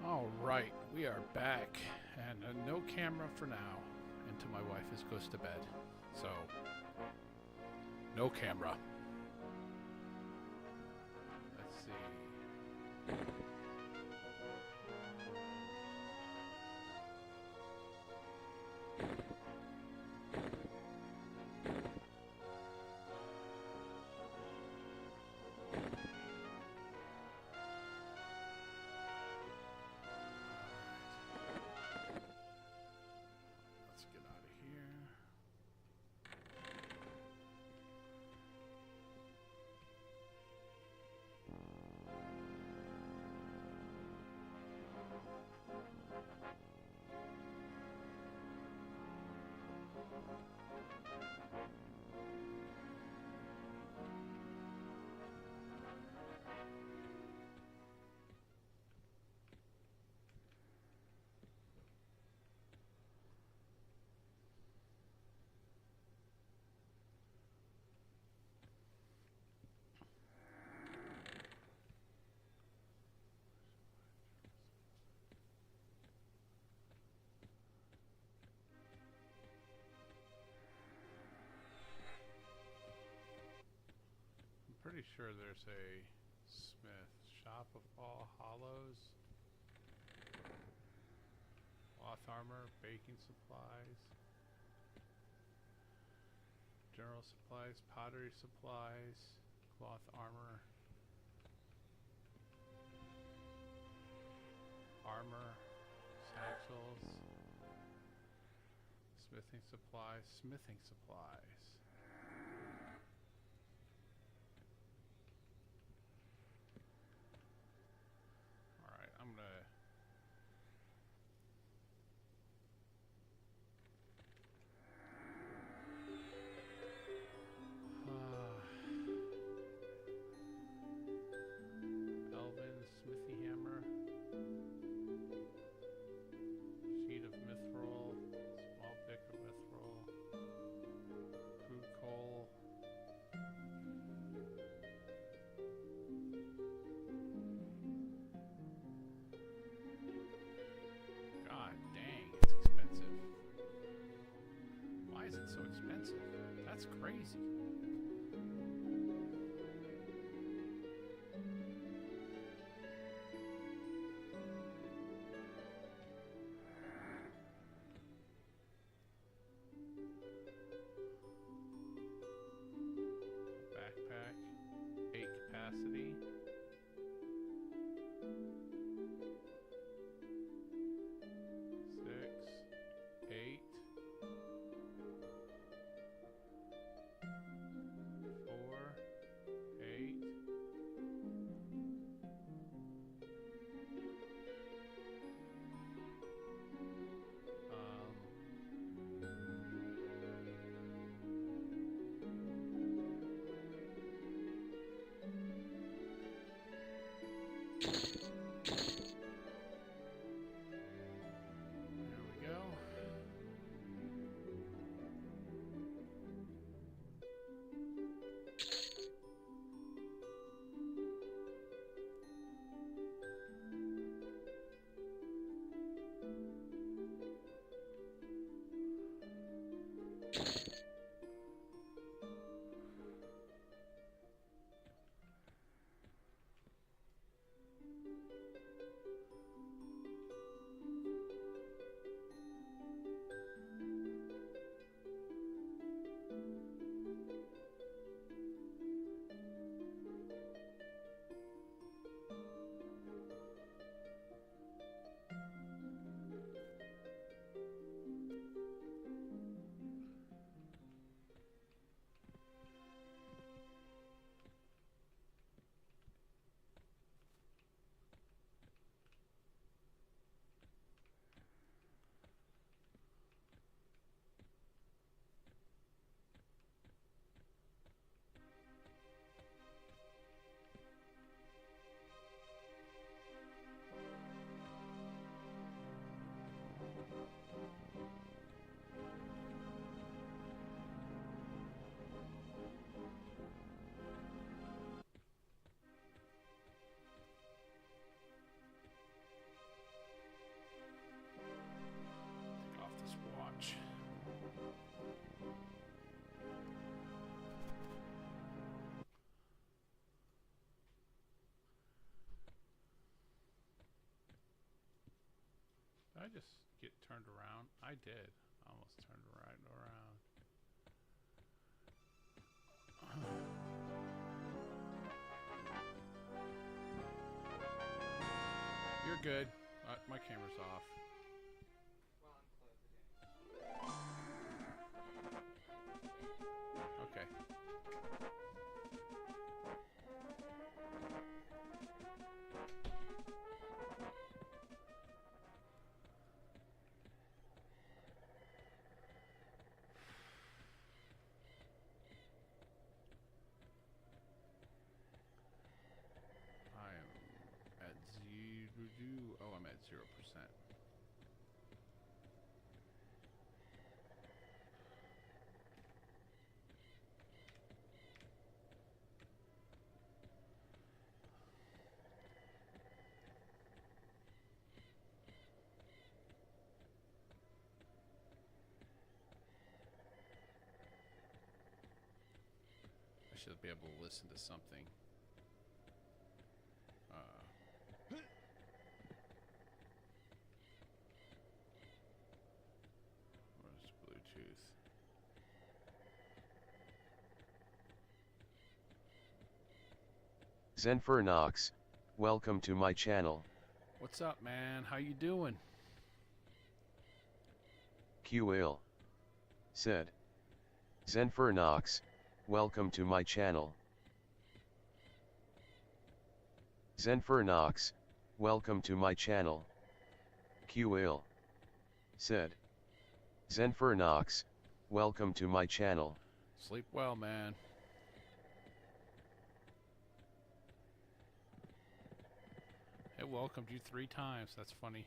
All right, we are back, and no camera for now until my wife goes to bed. So, no camera. Let's see. Let's get out of here. Pretty sure there's a Smith shop of all hollows, cloth armor, baking supplies, general supplies, pottery supplies, cloth armor, armor, satchels, smithing supplies, smithing supplies. I'm gonna Elvin smithy hammer, sheet of mithril, small pick of mithril, crude coal. God dang, it's expensive. Why is it so expensive? That's crazy. Backpack, 8 capacity. I just get turned around? I did. Almost turned right around. You're good. My camera's off. Okay. I am at zero. Oh, I'm at 0%. I should be able to listen to something. Where's Bluetooth? Zenfer Knox, welcome to my channel. What's up, man? How you doing? EQL said. Zenfer Knox, welcome to my channel. Zenfer Knox, welcome to my channel. EQL said. Zenfer Knox, welcome to my channel. Sleep well, man. It welcomed you 3 times. That's funny.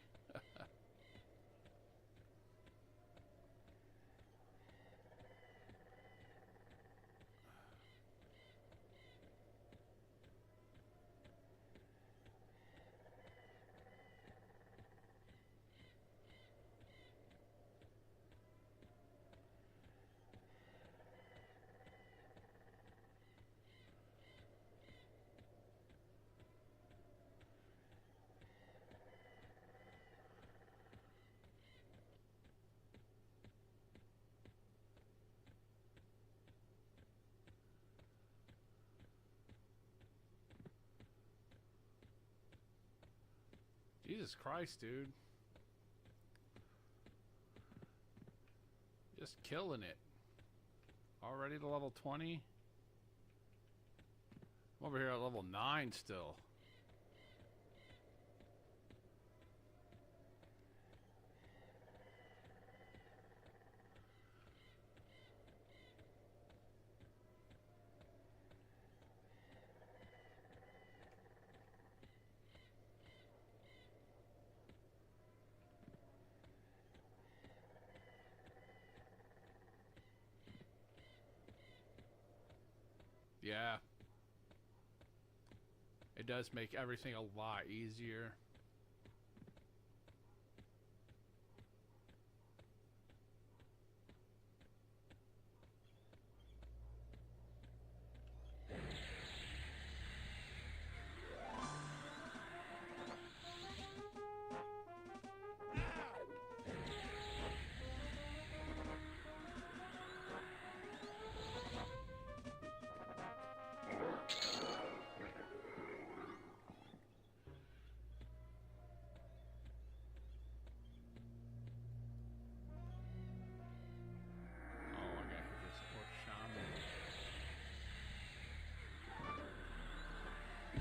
Jesus Christ, dude. Just killing it. Already to level 20? I'm over here at level 9 still. Yeah. It does make everything a lot easier.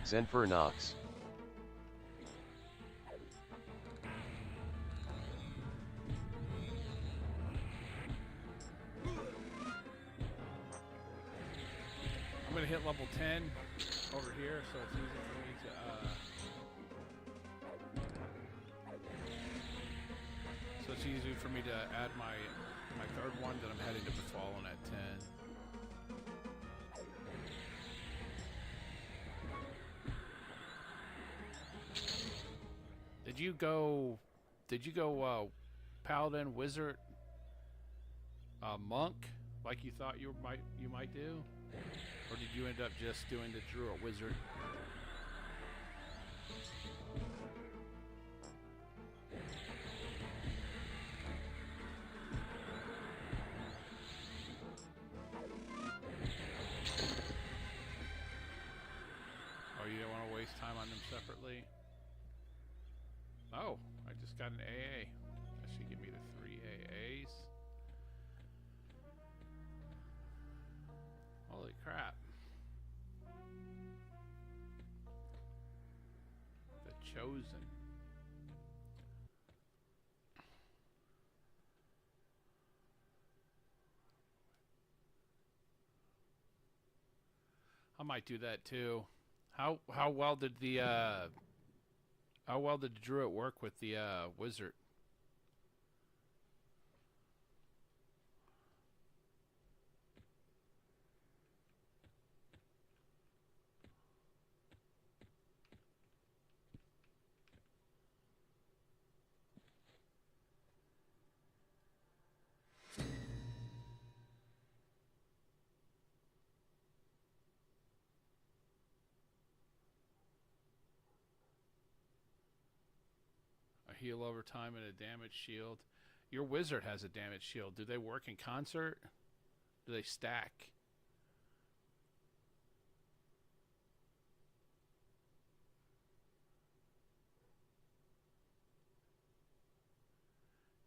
Zenfer Knox. I'm gonna hit level 10 over here, so it's easy for me to add my third one that I'm heading to Befallen at 10. Did you go Paladin, Wizard, Monk like you thought you might do? Or did you end up just doing the Druid Wizard? Oh, I just got an AA. That should give me the 3 AAs. Holy crap. The Chosen. I might do that too. How well did the Druid work with the Wizard? A heal over time and a damage shield. Your Wizard has a damage shield. Do they work in concert? Do they stack?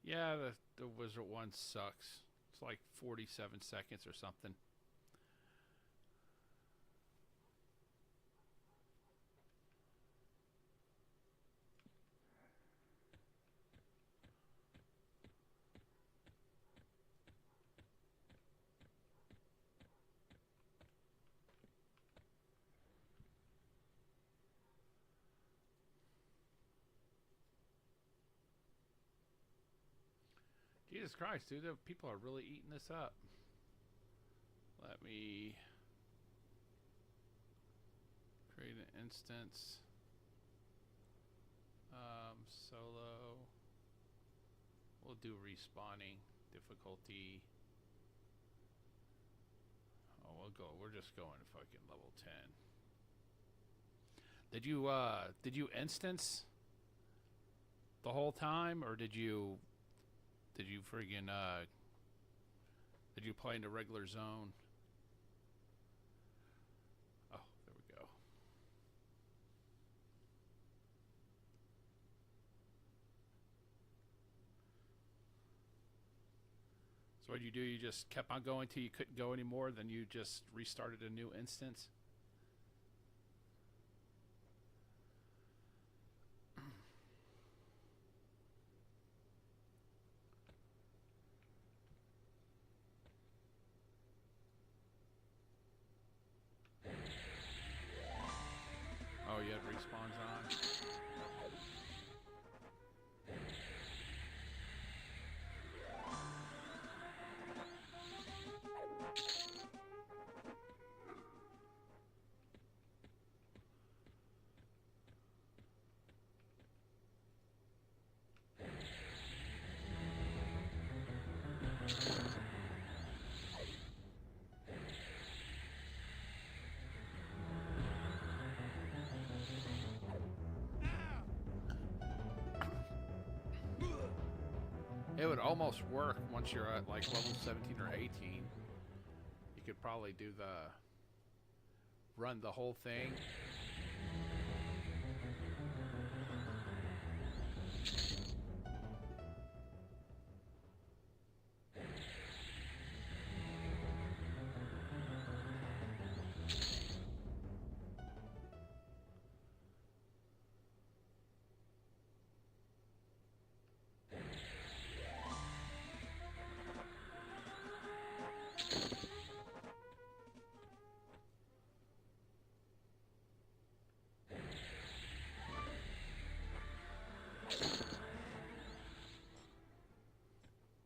Yeah, the Wizard one sucks. It's like 47 seconds or something. Jesus Christ, dude, people are really eating this up. Let me create an instance. Solo. We'll do respawning difficulty. Oh, we're just going fucking level 10. Did you instance the whole time, or did you friggin' did you play in the regular zone? Oh, there we go. So what did you do? You just kept on going till you couldn't go anymore, then you just restarted a new instance? Oh, you had respawns on? It would almost work once you're at like level 17 or 18. You could probably do run the whole thing.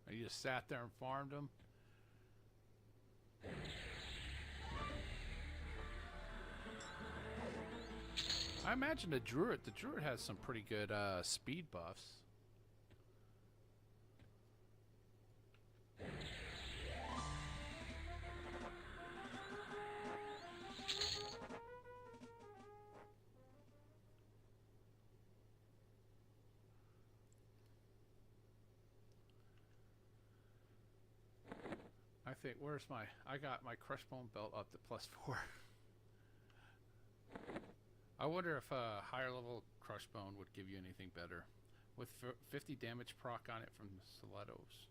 You just sat there and farmed them. I imagine the Druid has some pretty good speed buffs. I think, I got my Crushbone belt up to +4. I wonder if a higher level Crushbone would give you anything better. with 50 damage proc on it from stilettos.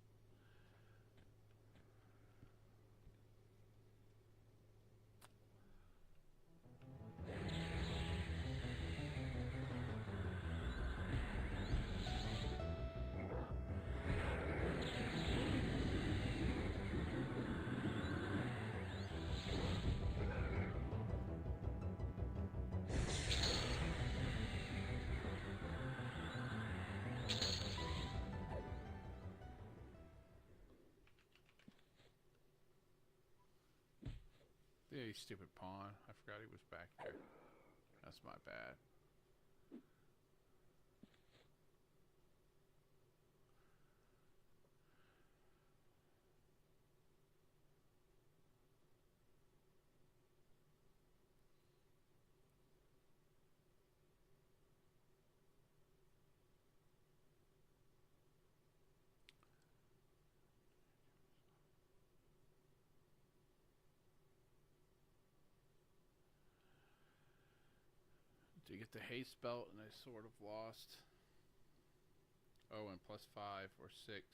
Yeah, you stupid pawn. I forgot he was back there. That's my bad. Do you get the haste belt and I sort of lost? Oh, and +5 or 6.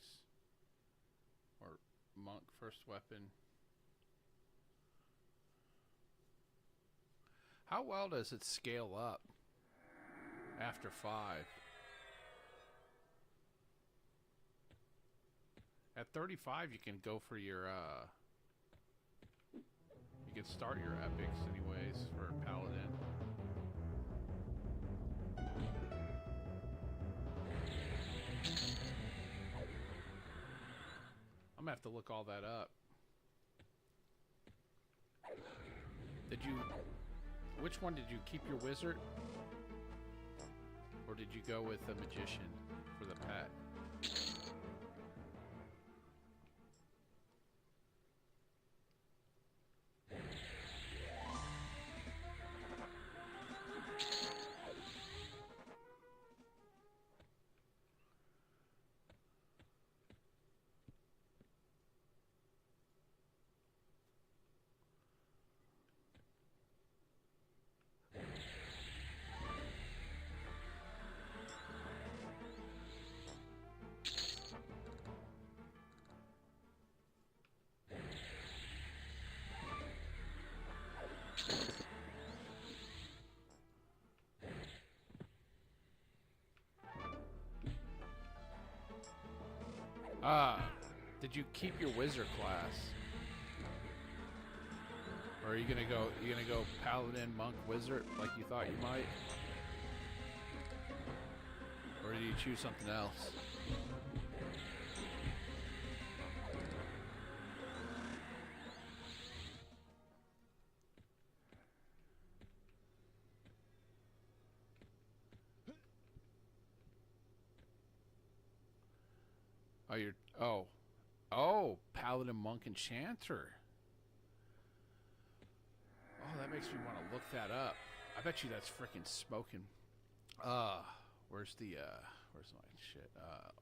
Or monk first weapon. How well does it scale up after 5? At 35 you can go for your you can start your epics anyways for paladin. I'm gonna have to look all that up. Which one did you keep, your wizard? Or did you go with the magician for the pet? Did you keep your wizard class? Or are you gonna go paladin, monk, wizard like you thought you might? Or do you choose something else? Oh, paladin, monk, enchanter. Oh, that makes me want to look that up. I bet you that's freaking smoking. Where's my shit?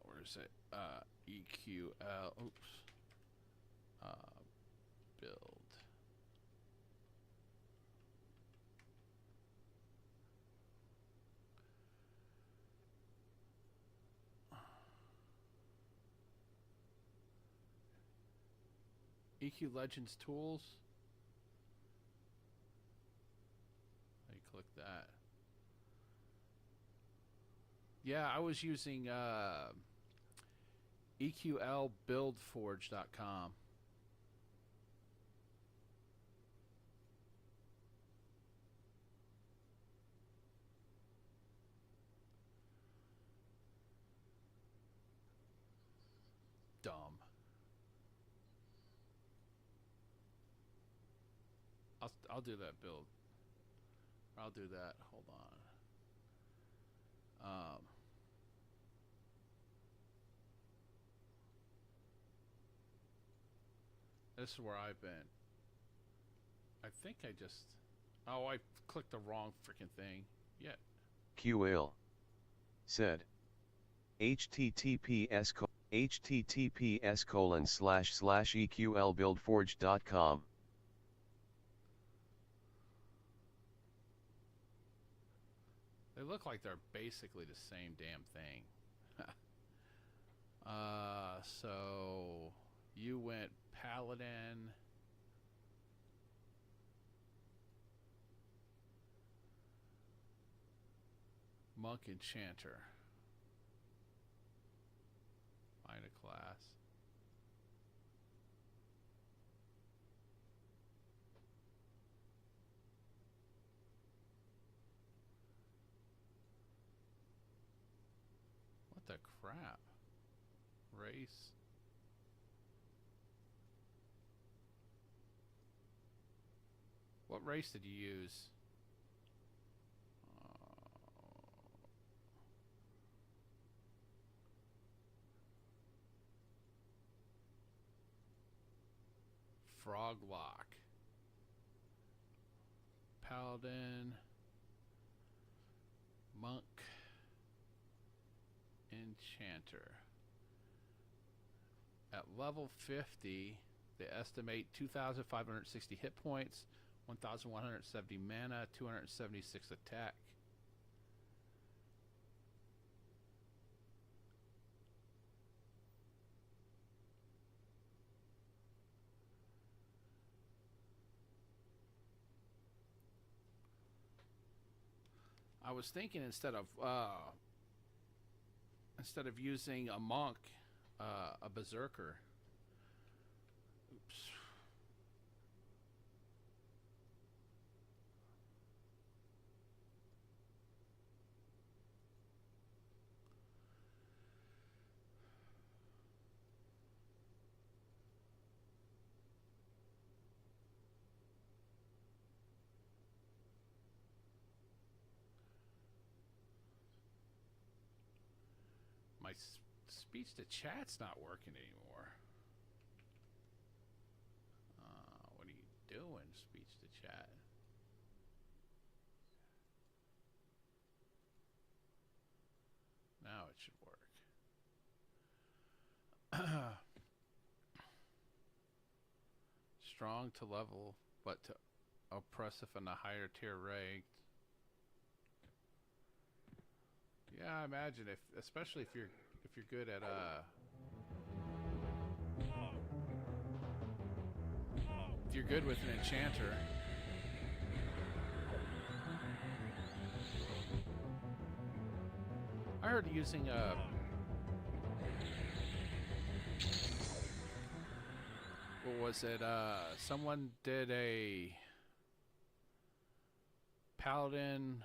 Where is it? EQL. Oops. Build. EQ Legends tools. You click that. Yeah, I was using EQLBuildForge.com. Dumb. I'll do that build. I'll do that. Hold on. This is where I've been. I think I just... Oh, I clicked the wrong freaking thing. Yeah. QL said https://eqlbuildforge.com. They look like they're basically the same damn thing. So you went paladin. Monk enchanter. Find a class. What the crap? Race. What race did you use? Froglock. Paladin. Monk. Enchanter. At level 50, they estimate 2,560 hit points, 1,170 mana, 276 attack. I was thinking instead of using a monk, a berserker. Oops. My speech to chat's not working anymore. What are you doing, speech to chat? Now it should work. Strong to level, but to oppressive in a higher tier ranked. Yeah, I imagine especially if you're good at if you're good with an enchanter. I heard using what was it? Someone did a paladin,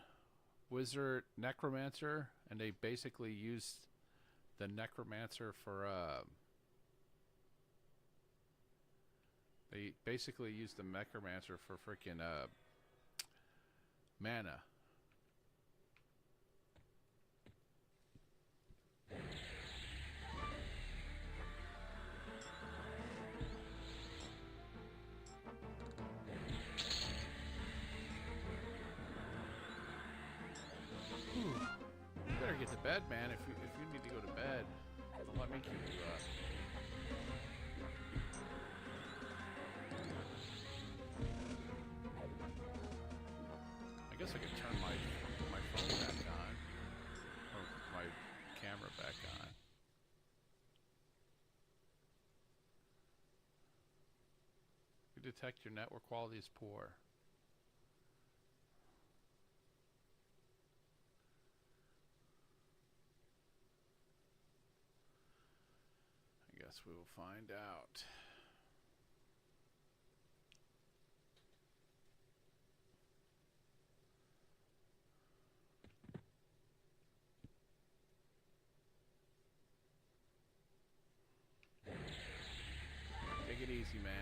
wizard, necromancer, and they basically used the necromancer for freaking mana. You better get to bed, man. If you need to go to bed, don't let me keep you up. I guess I could turn my phone back on, or my camera back on. You detect your network quality is poor. I guess we will find out. Take it easy, man.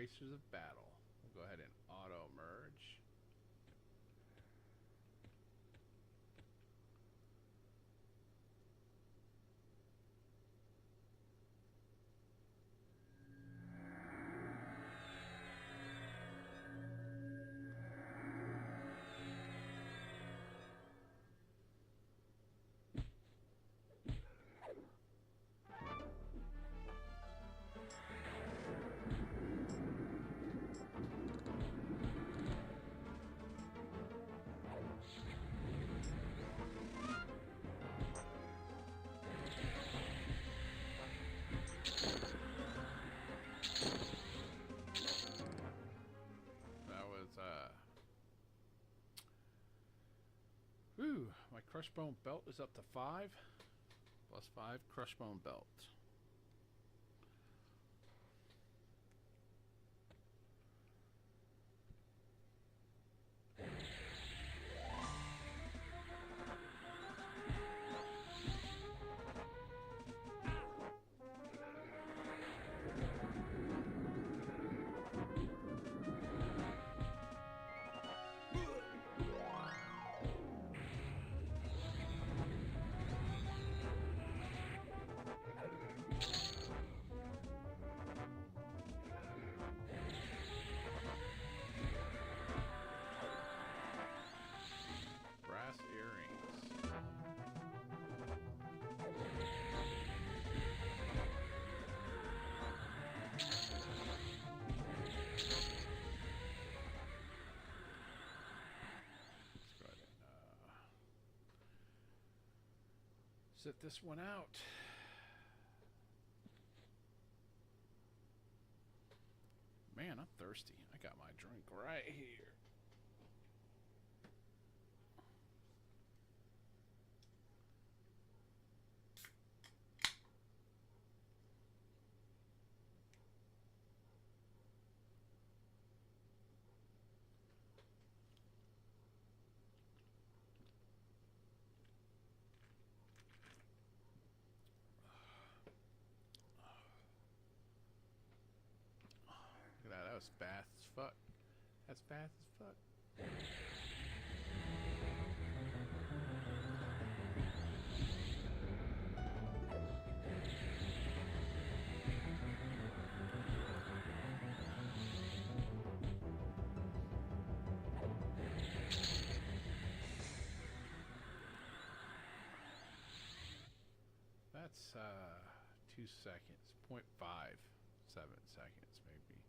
Tracers of Battle. We'll go ahead and auto merge. Whew, my crushbone belt is up to 5. Plus 5 crushbone belt. Sit this one out. Man, I'm thirsty. I got my drink right here. Look at that. That was fast as fuck. That's fast as fuck. That's 2 seconds, 0.57 seconds maybe.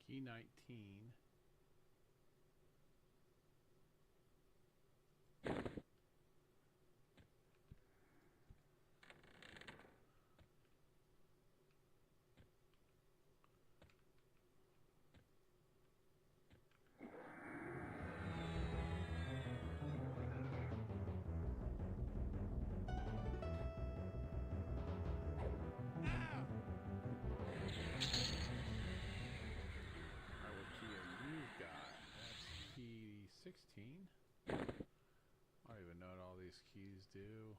Key 19. Alright, what key are you got? That's key 16. I don't even know what all these keys do.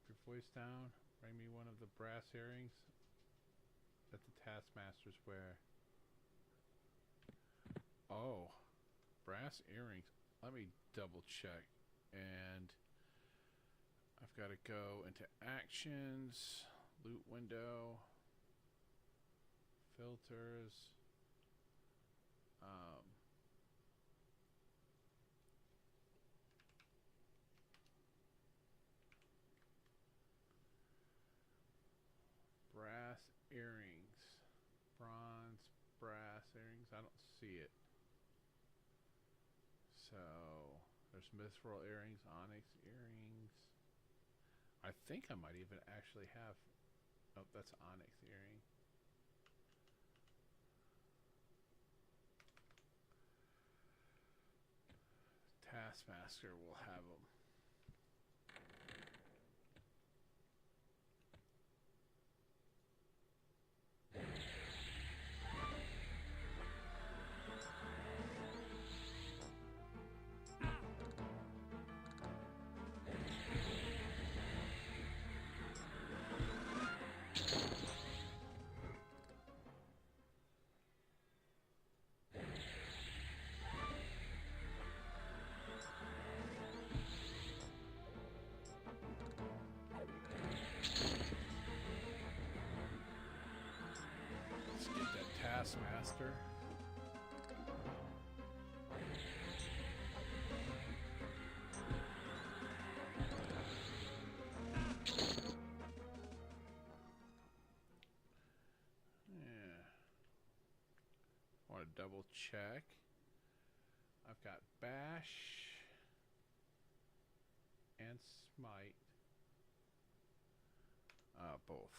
Your voice down. Bring me one of the brass earrings that the taskmasters wear. Oh, brass earrings. Let me double check. And I've got to go into actions, loot window, filters. Bronze, brass earrings. I don't see it. So there's mithril earrings, onyx earrings. I think I might even actually have. Oh, that's onyx earring. Taskmaster will have them. Let's get that Taskmaster. Yeah. Want to double check. I've got Bash and Smite. Both.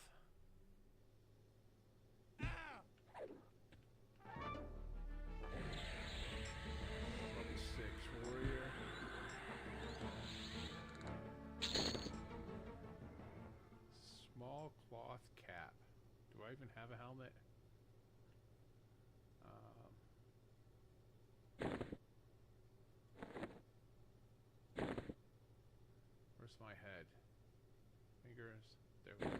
Level 6 warrior. Small cloth cap. Do I even have a helmet? Where's my head? Fingers. There we go.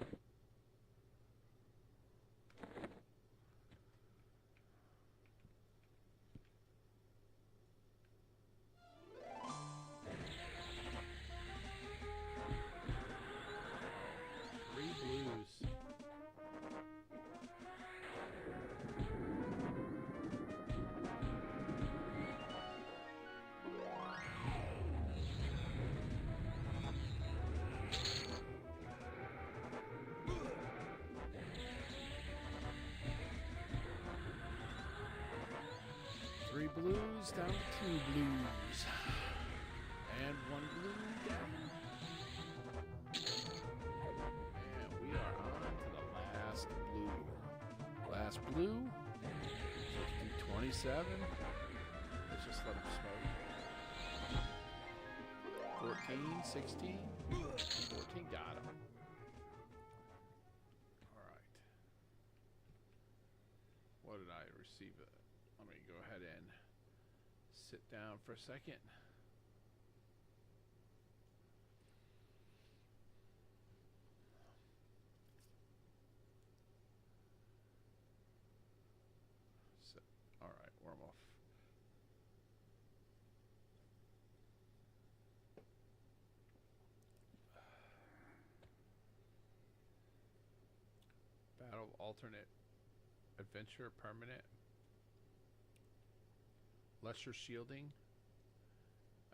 Three blues. Three blues down to two blues. And one blue down. And we are on to the last blue. Last blue. 27. Let's just let him smoke. 14, 16. 14 got him. Alright. What did I receive? Let me go ahead and sit down for a second. All right, warm off. Battle alternate adventure permanent. Lesser shielding,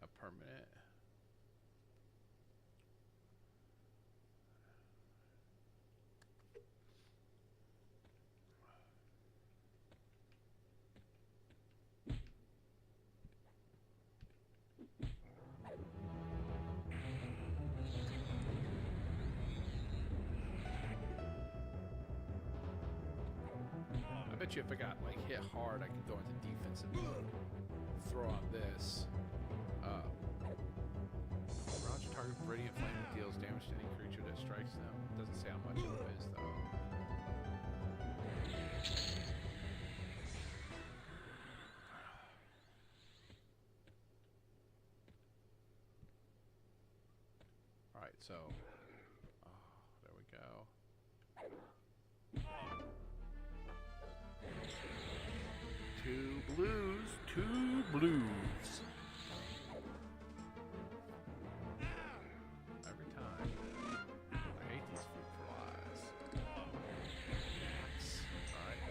a permanent. I bet you if I got like hit hard, I could go into defensive mode. Throw on this. Round your target with radiant flame deals damage to any creature that strikes them. Doesn't say how much it is though. All right, so there we go. Two blues, two blues. Every time. I hate these fruit flies. Yes. Alright.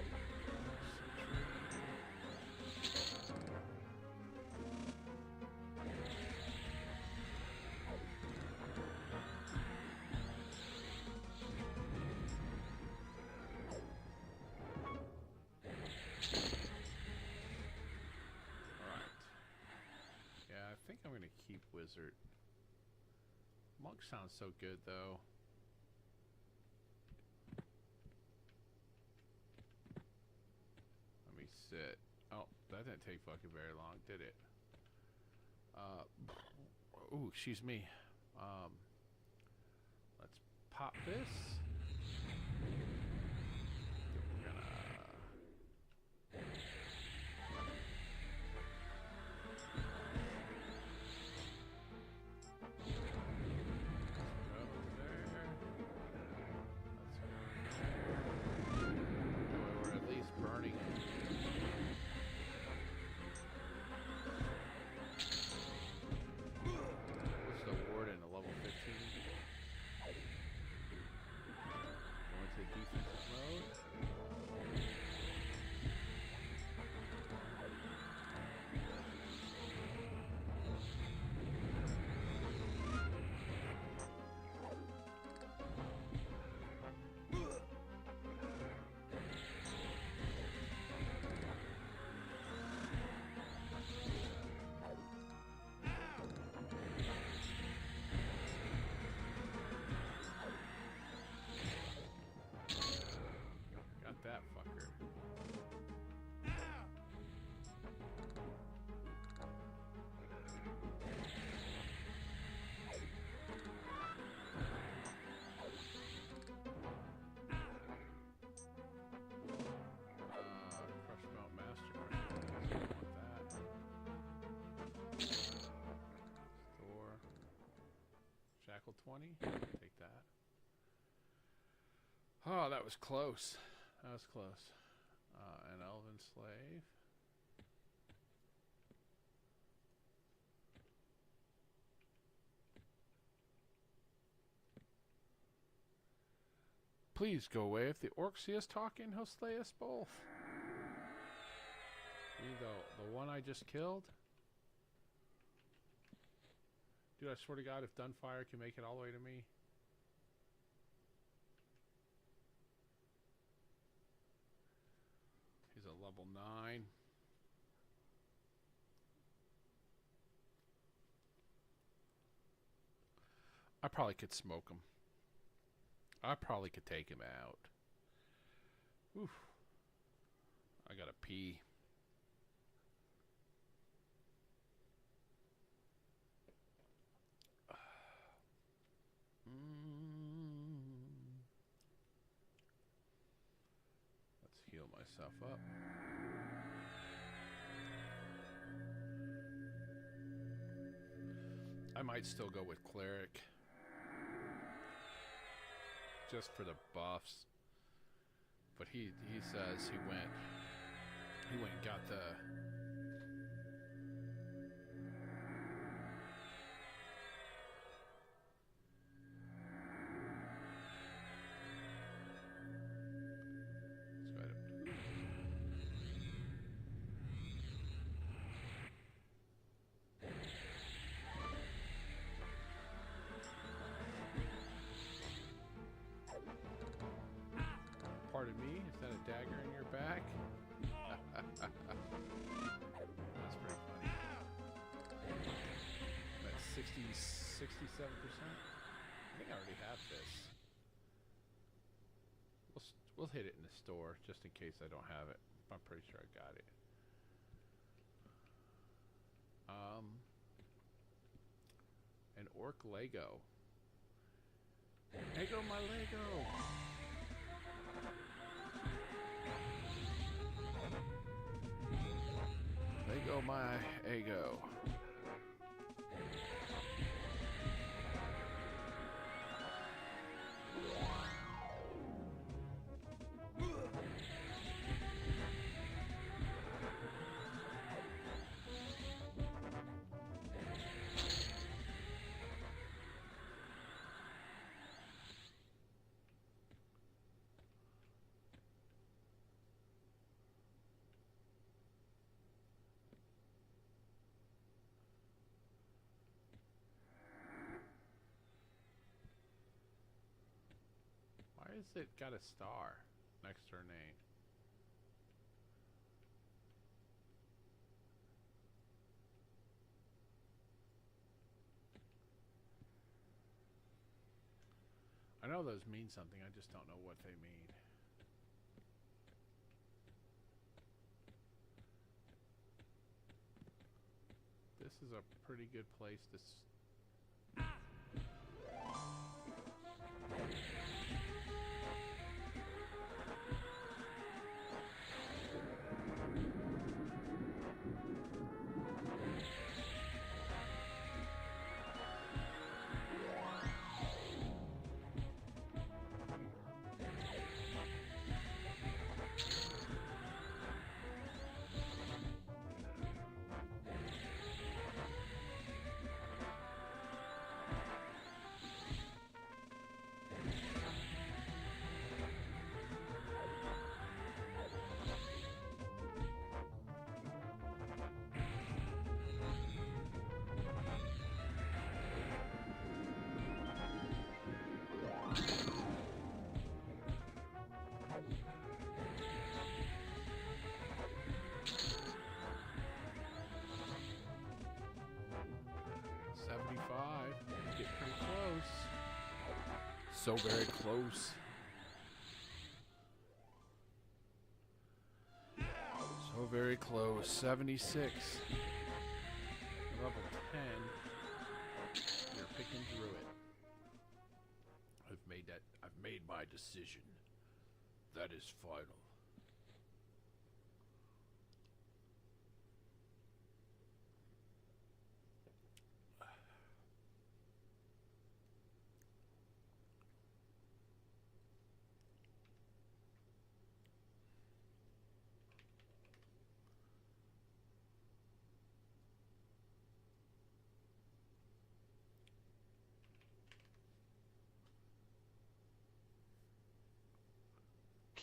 Keep Wizard. Monk sounds so good, though. Let me sit. Oh, that didn't take fucking very long, did it? Ooh, excuse me. Let's pop this. We're gonna... We're at least burning it. What's the warden? A level 15? Go into defensive mode. Got that fucker. Crush Mount Master. Guess I want that. Store. Shackle 20. Take that. Oh, that was close. That was close. An elven slave. Please go away. If the orc see us talking, he'll slay us both. You the one I just killed? Dude, I swear to God, if Dunfire can make it all the way to me. He's a level 9. I probably could smoke him. I probably could take him out. Oof. I gotta pee. Let's heal myself up. I might still go with Cleric. Just for the buffs. But he says he went and got the Pardon me, is that a dagger in your back? That's pretty funny. That's 67%. I think I already have this. We'll hit it in the store just in case I don't have it. I'm pretty sure I got it. An orc Lego. Lego my Lego. Lego my ego. Why is it got a star next to her name? I know those mean something, I just don't know what they mean. This is a pretty good place to... Get pretty close. So very close. So very close. 76. Level 10. You're picking through it. I've made my decision. That is final.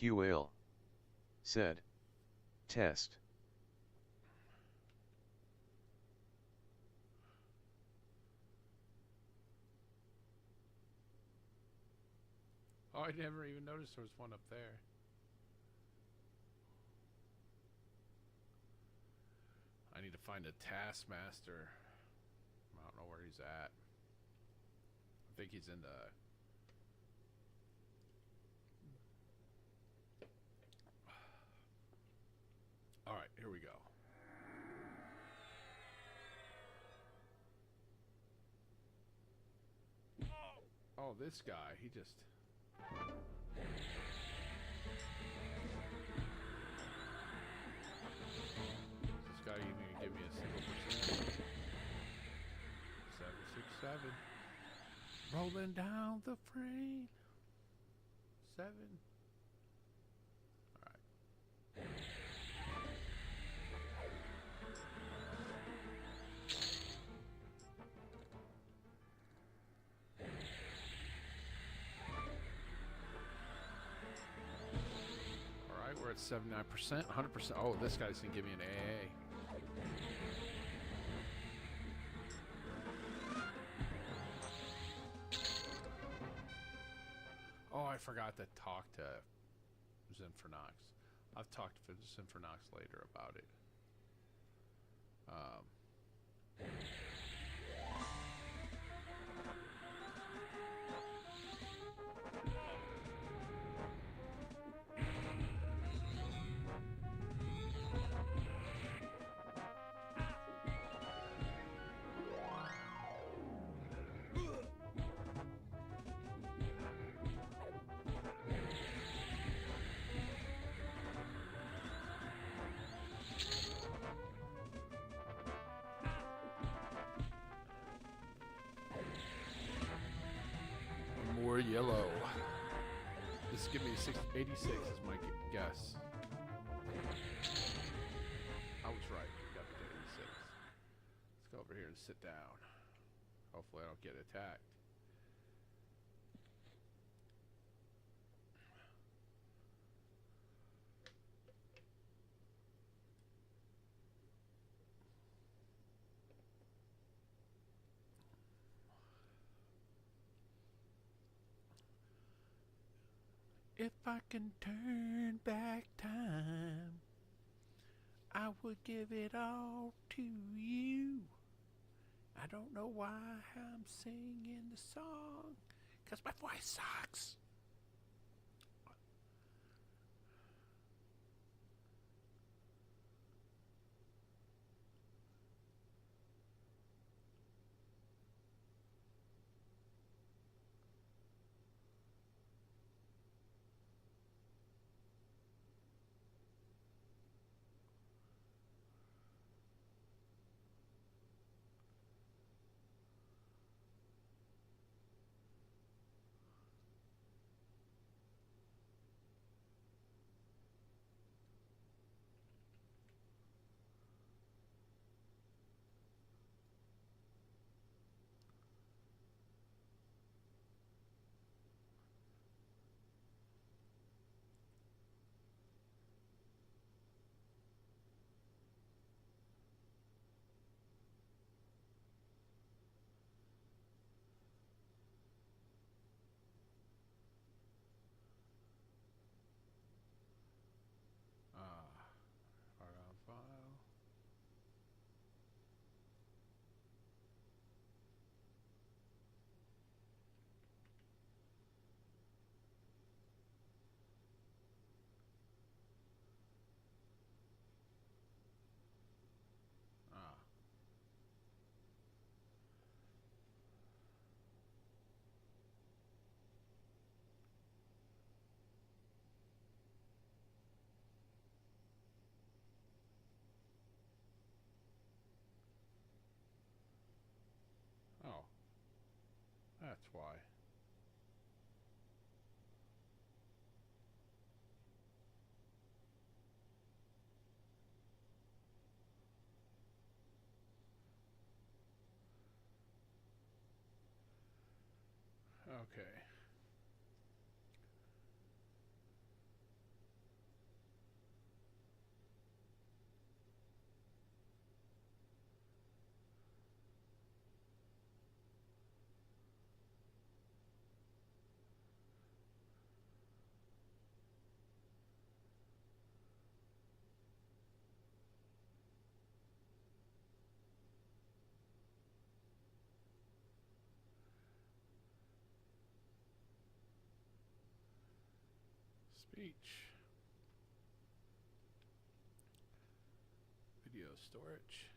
EQL said, test. Oh, I never even noticed there was one up there. I need to find a taskmaster. I don't know where he's at. I think he's in the... Alright, here we go. Oh, this guy, he just... This guy even gonna give me a single percent. 767. Rolling down the frame. 7. Alright. Alright, we're at 79%, 100%. Oh, this guy's gonna give me an AA. Oh, I forgot to talk to Zinfernox. I've talked to Zinfernox later about it. More yellow. This give me 86 is my guess. I was right. Got to 86. Let's go over here and sit down. Hopefully I don't get attacked. If I can turn back time, I would give it all to you. I don't know why I'm singing the song, Because my voice sucks. Art on file. Ah. Oh. That's why. Okay. Speech. Video storage.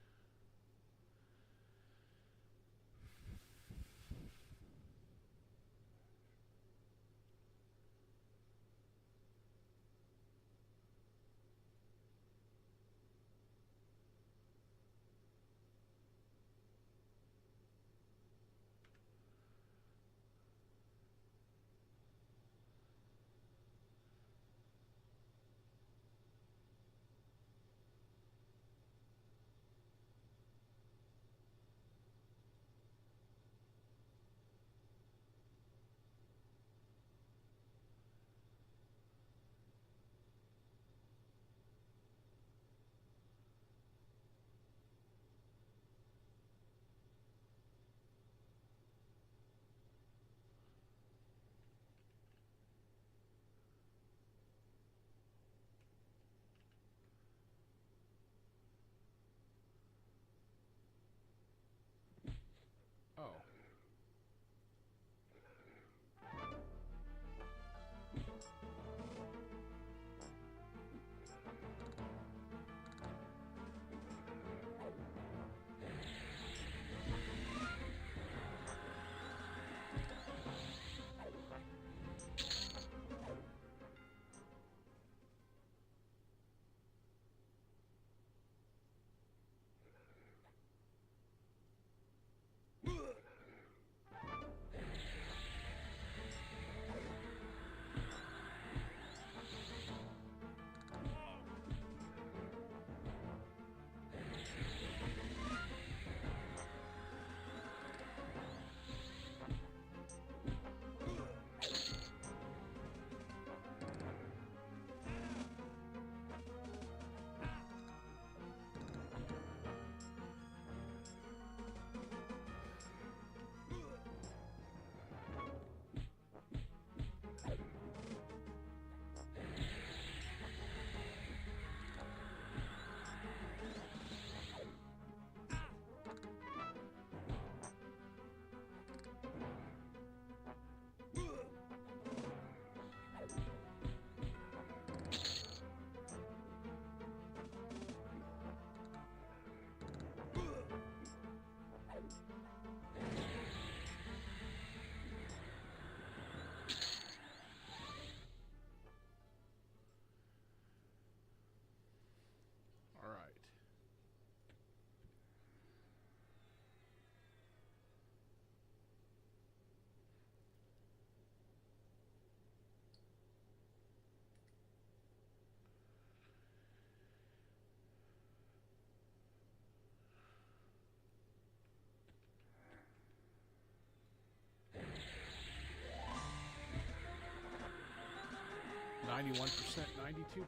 91%, 92%.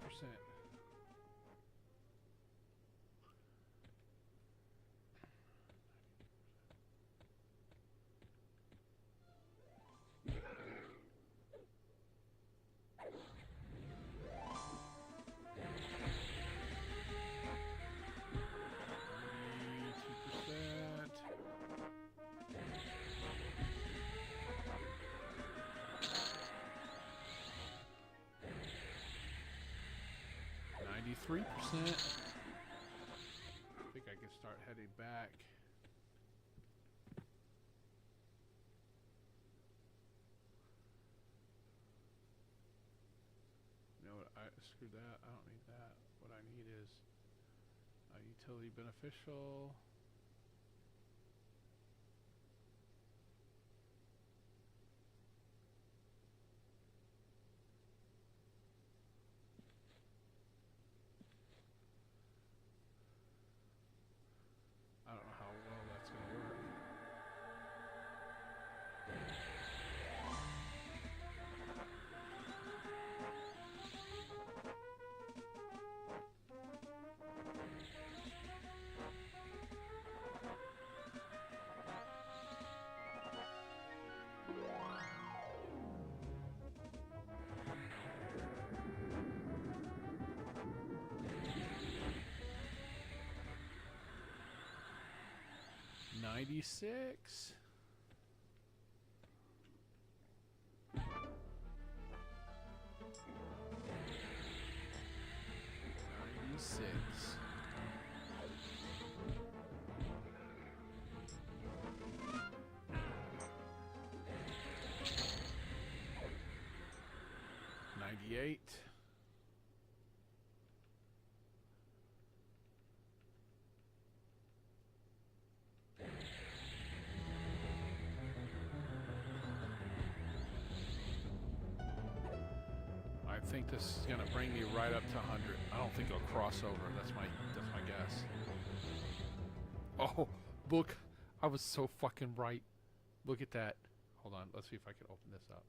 .3%. I think I can start heading back. You know what? I screwed that. I don't need that. What I need is utility beneficial. I don't know how well that's going to work. .96. .98. I think this is gonna bring me right up to 100. I don't think it'll cross over. That's my guess. Oh, look! I was so fucking right. Look at that. Hold on. Let's see if I can open this up.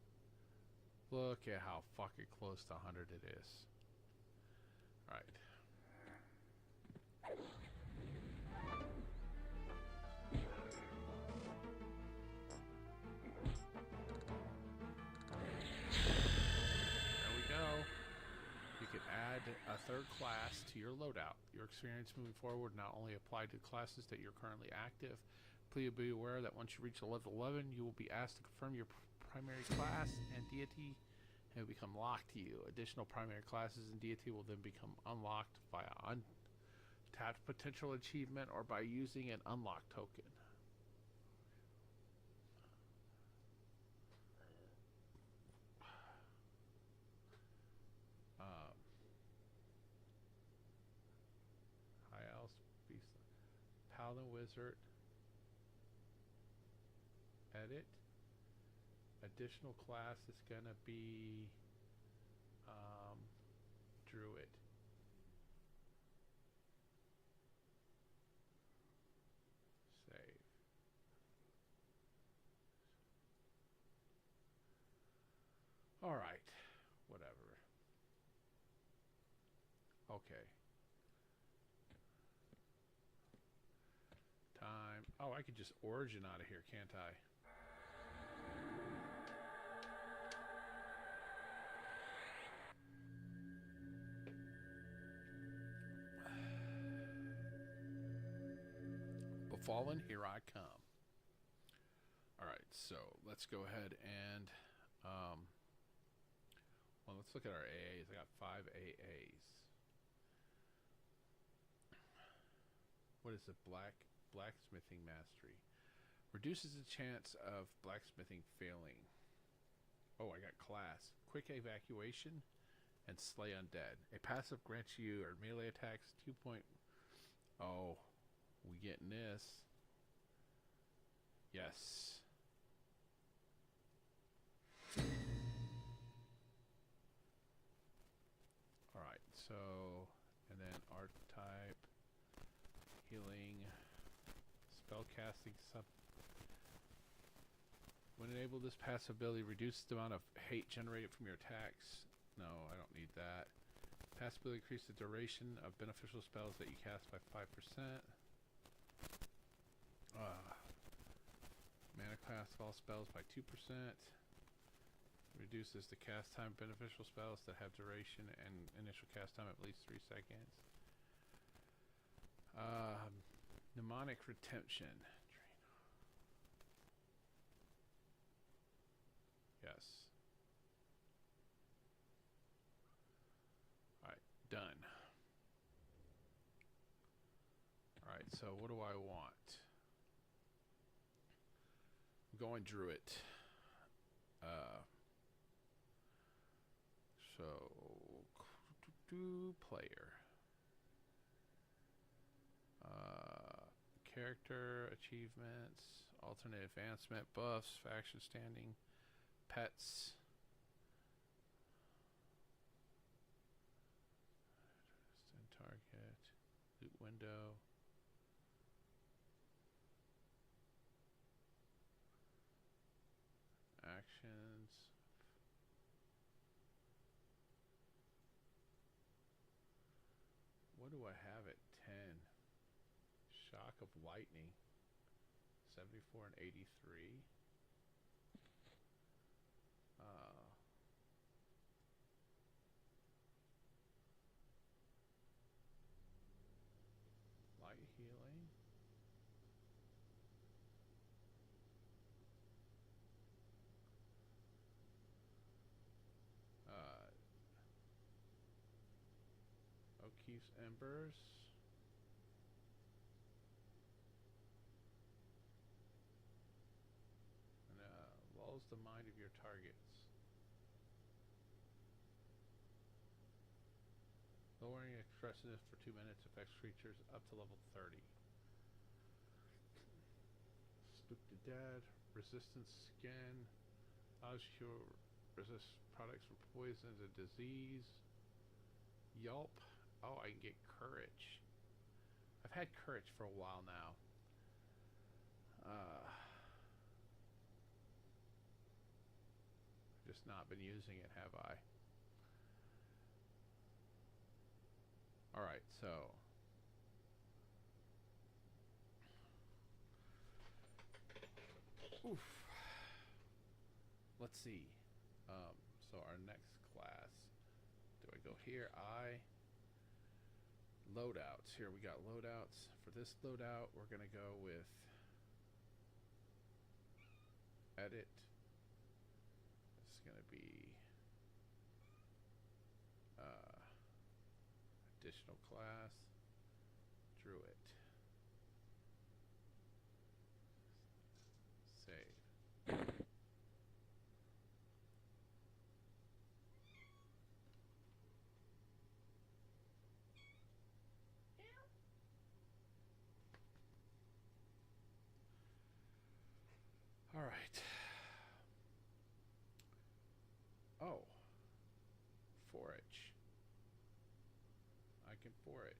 Look at how fucking close to 100 it is. All right. Add a third class to your loadout. Your experience moving forward not only apply to classes that you're currently active. Please be aware that once you reach level 11, you will be asked to confirm your primary class and deity and will become locked to you. Additional primary classes and deity will then become unlocked via untapped potential achievement or by using an unlock token. Paladin Wizard. Edit. Additional class is gonna be Druid. Save. All right. Whatever. Okay. Time. Oh, I could just origin out of here, can't I? Befallen, here I come. Alright, so let's go ahead and well, let's look at our AAs. I got 5 AAs. What is it? Blacksmithing mastery. Reduces the chance of blacksmithing failing. Oh, I got class. Quick evacuation and slay undead. A passive grants you or melee attacks 2. Oh, we getting this. Yes. Alright, so, and then art type, healing, spellcasting, when enabled, this passive ability reduces the amount of hate generated from your attacks No, I don't need that. Cast ability increase the duration of beneficial spells that you cast by 5%. Mana cost of all spells by 2%. Reduces the cast time beneficial spells that have duration and initial cast time at least 3 seconds. Mnemonic retention. Yes. Alright, done. Alright, so what do I want? I'm going Druid. So, player. Character, achievements, alternate advancement, buffs, faction standing, pets. Extend target, loot window. Actions. What do I have at 10? Shock of lightning. 74 and 83. Light healing. O'Keefe's Embers. And lulls the mind of your targets. Lowering expressiveness for 2 minutes affects creatures up to level 30. Spook the Dead. Resistance Skin. Allows you to resist products from poison and disease. Yelp. Oh, I can get Courage. I've had Courage for a while now. I've just not been using it, have I? Alright, so oof. Let's see. So our next class. Do I go here? Loadouts. Here we got loadouts. For this loadout, we're gonna go with edit. It's gonna be additional class, Druid. Save. All right. Oh, forage. I can forage.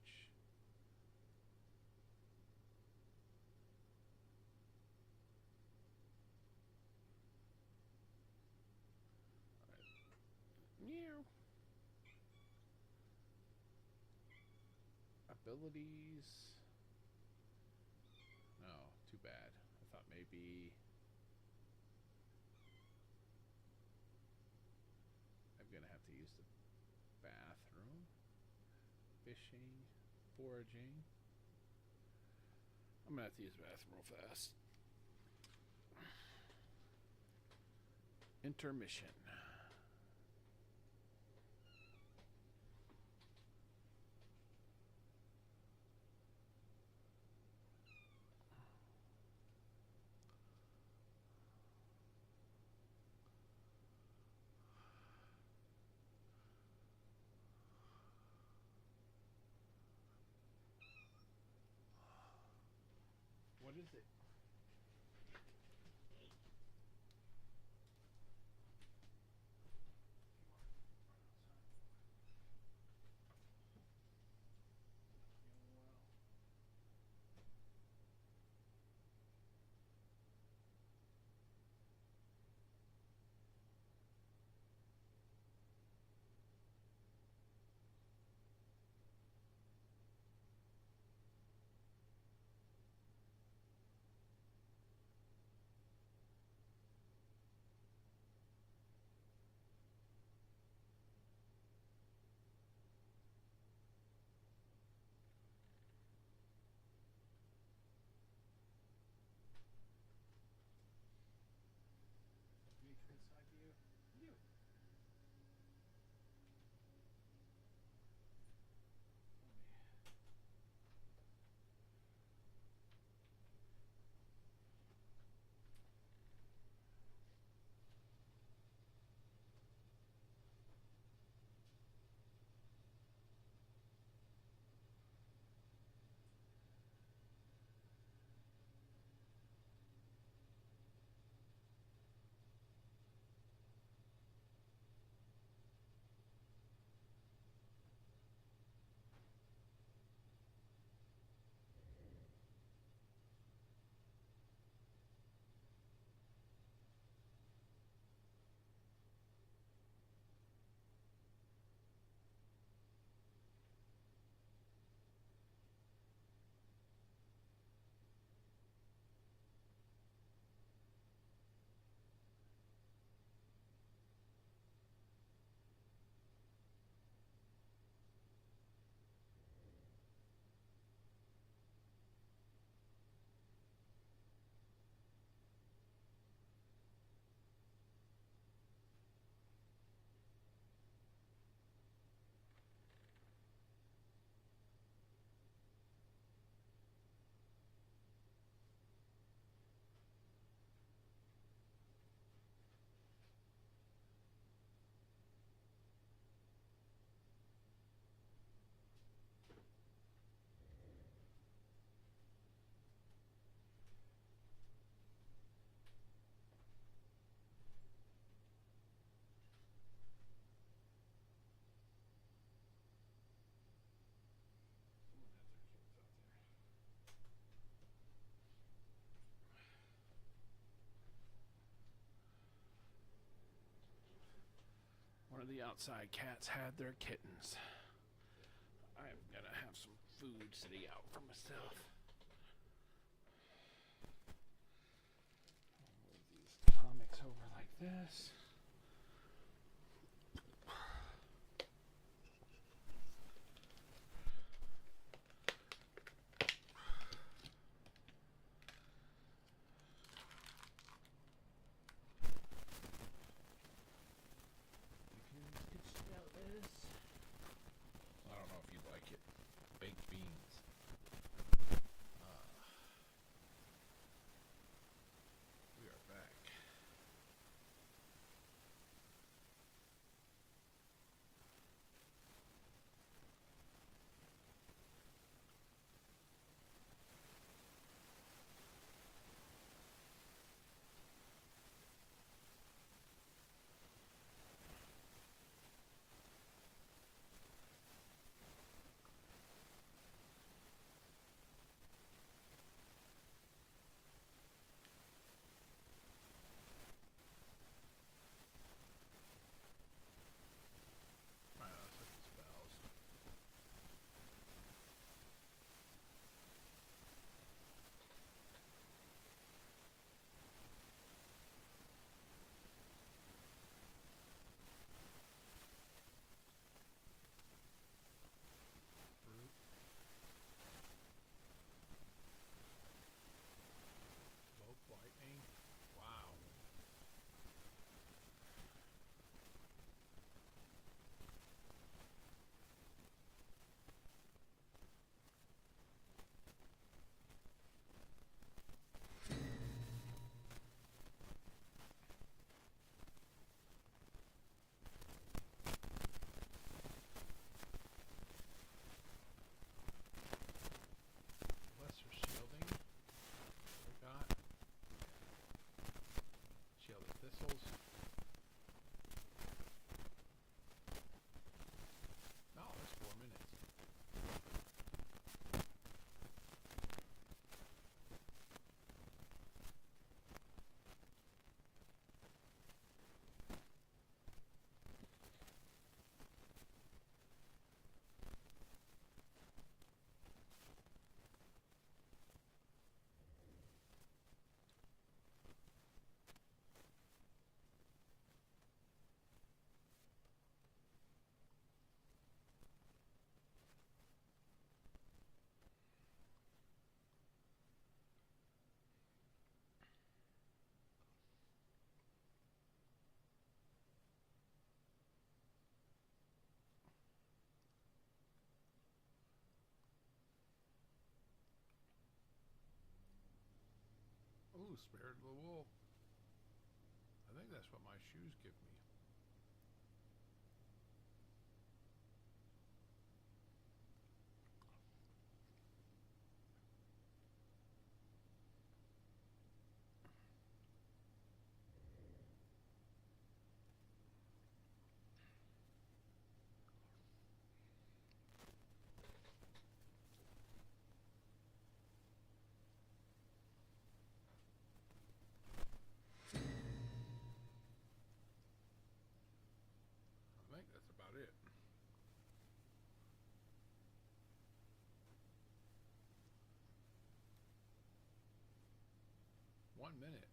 Meow. Abilities. No, too bad. I thought maybe I'm gonna have to use the bathroom. Fishing, foraging. I'm gonna have to use the bathroom real fast. Intermission. What is it? one of the outside cats had their kittens. I'm gonna have some food sitting out for myself. I'll move these comics over like this. I don't know if you like it. Baked beans. We are back. Lightning. Wow. Lesser shielding. We got shielded thistles. No, there's 4 minutes. Ooh, spared the wool. I think that's what my shoes give me. I think that's about it. One minute.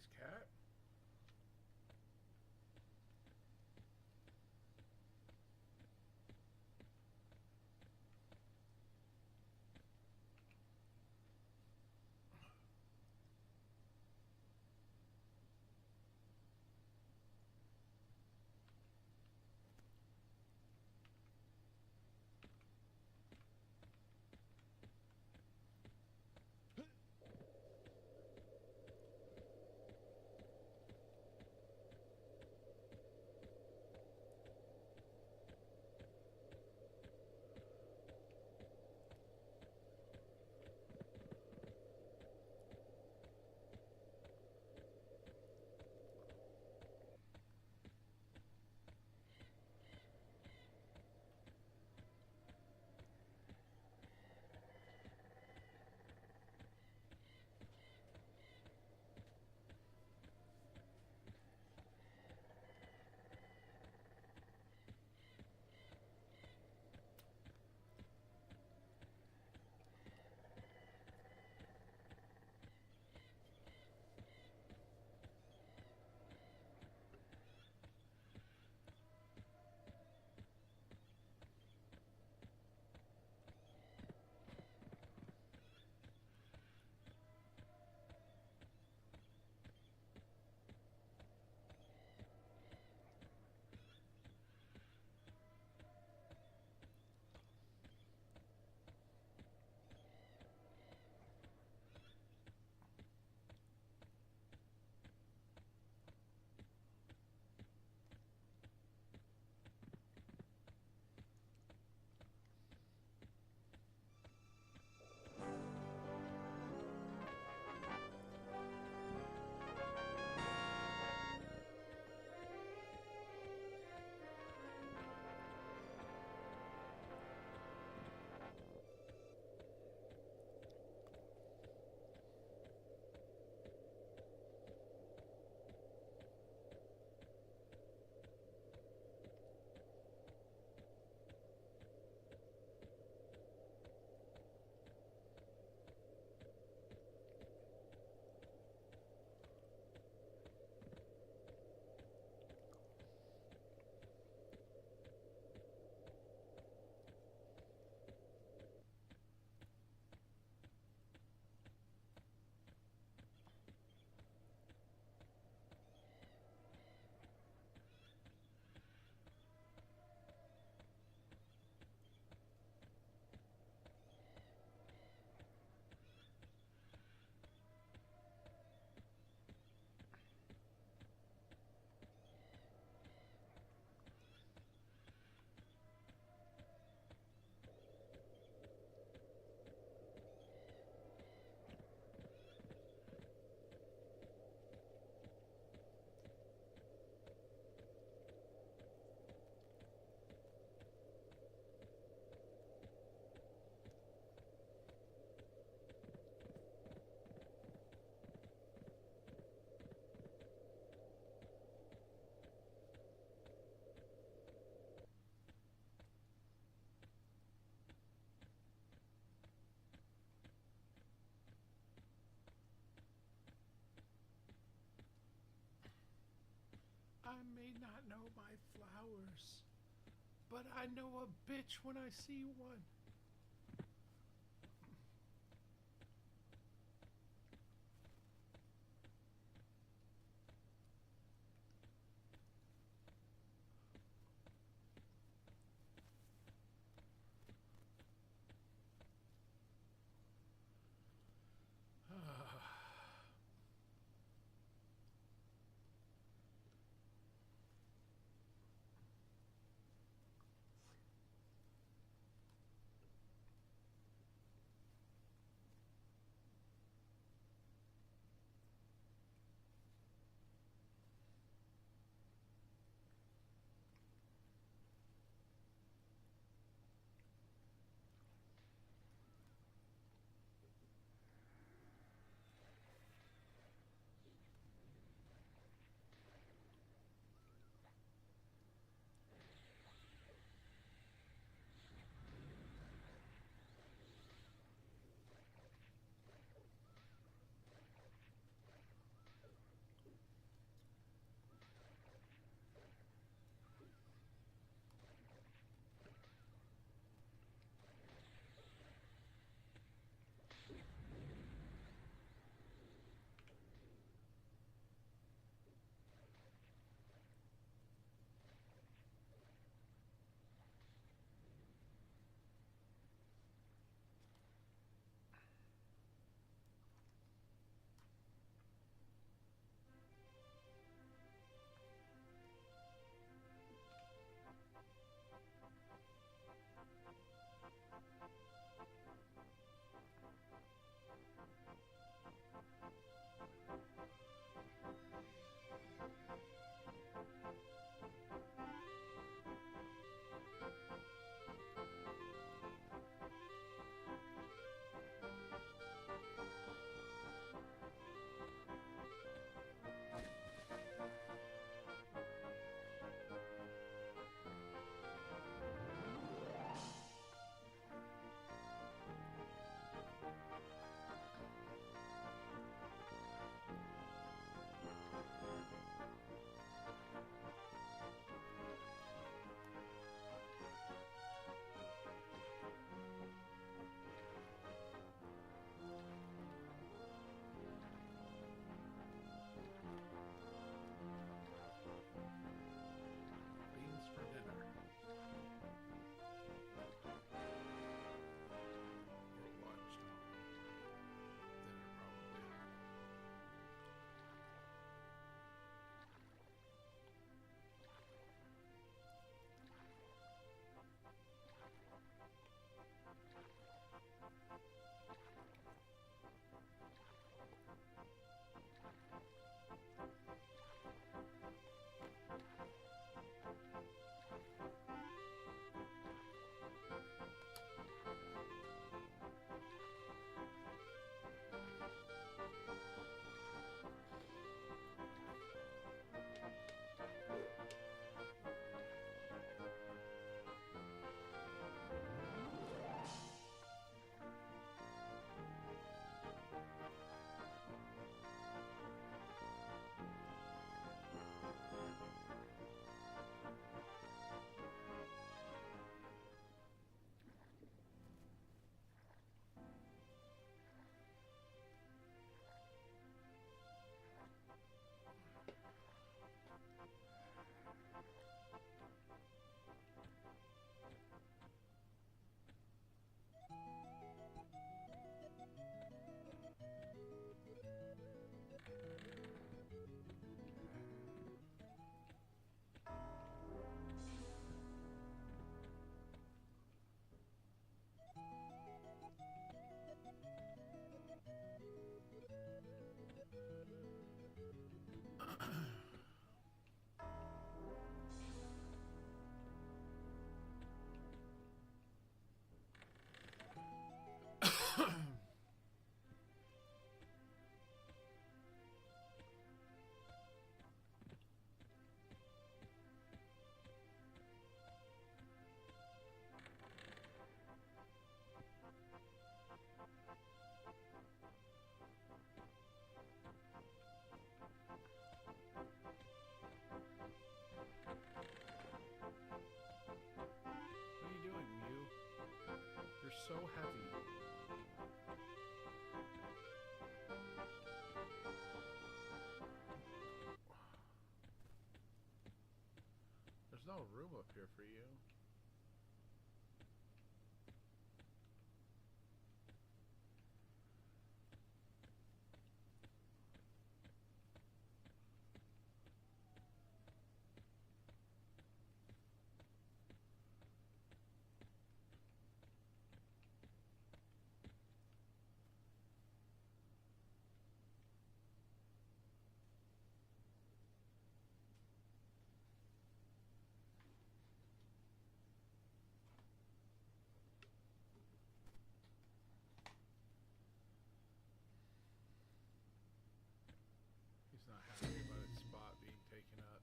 Nice cat. I may not know my flowers, but I know a bitch when I see one. no room up here for you. He's not happy about his spot being taken up.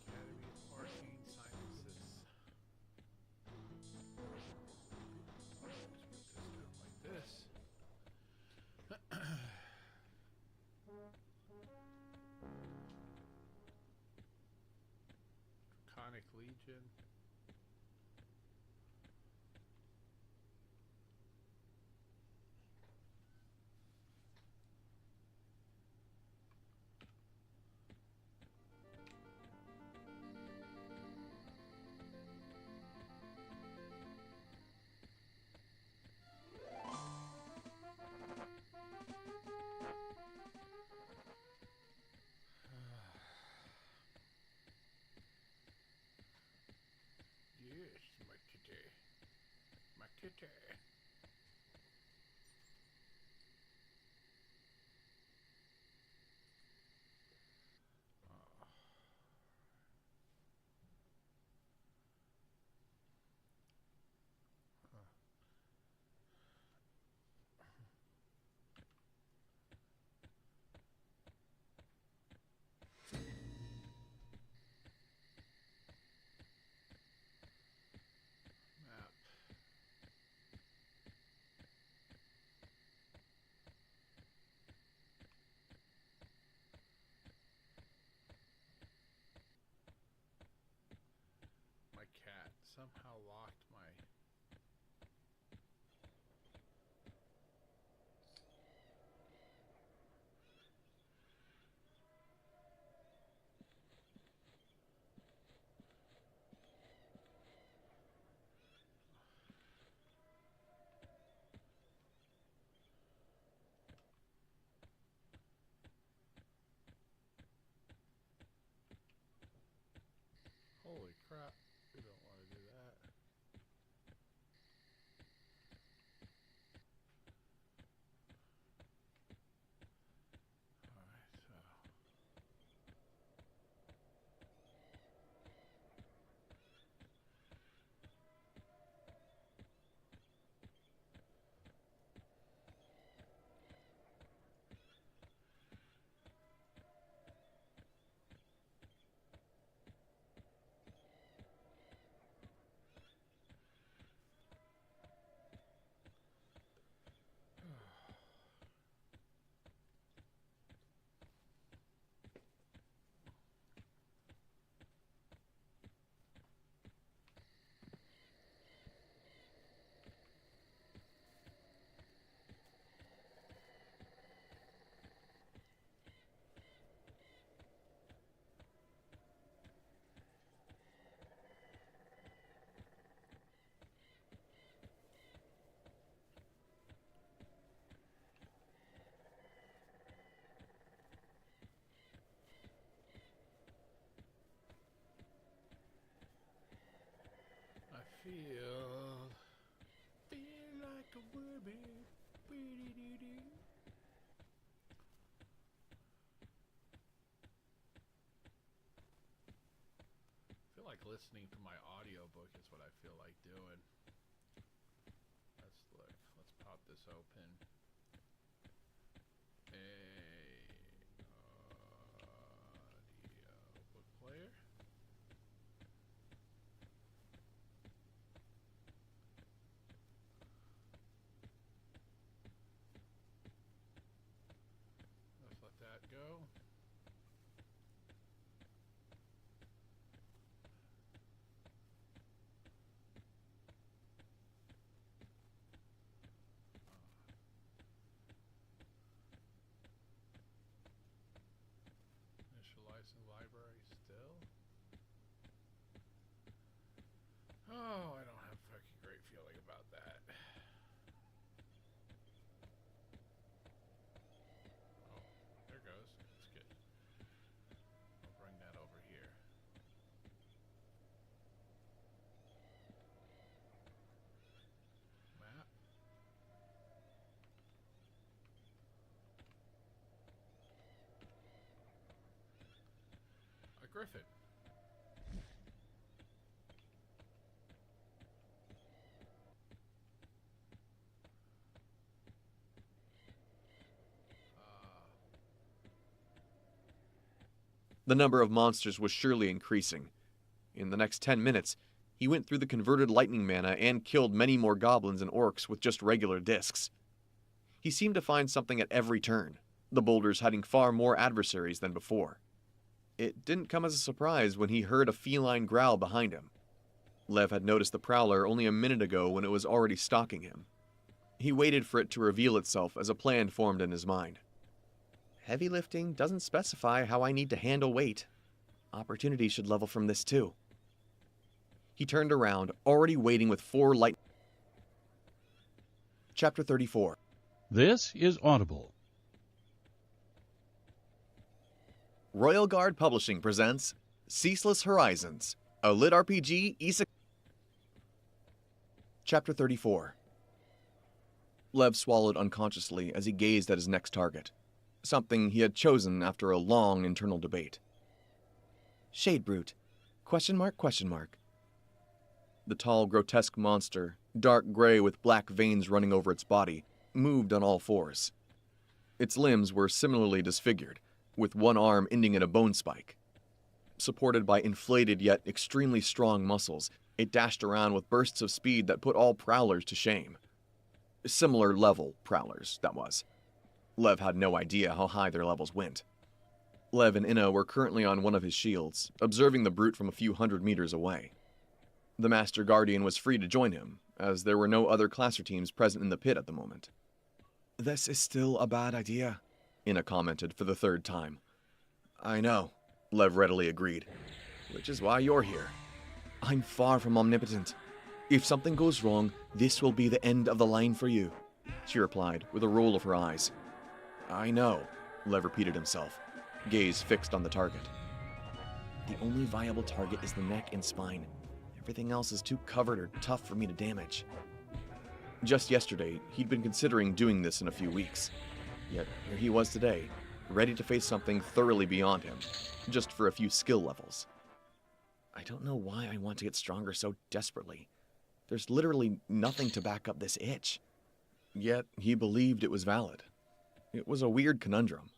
Academy of Arcane Sciences. Just put this down like this. Draconic Legion. Yes, my kitty. My kitty. Oh. Huh. Map. My cat somehow locked my... Holy crap. We don't want to do that. Alright, so... I feel like a woman. I feel like listening to my audiobook is what I feel like doing. Let's look. Let's pop this open. Audio book player. Let's let that go. missing library still. Oh, I don't have a fucking great feeling about that. Oh, there goes. That's good. I'll bring that over here. Map. A griffin. The number of monsters was surely increasing. In the next 10 minutes, he went through the converted lightning mana and killed many more goblins and orcs with just regular discs. He seemed to find something at every turn, the boulders hiding far more adversaries than before. It didn't come as a surprise when he heard a feline growl behind him. Lev had noticed the prowler only a minute ago when it was already stalking him. He waited for it to reveal itself as a plan formed in his mind. Heavy lifting doesn't specify how I need to handle weight. Opportunity should level from this too. He turned around, already waiting with 4 light... Chapter 34. This is Audible. Royal Guard Publishing presents Ceaseless Horizons, a lit RPG isekai. Chapter 34. Lev swallowed unconsciously as he gazed at his next target, something he had chosen after a long internal debate. Shade Brute. Question mark, question mark. The tall, grotesque monster, dark gray with black veins running over its body, moved on all fours. Its limbs were similarly disfigured, with one arm ending in a bone spike. Supported by inflated yet extremely strong muscles, it dashed around with bursts of speed that put all prowlers to shame. Similar level prowlers, that was. Lev had no idea how high their levels went. Lev and Inna were currently on one of his shields, observing the brute from a few hundred meters away. The Master Guardian was free to join him, as there were no other classer teams present in the pit at the moment. This is still a bad idea, Inna commented for the 3rd time. I know, Lev readily agreed, which is why you're here. I'm far from omnipotent. If something goes wrong, this will be the end of the line for you, she replied with a roll of her eyes. I know, Lev repeated himself, gaze fixed on the target. The only viable target is the neck and spine. Everything else is too covered or tough for me to damage. Just yesterday, he'd been considering doing this in a few weeks. Yet here he was today, ready to face something thoroughly beyond him, just for a few skill levels. I don't know why I want to get stronger so desperately. There's literally nothing to back up this itch. Yet he believed it was valid. It was a weird conundrum.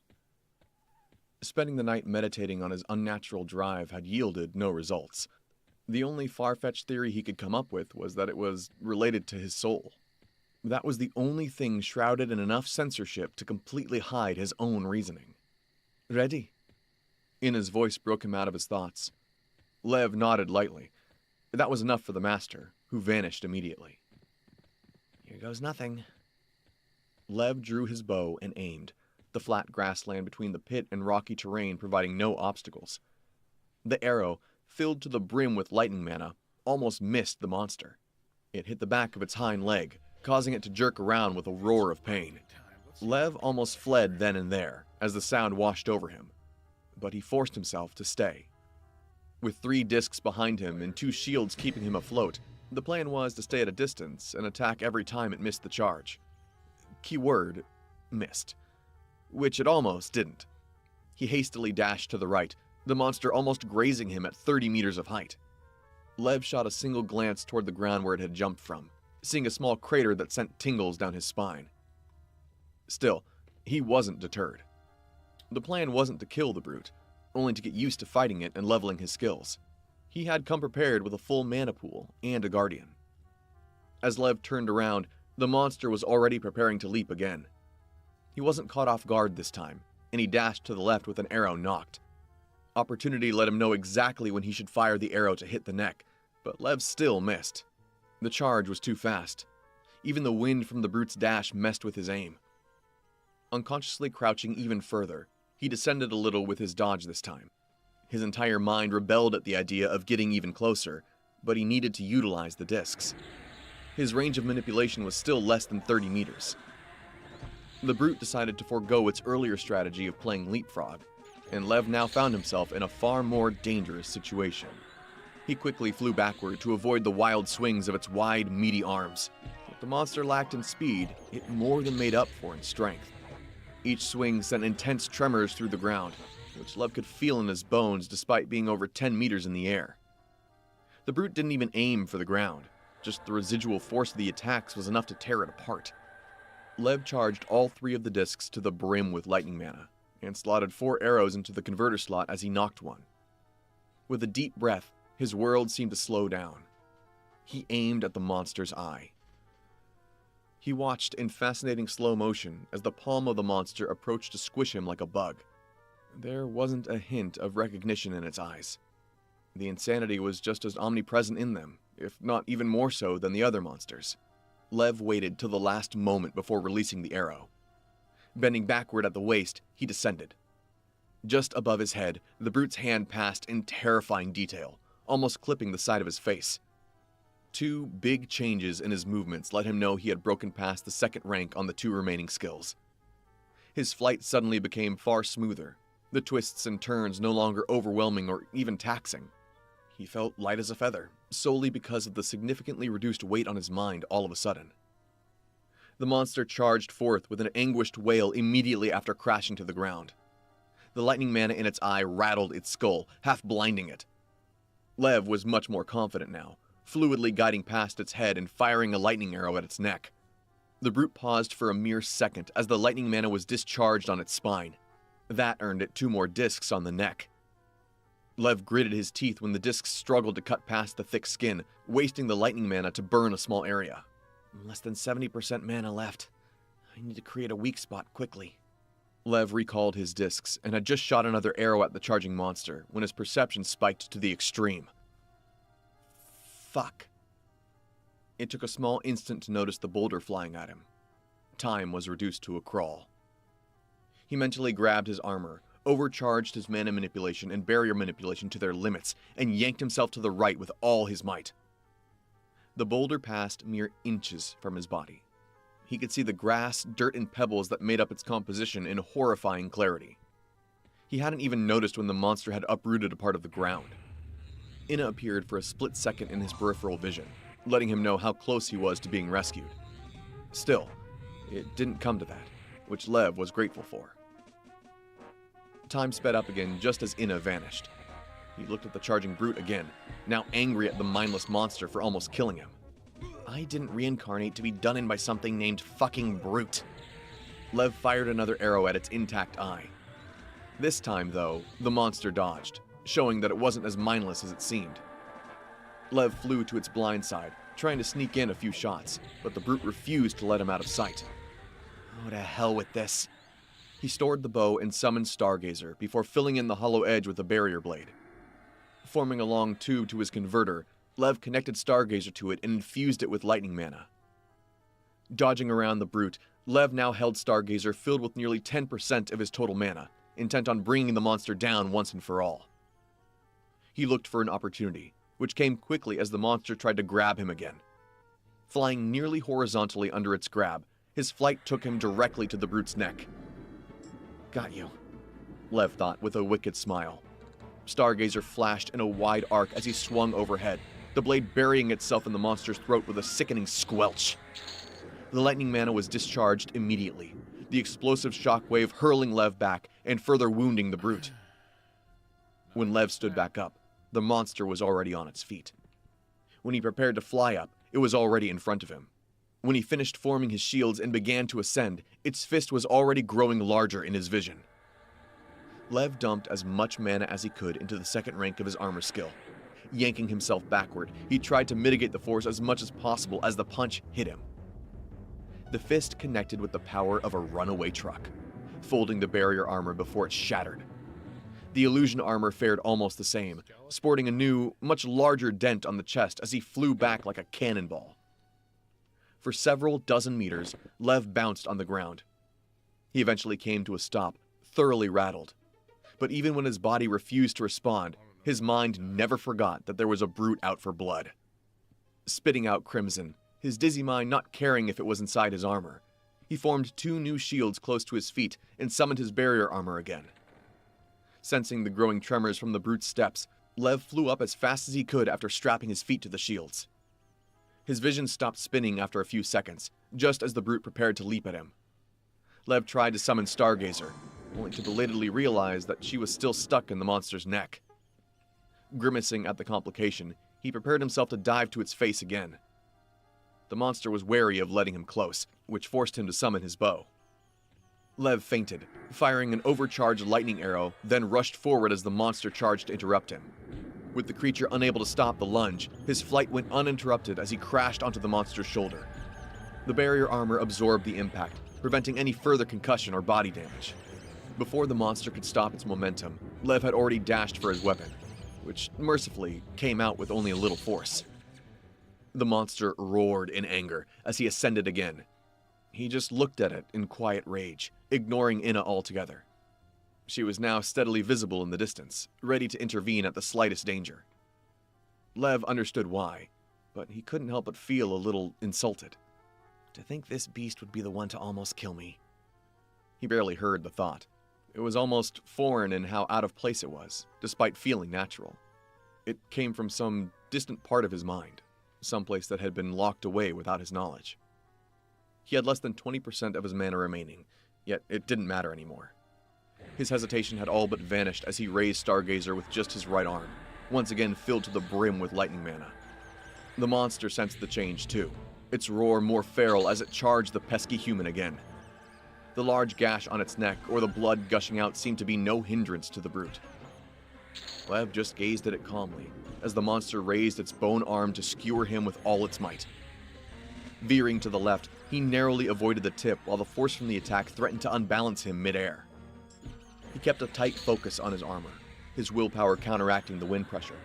Spending the night meditating on his unnatural drive had yielded no results. The only far-fetched theory he could come up with was that it was related to his soul. That was the only thing shrouded in enough censorship to completely hide his own reasoning. Ready? Inna's voice broke him out of his thoughts. Lev nodded lightly. That was enough for the master, who vanished immediately. Here goes nothing. Lev drew his bow and aimed, the flat grassland between the pit and rocky terrain providing no obstacles. The arrow, filled to the brim with lightning mana, almost missed the monster. It hit the back of its hind leg, causing it to jerk around with a roar of pain. Lev almost fled then and there, as the sound washed over him, but he forced himself to stay. With 3 discs behind him and 2 shields keeping him afloat, the plan was to stay at a distance and attack every time it missed the charge. Keyword, missed. Which it almost didn't. He hastily dashed to the right, the monster almost grazing him at 30 meters of height. Lev shot a single glance toward the ground where it had jumped from, seeing a small crater that sent tingles down his spine. Still, he wasn't deterred. The plan wasn't to kill the brute, only to get used to fighting it and leveling his skills. He had come prepared with a full mana pool and a guardian. As Lev turned around, the monster was already preparing to leap again. He wasn't caught off guard this time, and he dashed to the left with an arrow nocked. Opportunity let him know exactly when he should fire the arrow to hit the neck, but Lev still missed. The charge was too fast. Even the wind from the brute's dash messed with his aim. Unconsciously crouching even further, he descended a little with his dodge this time. His entire mind rebelled at the idea of getting even closer, but he needed to utilize the discs. His range of manipulation was still less than 30 meters. The brute decided to forego its earlier strategy of playing leapfrog, and Lev now found himself in a far more dangerous situation. He quickly flew backward to avoid the wild swings of its wide, meaty arms. What the monster lacked in speed, it more than made up for in strength. Each swing sent intense tremors through the ground, which Lev could feel in his bones despite being over 10 meters in the air. The brute didn't even aim for the ground, just the residual force of the attacks was enough to tear it apart. Lev charged all 3 of the discs to the brim with lightning mana, and slotted 4 arrows into the converter slot as he knocked one. With a deep breath, his world seemed to slow down. He aimed at the monster's eye. He watched in fascinating slow motion as the palm of the monster approached to squish him like a bug. There wasn't a hint of recognition in its eyes. The insanity was just as omnipresent in them, if not even more so than the other monsters. Lev waited till the last moment before releasing the arrow. Bending backward at the waist, he descended. Just above his head, the brute's hand passed in terrifying detail, almost clipping the side of his face. 2 big changes in his movements let him know he had broken past the second rank on the 2 remaining skills. His flight suddenly became far smoother, the twists and turns no longer overwhelming or even taxing. He felt light as a feather, solely because of the significantly reduced weight on his mind all of a sudden. The monster charged forth with an anguished wail immediately after crashing to the ground. The lightning mana in its eye rattled its skull, half blinding it. Lev was much more confident now, fluidly guiding past its head and firing a lightning arrow at its neck. The brute paused for a mere second as the lightning mana was discharged on its spine. That earned it 2 more discs on the neck. Lev gritted his teeth when the discs struggled to cut past the thick skin, wasting the lightning mana to burn a small area. Less than 70% mana left. I need to create a weak spot quickly. Lev recalled his discs and had just shot another arrow at the charging monster when his perception spiked to the extreme. Fuck. It took a small instant to notice the boulder flying at him. Time was reduced to a crawl. He mentally grabbed his armor, overcharged his mana manipulation and barrier manipulation to their limits, and yanked himself to the right with all his might. The boulder passed mere inches from his body. He could see the grass, dirt, and pebbles that made up its composition in horrifying clarity. He hadn't even noticed when the monster had uprooted a part of the ground. Inna appeared for a split second in his peripheral vision, letting him know how close he was to being rescued. Still, it didn't come to that, which Lev was grateful for. Time sped up again just as Inna vanished. He looked at the charging brute again, now angry at the mindless monster for almost killing him. I didn't reincarnate to be done in by something named fucking brute. Lev fired another arrow at its intact eye. This time, though, the monster dodged, showing that it wasn't as mindless as it seemed. Lev flew to its blind side, trying to sneak in a few shots, but the brute refused to let him out of sight. Oh, to hell with this. He stored the bow and summoned Stargazer before filling in the hollow edge with a barrier blade. Forming a long tube to his converter, Lev connected Stargazer to it and infused it with lightning mana. Dodging around the brute, Lev now held Stargazer filled with nearly 10% of his total mana, intent on bringing the monster down once and for all. He looked for an opportunity, which came quickly as the monster tried to grab him again. Flying nearly horizontally under its grab, his flight took him directly to the brute's neck. Got you, Lev thought with a wicked smile. Stargazer flashed in a wide arc as he swung overhead, the blade burying itself in the monster's throat with a sickening squelch. The lightning mana was discharged immediately, the explosive shockwave hurling Lev back and further wounding the brute. When Lev stood back up, the monster was already on its feet. When he prepared to fly up, it was already in front of him. When he finished forming his shields and began to ascend, its fist was already growing larger in his vision. Lev dumped as much mana as he could into the second rank of his armor skill. Yanking himself backward, he tried to mitigate the force as much as possible as the punch hit him. The fist connected with the power of a runaway truck, folding the barrier armor before it shattered. The illusion armor fared almost the same, sporting a new, much larger dent on the chest as he flew back like a cannonball. For several dozen meters, Lev bounced on the ground. He eventually came to a stop, thoroughly rattled. but even when his body refused to respond, his mind never forgot that there was a brute out for blood. Spitting out crimson, his dizzy mind not caring if it was inside his armor, he formed 2 new shields close to his feet and summoned his barrier armor again. Sensing the growing tremors from the brute's steps, Lev flew up as fast as he could after strapping his feet to the shields. His vision stopped spinning after a few seconds, just as the brute prepared to leap at him. Lev tried to summon Stargazer, only to belatedly realize that she was still stuck in the monster's neck. Grimacing at the complication, he prepared himself to dive to its face again. The monster was wary of letting him close, which forced him to summon his bow. Lev feinted, firing an overcharged lightning arrow, then rushed forward as the monster charged to interrupt him. With the creature unable to stop the lunge, his flight went uninterrupted as he crashed onto the monster's shoulder. The barrier armor absorbed the impact, preventing any further concussion or body damage. Before the monster could stop its momentum, Lev had already dashed for his weapon, which mercifully came out with only a little force. The monster roared in anger as he ascended again. He just looked at it in quiet rage, ignoring Inna altogether. She was now steadily visible in the distance, ready to intervene at the slightest danger. Lev understood why, but he couldn't help but feel a little insulted. To think this beast would be the one to almost kill me. He barely heard the thought. It was almost foreign in how out of place it was, despite feeling natural. It came from some distant part of his mind, someplace that had been locked away without his knowledge. He had less than 20% of his mana remaining, yet it didn't matter anymore. His hesitation had all but vanished as he raised Stargazer with just his right arm, once again filled to the brim with lightning mana. The monster sensed the change too, its roar more feral as it charged the pesky human again. The large gash on its neck or the blood gushing out seemed to be no hindrance to the brute. Lev just gazed at it calmly, as the monster raised its bone arm to skewer him with all its might. Veering to the left, he narrowly avoided the tip while the force from the attack threatened to unbalance him mid-air. He kept a tight focus on his armor, his willpower counteracting the wind pressure.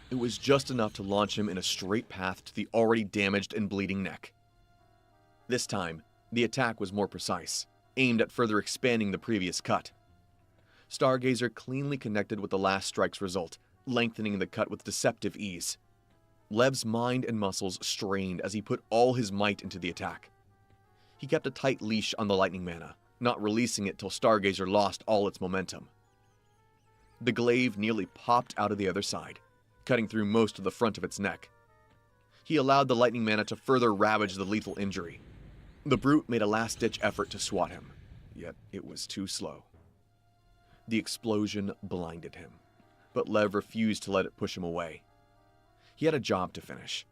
It was just enough to launch him in a straight path to the already damaged and bleeding neck. This time, the attack was more precise, aimed at further expanding the previous cut. Stargazer cleanly connected with the last strike's result, lengthening the cut with deceptive ease. Lev's mind and muscles strained as he put all his might into the attack. He kept a tight leash on the lightning mana, not releasing it till Stargazer lost all its momentum. The glaive nearly popped out of the other side, cutting through most of the front of its neck. He allowed the lightning mana to further ravage the lethal injury. The brute made a last-ditch effort to swat him, yet it was too slow. The explosion blinded him, but Lev refused to let it push him away. He had a job to finish.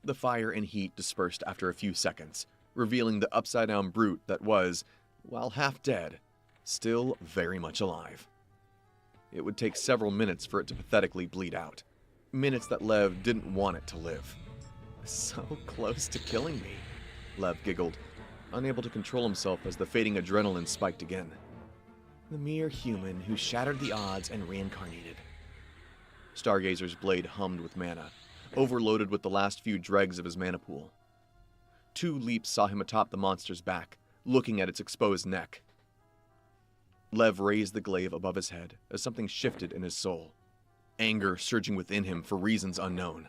The fire and heat dispersed after a few seconds, revealing the upside-down brute that was, while half dead, still very much alive. It would take several minutes for it to pathetically bleed out. Minutes that Lev didn't want it to live. So close to killing me, Lev giggled, unable to control himself as the fading adrenaline spiked again. The mere human who shattered the odds and reincarnated. Stargazer's blade hummed with mana, overloaded with the last few dregs of his mana pool. 2 leaps saw him atop the monster's back, looking at its exposed neck. Lev raised the glaive above his head as something shifted in his soul, anger surging within him for reasons unknown.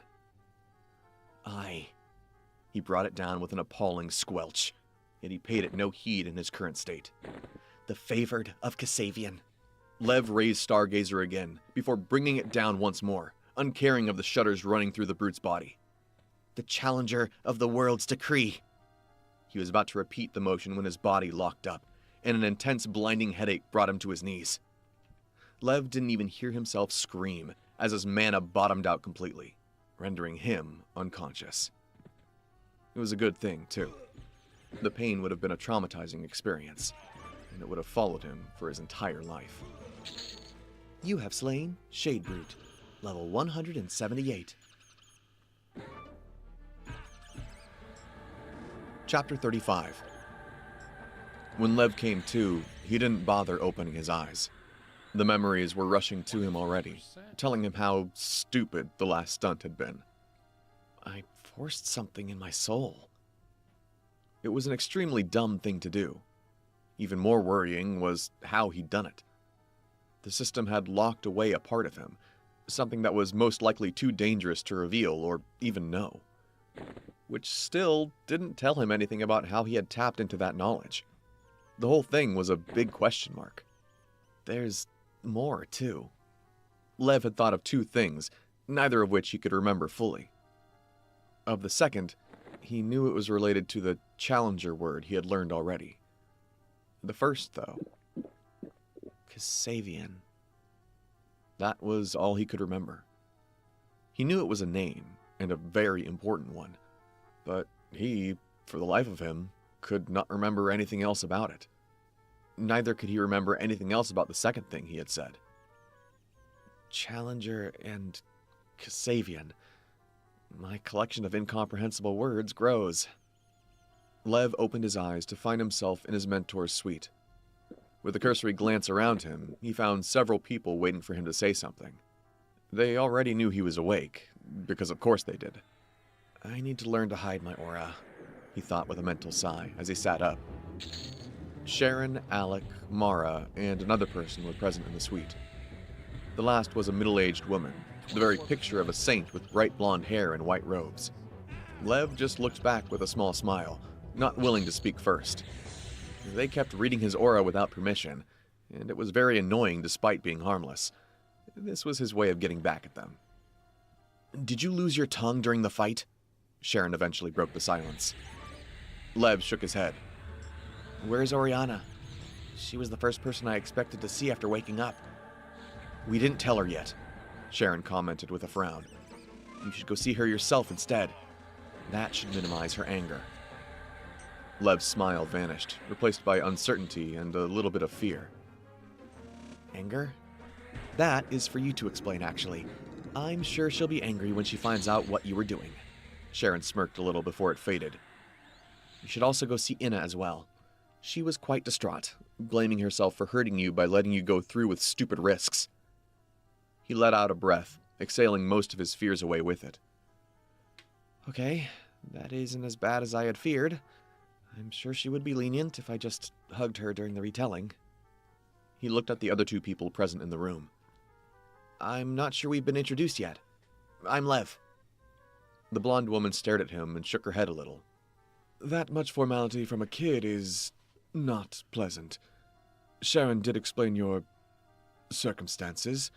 He brought it down with an appalling squelch, yet he paid it no heed in his current state. The favored of Kasabian. Lev raised Stargazer again, before bringing it down once more, uncaring of the shudders running through the brute's body. The challenger of the world's decree. He was about to repeat the motion when his body locked up, and an intense blinding headache brought him to his knees. Lev didn't even hear himself scream, as his mana bottomed out completely, rendering him unconscious. It was a good thing, too. The pain would have been a traumatizing experience, and it would have followed him for his entire life. You have slain Shadebrute, level 178. Chapter 35. When Lev came to, he didn't bother opening his eyes. The memories were rushing to him already, telling him how stupid the last stunt had been. I forced something in my soul. It was an extremely dumb thing to do. Even more worrying was how he'd done it. The system had locked away a part of him, something that was most likely too dangerous to reveal or even know. Which still didn't tell him anything about how he had tapped into that knowledge. The whole thing was a big question mark. There's more, too. Lev had thought of two things, neither of which he could remember fully. Of the second, he knew it was related to the Challenger word he had learned already. The first, though, Kasavian. That was all he could remember. He knew it was a name, and a very important one, but he, for the life of him, could not remember anything else about it. Neither could he remember anything else about the second thing he had said. Challenger and Kasavian. My collection of incomprehensible words grows. Lev opened his eyes to find himself in his mentor's suite. With a cursory glance around him, he found several people waiting for him to say something. They already knew he was awake, because of course they did. I need to learn to hide my aura, he thought with a mental sigh as he sat up. Sharon, Alec, Mara, and another person were present in the suite. The last was a middle-aged woman, the very picture of a saint with bright blonde hair and white robes. Lev just looked back with a small smile, not willing to speak first. They kept reading his aura without permission, and it was very annoying despite being harmless. This was his way of getting back at them. Did you lose your tongue during the fight? Sharon eventually broke the silence. Lev shook his head. Where's Oriana? She was the first person I expected to see after waking up. We didn't tell her yet, Sharon commented with a frown. You should go see her yourself instead. That should minimize her anger. Lev's smile vanished, replaced by uncertainty and a little bit of fear. Anger? That is for you to explain, actually. I'm sure she'll be angry when she finds out what you were doing. Sharon smirked a little before it faded. You should also go see Inna as well. She was quite distraught, blaming herself for hurting you by letting you go through with stupid risks. He let out a breath, exhaling most of his fears away with it. Okay, that isn't as bad as I had feared. I'm sure she would be lenient if I just hugged her during the retelling. He looked at the other two people present in the room. I'm not sure we've been introduced yet. I'm Lev. The blonde woman stared at him and shook her head a little. That much formality from a kid is not pleasant. Sharon did explain your circumstances,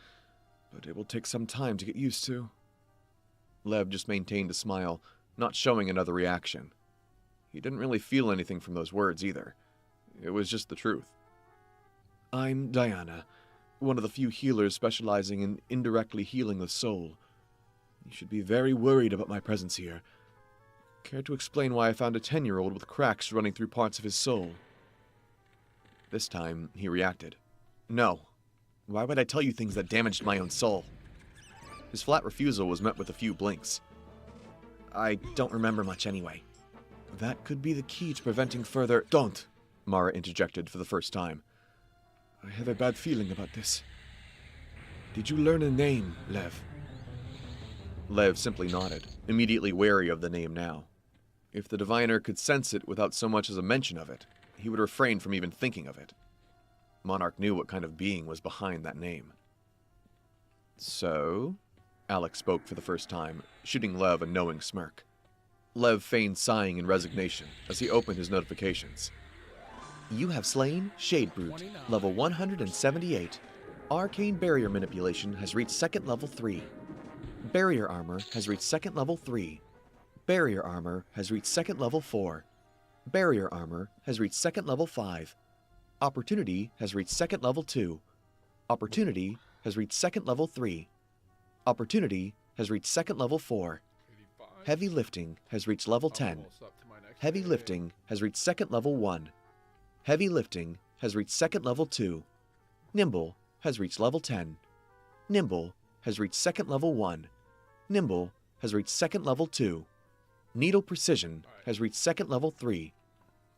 but it will take some time to get used to. Lev just maintained a smile, not showing another reaction. He didn't really feel anything from those words either. It was just the truth. I'm Diana, one of the few healers specializing in indirectly healing the soul. You should be very worried about my presence here. Care to explain why I found a 10-year-old with cracks running through parts of his soul? This time, he reacted. No. Why would I tell you things that damaged my own soul? His flat refusal was met with a few blinks. I don't remember much anyway. That could be the key to preventing further— Don't! Mara interjected for the first time. I have a bad feeling about this. Did you learn a name, Lev? Lev simply nodded, immediately wary of the name now. If the diviner could sense it without so much as a mention of it, he would refrain from even thinking of it. Monarch knew what kind of being was behind that name. So? Alex spoke for the first time, shooting Lev a knowing smirk. Lev feigned sighing in resignation as he opened his notifications. You have slain Shadebrute, level 178. Arcane Barrier Manipulation has reached second level 3. Barrier Armor has reached second level 3. Barrier Armor has reached second level 4. Barrier Armor has reached second level 5. Opportunity has reached second level 2. Opportunity has reached second level 3. Opportunity has reached second level 4. Heavy Lifting has reached level 10. Heavy Lifting has reached second level 1. Heavy Lifting has reached second level 2. Nimble has reached level 10. Nimble has reached second level 1. Nimble has reached second level 2. Needle Precision has reached second level 3.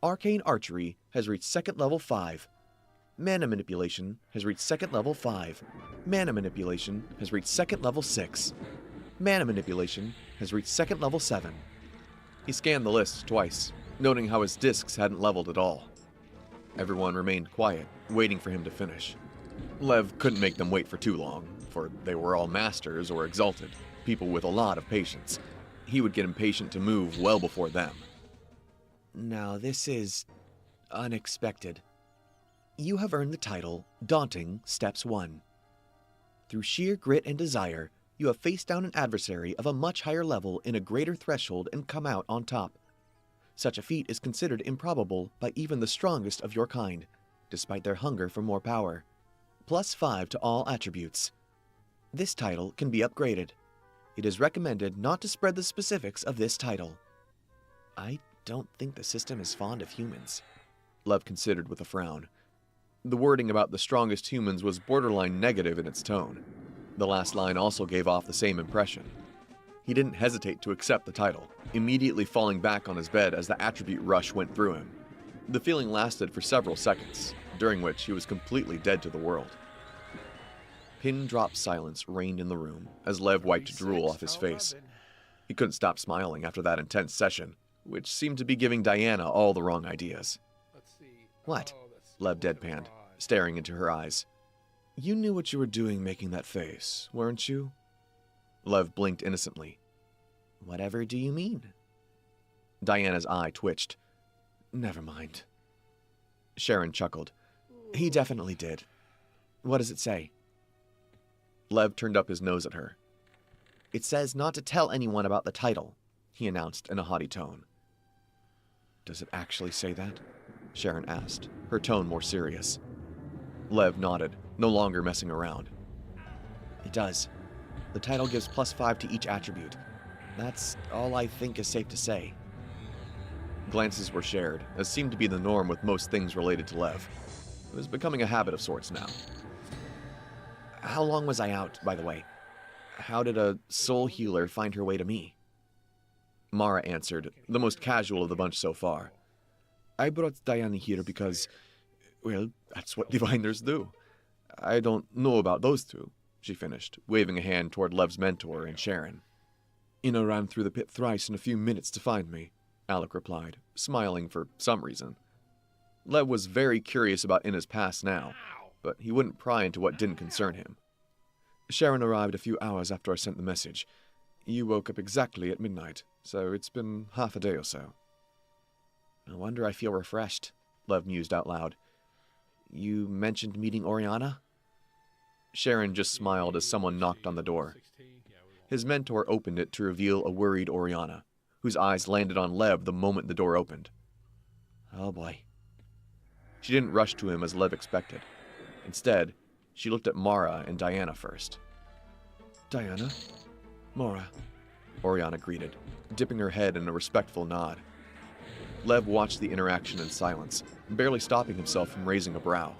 Arcane Archery has reached second level 5. Mana Manipulation has reached second level 5. Mana Manipulation has reached second level 6. Mana Manipulation has reached second level 7. He scanned the list twice, noting how his discs hadn't leveled at all. Everyone remained quiet, waiting for him to finish. Lev couldn't make them wait for too long, for they were all masters or exalted, people with a lot of patience. He would get impatient to move well before them. Now this is unexpected. You have earned the title Daunting Steps 1. Through sheer grit and desire, you have faced down an adversary of a much higher level in a greater threshold and come out on top. Such a feat is considered improbable by even the strongest of your kind, despite their hunger for more power. +5 to all attributes. This title can be upgraded. It is recommended not to spread the specifics of this title. I don't think the system is fond of humans, Lev considered with a frown. The wording about the strongest humans was borderline negative in its tone. The last line also gave off the same impression. He didn't hesitate to accept the title, immediately falling back on his bed as the attribute rush went through him. The feeling lasted for several seconds, during which he was completely dead to the world. Pin-drop silence reigned in the room as Lev wiped drool off his face. He couldn't stop smiling after that intense session, which seemed to be giving Diana all the wrong ideas. What? Lev deadpanned, staring into her eyes. You knew what you were doing making that face, weren't you? Lev blinked innocently. Whatever do you mean? Diana's eye twitched. Never mind. Sharon chuckled. He definitely did. What does it say? Lev turned up his nose at her. It says not to tell anyone about the title, he announced in a haughty tone. Does it actually say that? Sharon asked, her tone more serious. Lev nodded, no longer messing around. It does. The title gives +5 to each attribute. That's all I think is safe to say. Glances were shared, as seemed to be the norm with most things related to Lev. It was becoming a habit of sorts now. How long was I out, by the way? How did a soul healer find her way to me? Mara answered, the most casual of the bunch so far. I brought Diana here because, well, that's what diviners do. I don't know about those two, she finished, waving a hand toward Lev's mentor and Sharon. Ina ran through the pit thrice in a few minutes to find me, Alec replied, smiling for some reason. Lev was very curious about Ina's past now, but he wouldn't pry into what didn't concern him. Sharon arrived a few hours after I sent the message. You woke up exactly at midnight, so it's been half a day or so. No wonder I feel refreshed, Lev mused out loud. You mentioned meeting Oriana? Sharon just smiled as someone knocked on the door. His mentor opened it to reveal a worried Oriana, whose eyes landed on Lev the moment the door opened. Oh boy. She didn't rush to him as Lev expected. Instead, she looked at Mara and Diana first. Diana? Mara, Oriana greeted, dipping her head in a respectful nod. Lev watched the interaction in silence, barely stopping himself from raising a brow.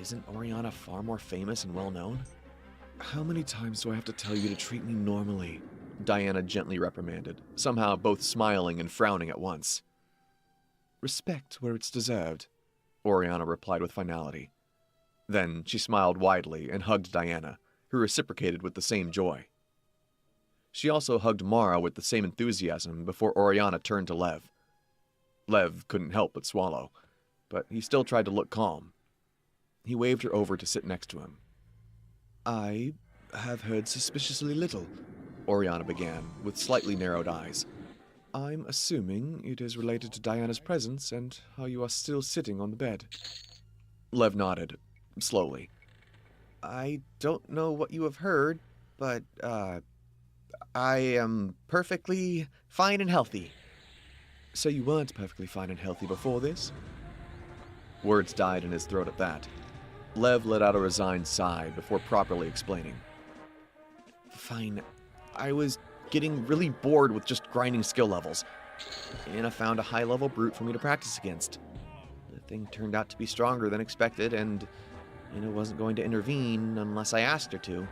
Isn't Oriana far more famous and well-known? How many times do I have to tell you to treat me normally? Diana gently reprimanded, somehow both smiling and frowning at once. Respect where it's deserved, Oriana replied with finality. Then she smiled widely and hugged Diana, who reciprocated with the same joy. She also hugged Mara with the same enthusiasm before Oriana turned to Lev. Lev couldn't help but swallow, but he still tried to look calm. He waved her over to sit next to him. I have heard suspiciously little, Oriana began, with slightly narrowed eyes. I'm assuming it is related to Diana's presence and how you are still sitting on the bed. Lev nodded, slowly. I don't know what you have heard, but, I am perfectly fine and healthy. So you weren't perfectly fine and healthy before this? Words died in his throat at that. Lev let out a resigned sigh before properly explaining. Fine. I was getting really bored with just grinding skill levels, and I found a high-level brute for me to practice against. The thing turned out to be stronger than expected, and Ina wasn't going to intervene unless I asked her to.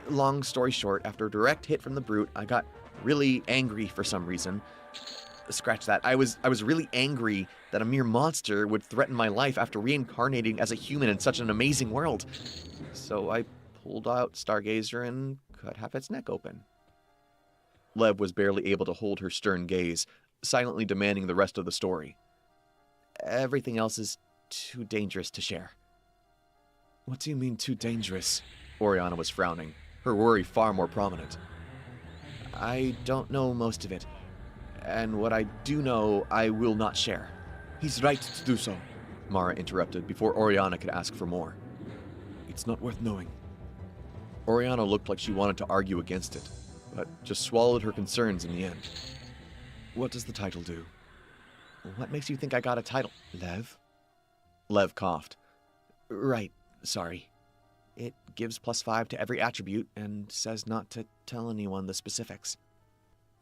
Long story short, after a direct hit from the brute, I got really angry for some reason. Scratch that. I was really angry that a mere monster would threaten my life after reincarnating as a human in such an amazing world. So I pulled out Stargazer and cut half its neck open. Lev was barely able to hold her stern gaze, silently demanding the rest of the story. Everything else is too dangerous to share. What do you mean, too dangerous? Oriana was frowning, her worry far more prominent. I don't know most of it, and what I do know, I will not share. He's right to do so, Mara interrupted before Oriana could ask for more. It's not worth knowing. Oriana looked like she wanted to argue against it, but just swallowed her concerns in the end. What does the title do? What makes you think I got a title? Lev? Lev coughed. Right, sorry. It gives +5 to every attribute and says not to tell anyone the specifics.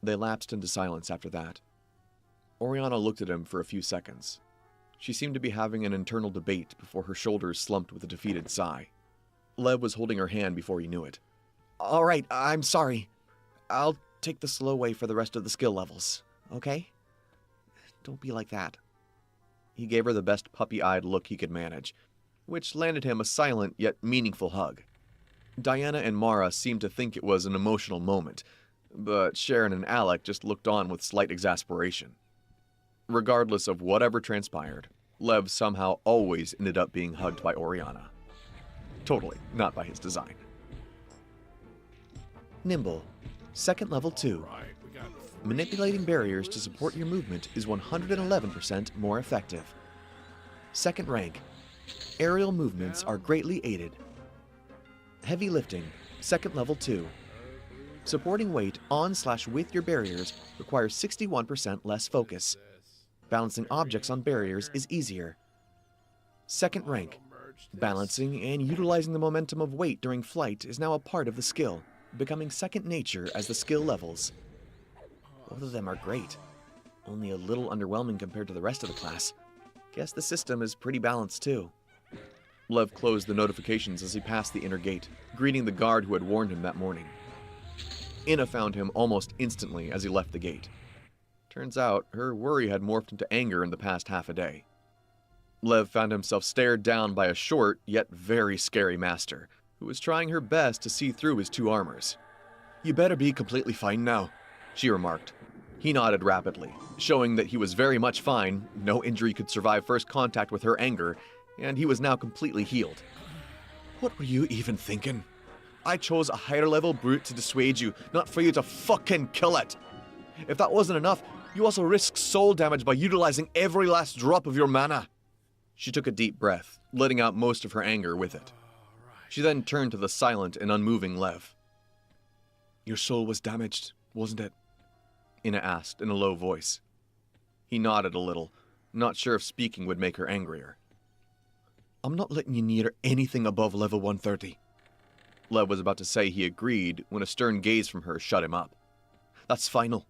They lapsed into silence after that. Oriana looked at him for a few seconds. She seemed to be having an internal debate before her shoulders slumped with a defeated sigh. Lev was holding her hand before he knew it. All right, I'm sorry. I'll take the slow way for the rest of the skill levels, okay? Don't be like that. He gave her the best puppy-eyed look he could manage, which landed him a silent yet meaningful hug. Diana and Mara seemed to think it was an emotional moment, but Sharon and Alec just looked on with slight exasperation. Regardless of whatever transpired, Lev somehow always ended up being hugged by Oriana. Totally not by his design. Nimble, second level 2. Right, we got Manipulating barriers to support your movement is 111% more effective. Second rank, aerial movements are greatly aided. Heavy lifting, second level 2. Supporting weight on/with your barriers requires 61% less focus. Balancing objects on barriers is easier. Second rank, balancing and utilizing the momentum of weight during flight is now a part of the skill, becoming second nature as the skill levels. Both of them are great, only a little underwhelming compared to the rest of the class. Guess the system is pretty balanced too. Lev closed the notifications as he passed the inner gate, greeting the guard who had warned him that morning. Inna found him almost instantly as he left the gate. Turns out, her worry had morphed into anger in the past half a day. Lev found himself stared down by a short, yet very scary master, who was trying her best to see through his two armors. You better be completely fine now, she remarked. He nodded rapidly, showing that he was very much fine, no injury could survive first contact with her anger, and he was now completely healed. What were you even thinking? I chose a higher level brute to dissuade you, not for you to fucking kill it. If that wasn't enough, you also risked soul damage by utilizing every last drop of your mana. She took a deep breath, letting out most of her anger with it. She then turned to the silent and unmoving Lev. Your soul was damaged, wasn't it? Inna asked in a low voice. He nodded a little, not sure if speaking would make her angrier. I'm not letting you near anything above level 130. Lev was about to say he agreed when a stern gaze from her shut him up. That's final.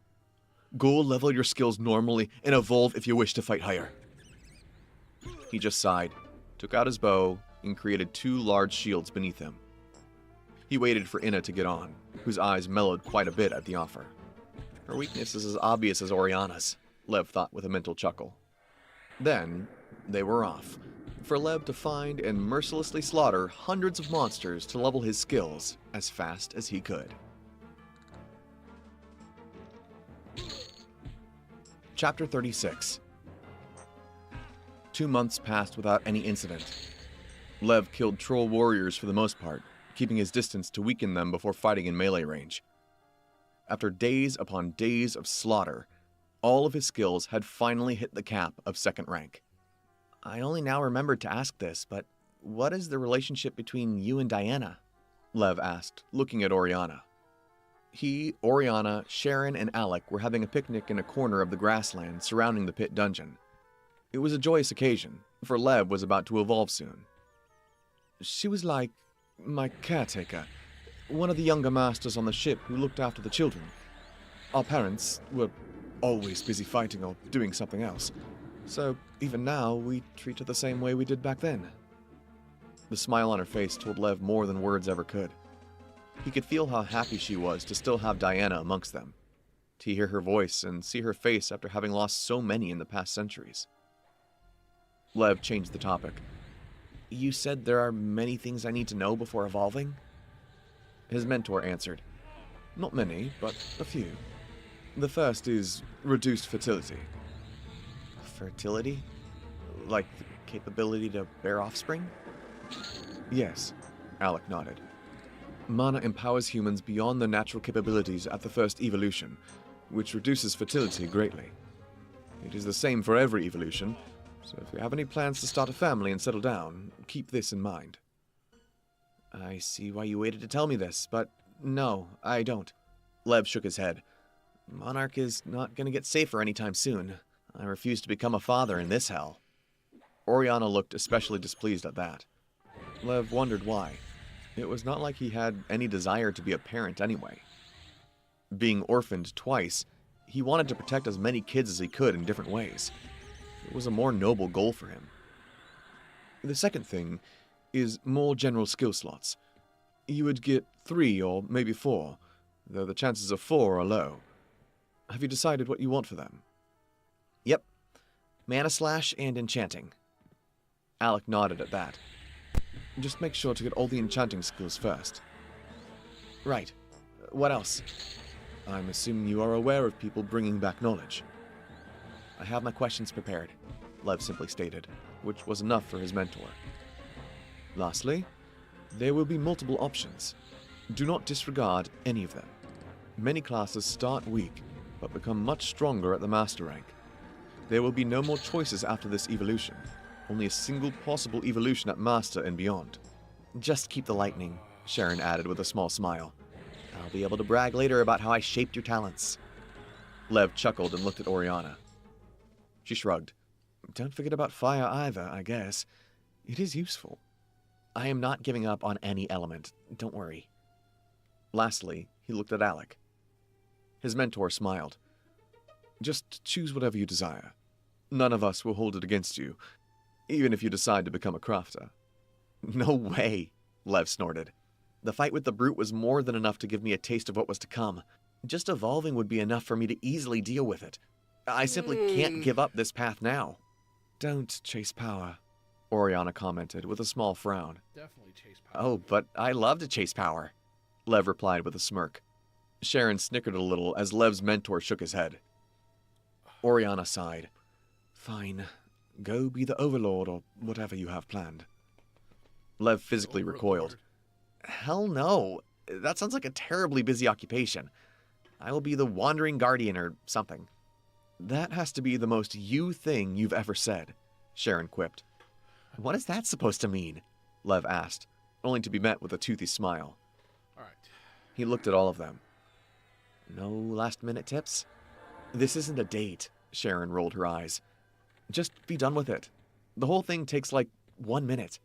Go level your skills normally and evolve if you wish to fight higher. He just sighed, took out his bow, and created 2 large shields beneath him. He waited for Inna to get on, whose eyes mellowed quite a bit at the offer. Her weakness is as obvious as Oriana's, Lev thought with a mental chuckle. Then, they were off, for Lev to find and mercilessly slaughter hundreds of monsters to level his skills as fast as he could. Chapter 36. 2 months passed without any incident. Lev killed troll warriors for the most part, keeping his distance to weaken them before fighting in melee range. After days upon days of slaughter, all of his skills had finally hit the cap of second rank. I only now remembered to ask this, but what is the relationship between you and Diana? Lev asked, looking at Oriana. He, Oriana, Sharon, and Alec were having a picnic in a corner of the grassland surrounding the pit dungeon. It was a joyous occasion, for Lev was about to evolve soon. She was like my caretaker, one of the younger masters on the ship who looked after the children. Our parents were always busy fighting or doing something else, so even now we treat her the same way we did back then. The smile on her face told Lev more than words ever could. He could feel how happy she was to still have Diana amongst them, to hear her voice and see her face after having lost so many in the past centuries. Lev changed the topic. You said there are many things I need to know before evolving? His mentor answered. Not many, but a few. The first is reduced fertility. Fertility? Like the capability to bear offspring? Yes, Alec nodded. Mana empowers humans beyond their natural capabilities at the first evolution, which reduces fertility greatly. It is the same for every evolution, so if you have any plans to start a family and settle down, keep this in mind. I see why you waited to tell me this, but no, I don't. Lev shook his head. Monarch is not going to get safer anytime soon. I refuse to become a father in this hell. Oriana looked especially displeased at that. Lev wondered why. It was not like he had any desire to be a parent anyway. Being orphaned twice, he wanted to protect as many kids as he could in different ways. It was a more noble goal for him. The second thing is more general skill slots. You would get 3 or maybe 4, though the chances of 4 are low. Have you decided what you want for them? Yep. Mana Slash and Enchanting. Alec nodded at that. Just make sure to get all the enchanting skills first. Right. What else? I'm assuming you are aware of people bringing back knowledge. I have my questions prepared, Lev simply stated, which was enough for his mentor. Lastly, there will be multiple options. Do not disregard any of them. Many classes start weak, but become much stronger at the master rank. There will be no more choices after this evolution. Only a single possible evolution at master and beyond. Just keep the lightning, Sharon added with a small smile. I'll be able to brag later about how I shaped your talents. Lev chuckled and looked at Oriana. She shrugged. Don't forget about fire either, I guess. It is useful. I am not giving up on any element, don't worry. Lastly, he looked at Alec. His mentor smiled. Just choose whatever you desire. None of us will hold it against you, even if you decide to become a crafter. No way, Lev snorted. The fight with the brute was more than enough to give me a taste of what was to come. Just evolving would be enough for me to easily deal with it. I simply can't give up this path now. Don't chase power, Oriana commented with a small frown. Definitely chase power. Oh, but I love to chase power, Lev replied with a smirk. Sharon snickered a little as Lev's mentor shook his head. Oriana sighed. Fine. Go be the overlord or whatever you have planned. Lev physically recoiled. Hell no. That sounds like a terribly busy occupation. I will be the wandering guardian or something. That has to be the most you thing you've ever said, Sharon quipped. What is that supposed to mean? Lev asked, only to be met with a toothy smile. All right. He looked at all of them. No last-minute tips? This isn't a date, Sharon rolled her eyes. Just be done with it. The whole thing takes like 1 minute.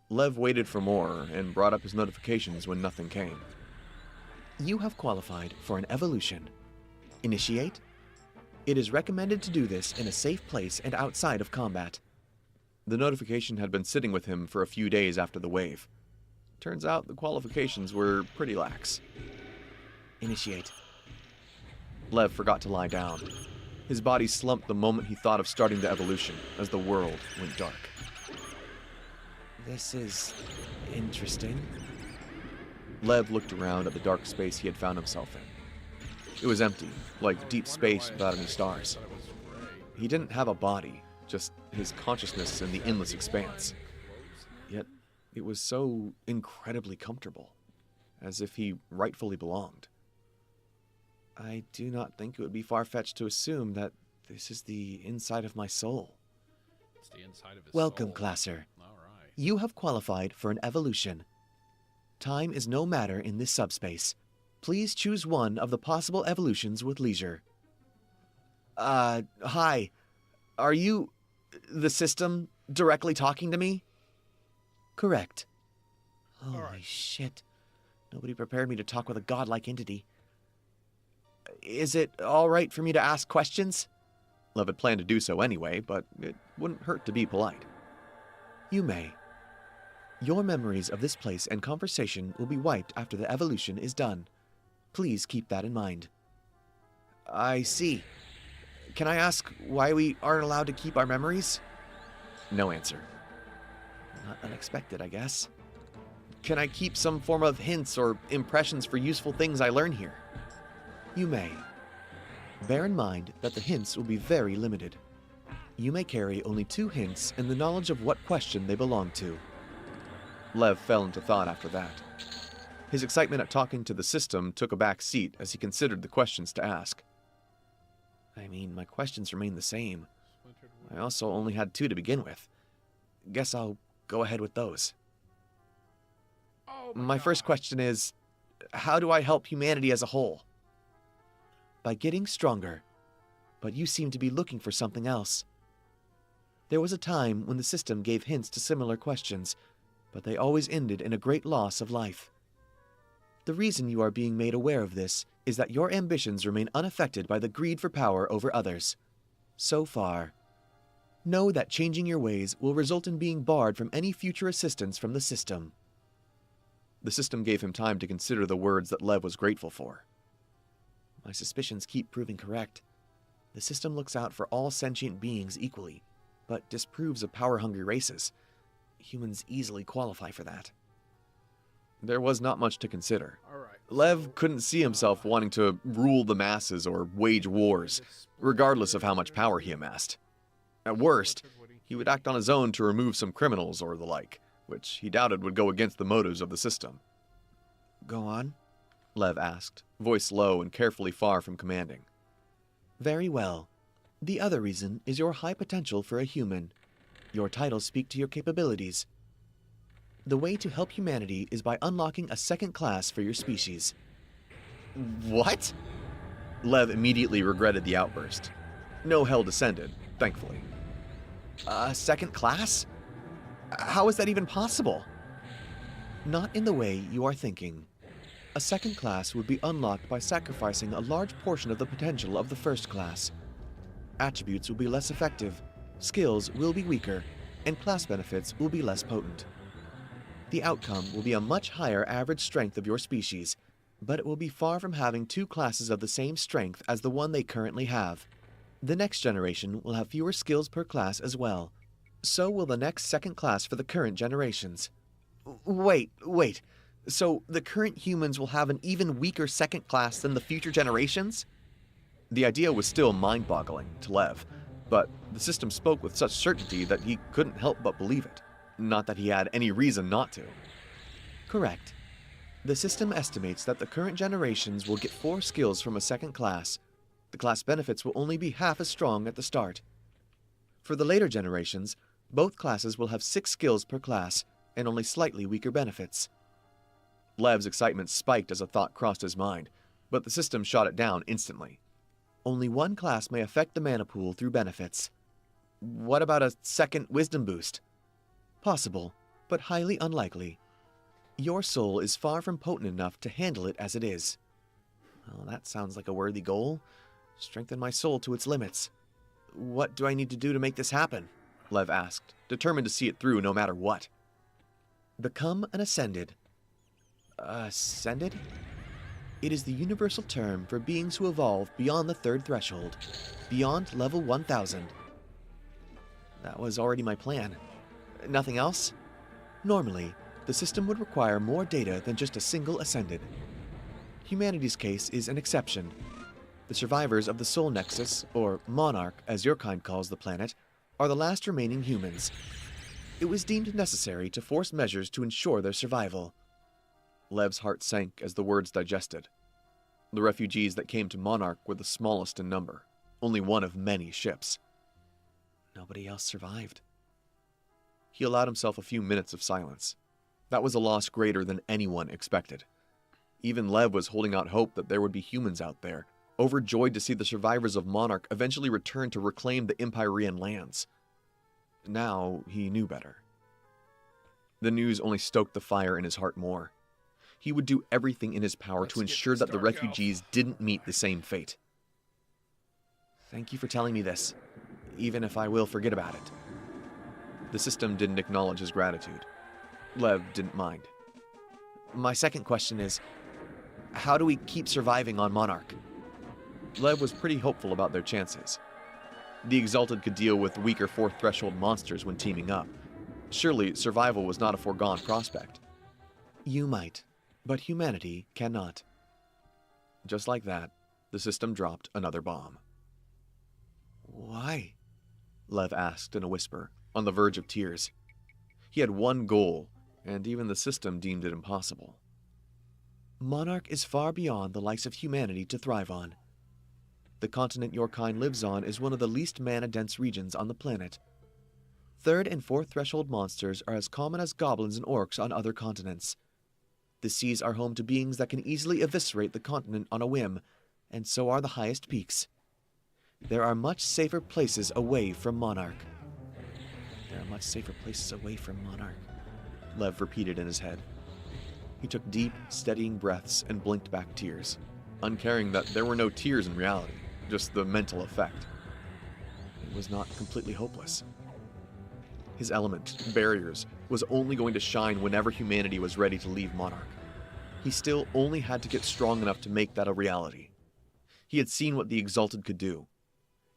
Lev waited for more and brought up his notifications when nothing came. You have qualified for an evolution. Initiate. It is recommended to do this in a safe place and outside of combat. The notification had been sitting with him for a few days after the wave. Turns out the qualifications were pretty lax. Initiate. Lev forgot to lie down. His body slumped the moment he thought of starting the evolution, as the world went dark. This is interesting. Lev looked around at the dark space he had found himself in. It was empty, like deep space without any stars. He didn't have a body, just his consciousness in the endless expanse. Yet, it was so incredibly comfortable, as if he rightfully belonged. I do not think it would be far-fetched to assume that this is the inside of my soul. It's the inside of his Welcome, soul. Classer. All right. You have qualified for an evolution. Time is no matter in this subspace. Please choose one of the possible evolutions with leisure. Hi. Are you the system directly talking to me? Correct. Holy right. shit. Nobody prepared me to talk with a godlike entity. Is it all right for me to ask questions? Lev had planned to do so anyway, but it wouldn't hurt to be polite. You may. Your memories of this place and conversation will be wiped after the evolution is done. Please keep that in mind. I see. Can I ask why we aren't allowed to keep our memories? No answer. Not unexpected, I guess. Can I keep some form of hints or impressions for useful things I learn here? You may. Bear in mind that the hints will be very limited. You may carry only 2 hints and the knowledge of what question they belong to. Lev fell into thought after that. His excitement at talking to the system took a back seat as he considered the questions to ask. I mean, my questions remain the same. I also only had 2 to begin with. Guess I'll go ahead with those. Oh My God. first question is, how do I help humanity as a whole? By getting stronger. But you seem to be looking for something else. There was a time when the system gave hints to similar questions, but they always ended in a great loss of life. The reason you are being made aware of this is that your ambitions remain unaffected by the greed for power over others. So far. Know that changing your ways will result in being barred from any future assistance from the system. The system gave him time to consider the words that Lev was grateful for. My suspicions keep proving correct. The system looks out for all sentient beings equally, but disapproves of power-hungry races. Humans easily qualify for that. There was not much to consider. All right. Lev couldn't see himself wanting to rule the masses or wage wars, regardless of how much power he amassed. At worst, he would act on his own to remove some criminals or the like, which he doubted would go against the motives of the system. Go on? Lev asked, voice low and carefully far from commanding. Very well. The other reason is your high potential for a human. Your titles speak to your capabilities. The way to help humanity is by unlocking a second class for your species. What? Lev immediately regretted the outburst. No hell descended, thankfully. A second class? How is that even possible? Not in the way you are thinking. A second class would be unlocked by sacrificing a large portion of the potential of the first class. Attributes will be less effective, skills will be weaker, and class benefits will be less potent. The outcome will be a much higher average strength of your species, but it will be far from having 2 classes of the same strength as the one they currently have. The next generation will have fewer skills per class as well. So will the next second class for the current generations. Wait. So the current humans will have an even weaker second class than the future generations? The idea was still mind-boggling to Lev, but the system spoke with such certainty that he couldn't help but believe it. Not that he had any reason not to. Correct. The system estimates that the current generations will get 4 skills from a second class. The class benefits will only be half as strong at the start. For the later generations, both classes will have 6 skills per class, and only slightly weaker benefits. Lev's excitement spiked as a thought crossed his mind, but the system shot it down instantly. Only one class may affect the mana pool through benefits. What about a second wisdom boost? Possible, but highly unlikely. Your soul is far from potent enough to handle it as it is. Well, that sounds like a worthy goal. Strengthen my soul to its limits. What do I need to do to make this happen? Lev asked, determined to see it through no matter what. Become an Ascended. Ascended? It is the universal term for beings who evolve beyond the 3rd threshold, beyond level 1000. That was already my plan. Nothing else? Normally, the system would require more data than just a single Ascended. Humanity's case is an exception. The survivors of the Soul Nexus, or Monarch as your kind calls the planet, are the last remaining humans. It was deemed necessary to force measures to ensure their survival. Lev's heart sank as the words digested. The refugees that came to Monarch were the smallest in number, only one of many ships. Nobody else survived. He allowed himself a few minutes of silence. That was a loss greater than anyone expected. Even Lev was holding out hope that there would be humans out there, overjoyed to see the survivors of Monarch eventually return to reclaim the Empyrean lands. Now he knew better. The news only stoked the fire in his heart more. He would do everything in his power to ensure that the refugees didn't meet the same fate. Thank you for telling me this, even if I will forget about it. The system didn't acknowledge his gratitude. Lev didn't mind. My second question is, how do we keep surviving on Monarch? Lev was pretty hopeful about their chances. The Exalted could deal with weaker 4th threshold monsters when teaming up. Surely, survival was not a foregone prospect. You might, but humanity cannot. Just like that, the system dropped another bomb. Why? Lev asked in a whisper, on the verge of tears. He had one goal, and even the system deemed it impossible. Monarch is far beyond the likes of humanity to thrive on. The continent your kind lives on is one of the least mana-dense regions on the planet. Third and fourth threshold monsters are as common as goblins and orcs on other continents. The seas are home to beings that can easily eviscerate the continent on a whim, and so are the highest peaks. There are much safer places away from Monarch. There are much safer places away from Monarch, Lev repeated in his head. He took deep, steadying breaths and blinked back tears, uncaring that there were no tears in reality, just the mental effect. It was not completely hopeless. His element, barriers, was only going to shine whenever humanity was ready to leave Monarch. He still only had to get strong enough to make that a reality. He had seen what the Exalted could do.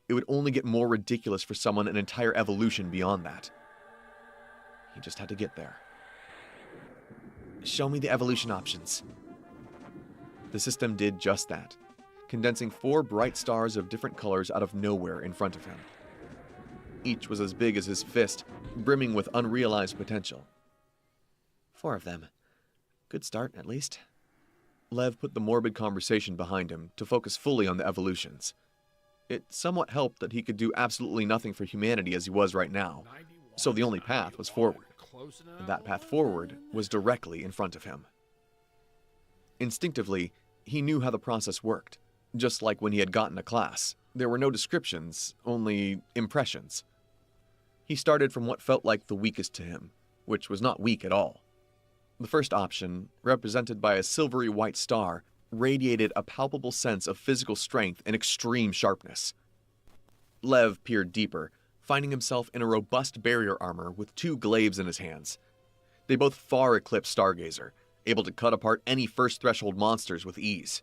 It would only get more ridiculous for someone an entire evolution beyond that. He just had to get there. Show me the evolution options. The system did just that, condensing 4 bright stars of different colors out of nowhere in front of him. Each was as big as his fist, brimming with unrealized potential. 4 of them. Good start, at least. Lev put the morbid conversation behind him to focus fully on the evolutions. It somewhat helped that he could do absolutely nothing for humanity as he was right now, so the only path was forward. And that path forward was directly in front of him. Instinctively, he knew how the process worked. Just like when he had gotten a class, there were no descriptions, only impressions. He started from what felt like the weakest to him, which was not weak at all. The first option, represented by a silvery white star, radiated a palpable sense of physical strength and extreme sharpness. Lev peered deeper, finding himself in a robust barrier armor with 2 glaives in his hands. They both far eclipsed Stargazer, able to cut apart any first threshold monsters with ease.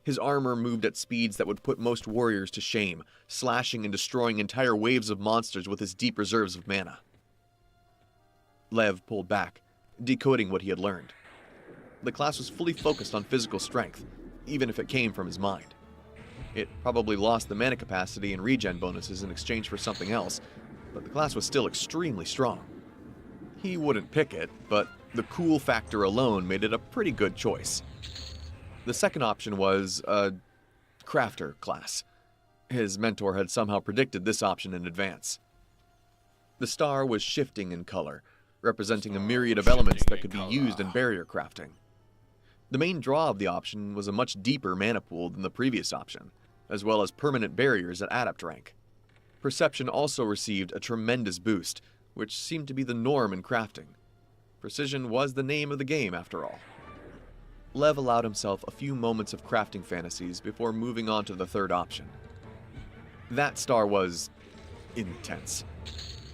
His armor moved at speeds that would put most warriors to shame, slashing and destroying entire waves of monsters with his deep reserves of mana. Lev pulled back, decoding what he had learned. The class was fully focused on physical strength, even if it came from his mind. It probably lost the mana capacity and regen bonuses in exchange for something else, but the class was still extremely strong. He wouldn't pick it, but the cool factor alone made it a pretty good choice. The second option was a crafter class. His mentor had somehow predicted this option in advance. The star was shifting in color, representing a myriad of elements that could be used in barrier crafting. The main draw of the option was a much deeper mana pool than the previous option, as well as permanent barriers at adept rank. Perception also received a tremendous boost, which seemed to be the norm in crafting. Precision was the name of the game, after all. Lev allowed himself a few moments of crafting fantasies before moving on to the third option. That star was intense.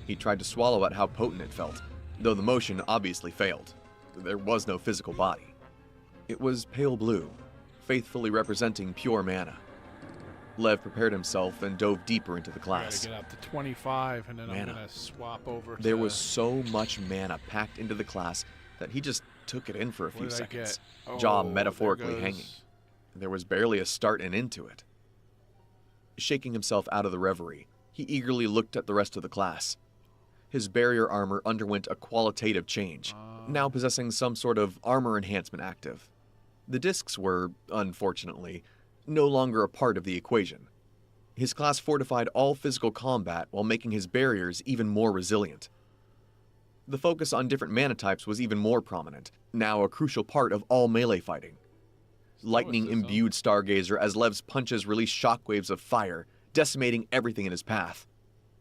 He tried to swallow at how potent it felt, though the motion obviously failed. There was no physical body. It was pale blue, faithfully representing pure mana. Lev prepared himself and dove deeper into the class. I gotta get up to 25, and then I'm gonna swap over to... There was so much mana packed into the class that he just took it in for a few seconds, jaw metaphorically hanging. There was barely a start and end to it. Shaking himself out of the reverie, he eagerly looked at the rest of the class. His barrier armor underwent a qualitative change, now possessing some sort of armor enhancement active. The discs were, unfortunately, no longer a part of the equation. His class fortified all physical combat while making his barriers even more resilient. The focus on different mana types was even more prominent, now a crucial part of all melee fighting. Lightning-imbued Stargazer as Lev's punches released shockwaves of fire, decimating everything in his path.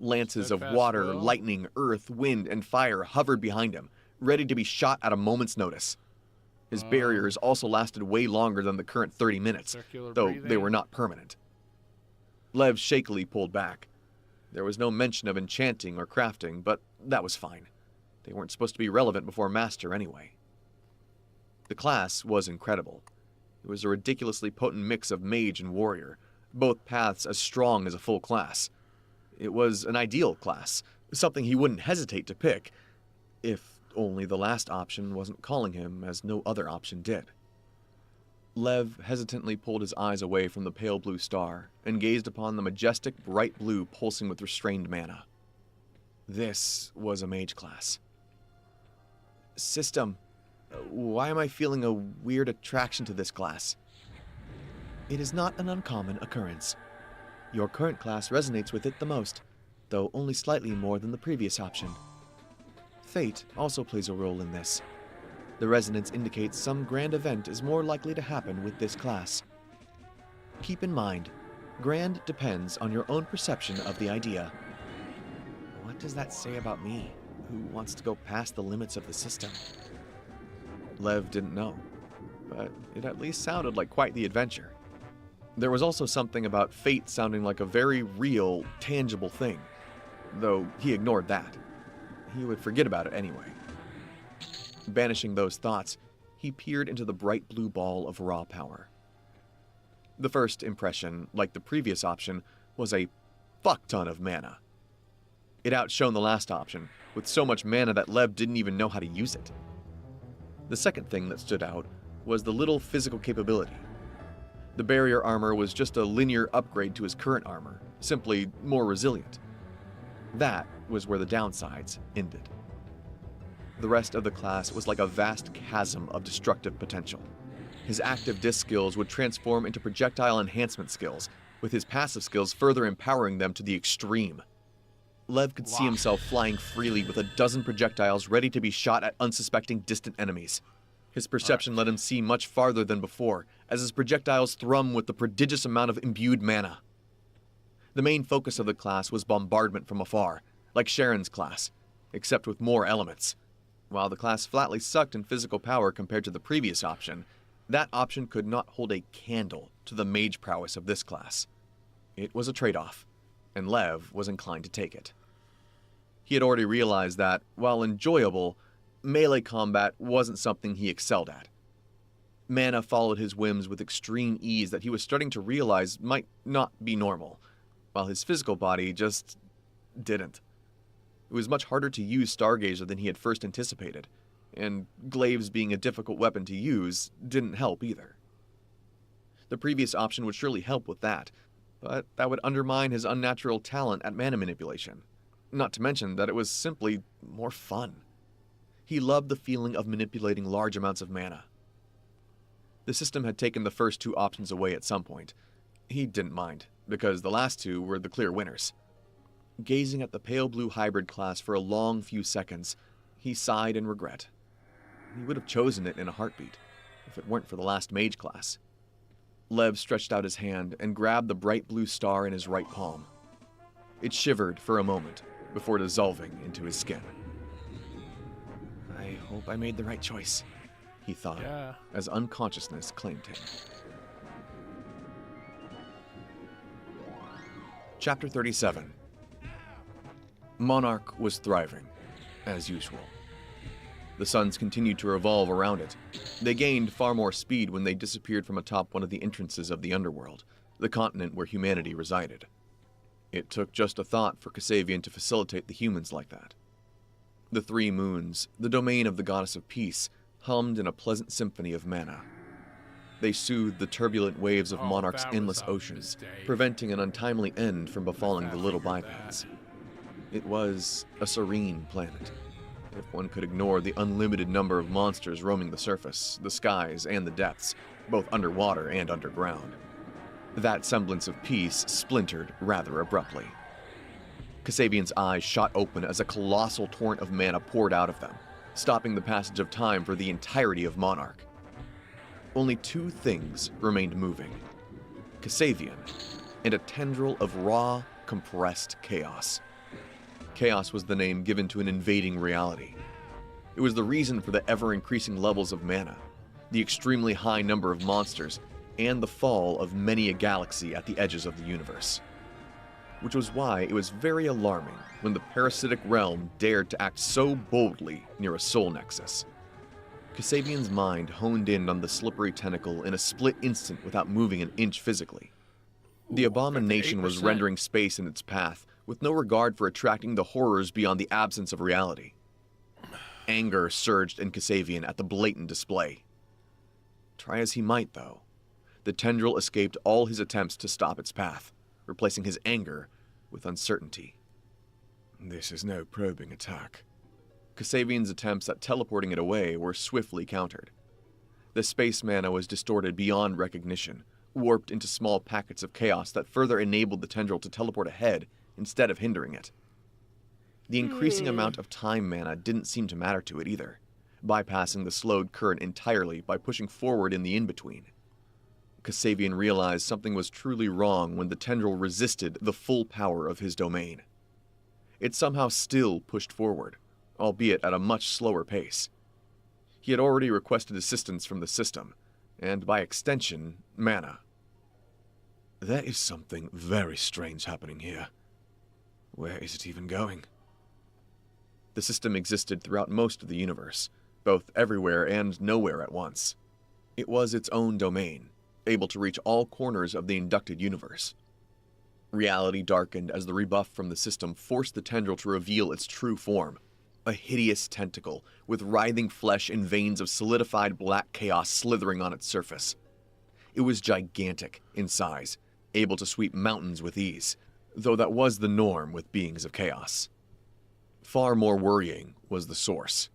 Lances of water, lightning, earth, wind, and fire hovered behind him, ready to be shot at a moment's notice. His barriers also lasted way longer than the current 30 minutes, though they were not permanent. Lev shakily pulled back. There was no mention of enchanting or crafting, but that was fine. They weren't supposed to be relevant before Master anyway. The class was incredible. It was a ridiculously potent mix of mage and warrior, both paths as strong as a full class. It was an ideal class, something he wouldn't hesitate to pick, if only the last option wasn't calling him as no other option did. Lev hesitantly pulled his eyes away from the pale blue star and gazed upon the majestic bright blue pulsing with restrained mana. This was a mage class. System, why am I feeling a weird attraction to this class? It is not an uncommon occurrence. Your current class resonates with it the most, though only slightly more than the previous option. Fate also plays a role in this. The resonance indicates some grand event is more likely to happen with this class. Keep in mind, grand depends on your own perception of the idea. What does that say about me, who wants to go past the limits of the system? Lev didn't know, but it at least sounded like quite the adventure. There was also something about fate sounding like a very real, tangible thing, though he ignored that. He would forget about it anyway. Banishing those thoughts, he peered into the bright blue ball of raw power. The first impression, like the previous option, was a fuck ton of mana. It outshone the last option, with so much mana that Lev didn't even know how to use it. The second thing that stood out was the little physical capability. The barrier armor was just a linear upgrade to his current armor, simply more resilient. That was where the downsides ended. The rest of the class was like a vast chasm of destructive potential. His active disc skills would transform into projectile enhancement skills, with his passive skills further empowering them to the extreme. Lev could see himself flying freely with a dozen projectiles ready to be shot at unsuspecting distant enemies. His perception let him see much farther than before, as his projectiles thrummed with the prodigious amount of imbued mana. The main focus of the class was bombardment from afar, like Sharon's class, except with more elements. While the class flatly sucked in physical power compared to the previous option, that option could not hold a candle to the mage prowess of this class. It was a trade-off, and Lev was inclined to take it. He had already realized that, while enjoyable, melee combat wasn't something he excelled at. Mana followed his whims with extreme ease that he was starting to realize might not be normal, while his physical body just didn't. It was much harder to use Stargazer than he had first anticipated, and glaives being a difficult weapon to use didn't help either. The previous option would surely help with that, but that would undermine his unnatural talent at mana manipulation, not to mention that it was simply more fun. He loved the feeling of manipulating large amounts of mana. The system had taken the first two options away at some point. He didn't mind, because the last two were the clear winners. Gazing at the pale blue hybrid class for a long few seconds, he sighed in regret. He would have chosen it in a heartbeat, if it weren't for the last mage class. Lev stretched out his hand and grabbed the bright blue star in his right palm. It shivered for a moment, before dissolving into his skin. I hope I made the right choice, he thought, as unconsciousness claimed him. Chapter 37. Monarch was thriving, as usual. The suns continued to revolve around it. They gained far more speed when they disappeared from atop one of the entrances of the underworld, the continent where humanity resided. It took just a thought for Kasabian to facilitate the humans like that. The three moons, the domain of the goddess of peace, hummed in a pleasant symphony of mana. They soothed the turbulent waves of Monarch's endless oceans, preventing an untimely end from befalling the little bipeds. It was a serene planet, if one could ignore the unlimited number of monsters roaming the surface, the skies, and the depths, both underwater and underground. That semblance of peace splintered rather abruptly. Kasabian's eyes shot open as a colossal torrent of mana poured out of them, stopping the passage of time for the entirety of Monarch. Only two things remained moving: Kasabian and a tendril of raw, compressed chaos. Chaos was the name given to an invading reality. It was the reason for the ever-increasing levels of mana, the extremely high number of monsters, and the fall of many a galaxy at the edges of the universe. Which was why it was very alarming when the parasitic realm dared to act so boldly near a soul nexus. Kasabian's mind honed in on the slippery tentacle in a split instant without moving an inch physically. The abomination was rendering space in its path, with no regard for attracting the horrors beyond the absence of reality. Anger surged in Kasabian at the blatant display. Try as he might, though, the tendril escaped all his attempts to stop its path, replacing his anger with uncertainty. This is no probing attack, Kasabian's attempts at teleporting it away were swiftly countered. The space mana was distorted beyond recognition, warped into small packets of chaos that further enabled the tendril to teleport ahead instead of hindering it. The increasing amount of time mana didn't seem to matter to it either, bypassing the slowed current entirely by pushing forward in the in-between. Kasabian realized something was truly wrong when the tendril resisted the full power of his domain. It somehow still pushed forward, albeit at a much slower pace. He had already requested assistance from the system, and by extension, mana. There is something very strange happening here. Where is it even going? The system existed throughout most of the universe, both everywhere and nowhere at once. It was its own domain, able to reach all corners of the inducted universe. Reality darkened as the rebuff from the system forced the tendril to reveal its true form, a hideous tentacle with writhing flesh and veins of solidified black chaos slithering on its surface. It was gigantic in size, able to sweep mountains with ease, though that was the norm with beings of chaos. Far more worrying was the source.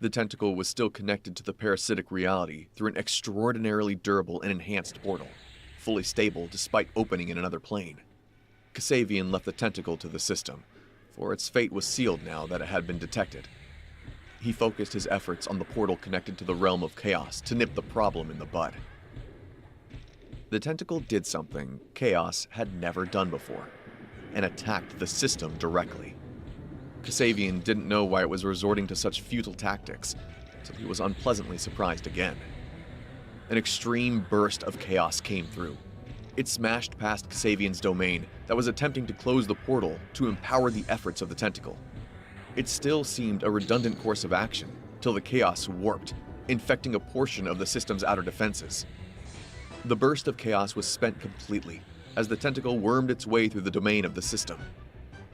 The tentacle was still connected to the parasitic reality through an extraordinarily durable and enhanced portal, fully stable despite opening in another plane. Kasabian left the tentacle to the system, for its fate was sealed now that it had been detected. He focused his efforts on the portal connected to the realm of chaos to nip the problem in the bud. The tentacle did something Chaos had never done before, and attacked the system directly. Kasabian didn't know why it was resorting to such futile tactics, until he was unpleasantly surprised again. An extreme burst of chaos came through. It smashed past Kasabian's domain that was attempting to close the portal to empower the efforts of the tentacle. It still seemed a redundant course of action, till the chaos warped, infecting a portion of the system's outer defenses. The burst of chaos was spent completely, as the tentacle wormed its way through the domain of the system.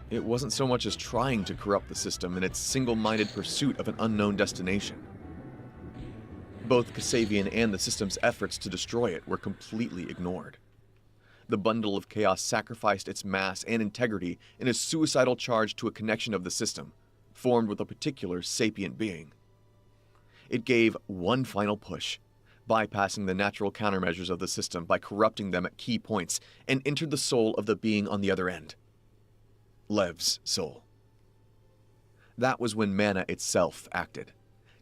It wasn't so much as trying to corrupt the system in its single-minded pursuit of an unknown destination. Both Kasabian and the system's efforts to destroy it were completely ignored. The bundle of chaos sacrificed its mass and integrity in a suicidal charge to a connection of the system, formed with a particular sapient being. It gave one final push, bypassing the natural countermeasures of the system by corrupting them at key points, and entered the soul of the being on the other end. Lev's soul. That was when mana itself acted,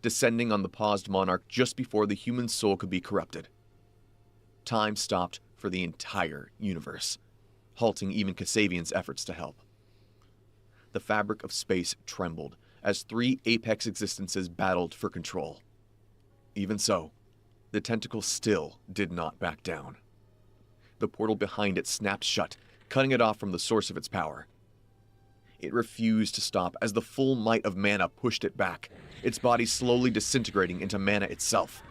descending on the paused monarch just before the human soul could be corrupted. Time stopped for the entire universe, halting even Kasabian's efforts to help. The fabric of space trembled as three apex existences battled for control. Even so, the tentacle still did not back down. The portal behind it snapped shut, cutting it off from the source of its power. It refused to stop as the full might of mana pushed it back, its body slowly disintegrating into mana itself.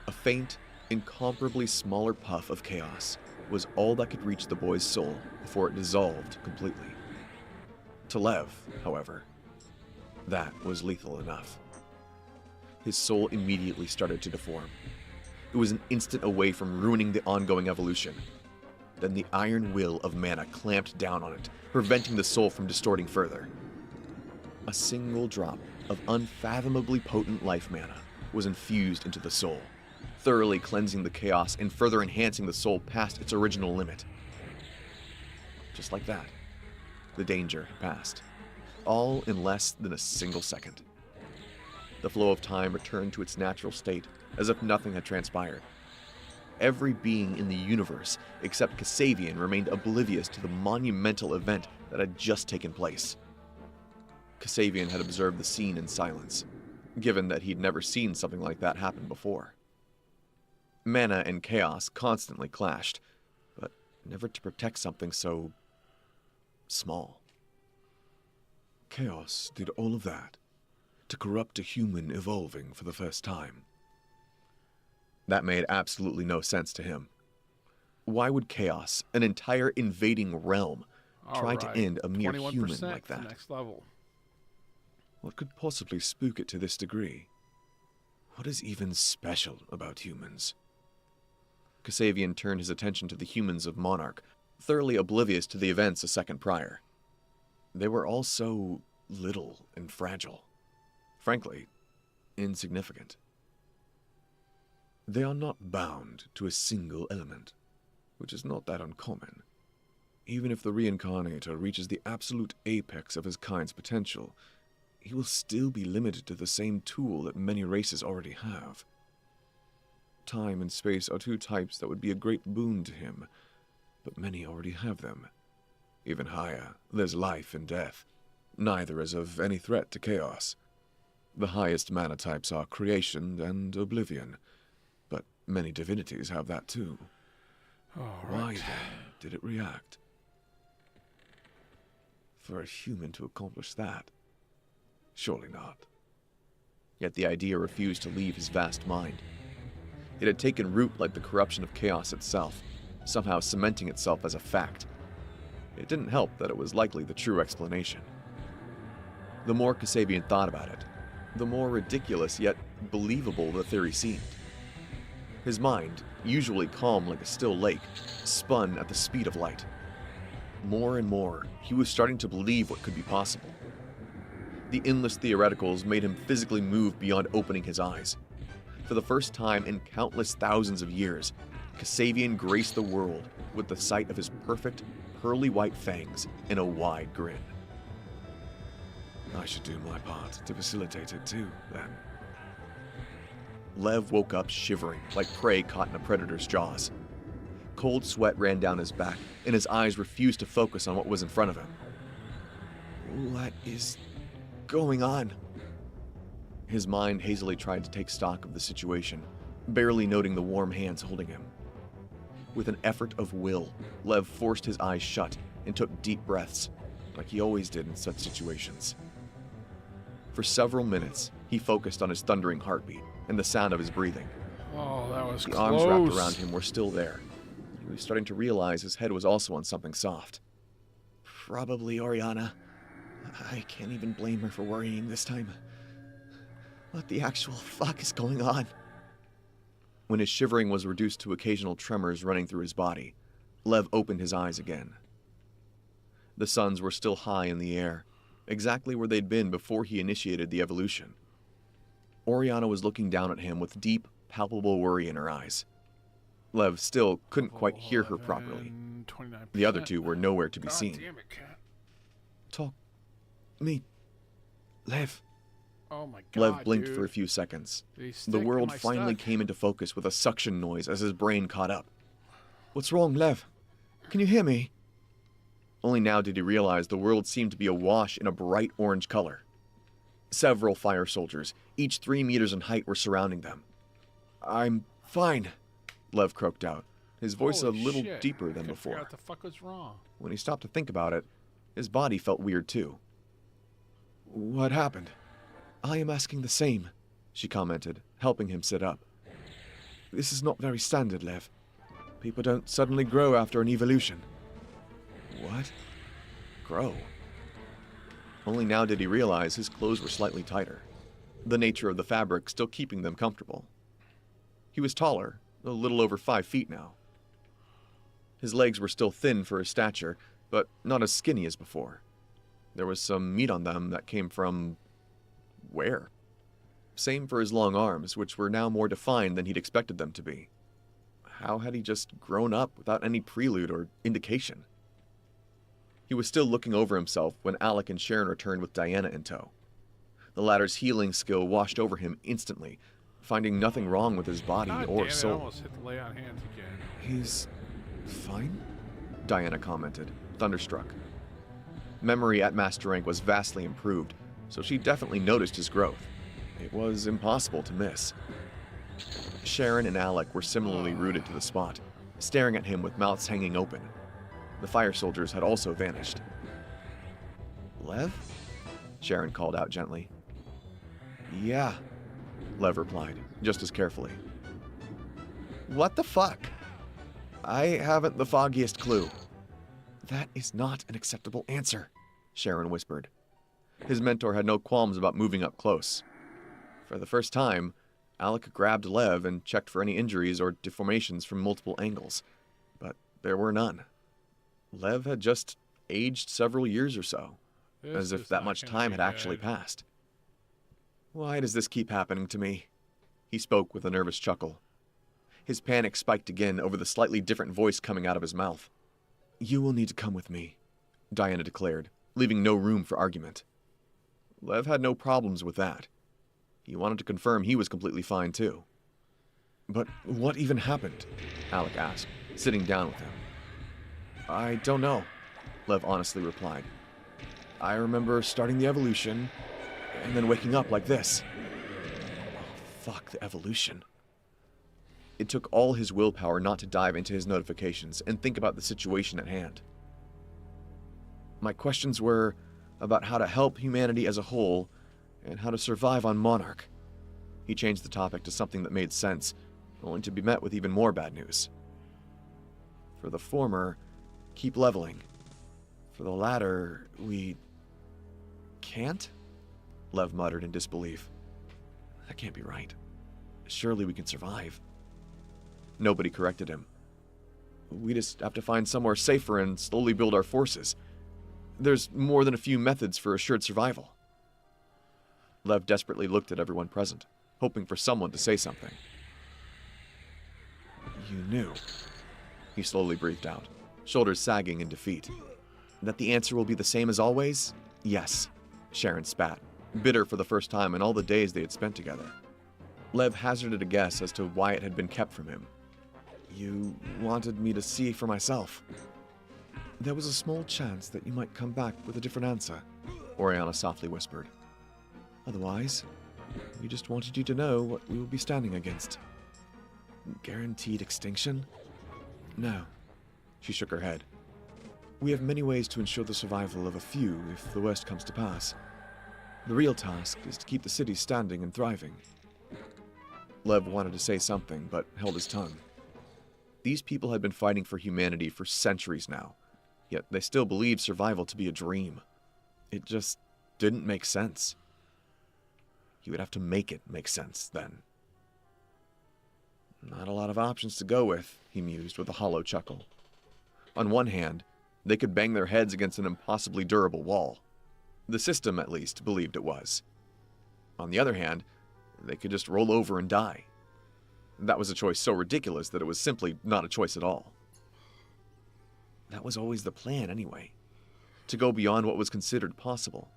A faint, incomparably smaller puff of chaos was all that could reach the boy's soul before it dissolved completely. To Lev, however, that was lethal enough. His soul immediately started to deform. It was an instant away from ruining the ongoing evolution. Then the iron will of mana clamped down on it, preventing the soul from distorting further. A single drop of unfathomably potent life mana was infused into the soul, thoroughly cleansing the chaos and further enhancing the soul past its original limit. Just like that, the danger had passed, all in less than a single second. The flow of time returned to its natural state, as if nothing had transpired. Every being in the universe except Kasabian remained oblivious to the monumental event that had just taken place. Kasabian had observed the scene in silence, given that he'd never seen something like that happen before. Mana and chaos constantly clashed, but never to protect something so small. Chaos did all of that to corrupt a human evolving for the first time. That made absolutely no sense to him. Why would chaos, an entire invading realm, try to end a mere human like that? Next level. What could possibly spook it to this degree? What is even special about humans? Kasabian turned his attention to the humans of Monarch, thoroughly oblivious to the events a second prior. They were all so little and fragile. frankly, insignificant. They are not bound to a single element, which is not that uncommon. Even if the reincarnator reaches the absolute apex of his kind's potential, he will still be limited to the same tool that many races already have. Time and space are two types that would be a great boon to him, but many already have them. Even higher, there's life and death. Neither is of any threat to chaos. The highest mana types are creation and oblivion, but many divinities have that too. Why then did it react? For a human to accomplish that? Surely not. Yet the idea refused to leave his vast mind. It had taken root like the corruption of chaos itself, somehow cementing itself as a fact. It didn't help that it was likely the true explanation. The more Kasabian thought about it, the more ridiculous yet believable the theory seemed. His mind, usually calm like a still lake, spun at the speed of light. More and more, he was starting to believe what could be possible. The endless theoreticals made him physically move beyond opening his eyes. For the first time in countless thousands of years, Kasabian graced the world with the sight of his perfect, pearly white fangs and a wide grin. I should do my part to facilitate it too, then. Lev woke up shivering like prey caught in a predator's jaws. Cold sweat ran down his back, and his eyes refused to focus on what was in front of him. What is going on? His mind hazily tried to take stock of the situation, barely noting the warm hands holding him. With an effort of will, Lev forced his eyes shut and took deep breaths, like he always did in such situations. For several minutes, he focused on his thundering heartbeat and the sound of his breathing. Oh, that was The close. arms wrapped around him were still there. He was starting to realize his head was also on something soft. Probably Oriana. I can't even blame her for worrying this time. What the actual fuck is going on? When his shivering was reduced to occasional tremors running through his body, Lev opened his eyes again. The suns were still high in the air, exactly where they'd been before he initiated the evolution. Oriana was looking down at him with deep, palpable worry in her eyes. Lev still couldn't quite hear her properly. 29%. The other two were nowhere to be God seen. Damn it, Cat. Talk. Me. Lev. Oh my God, Lev blinked dude. for a few seconds. Did he stick? The Am world I finally stuck? came into focus with a suction noise as his brain caught up. What's wrong, Lev? Can you hear me? Only now did he realize the world seemed to be awash in a bright orange color. Several fire soldiers, each 3 meters in height, were surrounding them. I'm fine, Lev croaked out, his voice Holy a little shit. deeper than Couldn't figure before. out what the fuck was wrong. When he stopped to think about it, his body felt weird too. What happened? I am asking the same, she commented, helping him sit up. This is not very standard, Lev. People don't suddenly grow after an evolution. What? Grow? Only now did he realize his clothes were slightly tighter, the nature of the fabric still keeping them comfortable. He was taller, a little over 5 feet now. His legs were still thin for his stature, but not as skinny as before. There was some meat on them that came from... where? Same for his long arms, which were now more defined than he'd expected them to be. How had he just grown up without any prelude or indication? He was still looking over himself when Alec and Sharon returned with Diana in tow. The latter's healing skill washed over him instantly, finding nothing wrong with his body God or damn it, I soul. almost hit the lay on hands again. He's fine? Diana commented, thunderstruck. Memory at master rank was vastly improved, so she definitely noticed his growth. It was impossible to miss. Sharon and Alec were similarly rooted to the spot, staring at him with mouths hanging open. The fire soldiers had also vanished. Lev? Sharon called out gently. Yeah, Lev replied, just as carefully. What the fuck? I haven't the foggiest clue. That is not an acceptable answer, Sharon whispered. His mentor had no qualms about moving up close. For the first time, Alec grabbed Lev and checked for any injuries or deformations from multiple angles, but there were none. Lev had just aged several years or so, This as if is that not much gonna time be had actually good. passed. Why does this keep happening to me? He spoke with a nervous chuckle. His panic spiked again over the slightly different voice coming out of his mouth. You will need to come with me, Diana declared, leaving no room for argument. Lev had no problems with that. He wanted to confirm he was completely fine too. But what even happened? Alec asked, sitting down with him. I don't know, Lev honestly replied. I remember starting the evolution, and then waking up like this. Oh, fuck the evolution. It took all his willpower not to dive into his notifications and think about the situation at hand. My questions were about how to help humanity as a whole and how to survive on Monarch. He changed the topic to something that made sense, only to be met with even more bad news. For the former, keep leveling. For the latter, we can't? Lev muttered in disbelief. That can't be right. Surely we can survive. Nobody corrected him. We just have to find somewhere safer and slowly build our forces. There's more than a few methods for assured survival. Lev desperately looked at everyone present, hoping for someone to say something. You knew, he slowly breathed out, shoulders sagging in defeat. That the answer will be the same as always? Yes, Sharon spat, bitter for the first time in all the days they had spent together. Lev hazarded a guess as to why it had been kept from him. You wanted me to see for myself. There was a small chance that you might come back with a different answer, Oriana softly whispered. Otherwise, we just wanted you to know what we will be standing against. Guaranteed extinction? No. She shook her head. We have many ways to ensure the survival of a few if the worst comes to pass. The real task is to keep the city standing and thriving. Lev wanted to say something, but held his tongue. These people had been fighting for humanity for centuries now, yet they still believed survival to be a dream. It just didn't make sense. He would have to make it make sense, then. Not a lot of options to go with, he mused with a hollow chuckle. On one hand, they could bang their heads against an impossibly durable wall. The system, at least, believed it was. On the other hand, they could just roll over and die. That was a choice so ridiculous that it was simply not a choice at all. That was always the plan, anyway. To go beyond what was considered possible.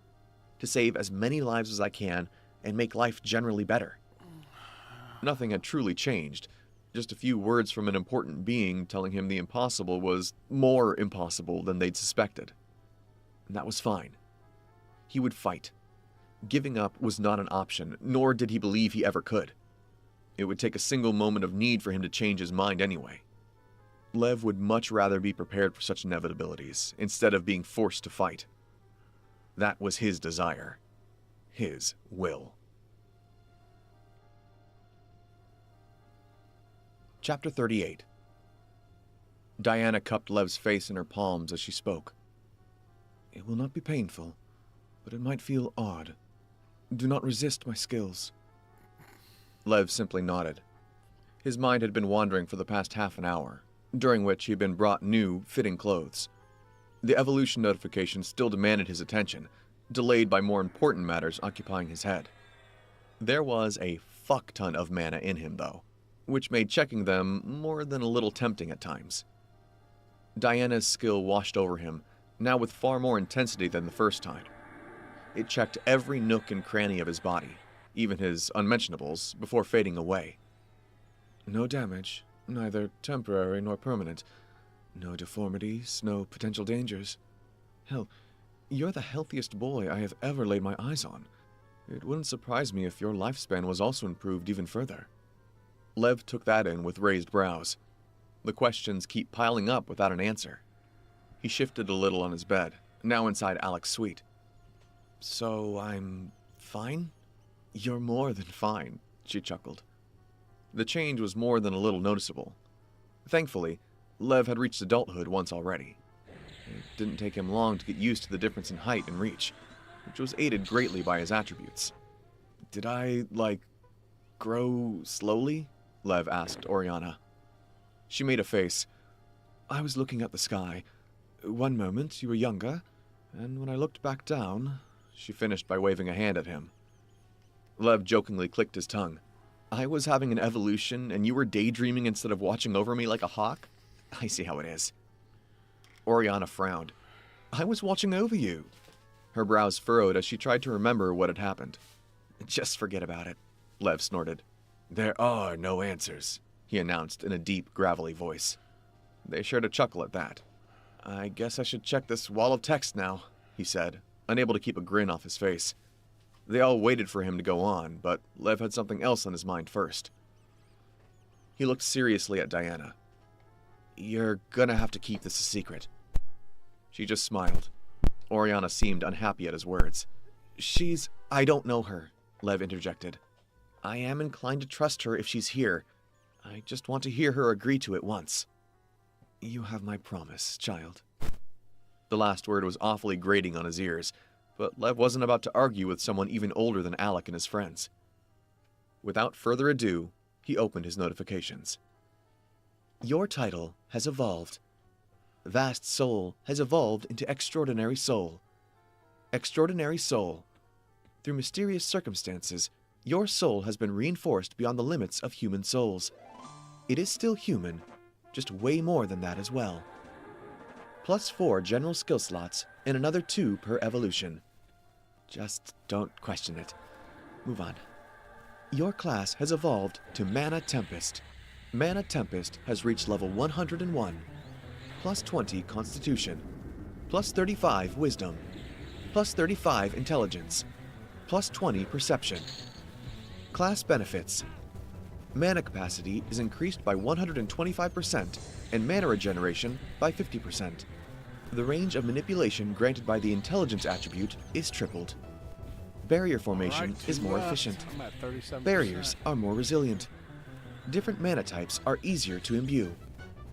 To save as many lives as I can and make life generally better. Nothing had truly changed. Just a few words from an important being telling him the impossible was more impossible than they'd suspected. And that was fine. He would fight. Giving up was not an option, nor did he believe he ever could. It would take a single moment of need for him to change his mind anyway. Lev would much rather be prepared for such inevitabilities, instead of being forced to fight. That was his desire. His will. Chapter 38. Diana cupped Lev's face in her palms as she spoke. It will not be painful, but it might feel odd. Do not resist my skills. Lev simply nodded. His mind had been wandering for the past half an hour, during which he had been brought new, fitting clothes. The evolution notification still demanded his attention, delayed by more important matters occupying his head. There was a fuck ton of mana in him, though, which made checking them more than a little tempting at times. Diana's skill washed over him, now with far more intensity than the first time. It checked every nook and cranny of his body, even his unmentionables, before fading away. No damage, neither temporary nor permanent. No deformities, no potential dangers. Hell, you're the healthiest boy I have ever laid my eyes on. It wouldn't surprise me if your lifespan was also improved even further. Lev took that in with raised brows. The questions keep piling up without an answer. He shifted a little on his bed, now inside Alec's suite. So I'm fine? You're more than fine, she chuckled. The change was more than a little noticeable. Thankfully, Lev had reached adulthood once already. It didn't take him long to get used to the difference in height and reach, which was aided greatly by his attributes. Did I, grow slowly? Lev asked Oriana. She made a face. I was looking at the sky. One moment you were younger, and when I looked back down, she finished by waving a hand at him. Lev jokingly clicked his tongue. I was having an evolution, and you were daydreaming instead of watching over me like a hawk? I see how it is. Oriana frowned. I was watching over you. Her brows furrowed as she tried to remember what had happened. Just forget about it, Lev snorted. There are no answers, he announced in a deep, gravelly voice. They shared a chuckle at that. I guess I should check this wall of text now, he said, unable to keep a grin off his face. They all waited for him to go on, but Lev had something else on his mind first. He looked seriously at Diana. You're gonna have to keep this a secret. She just smiled. Oriana seemed unhappy at his words. I don't know her, Lev interjected. I am inclined to trust her if she's here. I just want to hear her agree to it once. You have my promise, child. The last word was awfully grating on his ears, but Lev wasn't about to argue with someone even older than Alec and his friends. Without further ado, he opened his notifications. Your title has evolved. Vast Soul has evolved into Extraordinary Soul. Extraordinary Soul. Through mysterious circumstances, your soul has been reinforced beyond the limits of human souls. It is still human, just way more than that as well. +4 general skill slots and another 2 per evolution. Just don't question it. Move on. Your class has evolved to Mana Tempest. Mana Tempest has reached level 101. +20 Constitution. +35 Wisdom. +35 Intelligence. +20 Perception. Class benefits. Mana capacity is increased by 125% and mana regeneration by 50%. The range of manipulation granted by the intelligence attribute is tripled. Barrier formation is more efficient. I'm at 37%. Barriers are more resilient. Different mana types are easier to imbue.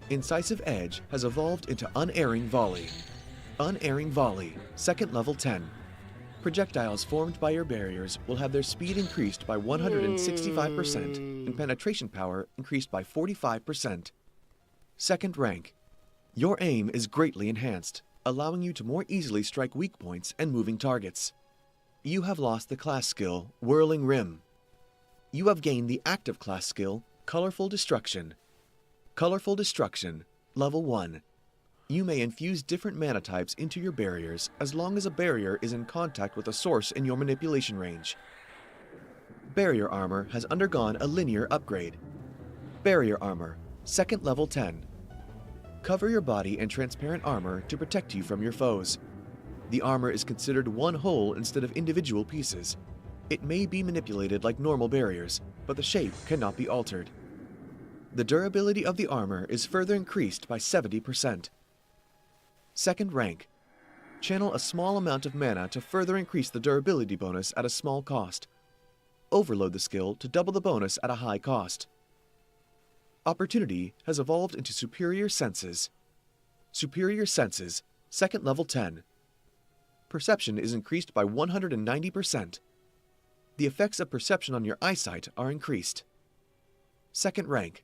Incisive Edge has evolved into Unerring Volley. Unerring Volley, second level 10. Projectiles formed by your barriers will have their speed increased by 165% and penetration power increased by 45%. Second rank. Your aim is greatly enhanced, allowing you to more easily strike weak points and moving targets. You have lost the class skill, Whirling Rim. You have gained the active class skill, Colorful Destruction. Colorful Destruction, level 1. You may infuse different mana types into your barriers as long as a barrier is in contact with a source in your manipulation range. Barrier Armor has undergone a linear upgrade. Barrier Armor, second level 10. Cover your body in transparent armor to protect you from your foes. The armor is considered one whole instead of individual pieces. It may be manipulated like normal barriers, but the shape cannot be altered. The durability of the armor is further increased by 70%. Second rank. Channel a small amount of mana to further increase the durability bonus at a small cost. Overload the skill to double the bonus at a high cost. Opportunity has evolved into Superior Senses. Superior Senses, second level 10. Perception is increased by 190%. The effects of perception on your eyesight are increased. Second rank.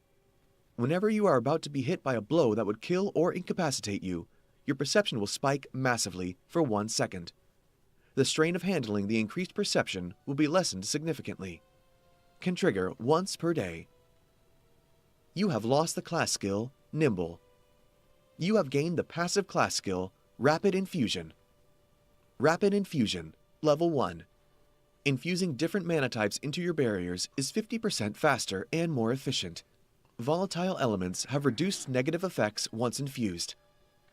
Whenever you are about to be hit by a blow that would kill or incapacitate you, your perception will spike massively for 1 second. The strain of handling the increased perception will be lessened significantly. Can trigger once per day. You have lost the class skill, Nimble. You have gained the passive class skill, Rapid Infusion. Rapid Infusion, level 1. Infusing different mana types into your barriers is 50% faster and more efficient. Volatile elements have reduced negative effects once infused.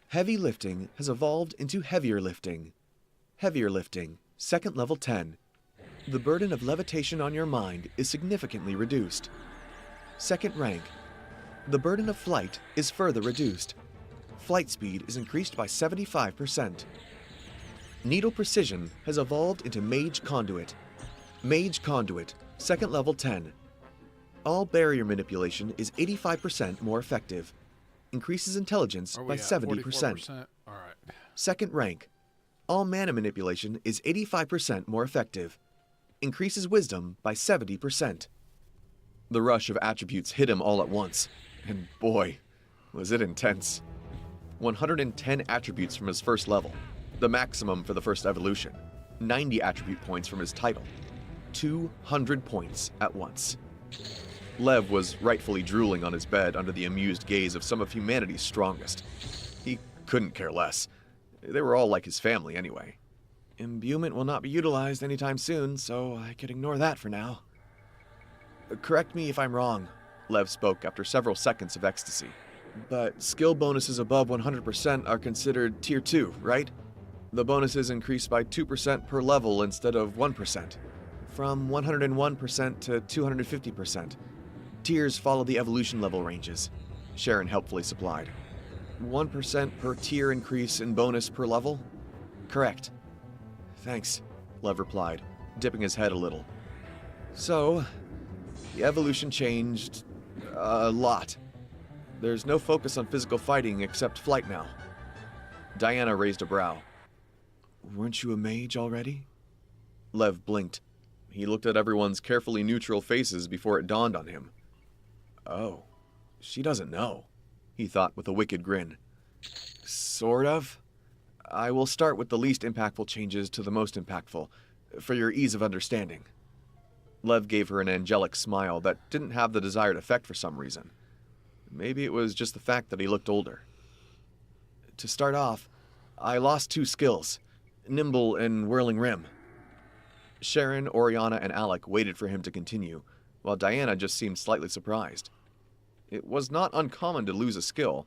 Heavy Lifting has evolved into Heavier Lifting. Heavier Lifting, second level 10. The burden of levitation on your mind is significantly reduced. Second rank. The burden of flight is further reduced. Flight speed is increased by 75%. Needle Precision has evolved into Mage Conduit. Mage Conduit, second level 10. All barrier manipulation is 85% more effective. Increases intelligence by 70%. 44%? All right. Second rank. All mana manipulation is 85% more effective. Increases wisdom by 70%. The rush of attributes hit him all at once, and boy, was it intense. 110 attributes from his first level, the maximum for the first evolution. 90 attribute points from his title. 200 points at once. Lev was rightfully drooling on his bed under the amused gaze of some of humanity's strongest. He couldn't care less. They were all like his family anyway. Imbuement will not be utilized anytime soon, so I could ignore that for now. Correct me if I'm wrong, Lev spoke after several seconds of ecstasy. But skill bonuses above 100% are considered Tier 2, right? The bonuses increase by 2% per level instead of 1%. From 101% to 250%. Tiers follow the evolution level ranges, Sharon helpfully supplied. 1% per tier increase in bonus per level? Correct. Thanks, Lev replied, dipping his head a little. So, the evolution changed a lot. There's no focus on physical fighting except flight now. Diana raised a brow. Weren't you a mage already? Lev blinked. He looked at everyone's carefully neutral faces before it dawned on him. Oh, she doesn't know, he thought with a wicked grin. Sort of. I will start with the least impactful changes to the most impactful, for your ease of understanding. Lev gave her an angelic smile that didn't have the desired effect for some reason. Maybe it was just the fact that he looked older. To start off, I lost 2 skills, Nimble and Whirling Rim. Sharon, Oriana, and Alec waited for him to continue, while Diana just seemed slightly surprised. It was not uncommon to lose a skill,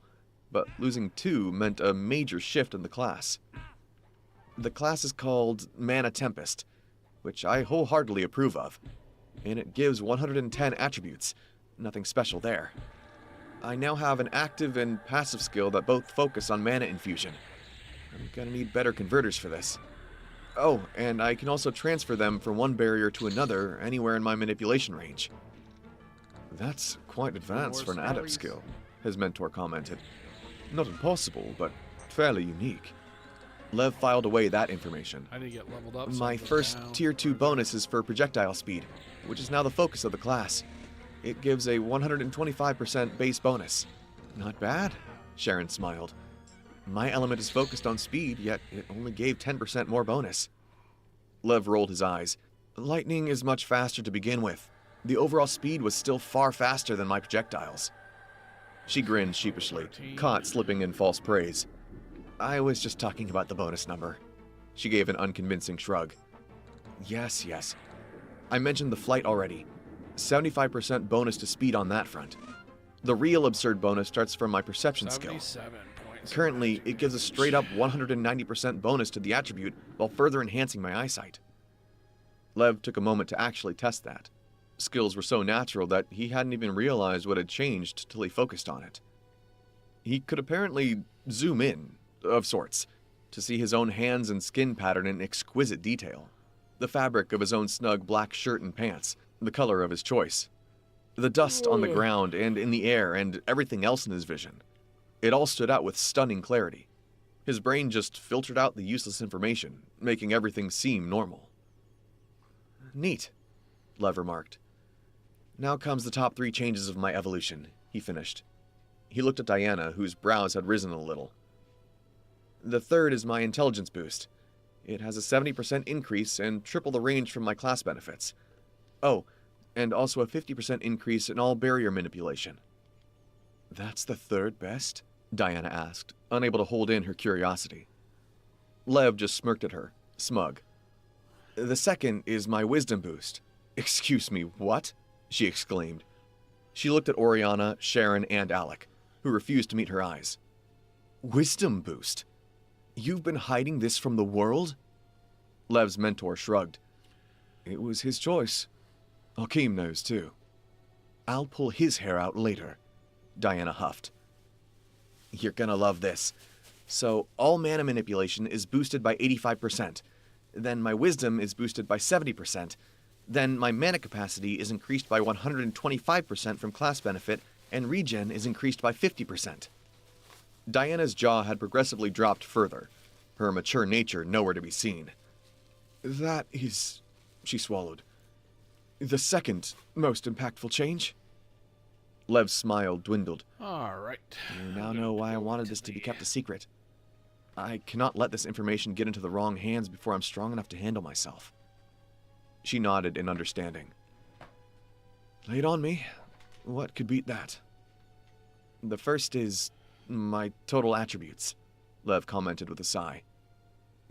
but losing 2 meant a major shift in the class. The class is called Mana Tempest, which I wholeheartedly approve of, and it gives 110 attributes, nothing special there. I now have an active and passive skill that both focus on mana infusion. I'm gonna need better converters for this. Oh, and I can also transfer them from one barrier to another anywhere in my manipulation range. That's quite advanced for an adept skill, his mentor commented. Not impossible, but fairly unique. Lev filed away that information. I need to get leveled up. My first Tier 2 bonus is for projectile speed, which is now the focus of the class. It gives a 125% base bonus. Not bad, Sharon smiled. My element is focused on speed, yet it only gave 10% more bonus. Lev rolled his eyes. Lightning is much faster to begin with. The overall speed was still far faster than my projectiles. She grinned sheepishly, caught slipping in false praise. I was just talking about the bonus number. She gave an unconvincing shrug. Yes. I mentioned the flight already. 75% bonus to speed on that front. The real absurd bonus starts from my perception skill. Currently, it gives a straight-up 190% bonus to the attribute while further enhancing my eyesight. Lev took a moment to actually test that. Skills were so natural that he hadn't even realized what had changed till he focused on it. He could apparently zoom in, of sorts, to see his own hands and skin pattern in exquisite detail. The fabric of his own snug black shirt and pants, the color of his choice. The dust on the ground and in the air and everything else in his vision. It all stood out with stunning clarity. His brain just filtered out the useless information, making everything seem normal. Neat, Lev remarked. Now comes the top 3 changes of my evolution, he finished. He looked at Diana, whose brows had risen a little. The third is my intelligence boost. It has a 70% increase and triple the range from my class benefits. Oh, and also a 50% increase in all barrier manipulation. That's the third best? Diana asked, unable to hold in her curiosity. Lev just smirked at her, smug. The second is my wisdom boost. Excuse me, what? She exclaimed. She looked at Oriana, Sharon, and Alec, who refused to meet her eyes. Wisdom boost? You've been hiding this from the world? Lev's mentor shrugged. It was his choice. Hakeem knows, too. I'll pull his hair out later, Diana huffed. You're gonna love this. So, all mana manipulation is boosted by 85%. Then my wisdom is boosted by 70%. Then my mana capacity is increased by 125% from class benefit, and regen is increased by 50%. Diana's jaw had progressively dropped further, her mature nature nowhere to be seen. That is, she swallowed, the second most impactful change? Lev's smile dwindled. All right. You now know why I wanted this to be kept a secret. I cannot let this information get into the wrong hands before I'm strong enough to handle myself. She nodded in understanding. Lay it on me. What could beat that? The first is my total attributes, Lev commented with a sigh.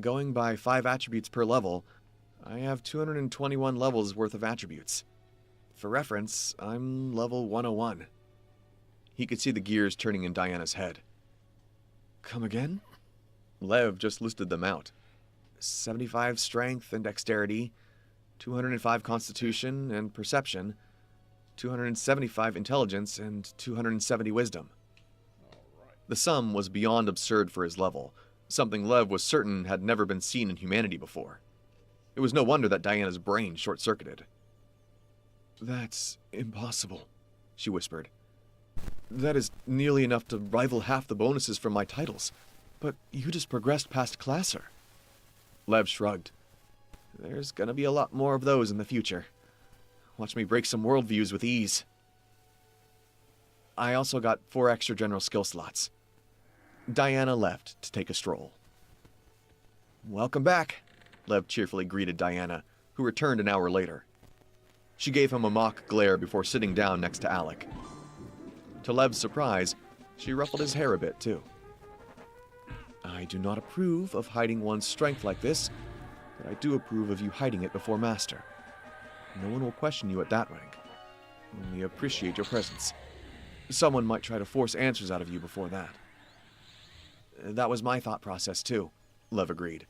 Going by 5 attributes per level, I have 221 levels worth of attributes. For reference, I'm level 101. He could see the gears turning in Diana's head. Come again? Lev just listed them out. 75 strength and dexterity, 205 constitution and perception, 275 intelligence, and 270 wisdom. The sum was beyond absurd for his level, something Lev was certain had never been seen in humanity before. It was no wonder that Diana's brain short-circuited. That's impossible, she whispered. That is nearly enough to rival half the bonuses from my titles. But you just progressed past Classer. Lev shrugged. There's gonna be a lot more of those in the future. Watch me break some worldviews with ease. I also got 4 extra general skill slots. Diana left to take a stroll. Welcome back, Lev cheerfully greeted Diana, who returned an hour later. She gave him a mock glare before sitting down next to Alec. To Lev's surprise, she ruffled his hair a bit, too. I do not approve of hiding one's strength like this, but I do approve of you hiding it before Master. No one will question you at that rank. Only appreciate your presence. Someone might try to force answers out of you before that. That was my thought process, too, Lev agreed.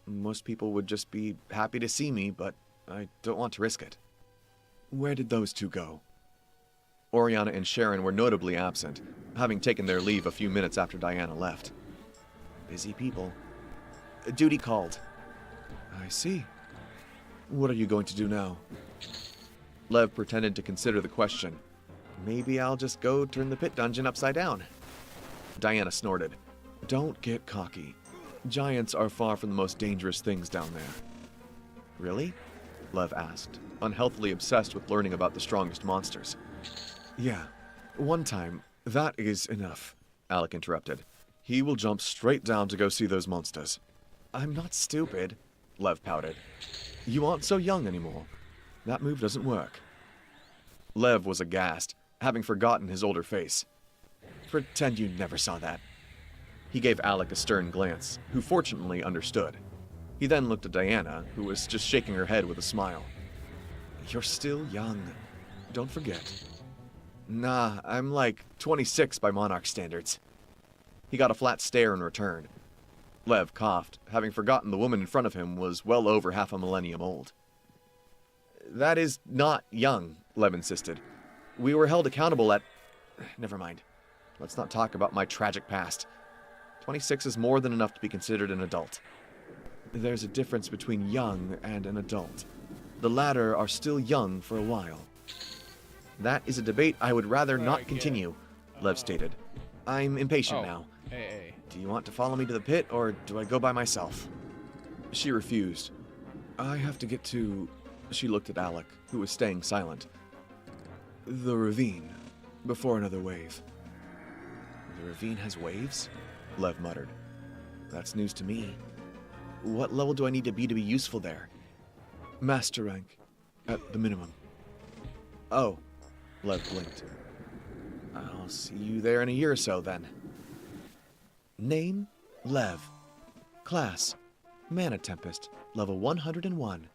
Most people would just be happy to see me, but I don't want to risk it. Where did those two go? Oriana and Sharon were notably absent, having taken their leave a few minutes after Diana left. Busy people. Duty called. I see. What are you going to do now? Lev pretended to consider the question. Maybe I'll just go turn the pit dungeon upside down. Diana snorted. Don't get cocky. Giants are far from the most dangerous things down there. Really? Lev asked, unhealthily obsessed with learning about the strongest monsters. Yeah, one time. That is enough, Alec interrupted. He will jump straight down to go see those monsters. I'm not stupid, Lev pouted. You aren't so young anymore. That move doesn't work. Lev was aghast, having forgotten his older face. Pretend you never saw that. He gave Alec a stern glance, who fortunately understood. He then looked at Diana, who was just shaking her head with a smile. You're still young. Don't forget. Nah, I'm like 26 by Monarch standards. He got a flat stare in return. Lev coughed, having forgotten the woman in front of him was well over half a millennium old. That is not young, Lev insisted. We were held accountable at... Never mind. Let's not talk about my tragic past. 26 is more than enough to be considered an adult. There's a difference between young and an adult. The latter are still young for a while. That is a debate I would rather not continue, Lev stated. I'm impatient now. Hey. Do you want to follow me to the pit, or do I go by myself? She refused. I have to get to... She looked at Alec, who was staying silent. The ravine, before another wave. The ravine has waves? Lev muttered. That's news to me. What level do I need to be useful there? Master rank, at the minimum. Oh, Lev blinked. I'll see you there in a year or so, then. Name, Lev. Class, Mana Tempest, level 101.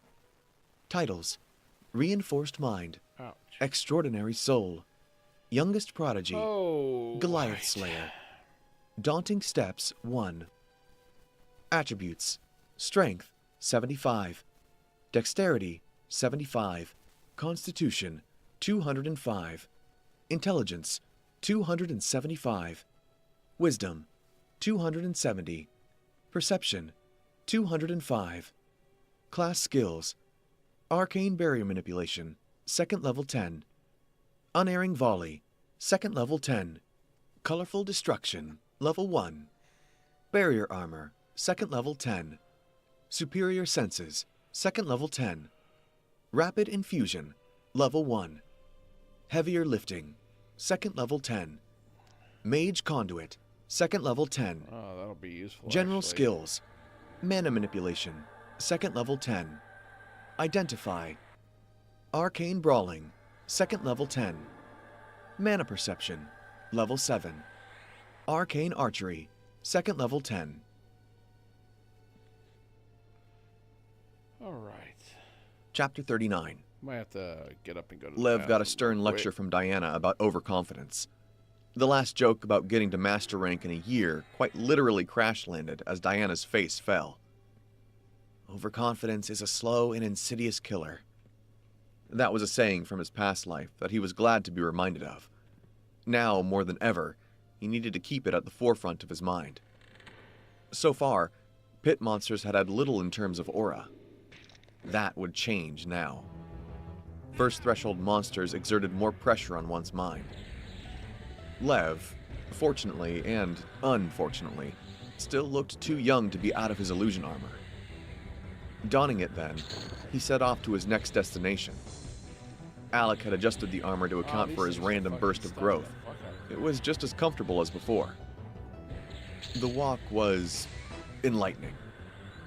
Titles, Reinforced Mind, Ouch. Extraordinary Soul, Youngest Prodigy, Goliath Right. Slayer, Daunting Steps 1. Attributes, Strength, 75. Dexterity, 75. Constitution, 205. Intelligence, 275. Wisdom, 270. Perception, 205. Class Skills, Arcane Barrier Manipulation, 2nd level 10. Unerring Volley, 2nd level 10. Colorful Destruction, level 1. Barrier Armor, 2nd level 10. Superior Senses, 2nd level 10. Rapid Infusion, level 1. Heavier Lifting, 2nd level 10. Mage Conduit, 2nd level 10. Oh, that'll be useful. General actually. Skills, Mana Manipulation, 2nd level 10. Identify. Arcane Brawling, second level 10. Mana Perception, level 7. Arcane Archery, second level 10. Alright. Chapter 39. Might have to get up and go to the Lev got a bathroom stern real lecture quick. from Diana about overconfidence. The last joke about getting to master rank in a year quite literally crash-landed as Diana's face fell. Overconfidence is a slow and insidious killer. That was a saying from his past life that he was glad to be reminded of. Now, more than ever, he needed to keep it at the forefront of his mind. So far, pit monsters had had little in terms of aura. That would change now. First threshold monsters exerted more pressure on one's mind. Lev, fortunately and unfortunately, still looked too young to be out of his illusion armor. Donning it then, he set off to his next destination. Alec had adjusted the armor to account for his random burst of growth. It was just as comfortable as before. The walk was enlightening.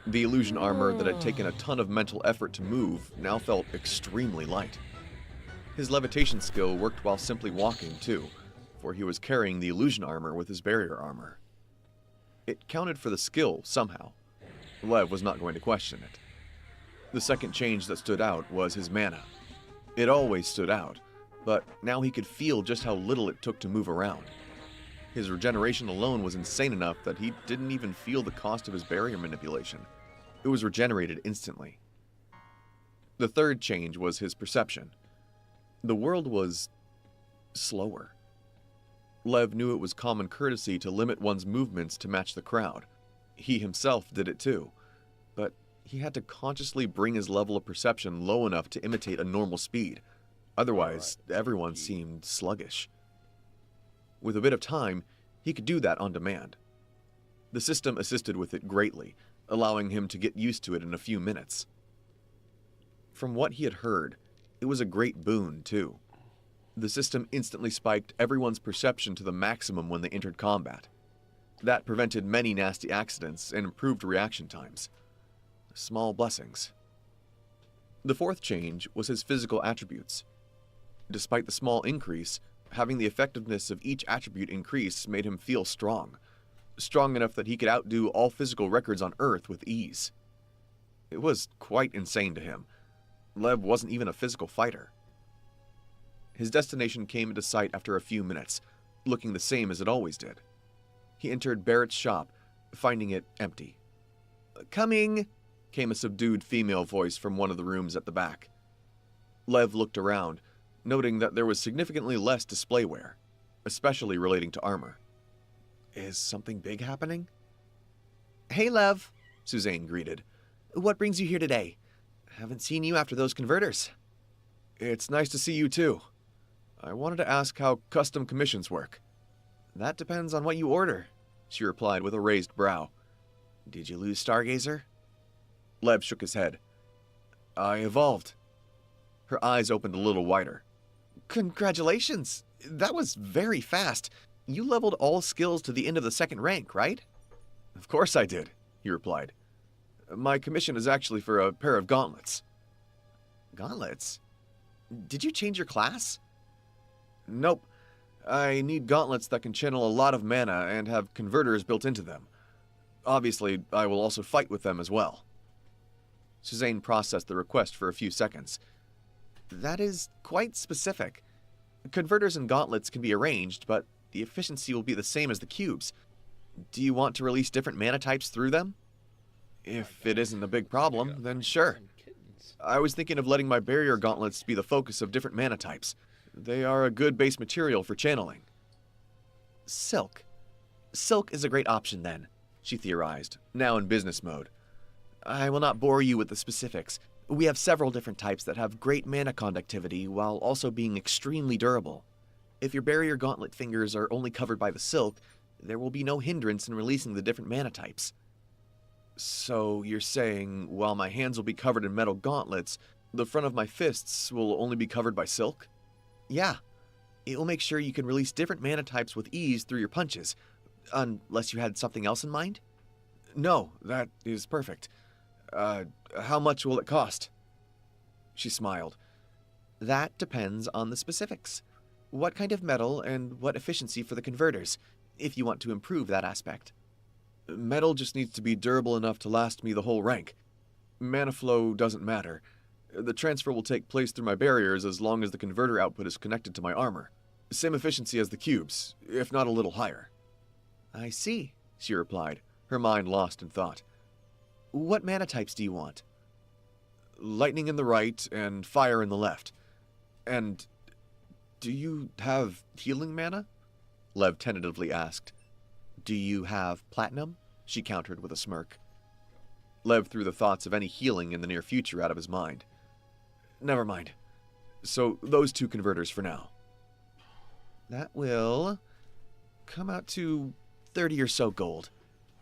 The illusion armor that had taken a ton of mental effort to move now felt extremely light. His levitation skill worked while simply walking, too, for he was carrying the illusion armor with his barrier armor. It counted for the skill, somehow. Lev was not going to question it. The second change that stood out was his mana. It always stood out, but now he could feel just how little it took to move around. His regeneration alone was insane enough that he didn't even feel the cost of his barrier manipulation. It was regenerated instantly. The third change was his perception. The world was slower. Lev knew it was common courtesy to limit one's movements to match the crowd. He himself did it too, but he had to consciously bring his level of perception low enough to imitate a normal speed. Otherwise, everyone seemed sluggish. With a bit of time, he could do that on demand. The system assisted with it greatly, allowing him to get used to it in a few minutes. From what he had heard, it was a great boon, too. The system instantly spiked everyone's perception to the maximum when they entered combat. That prevented many nasty accidents and improved reaction times. Small blessings. The fourth change was his physical attributes. Despite the small increase, having the effectiveness of each attribute increase made him feel strong. Strong enough that he could outdo all physical records on Earth with ease. It was quite insane to him. Lev wasn't even a physical fighter. His destination came into sight after a few minutes, looking the same as it always did. He entered Barrett's shop, finding it empty. "Coming!" came a subdued female voice from one of the rooms at the back. Lev looked around, noting that there was significantly less displayware, especially relating to armor. Is something big happening? "Hey, Lev," Suzanne greeted. "What brings you here today? Haven't seen you after those converters." "It's nice to see you too. I wanted to ask how custom commissions work." "That depends on what you order," she replied with a raised brow. "Did you lose Stargazer?" Lev shook his head. "I evolved." Her eyes opened a little wider. "Congratulations! That was very fast. You leveled all skills to the end of the second rank, right?" "Of course I did," he replied. "My commission is actually for a pair of gauntlets." "Gauntlets? Did you change your class?" "Nope. I need gauntlets that can channel a lot of mana and have converters built into them. Obviously, I will also fight with them as well." Suzanne processed the request for a few seconds. "That is quite specific. Converters and gauntlets can be arranged, but the efficiency will be the same as the cubes. Do you want to release different mana types through them?" "If it isn't a big problem, then sure. I was thinking of letting my barrier gauntlets be the focus of different mana types. They are a good base material for channeling." "Silk. Silk is a great option then," she theorized, now in business mode. "I will not bore you with the specifics. We have several different types that have great mana conductivity while also being extremely durable. If your barrier gauntlet fingers are only covered by the silk, there will be no hindrance in releasing the different mana types." "So you're saying, while my hands will be covered in metal gauntlets, the front of my fists will only be covered by silk?" "Yeah. It will make sure you can release different mana types with ease through your punches, unless you had something else in mind?" "No, that is perfect. How much will it cost?" She smiled. That depends on the specifics. What kind of metal and what efficiency for the converters, if you want to improve that aspect. Metal just needs to be durable enough to last me the whole rank. Mana flow doesn't matter. The transfer will take place through my barriers as long as the converter output is connected to my armor. Same efficiency as the cubes, if not a little higher. I see, she replied, her mind lost in thought. What mana types do you want? Lightning in the right and fire in the left. And do you have healing mana? Lev tentatively asked. Do you have platinum? She countered with a smirk. Lev threw the thoughts of any healing in the near future out of his mind. Never mind. So those 2 converters for now. That will come out to 30 or so gold.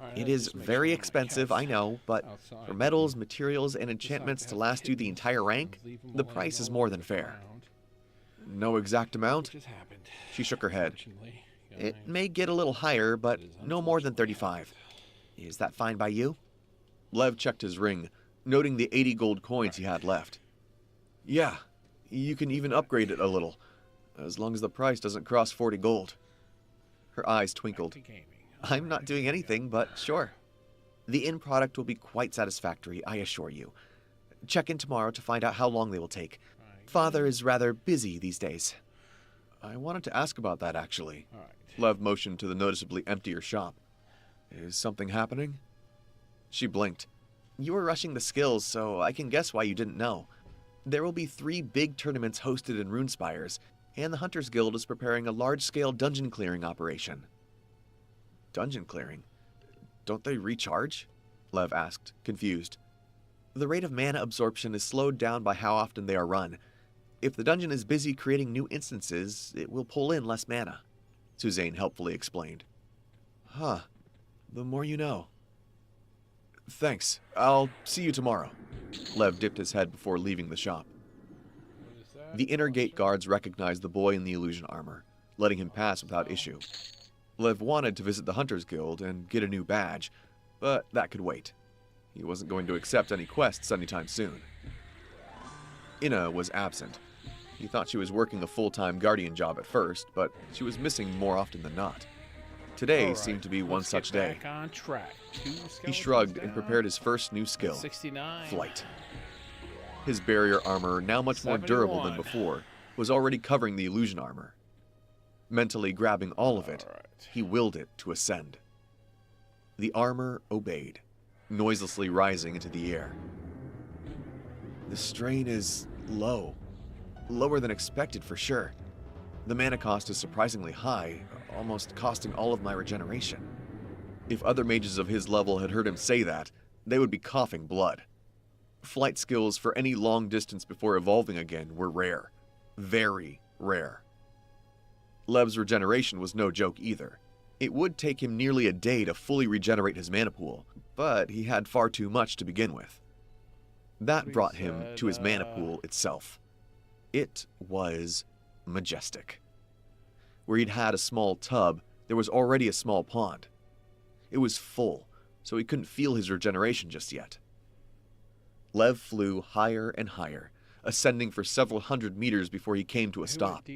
Alright, It let's is just make very sure expensive, my I know, but outside. for metals, materials, and Just not enchantments to have last you the kittens entire rank, leave 'em the laying price is all more over than the fair. ground. No exact It amount? just happened. She shook her head. Unfortunately, It guys. may get a little higher, but It is no more than unfortunately 35. happened. Is that fine by you? Lev checked his ring, noting the 80 gold coins he had left. Yeah, you can even upgrade it a little, as long as the price doesn't cross 40 gold. Her eyes Back twinkled. to gaming. I'm not Alright, doing here we anything, go. but sure. The end product will be quite satisfactory, I assure you. Check in tomorrow to find out how long they will take. Alright, Father is rather busy these days. I wanted to ask about that, actually. Alright. Lev motioned to the noticeably emptier shop. Is something happening? She blinked. You were rushing the skills, so I can guess why you didn't know. There will be 3 big tournaments hosted in Runespires, and the Hunters Guild is preparing a large-scale dungeon clearing operation. Dungeon clearing? Don't they recharge? Lev asked, confused. The rate of mana absorption is slowed down by how often they are run. If the dungeon is busy creating new instances, it will pull in less mana, Suzanne helpfully explained. Huh. The more you know. Thanks. I'll see you tomorrow. Lev dipped his head before leaving the shop. What is that? The inner gate guards recognized the boy in the illusion armor, letting him pass without issue. Lev wanted to visit the Hunters Guild and get a new badge, but that could wait. He wasn't going to accept any quests anytime soon. Inna was absent. He thought she was working a full-time guardian job at first, but she was missing more often than not. Today Alright, seemed to be one let's such get day. back on track. 2 He skeletons shrugged and down. prepared his first new skill, 69. flight. His barrier armor, now much more durable than 71. before, was already covering the illusion armor. Mentally grabbing all of it, Alright. he willed it to ascend. The armor obeyed, noiselessly rising into the air. The strain is low. Lower than expected for sure. The mana cost is surprisingly high, almost costing all of my regeneration. If other mages of his level had heard him say that, they would be coughing blood. Flight skills for any long distance before evolving again were rare. Very rare. Lev's regeneration was no joke either. It would take him nearly a day to fully regenerate his mana pool, but he had far too much to begin with. That brought him to his mana pool itself. It was majestic. Where he'd had a small tub, there was already a small pond. It was full, so he couldn't feel his regeneration just yet. Lev flew higher and higher, ascending for several hundred meters before he came to a stop.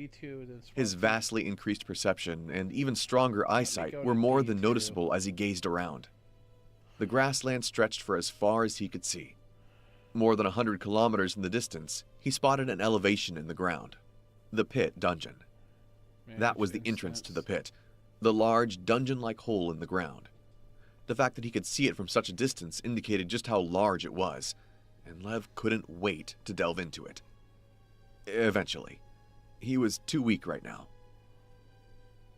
His vastly increased perception and even stronger eyesight go were to more than D2. noticeable as he gazed around. The grassland stretched for as far as he could see. More than 100 kilometers in the distance, he spotted an elevation in the ground. The pit dungeon. That was the entrance to the pit, the large dungeon-like hole in the ground. The fact that he could see it from such a distance indicated just how large it was, and Lev couldn't wait to delve into it. Eventually. He was too weak right now.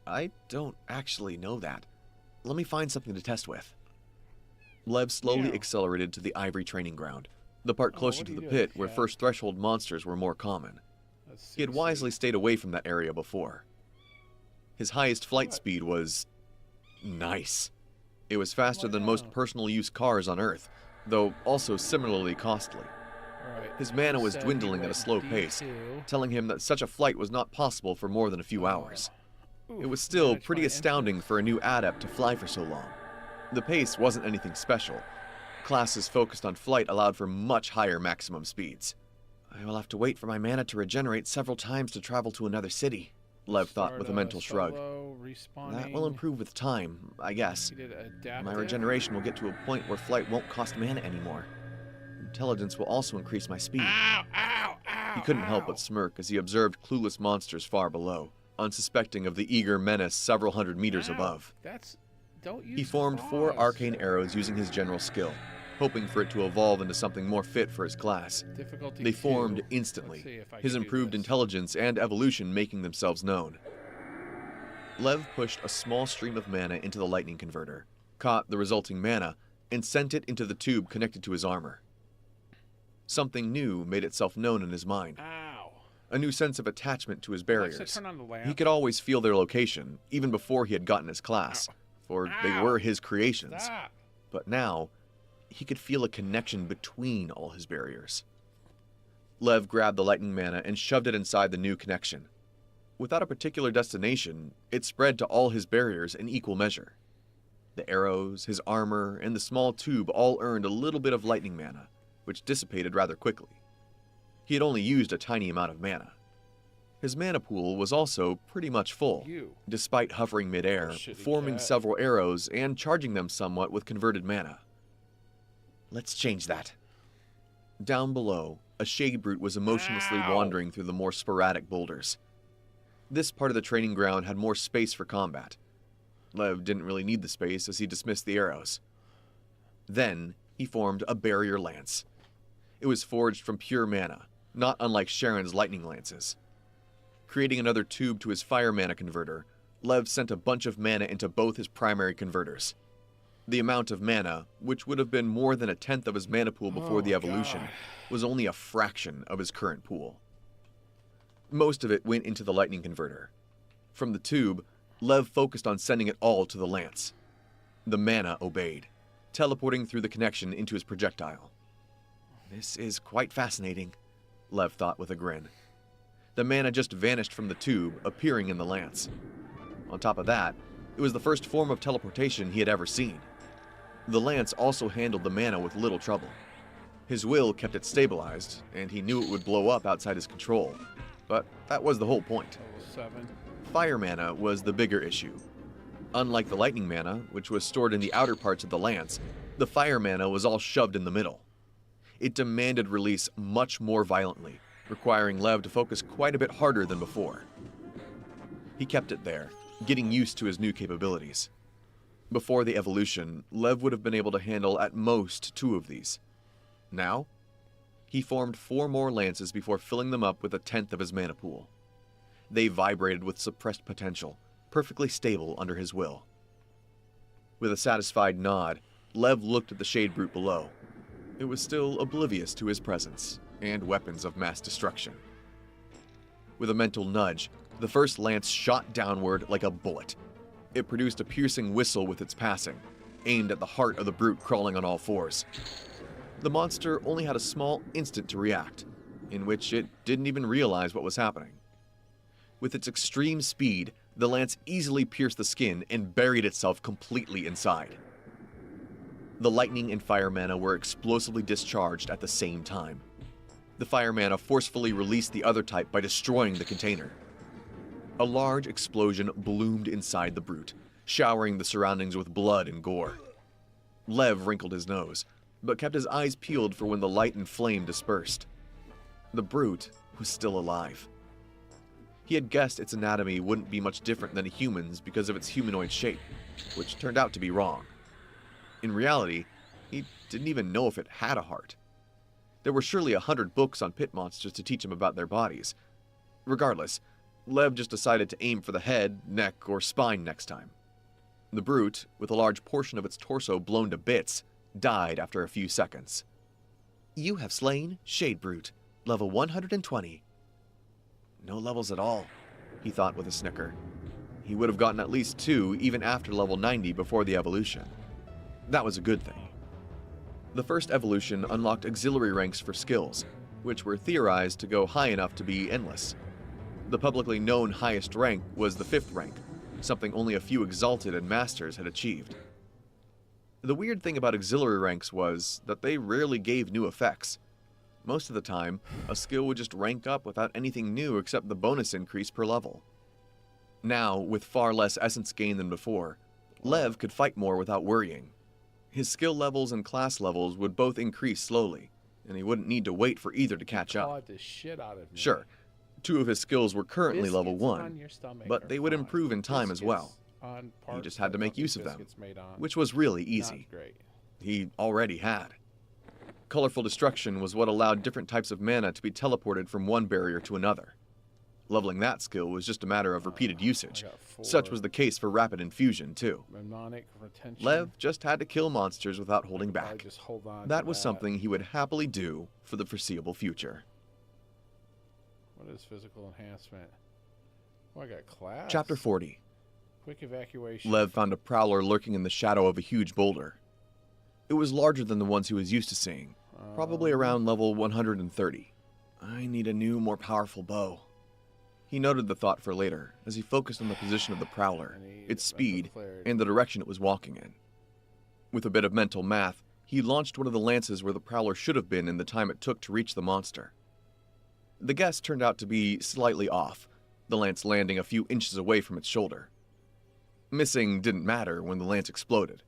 I don't actually know that. Let me find something to test with. Lev slowly Yeah. accelerated to the ivory training ground, the part Oh, closer what to are the you pit doing, where Cat? first threshold monsters were more common. He had wisely stayed away from that area before. His highest flight What? speed was nice. It was faster than most Wow. personal use cars on Earth, though also similarly costly. His mana was dwindling at a slow pace, telling him that such a flight was not possible for more than a few hours. It was still pretty astounding for a new adept to fly for so long. The pace wasn't anything special. Classes focused on flight allowed for much higher maximum speeds. I will have to wait for my mana to regenerate several times to travel to another city, Lev thought with a mental shrug. That will improve with time, I guess. My regeneration will get to a point where flight won't cost mana anymore. Intelligence will also increase my speed. Ow, ow, ow, He couldn't help but smirk as he observed clueless monsters far below, unsuspecting of the eager menace several hundred meters above. He formed 4 arcane arrows using his general skill, hoping for it to evolve into something more fit for his class. They formed instantly, his improved intelligence and evolution making themselves known. Lev pushed a small stream of mana into the lightning converter, caught the resulting mana, and sent it into the tube connected to his armor. Something new made itself known in his mind. A new sense of attachment to his barriers. He could always feel their location, even before he had gotten his class, for they were his creations. But now, he could feel a connection between all his barriers. Lev grabbed the lightning mana and shoved it inside the new connection. Without a particular destination, it spread to all his barriers in equal measure. The arrows, his armor, and the small tube all earned a little bit of lightning mana, which dissipated rather quickly. He had only used a tiny amount of mana. His mana pool was also pretty much full, despite hovering midair, forming several arrows and charging them somewhat with converted mana. Let's change that. Down below, a shade brute was emotionlessly wandering through the more sporadic boulders. This part of the training ground had more space for combat. Lev didn't really need the space as he dismissed the arrows. Then, he formed a barrier lance. It was forged from pure mana, not unlike Sharon's lightning lances. Creating another tube to his fire mana converter, Lev sent a bunch of mana into both his primary converters. The amount of mana, which would have been more than 1/10 of his mana pool before the evolution, was only a fraction of his current pool. Most of it went into the lightning converter. From the tube, Lev focused on sending it all to the lance. The mana obeyed, teleporting through the connection into his projectile. This is quite fascinating, Lev thought with a grin. The mana just vanished from the tube, appearing in the lance. On top of that, it was the first form of teleportation he had ever seen. The lance also handled the mana with little trouble. His will kept it stabilized, and he knew it would blow up outside his control. But that was the whole point. Fire mana was the bigger issue. Unlike the lightning mana, which was stored in the outer parts of the lance, the fire mana was all shoved in the middle. It demanded release much more violently, requiring Lev to focus quite a bit harder than before. He kept it there, getting used to his new capabilities. Before the evolution, Lev would have been able to handle at most 2 of these. Now, he formed 4 more lances before filling them up with 1/10 of his mana pool. They vibrated with suppressed potential, perfectly stable under his will. With a satisfied nod, Lev looked at the shade brute below. It was still oblivious to his presence and weapons of mass destruction. With a mental nudge, the first lance shot downward like a bullet. It produced a piercing whistle with its passing, aimed at the heart of the brute crawling on all 4s. The monster only had a small instant to react, in which it didn't even realize what was happening. With its extreme speed, the lance easily pierced the skin and buried itself completely inside. The lightning and fire mana were explosively discharged at the same time. The fire mana forcefully released the other type by destroying the container. A large explosion bloomed inside the brute, showering the surroundings with blood and gore. Lev wrinkled his nose, but kept his eyes peeled for when the light and flame dispersed. The brute was still alive. He had guessed its anatomy wouldn't be much different than a human's because of its humanoid shape, which turned out to be wrong. In reality, he didn't even know if it had a heart. There were surely 100 books on pit monsters to teach him about their bodies. Regardless, Lev just decided to aim for the head, neck, or spine next time. The brute, with a large portion of its torso blown to bits, died after a few seconds. You have slain Shade Brute, level 120. No levels at all, he thought with a snicker. He would have gotten at least 2 even after level 90 before the evolution. That was a good thing. The first evolution unlocked auxiliary ranks for skills, which were theorized to go high enough to be endless. The publicly known highest rank was the 5th rank, something only a few exalted and masters had achieved. The weird thing about auxiliary ranks was that they rarely gave new effects. Most of the time, a skill would just rank up without anything new except the bonus increase per level. Now, with far less essence gain than before, Lev could fight more without worrying. His skill levels and class levels would both increase slowly, and he wouldn't need to wait for either to catch up. Clawed the shit out of me. Sure, 2 of his skills were currently level Biscuits 1, on your stomach but are they would fine. improve in time as well. Biscuits on He parts just had to that make don't use need of them, biscuits made on. which was really easy. Not great. He already had. Colorful Destruction was what allowed different types of mana to be teleported from one barrier to another. Leveling that skill was just a matter of repeated usage. I got 4. Such was the case for Rapid Infusion, too. Mnemonic retention. Lev just had to kill monsters without holding Probably back. just hold on to That was something he would happily do for the foreseeable future. What is physical enhancement? Oh, I got class. Chapter 40. Quick evacuation. Lev found a prowler lurking in the shadow of a huge boulder. It was larger than the ones he was used to seeing, probably around level 130. I need a new, more powerful bow. He noted the thought for later, as he focused on the position of the prowler, its speed, and the direction it was walking in. With a bit of mental math, he launched one of the lances where the prowler should have been in the time it took to reach the monster. The guess turned out to be slightly off, the lance landing a few inches away from its shoulder. Missing didn't matter when the lance exploded.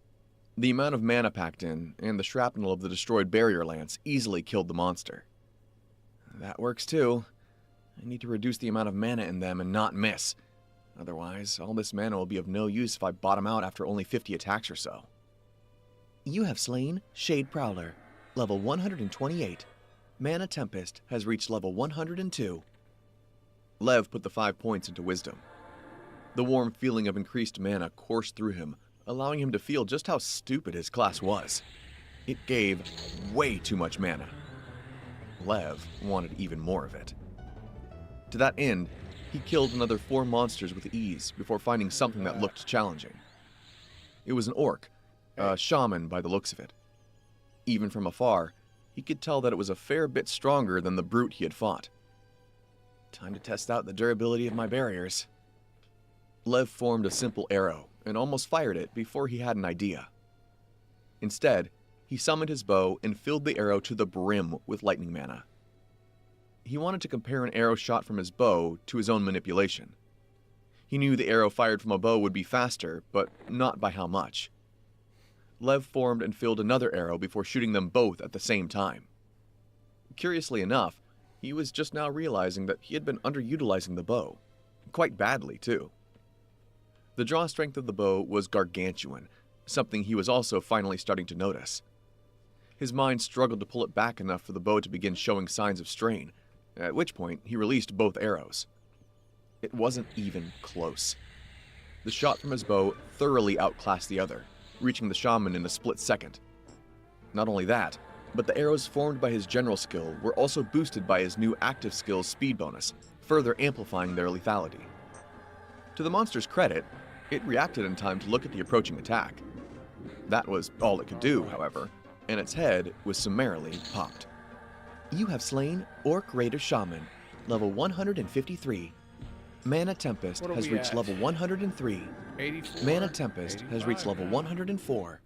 The amount of mana packed in, and the shrapnel of the destroyed barrier lance easily killed the monster. That works too. I need to reduce the amount of mana in them and not miss. Otherwise, all this mana will be of no use if I bottom out after only 50 attacks or so. You have slain Shade Prowler, level 128. Mana Tempest has reached level 102. Lev put the 5 points into Wisdom. The warm feeling of increased mana coursed through him, allowing him to feel just how stupid his class was. It gave way too much mana. Lev wanted even more of it. To that end, he killed another 4 monsters with ease before finding something that looked challenging. It was an orc, a shaman by the looks of it. Even from afar, he could tell that it was a fair bit stronger than the brute he had fought. Time to test out the durability of my barriers. Lev formed a simple arrow and almost fired it before he had an idea. Instead, he summoned his bow and filled the arrow to the brim with lightning mana. He wanted to compare an arrow shot from his bow to his own manipulation. He knew the arrow fired from a bow would be faster, but not by how much. Lev formed and filled another arrow before shooting them both at the same time. Curiously enough, he was just now realizing that he had been underutilizing the bow. Quite badly, too. The draw strength of the bow was gargantuan, something he was also finally starting to notice. His mind struggled to pull it back enough for the bow to begin showing signs of strain, at which point he released both arrows. It wasn't even close. The shot from his bow thoroughly outclassed the other, reaching the shaman in a split second. Not only that, but the arrows formed by his general skill were also boosted by his new active skill's speed bonus, further amplifying their lethality. To the monster's credit, it reacted in time to look at the approaching attack. That was all it could do, however, and its head was summarily popped. You have slain Orc Raider Shaman, level 153. Mana Tempest What are has we reached at? level 103. 84. Mana Tempest has reached 85 level now. 104.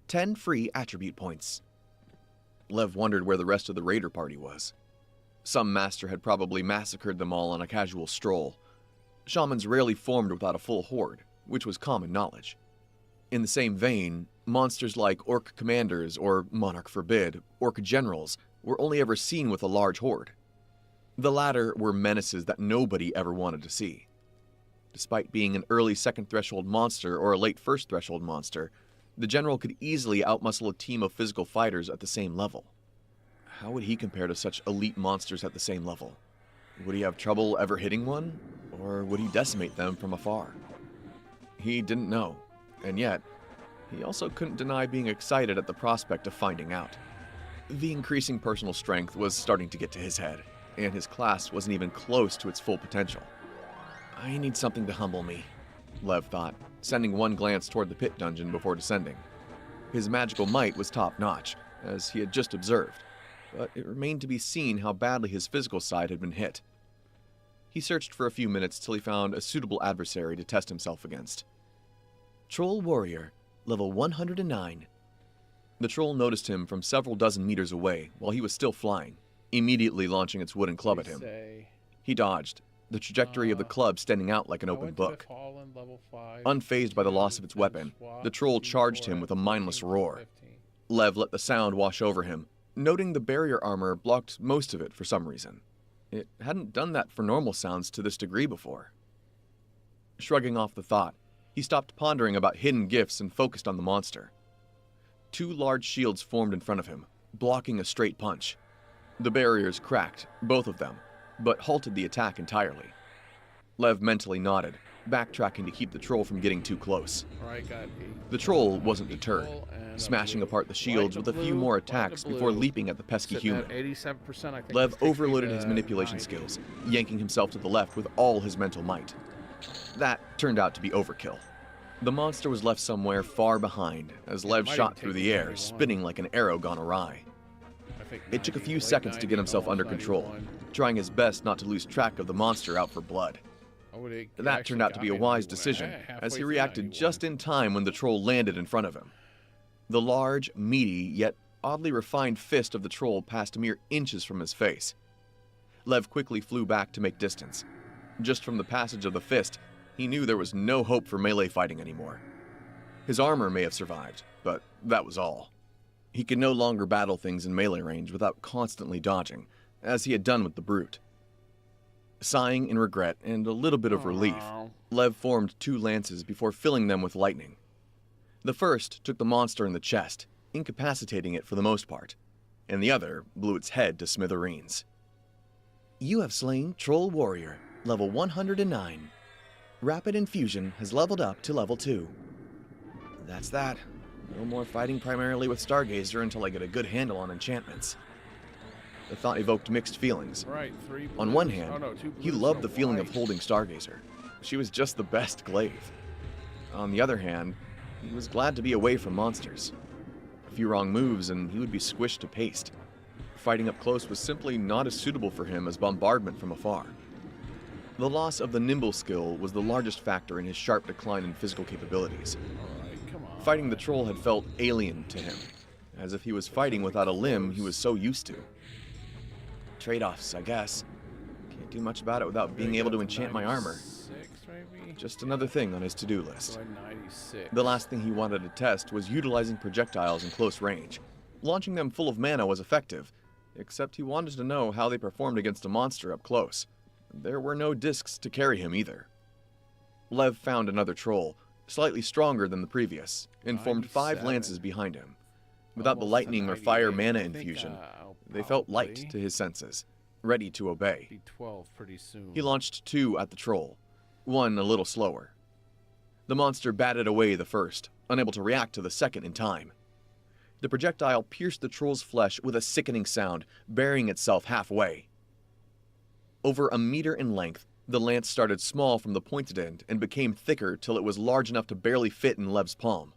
10 free attribute points. Lev wondered where the rest of the raider party was. Some master had probably massacred them all on a casual stroll. Shamans rarely formed without a full horde, which was common knowledge. In the same vein, monsters like Orc Commanders or, Monarch forbid, Orc Generals were only ever seen with a large horde. The latter were menaces that nobody ever wanted to see. Despite being an early second threshold monster or a late first threshold monster, the general could easily outmuscle a team of physical fighters at the same level. How would he compare to such elite monsters at the same level? Would he have trouble ever hitting one, or would he decimate them from afar? He didn't know, and yet, he also couldn't deny being excited at the prospect of finding out. The increasing personal strength was starting to get to his head, and his class wasn't even close to its full potential. I need something to humble me, Lev thought, sending one glance toward the pit dungeon before descending. His magical might was top-notch, as he had just observed, but it remained to be seen how badly his physical side had been hit. He searched for a few minutes till he found a suitable adversary to test himself against. Troll Warrior, level 109. The troll noticed him from several dozen meters away while he was still flying, immediately launching its wooden club at him. Say, He dodged, the trajectory of the club standing out like an I open went to book. Fallen level 5, Unfazed by the loss of its then weapon, swap the troll D4 charged him with a mindless roar. Lev let the sound wash over him, noting the barrier armor blocked most of it for some reason. It hadn't done that for normal sounds to this degree before. Shrugging off the thought, he stopped pondering about hidden gifts and focused on the monster. 2 large shields formed in front of him, blocking a straight punch. The barriers cracked, both of them, but halted the attack entirely. Lev mentally nodded, backtracking to keep the troll from getting too close. Right, got The troll wasn't deterred, smashing apart the shields with a few more attacks before leaping at the pesky human. 87%, I think. Lev This takes me overloaded to his manipulation 90. skills, yanking himself to the left with all his mental might. That turned out to be overkill. The monster was left somewhere far behind as Lev might shot even through take the air, 91. spinning like an arrow gone awry. I think It took a 90, few late seconds to get 90, himself under almost control, 91. trying his best not to lose track of the monster out for blood. Oh, it That actually turned out to got be a me wise 91. decision, Halfway as he through reacted 91. just in time when the troll landed in front of him. The large, meaty, yet oddly refined fist of the troll passed mere inches from his face. Lev quickly flew back to make distance. Just from the passage of the fist, he knew there was no hope for melee fighting anymore. His armor may have survived, but that was all. He could no longer battle things in melee range without constantly dodging, as he had done with the brute. Sighing in regret and a little bit of relief, Aw. Lev formed 2 lances before filling them with lightning. The first took the monster in the chest, incapacitating it for the most part, and the other blew its head to smithereens. You have slain Troll Warrior, level 109. Rapid Infusion has leveled up to level 2. That's that. No more fighting primarily with Stargazer until I get a good handle on enchantments. The thought evoked mixed feelings. Right, 3 blues. On one hand, Oh, no, 2 he blues loved and the a feeling of white. holding Stargazer. She was just the best glaive. On the other hand, he was glad to be away from monsters. A few wrong moves and he would be squished to paste. Fighting up close was simply not as suitable for him as bombardment from afar. The loss of the nimble skill was the largest factor in his sharp decline in physical capabilities. Alright, come on. Fighting the troll had felt alien to him, as if he was fighting without a limb he was so used to. Trade-offs, I guess. Can't do much about it without being able to enchant my armor. 96, maybe? Just another thing on his to-do list. So 96. The last thing he wanted to test was utilizing projectiles in close range. Launching them full of mana was effective, except he wanted to know how they performed against a monster up close. There were no discs to carry him either. Lev found another troll, slightly stronger than the previous, and formed 5 97. lances behind him. Without the Almost lightning to or fire 98. mana I think, infusion, I'll they felt light probably to his senses, ready to obey. be 12 pretty soon. He launched 2 at the troll, one a little slower. The monster batted away the first, unable to react to the second in time. The projectile pierced the troll's flesh with a sickening sound, burying itself halfway. Over a meter in length, the lance started small from the pointed end and became thicker till it was large enough to barely fit in Lev's palm.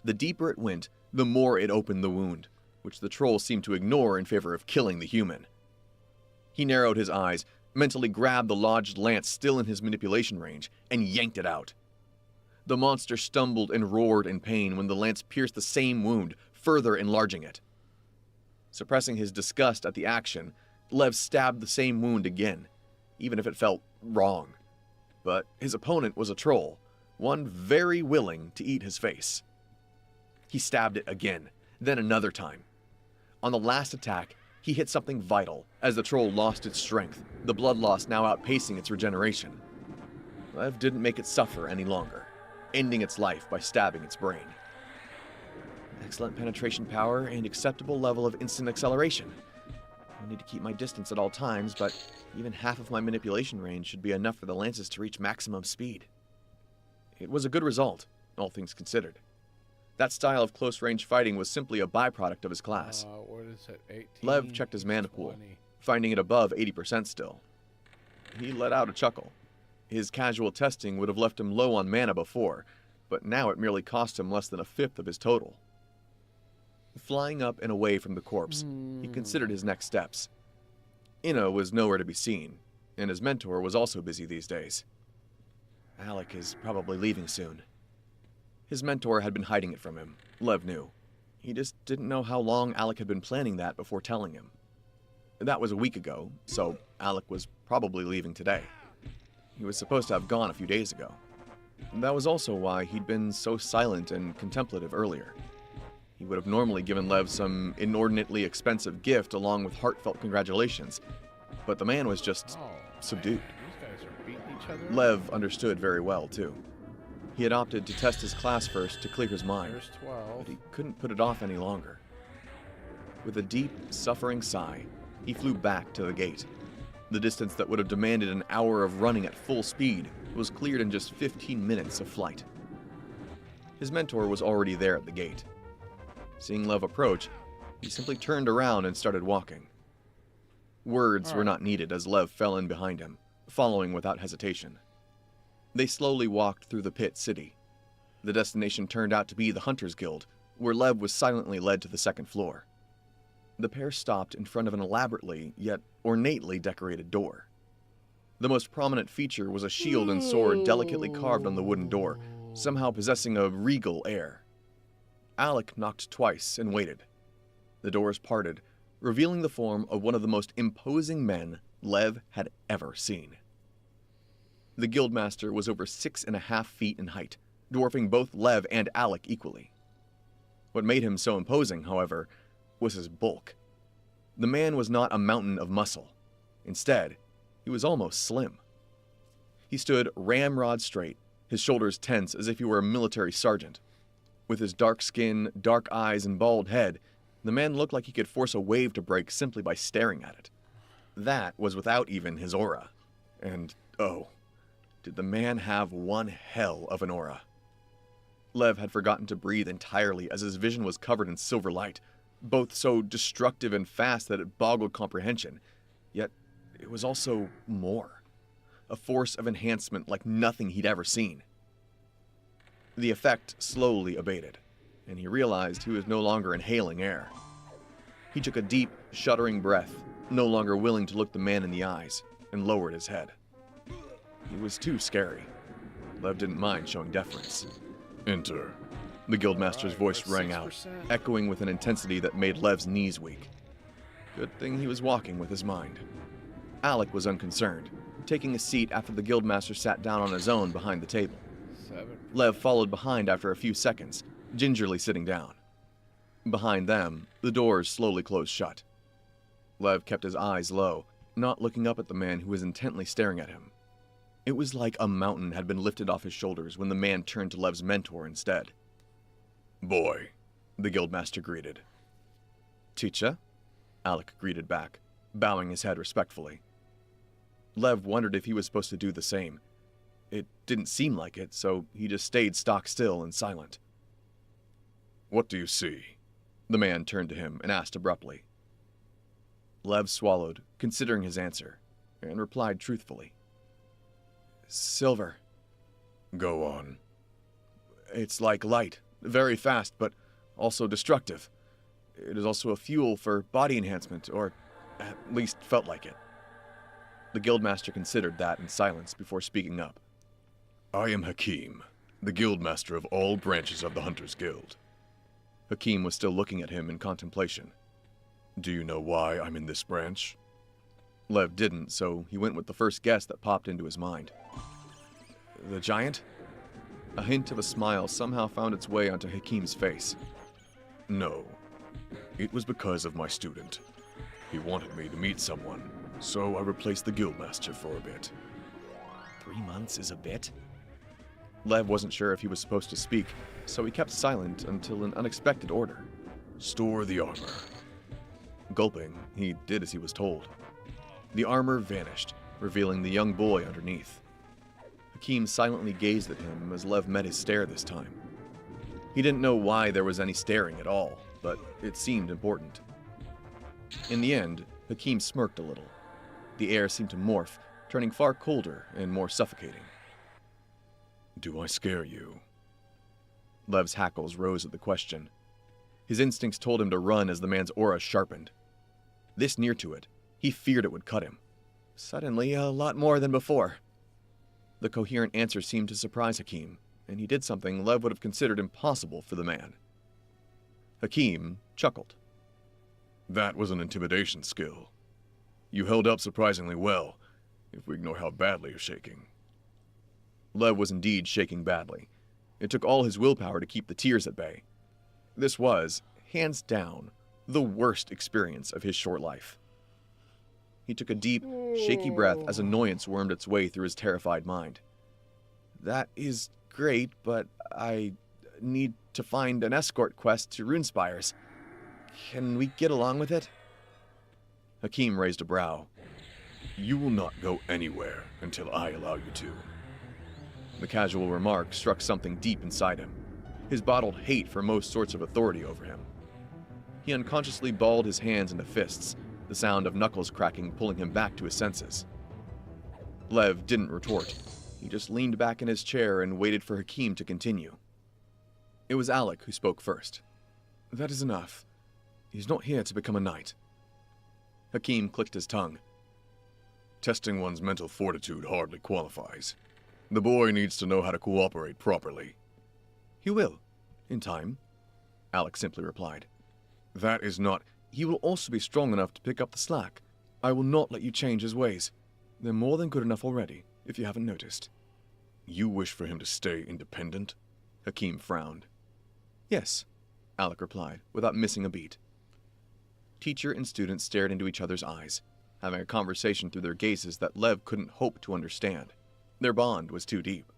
The deeper it went, the more it opened the wound, which the troll seemed to ignore in favor of killing the human. He narrowed his eyes, mentally grabbed the lodged lance still in his manipulation range, and yanked it out. The monster stumbled and roared in pain when the lance pierced the same wound, further enlarging it. Suppressing his disgust at the action, Lev stabbed the same wound again, even if it felt wrong. But his opponent was a troll, one very willing to eat his face. He stabbed it again, then another time. On the last attack, he hit something vital as the troll lost its strength, the blood loss now outpacing its regeneration. Lev didn't make it suffer any longer, ending its life by stabbing its brain. Excellent penetration power and acceptable level of instant acceleration. I need to keep my distance at all times, but even half of my manipulation range should be enough for the lances to reach maximum speed. It was a good result, all things considered. That style of close-range fighting was simply a byproduct of his class. What is it? 18? Lev checked his mana pool, 20. finding it above 80% still. He let out a chuckle. His casual testing would have left him low on mana before, but now it merely cost him less than a fifth of his total. Flying up and away from the corpse, he considered his next steps. Inno was nowhere to be seen, and his mentor was also busy these days. Alec is probably leaving soon. His mentor had been hiding it from him, Lev knew. He just didn't know how long Alec had been planning that before telling him. That was a week ago, so Alec was probably leaving today. He was supposed to have gone a few days ago. That was also why he'd been so silent and contemplative earlier. He would have normally given Lev some inordinately expensive gift along with heartfelt congratulations, but the man was just subdued. Man, these guys are beating each other. Lev understood very well, too. He had opted to test his class first to clear his mind, There's 12. but he couldn't put it off any longer. With a deep, suffering sigh, he flew back to the gate. The distance that would have demanded an hour of running at full speed was cleared in just 15 minutes of flight. His mentor was already there at the gate. Seeing Lev approach, he simply turned around and started walking. Words were not needed as Lev fell in behind him, following without hesitation. They slowly walked through the pit city. The destination turned out to be the Hunters Guild, where Lev was silently led to the second floor. The pair stopped in front of an elaborately, yet ornately decorated door. The most prominent feature was a shield and sword delicately carved on the wooden door, somehow possessing a regal air. Alec knocked twice and waited. The doors parted, revealing the form of one of the most imposing men Lev had ever seen. The guildmaster was over 6.5 feet in height, dwarfing both Lev and Alec equally. What made him so imposing, however, was his bulk. The man was not a mountain of muscle. Instead, he was almost slim. He stood ramrod straight, his shoulders tense as if he were a military sergeant. With his dark skin, dark eyes, and bald head, the man looked like he could force a wave to break simply by staring at it. That was without even his aura. And, oh, did the man have one hell of an aura. Lev had forgotten to breathe entirely as his vision was covered in silver light, both so destructive and fast that it boggled comprehension. Yet, it was also more. A force of enhancement like nothing he'd ever seen. The effect slowly abated, and he realized he was no longer inhaling air. He took a deep, shuddering breath, no longer willing to look the man in the eyes, and lowered his head. He was too scary. Lev didn't mind showing deference. Enter. The guildmaster's voice we're rang out, 6%. echoing with an intensity that made Lev's knees weak. Good thing he was walking with his mind. Alec was unconcerned, taking a seat after the guildmaster sat down on his own behind the table. 7. Lev followed behind after a few seconds, gingerly sitting down. Behind them, the doors slowly closed shut. Lev kept his eyes low, not looking up at the man who was intently staring at him. It was like a mountain had been lifted off his shoulders when the man turned to Lev's mentor instead. Boy, The guildmaster greeted. Teacher? Alec greeted back, bowing his head respectfully. Lev wondered if he was supposed to do the same. It didn't seem like it, so he just stayed stock still and silent. what do you see? The man turned to him and asked abruptly. Lev swallowed, considering his answer, and replied truthfully. Silver. Go on. It's like light, very fast, but also destructive. It is also a fuel for body enhancement, or at least felt like it. The guildmaster considered that in silence before speaking up. I am Hakim, the guildmaster of all branches of the Hunters Guild. Hakim was still looking at him in contemplation. Do you know why I'm in this branch? Lev didn't, so he went with the first guess that popped into his mind. The giant? A hint of a smile somehow found its way onto Hakim's face. No. It was because of my student. He wanted me to meet someone, so I replaced the guildmaster for a bit. 3 months is a bit? Lev wasn't sure if he was supposed to speak, so he kept silent until an unexpected order. Store the armor. Gulping, he did as he was told. The armor vanished, revealing the young boy underneath. Hakim silently gazed at him as Lev met his stare this time. He didn't know why there was any staring at all, but it seemed important. In the end, Hakim smirked a little. The air seemed to morph, turning far colder and more suffocating. Do I scare you? Lev's hackles rose at the question. His instincts told him to run as the man's aura sharpened. This near to it, he feared it would cut him. Suddenly, a lot more than before. The coherent answer seemed to surprise Hakim, and he did something Lev would have considered impossible for the man. Hakim chuckled. That was an intimidation skill. You held up surprisingly well, if we ignore how badly you're shaking. Lev was indeed shaking badly. It took all his willpower to keep the tears at bay. This was, hands down, the worst experience of his short life. He took a deep, shaky breath as annoyance wormed its way through his terrified mind. That is great, but I need to find an escort quest to Runespires. Can we get along with it? Hakim raised a brow. You will not go anywhere until I allow you to. The casual remark struck something deep inside him, his bottled hate for most sorts of authority over him. He unconsciously balled his hands into fists, the sound of knuckles cracking pulling him back to his senses. Lev didn't retort. He just leaned back in his chair and waited for Hakim to continue. It was Alec who spoke first. That is enough. He's not here to become a knight. Hakim clicked his tongue. Testing one's mental fortitude hardly qualifies. The boy needs to know how to cooperate properly. He will, in time, Alec simply replied. That is not... He will also be strong enough to pick up the slack. I will not let you change his ways. They're more than good enough already, if you haven't noticed. You wish for him to stay independent? Hakim frowned. Yes, Alec replied, without missing a beat. Teacher and student stared into each other's eyes, having a conversation through their gazes that Lev couldn't hope to understand. Their bond was too deep.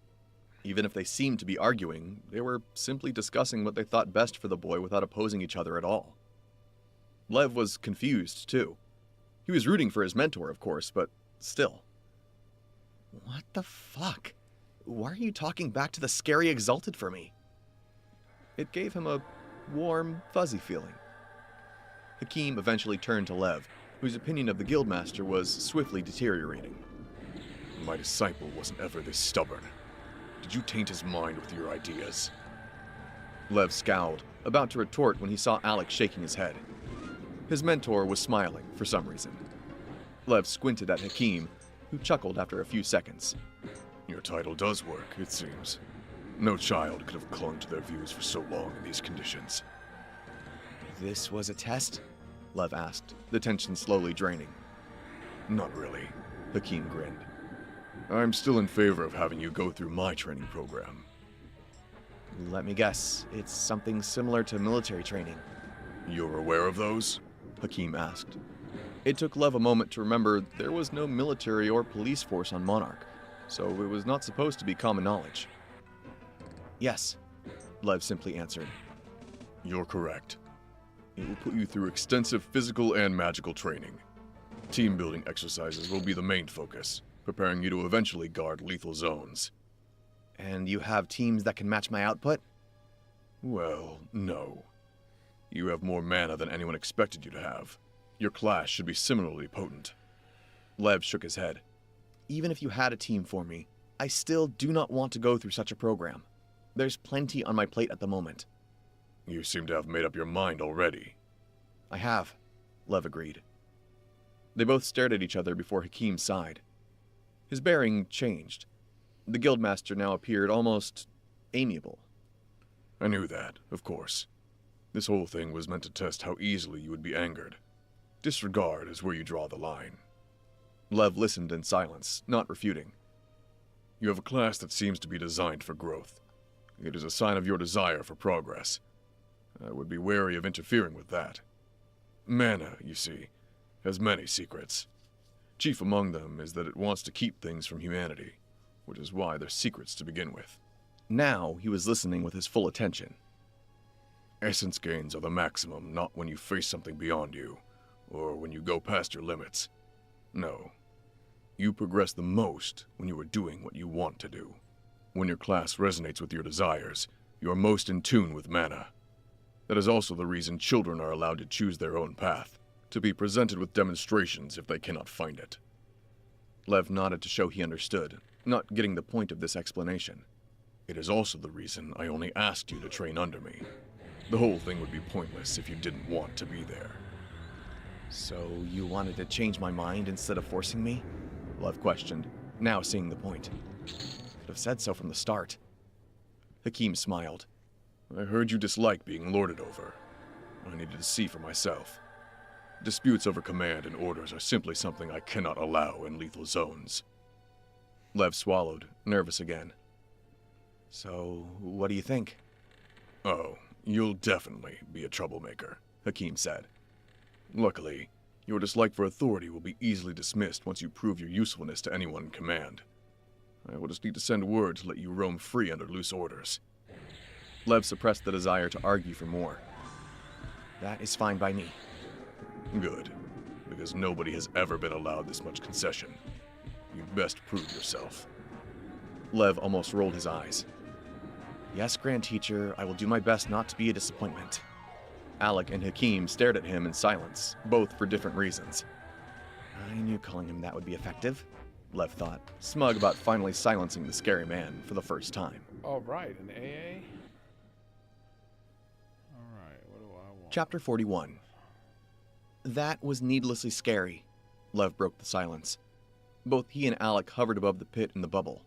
Even if they seemed to be arguing, they were simply discussing what they thought best for the boy without opposing each other at all. Lev was confused, too. He was rooting for his mentor, of course, but still. What the fuck? Why are you talking back to the scary exalted for me? It gave him a warm, fuzzy feeling. Hakim eventually turned to Lev, whose opinion of the guildmaster was swiftly deteriorating. My disciple wasn't ever this stubborn. Did you taint his mind with your ideas? Lev scowled, about to retort when he saw Alec shaking his head. His mentor was smiling for some reason. Lev squinted at Hakim, who chuckled after a few seconds. Your title does work, it seems. No child could have clung to their views for so long in these conditions. This was a test? Lev asked, the tension slowly draining. Not really, Hakim grinned. I'm still in favor of having you go through my training program. Let me guess, it's something similar to military training. You're aware of those? Hakim asked. It took Lev a moment to remember there was no military or police force on Monarch, so it was not supposed to be common knowledge. Yes, Lev simply answered. You're correct. It will put you through extensive physical and magical training. Team-building exercises will be the main focus, preparing you to eventually guard lethal zones. And you have teams that can match my output? Well, no. You have more mana than anyone expected you to have. Your class should be similarly potent. Lev shook his head. Even if you had a team for me, I still do not want to go through such a program. There's plenty on my plate at the moment. You seem to have made up your mind already. I have, Lev agreed. They both stared at each other before Hakim sighed. His bearing changed. The guildmaster now appeared almost amiable. I knew that, of course. This whole thing was meant to test how easily you would be angered. Disregard is where you draw the line. Lev listened in silence, not refuting. You have a class that seems to be designed for growth. It is a sign of your desire for progress. I would be wary of interfering with that. Mana, you see, has many secrets. Chief among them is that it wants to keep things from humanity, which is why they're secrets to begin with. Now he was listening with his full attention. Essence gains are the maximum not when you face something beyond you, or when you go past your limits. No. You progress the most when you are doing what you want to do. When your class resonates with your desires, you are most in tune with mana. That is also the reason children are allowed to choose their own path, to be presented with demonstrations if they cannot find it. Lev nodded to show he understood, not getting the point of this explanation. It is also the reason I only asked you to train under me. The whole thing would be pointless if you didn't want to be there. So you wanted to change my mind instead of forcing me? Lev questioned, now seeing the point. Could have said so from the start. Hakim smiled. I heard you dislike being lorded over. I needed to see for myself. Disputes over command and orders are simply something I cannot allow in lethal zones. Lev swallowed, nervous again. So, what do you think? Oh, you'll definitely be a troublemaker, Hakim said. Luckily, your dislike for authority will be easily dismissed once you prove your usefulness to anyone in command. I will just need to send word to let you roam free under loose orders. Lev suppressed the desire to argue for more. That is fine by me. Good, because nobody has ever been allowed this much concession. You'd best prove yourself. Lev almost rolled his eyes. Yes, Grand Teacher, I will do my best not to be a disappointment. Alec and Hakim stared at him in silence, both for different reasons. I knew calling him that would be effective, Lev thought, smug about finally silencing the scary man for the first time. All right, an AA. All right, what do I want? Chapter 41. That was needlessly scary, Lev broke the silence. Both he and Alec hovered above the pit in the bubble.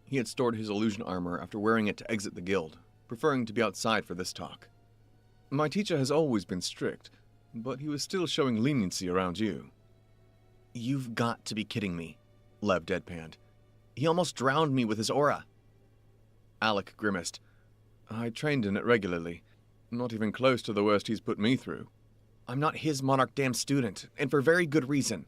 He had stored his illusion armor after wearing it to exit the guild, preferring to be outside for this talk. My teacher has always been strict, but he was still showing leniency around you. You've got to be kidding me, Lev deadpanned. He almost drowned me with his aura. Alec grimaced. I trained in it regularly, not even close to the worst he's put me through. I'm not his monarch damn student, and for very good reason.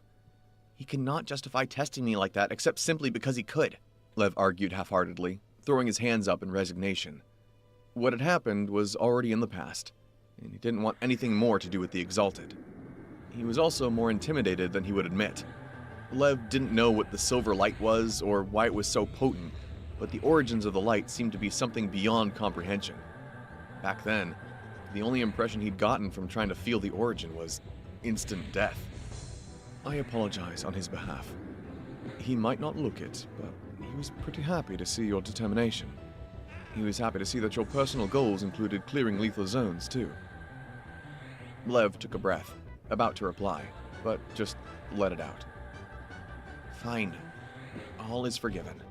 He cannot justify testing me like that except simply because he could, Lev argued half-heartedly, throwing his hands up in resignation. What had happened was already in the past, and he didn't want anything more to do with the Exalted. He was also more intimidated than he would admit. Lev didn't know what the silver light was or why it was so potent, but the origins of the light seemed to be something beyond comprehension. Back then, the only impression he'd gotten from trying to feel the origin was instant death. I apologize on his behalf. He might not look it, but he was pretty happy to see your determination. He was happy to see that your personal goals included clearing lethal zones, too. Lev took a breath, about to reply, but just let it out. Fine. All is forgiven.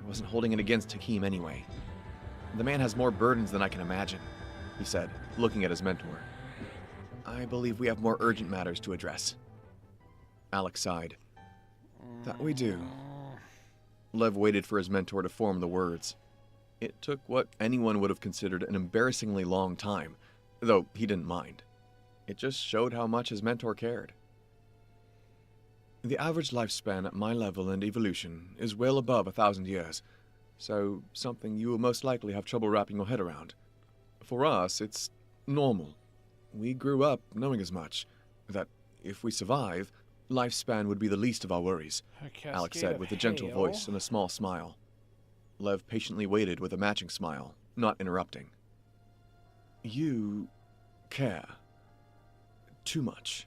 I wasn't holding it against Hakim anyway. The man has more burdens than I can imagine, he said, looking at his mentor. I believe we have more urgent matters to address. Alec sighed. That we do. Lev waited for his mentor to form the words. It took what anyone would have considered an embarrassingly long time, though he didn't mind. It just showed how much his mentor cared. The average lifespan at my level and evolution is well above 1,000 years, so something you will most likely have trouble wrapping your head around. For us, it's normal. We grew up knowing as much, that if we survive, lifespan would be the least of our worries, Alec said with a gentle voice and a small smile. Lev patiently waited with a matching smile, not interrupting. You care. Too much.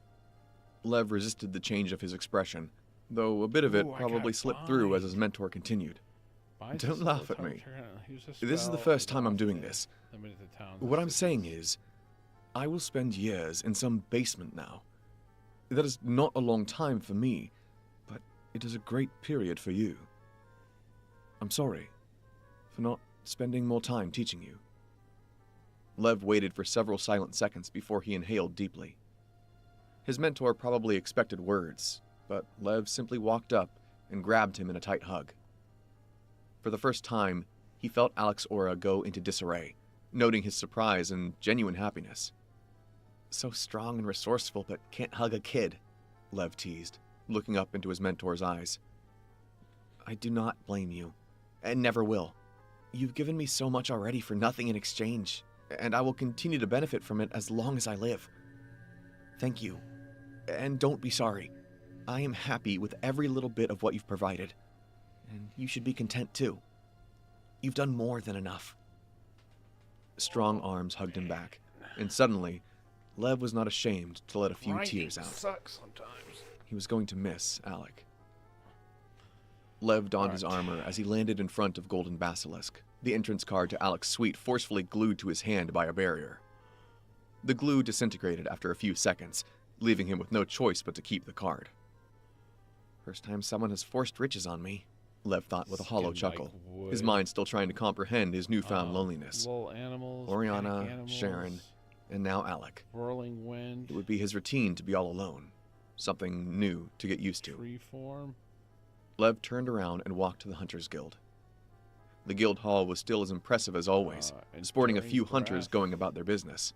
Lev resisted the change of his expression, though a bit of it probably slipped through as his mentor continued. Don't laugh at me. This is the first time I'm doing this. What I'm saying is, I will spend years in some basement now. That is not a long time for me, but it is a great period for you. I'm sorry for not spending more time teaching you. Lev waited for several silent seconds before he inhaled deeply. His mentor probably expected words, but Lev simply walked up and grabbed him in a tight hug. For the first time, he felt Alec's aura go into disarray, noting his surprise and genuine happiness. So strong and resourceful, but can't hug a kid, Lev teased, looking up into his mentor's eyes. I do not blame you, and never will. You've given me so much already for nothing in exchange, and I will continue to benefit from it as long as I live. Thank you, and don't be sorry. I am happy with every little bit of what you've provided, and you should be content too. You've done more than enough. Strong arms hugged him back, and suddenly, Lev was not ashamed to let a few tears out. Sucks sometimes. He was going to miss Alec. Lev donned his armor as he landed in front of Golden Basilisk, the entrance card to Alec's suite forcefully glued to his hand by a barrier. The glue disintegrated after a few seconds, leaving him with no choice but to keep the card. First time someone has forced riches on me, Lev thought with a hollow chuckle, his mind still trying to comprehend his newfound loneliness. Little animals, Oriana, animals. Sharon, and now Alec. Whirling wind. It would be his routine to be all alone, something new to get used to. Tree form. Lev turned around and walked to the Hunters Guild. The guild hall was still as impressive as always, sporting a few hunters going about their business.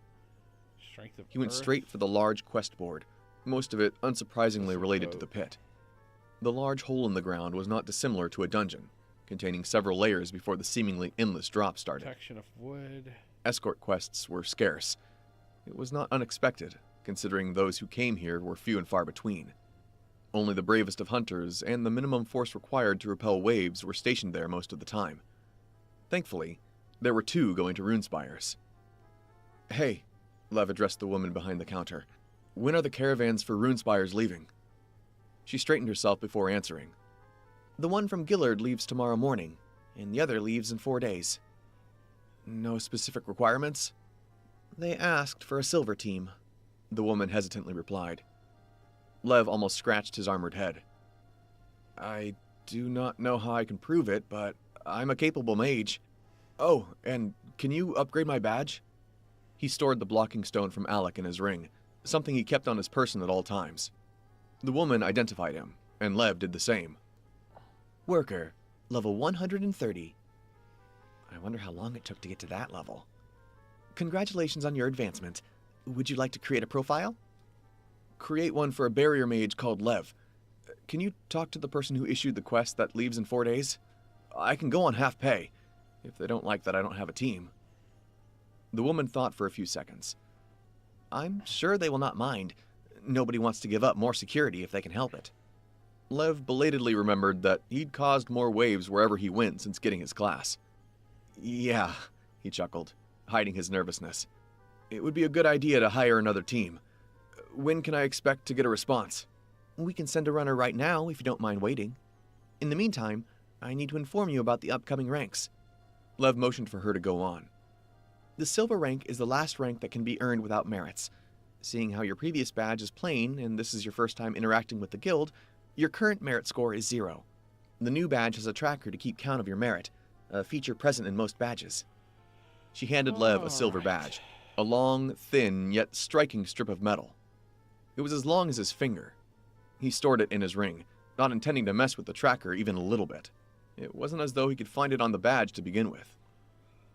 Strength of He went earth. straight for the large quest board, most of it unsurprisingly related to the pit. The large hole in the ground was not dissimilar to a dungeon, containing several layers before the seemingly endless drop started. Protection of wood. Escort quests were scarce. It was not unexpected, considering those who came here were few and far between. Only the bravest of hunters and the minimum force required to repel waves were stationed there most of the time. Thankfully, there were 2 going to Runespires. "Hey," Lev addressed the woman behind the counter. "When are the caravans for Runespires leaving?" She straightened herself before answering. "The one from Gillard leaves tomorrow morning, and the other leaves in 4 days." "No specific requirements?" "They asked for a silver team," the woman hesitantly replied. Lev almost scratched his armored head. "I do not know how I can prove it, but I'm a capable mage. Oh, and can you upgrade my badge?" He stored the blocking stone from Alec in his ring, something he kept on his person at all times. The woman identified him, and Lev did the same. "Worker, level 130. I wonder how long it took to get to that level. Congratulations on your advancement. Would you like to create a profile?" "Create one for a barrier mage called Lev. Can you talk to the person who issued the quest that leaves in 4 days? I can go on half pay, if they don't like that I don't have a team." The woman thought for a few seconds. "I'm sure they will not mind. Nobody wants to give up more security if they can help it." Lev belatedly remembered that he'd caused more waves wherever he went since getting his class. "Yeah," he chuckled, hiding his nervousness. "It would be a good idea to hire another team. When can I expect to get a response?" "We can send a runner right now if you don't mind waiting. In the meantime, I need to inform you about the upcoming ranks." Lev motioned for her to go on. "The silver rank is the last rank that can be earned without merits. Seeing how your previous badge is plain and this is your first time interacting with the guild, your current merit score is 0. The new badge has a tracker to keep count of your merit, a feature present in most badges." She handed Lev a silver badge, a long, thin, yet striking strip of metal. It was as long as his finger. He stored it in his ring, not intending to mess with the tracker even a little bit. It wasn't as though he could find it on the badge to begin with.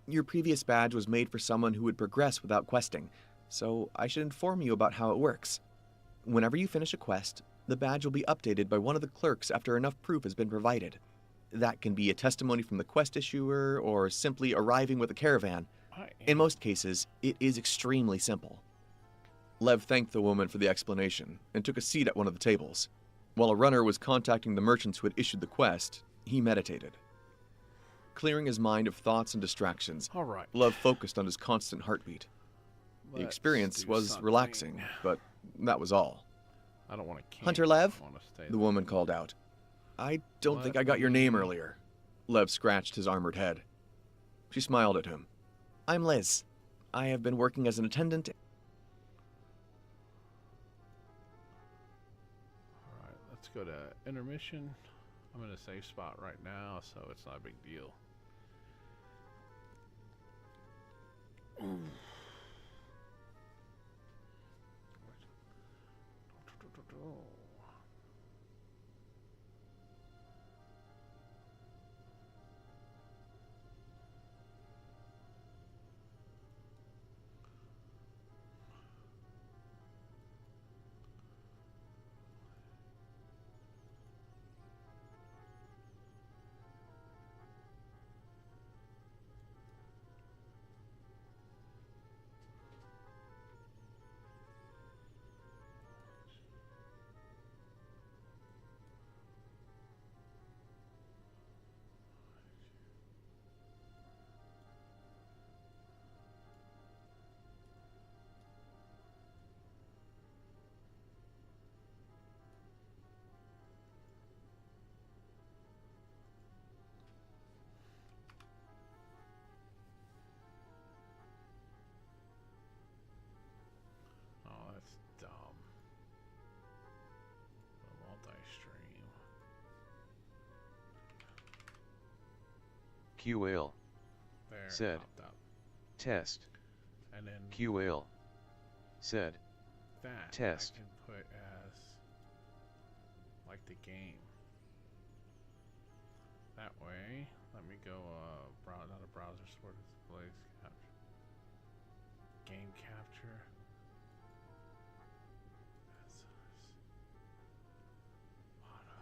"Your previous badge was made for someone who would progress without questing, so I should inform you about how it works. Whenever you finish a quest, the badge will be updated by one of the clerks after enough proof has been provided. That can be a testimony from the quest issuer or simply arriving with a caravan. In most cases, it is extremely simple." Lev thanked the woman for the explanation and took a seat at one of the tables. While a runner was contacting the merchants who had issued the quest, he meditated. Clearing his mind of thoughts and distractions, All right. Lev focused on his constant heartbeat. The experience was relaxing, but that was all. I don't want to. "Hunter Lev?" I wanna stay the woman called out. "I don't think I got your name earlier." Lev scratched his armored head. She smiled at him. "I'm Liz. I have been working as an attendant." All right, let's go to intermission. I'm in a safe spot right now, so it's not a big deal. Oh, that's dumb. A multi-stream. QL. There. Said. Popped up. Test. And then QL. said, that Test. I can put as like the game. That way, let me go not a browser sort of displays capture. Game capture. Auto.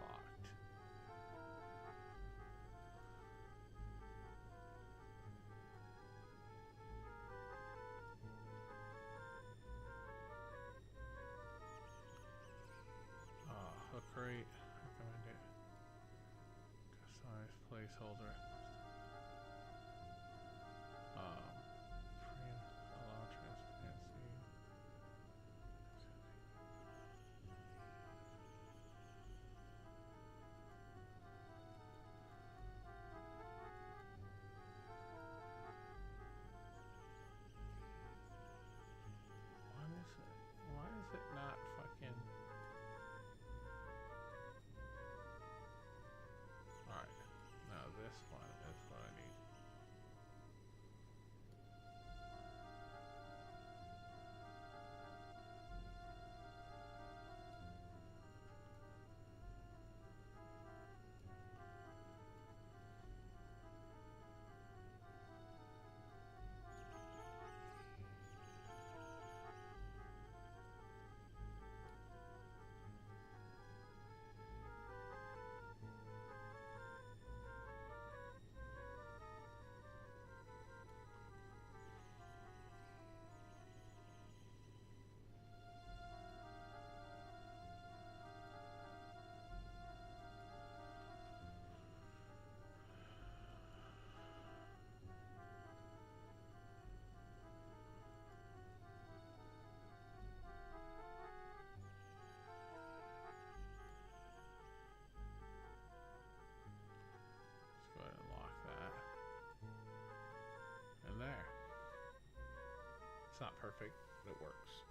Locked. Hook rate, recommended. Customize placeholder. Allow transparency. Why is it not fucking... Alright, now this one is what I need. Let's go ahead and lock that. And there. It's not perfect, but it works.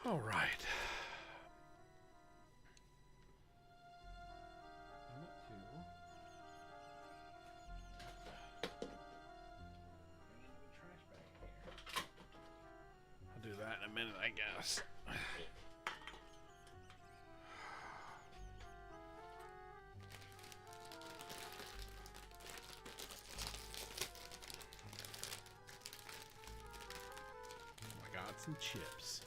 All right. in a minute, I guess. Oh my god, some chips.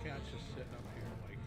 cat's just sitting up here like.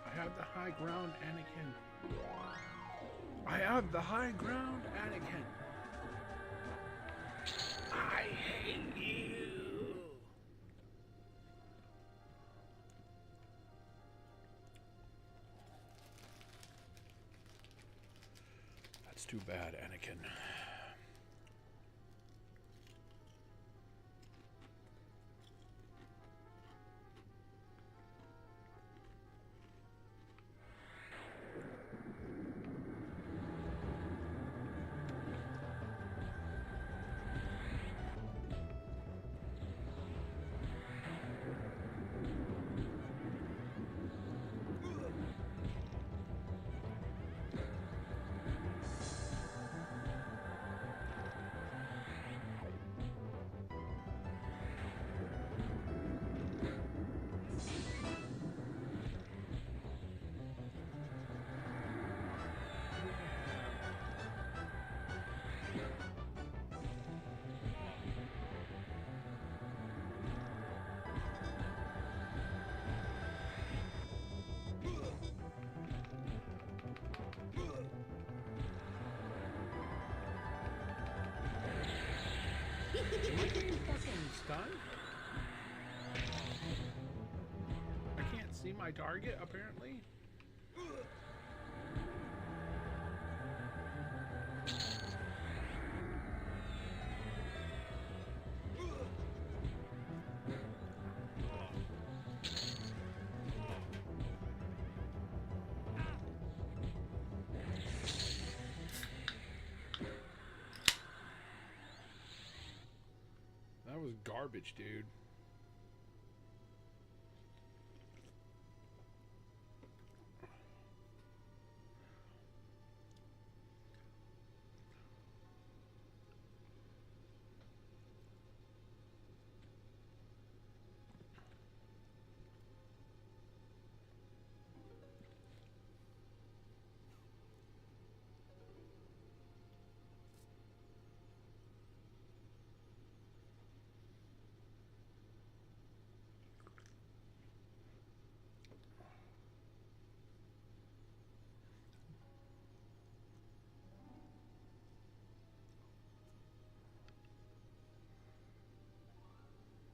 I have the high ground, Anakin. I have the high ground, Anakin. I hate you. That's too bad, Anakin. Am I getting fucking stunned? I can't see my target, apparently. That was garbage, dude.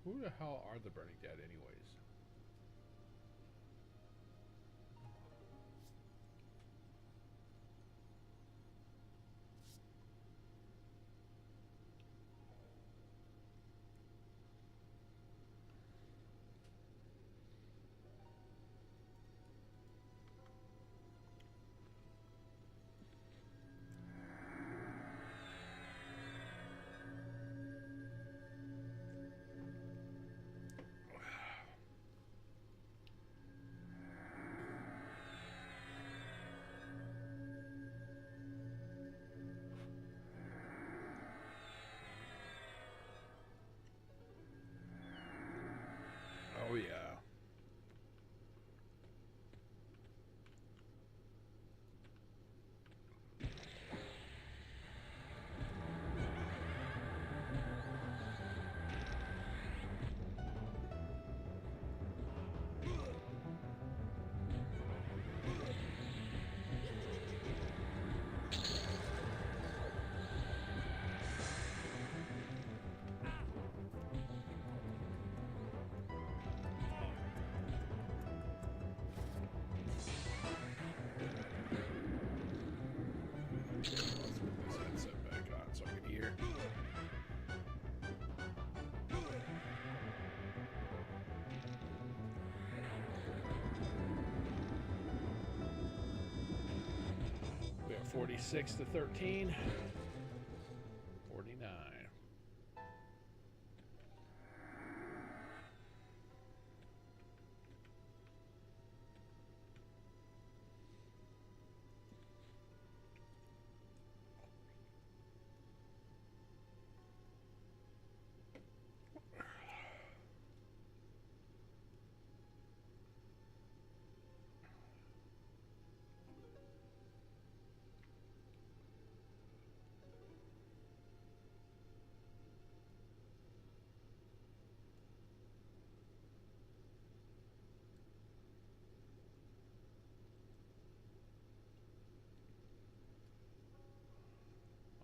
Who the hell are the Burning Dead, anyways? 46 to 13. 49.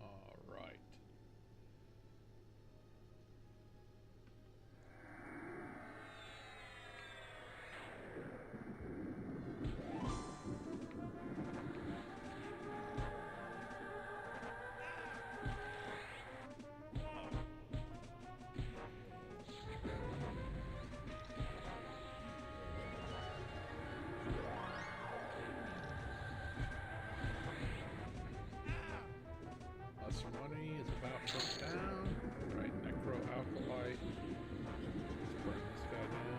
All right. Lesser money is about put down. Right, Necro Alkalite. Let's bring this guy down.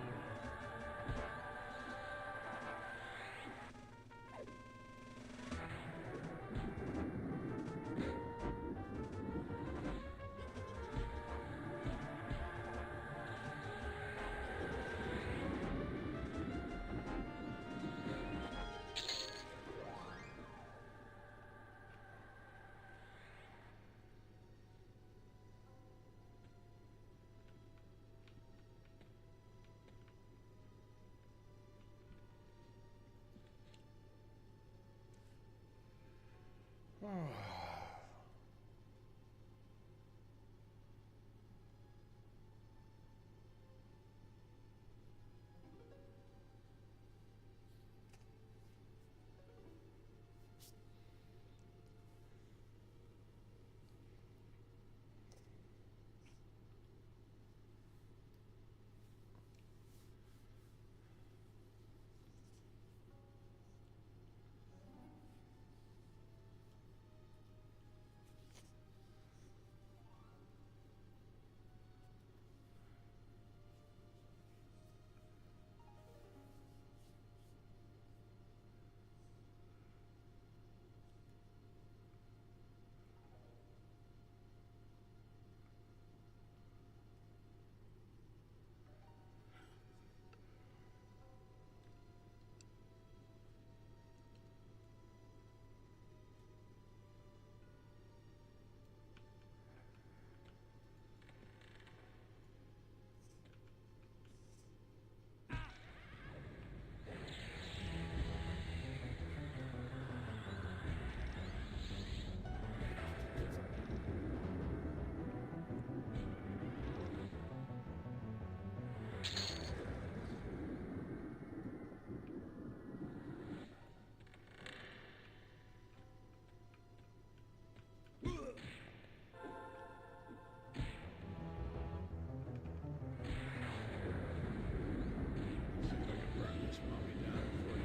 See if I can burn this mummy down before he.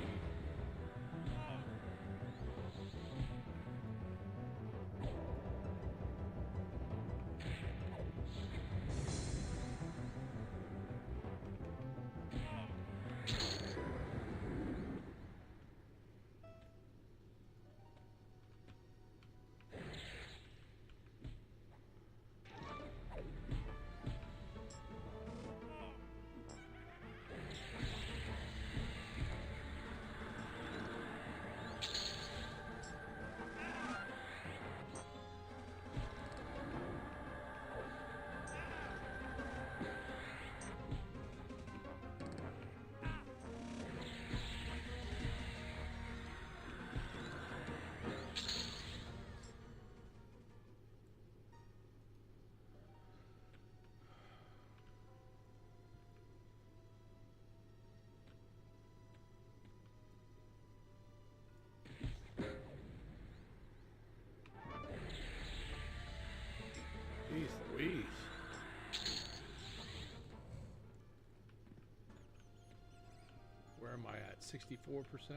Jeez Louise. Where am I at? 64%?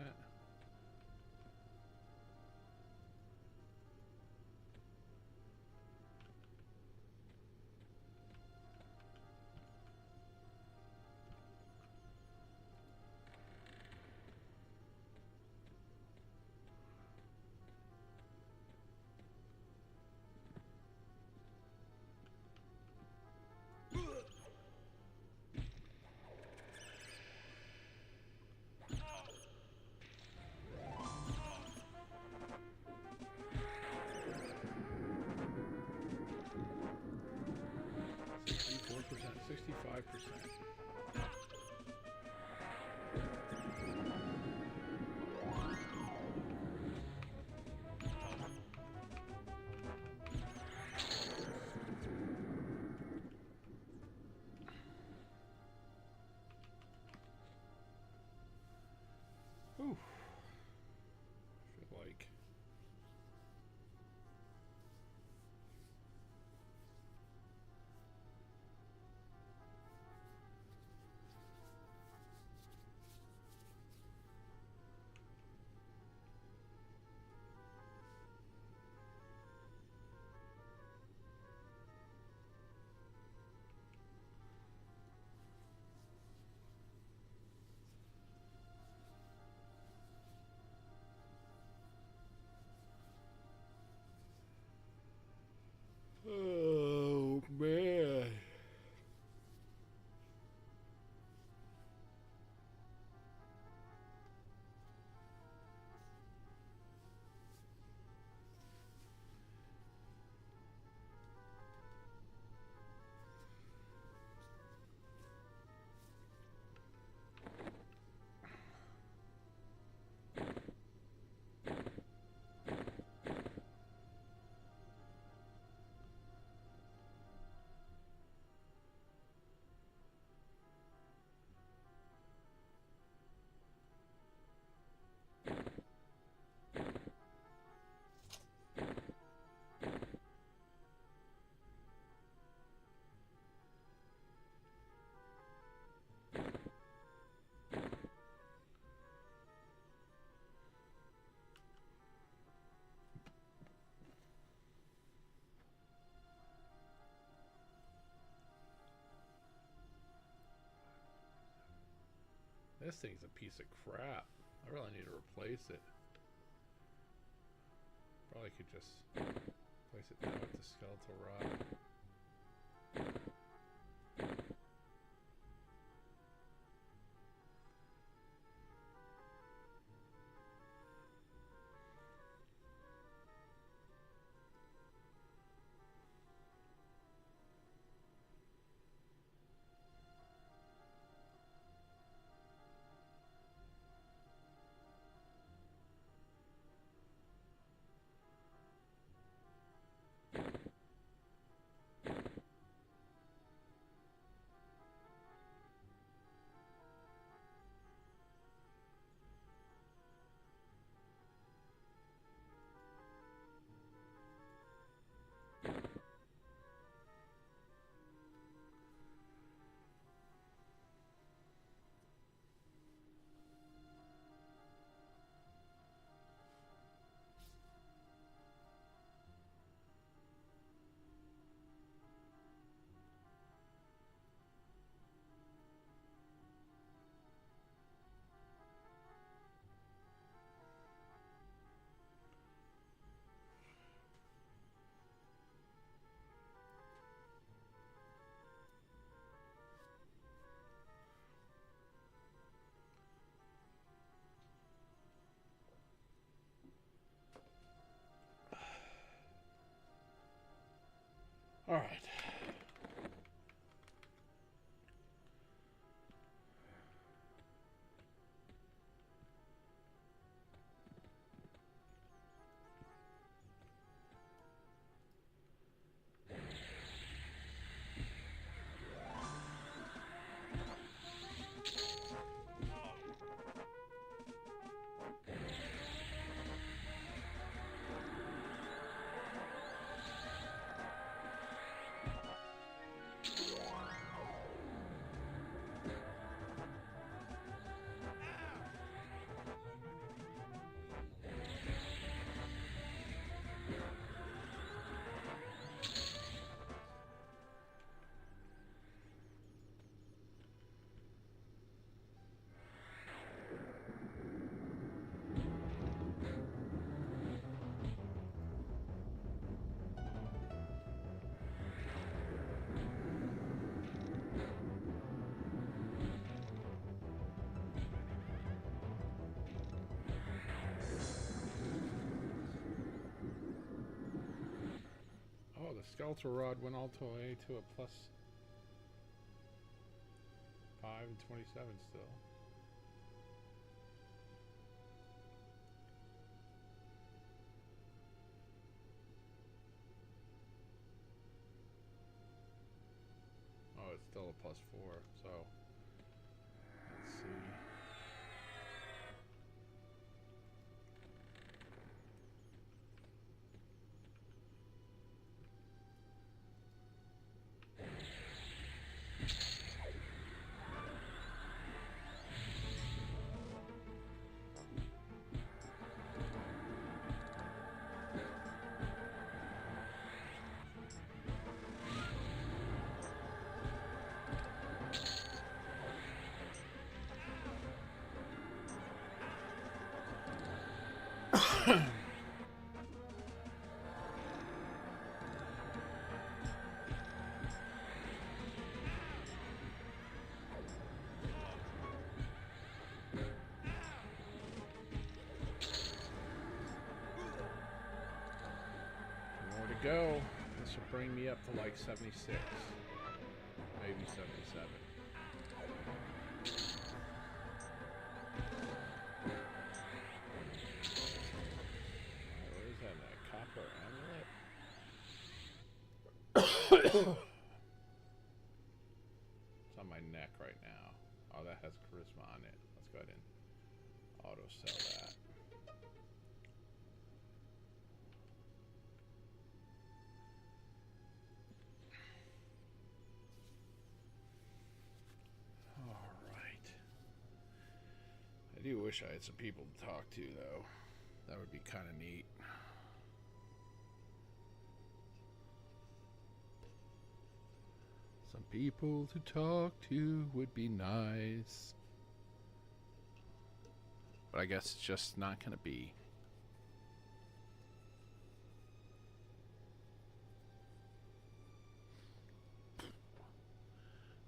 65%. Ooh. I feel like oh man. This thing's a piece of crap. I really need to replace it. Probably could just place it down with the skeletal rod. All right. Oh, the skeletal rod went all the way to a plus 25 and 27 still. Oh, it's still a +4, so let's see. More to go. This will bring me up to like 76, maybe 77. What is that? A copper amulet? It's on my neck right now. Oh, that has charisma on it. Let's go ahead and auto sell that. Alright. I do wish I had some people to talk to, though. That would be kind of neat. Some people to talk to would be nice. But I guess it's just not going to be.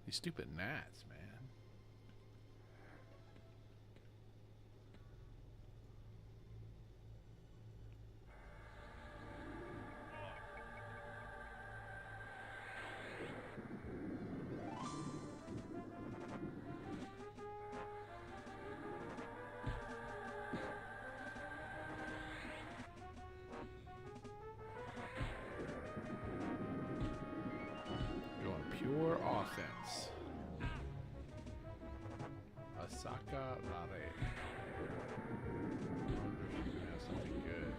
These stupid gnats, man. Pure offense. Asaka Rare. I wonder if she's gonna have something good.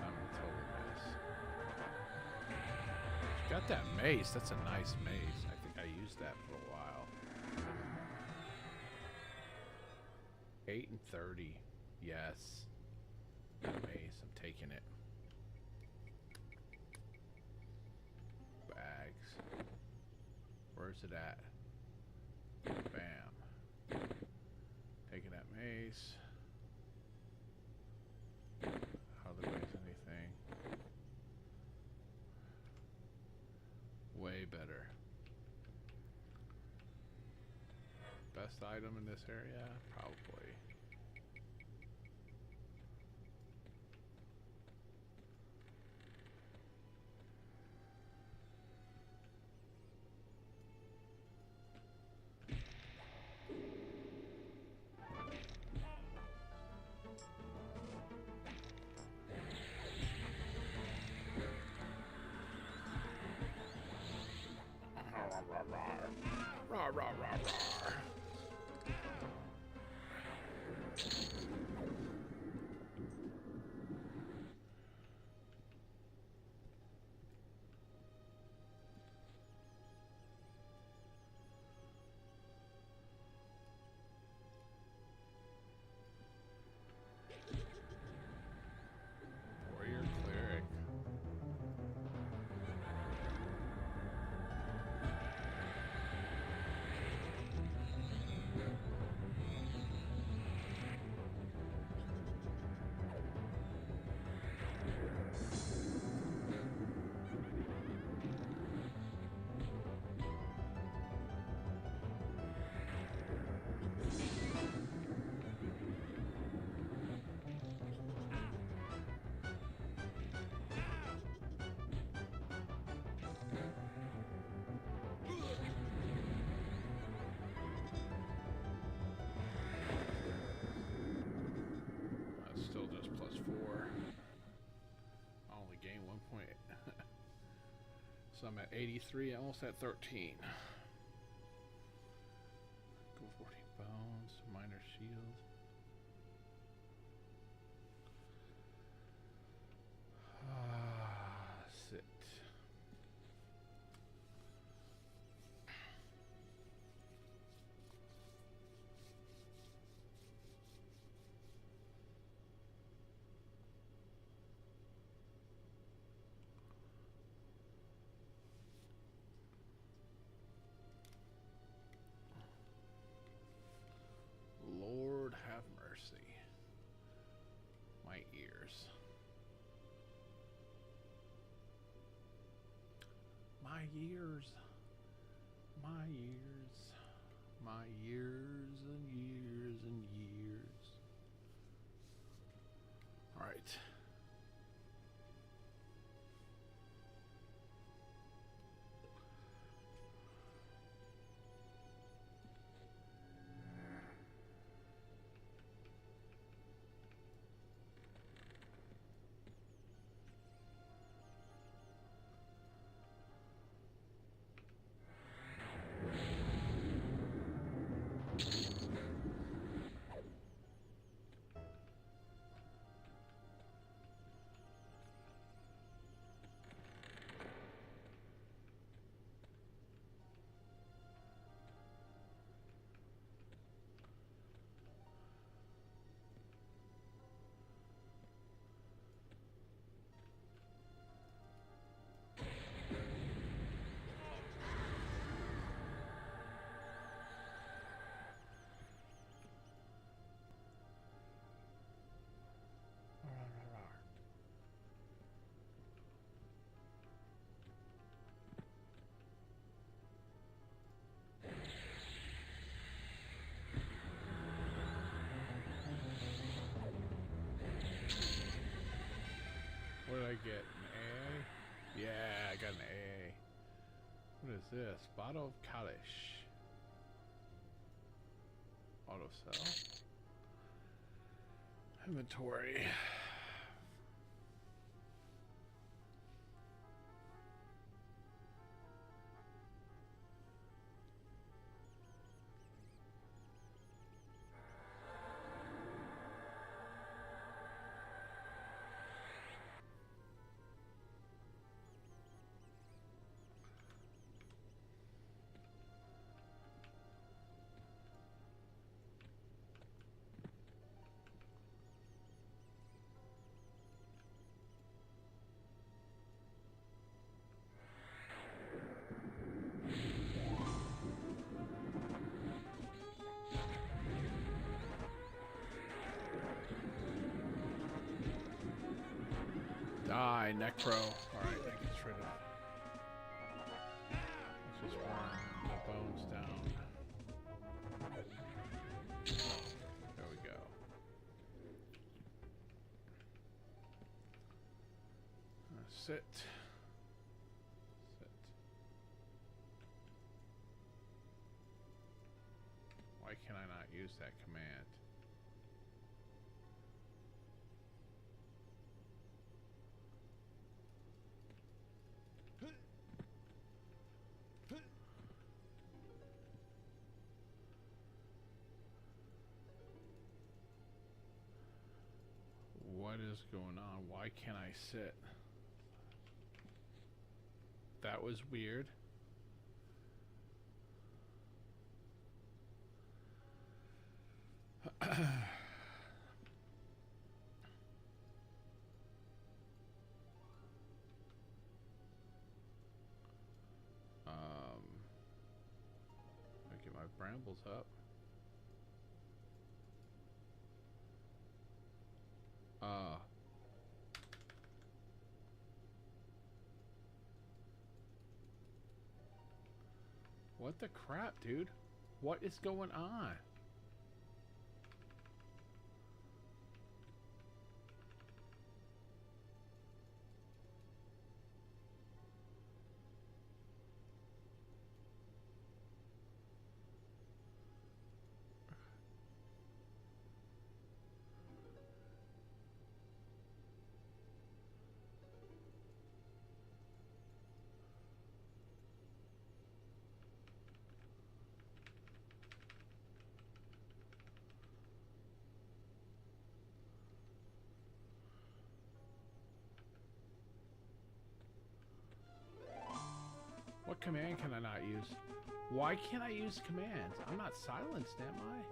I'm a total mess. She got that mace. That's a nice mace. I think I used that for a while. 8 and 30. Yes. Mace. I'm taking it. Where's it at? Bam. Taking that mace. Hardly weighs anything. Way better. Best item in this area? Probably. Rah, rah, rah, rah. So I'm at 83, almost at 13. Go 40 bones, minor shield. Sit. Lord have mercy. My ears. My years. My years. My years and years and years. All right. What did I get? An A? Yeah, I got an A. What is this? Bottle of Kalish. Auto sell. Inventory. Die, Necro. Alright, that gets rid of. Let's just run the bones down. There we go. Sit. Sit. Why can I not use that command? What is going on? Why can't I sit? That was weird. I get my brambles up. What the crap, dude? What is going on? What command can I not use? Why can't I use commands? I'm not silenced, am I?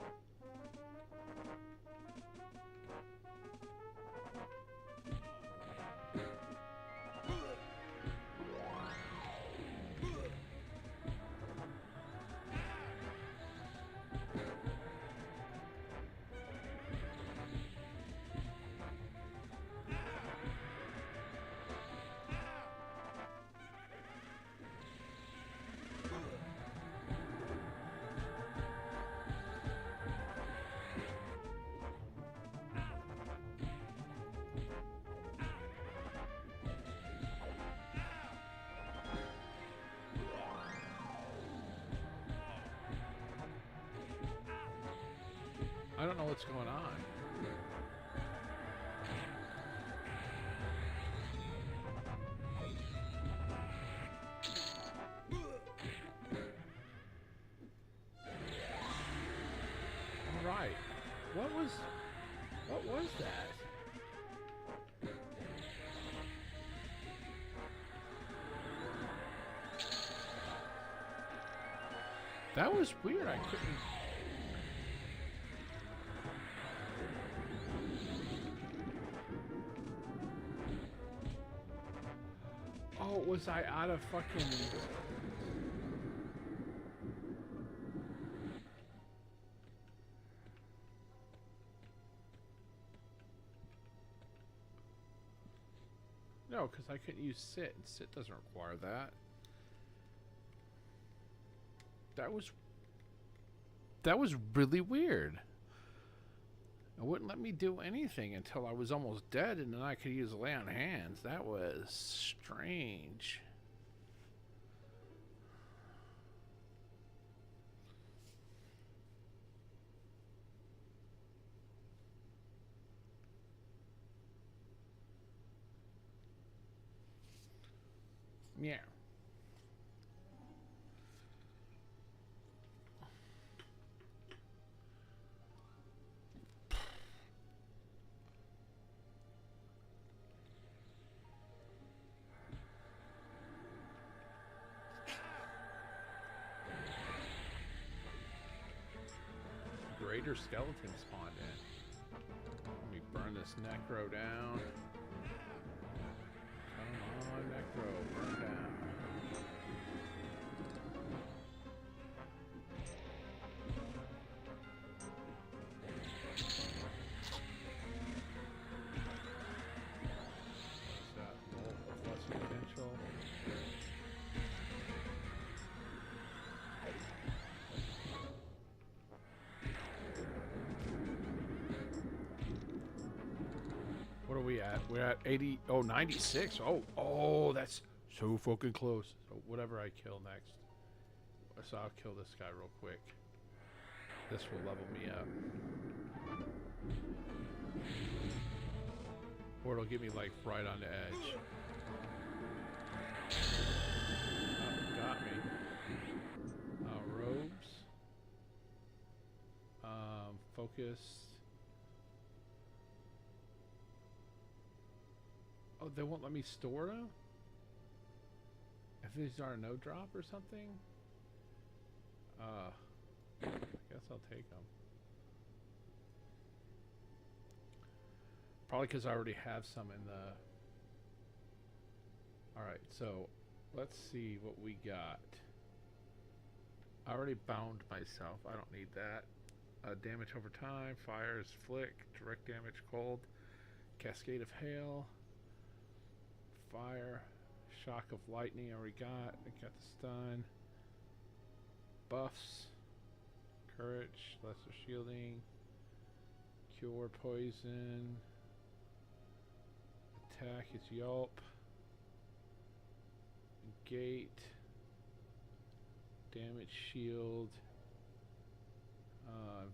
I don't know what's going on. All right. What was that? That was weird. I couldn't. Oh, was I out of fucking... No, because I couldn't use sit, and sit doesn't require that. That was really weird. It wouldn't let me do anything until I was almost dead, and then I could use lay on hands. That was strange. Yeah. Greater skeleton spawned in. Let me burn this necro down. Come on, necro, burn down. What's that? Bolt of less potential. What are we at? We're at 80. Oh, 96. Oh, that's so fucking close. So whatever I kill next. So I'll kill this guy real quick. This will level me up. Or it'll get me like right on the edge. Oh, got me. Robes. Focus. Oh, they won't let me store them? If these are a no drop or something? I guess I'll take them. Probably because I already have some in the... Alright, so let's see what we got. I already bound myself. I don't need that. Damage over time, fire is flick, direct damage cold, cascade of hail, fire, shock of lightning I already got. I got the stun. Buffs, courage, lesser shielding, cure poison, attack is yelp, gate, damage shield,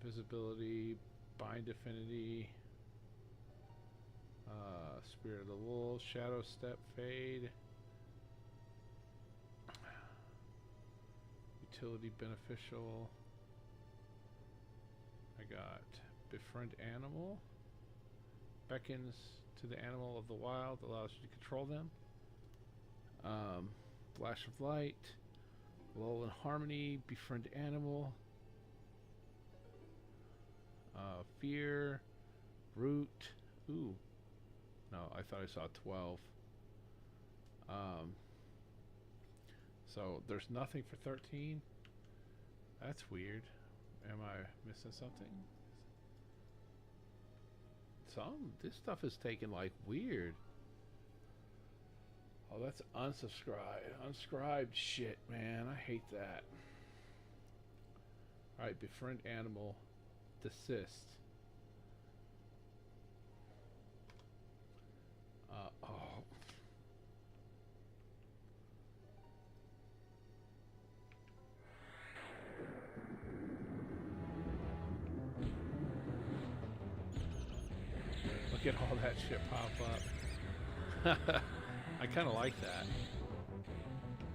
invisibility, bind affinity, spirit of the wolf, shadow step fade, utility beneficial. I got befriend animal, beckons to the animal of the wild, allows you to control them. Flash of light, Lull and harmony, befriend animal. Fear, root. Ooh, no, I thought I saw 12. So there's nothing for 13. That's weird. Am I missing something? This stuff is taken like weird. Oh, that's unsubscribed. Unscribed shit, man. I hate that. Alright, befriend animal. Desist. Oh. Look at all that shit pop up. I kind of like that.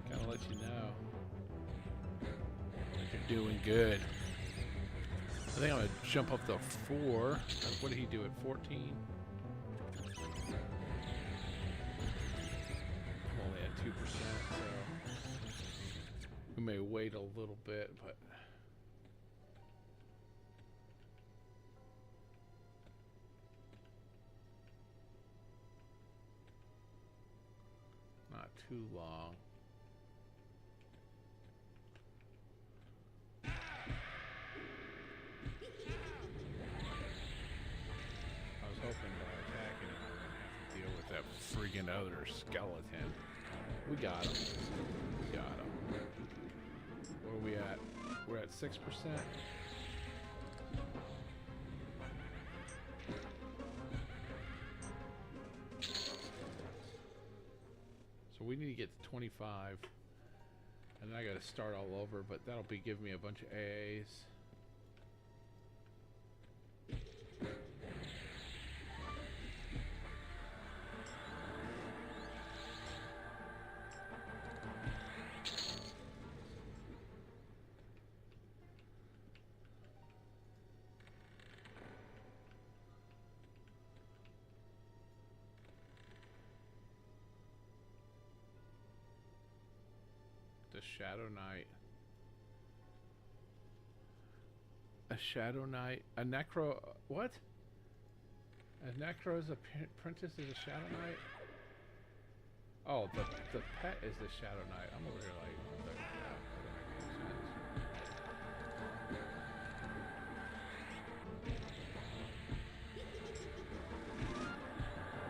Kind of let you know that you're doing good. I think I'm gonna jump up to 4. What did he do at 14? I'm only at 2%, so we may wait a little bit, but not too long. Hoping by attacking him, I'm gonna have to deal with that friggin' other skeleton. We got him. We got him. Where are we at? We're at 6%. So we need to get to 25. And then I gotta start all over, but that'll be giving me a bunch of AAs. Shadow Knight. A Shadow Knight. A Necro. What? A Necro's apprentice is a Shadow Knight? Oh, the pet is the Shadow Knight. I'm over here like, what the crap?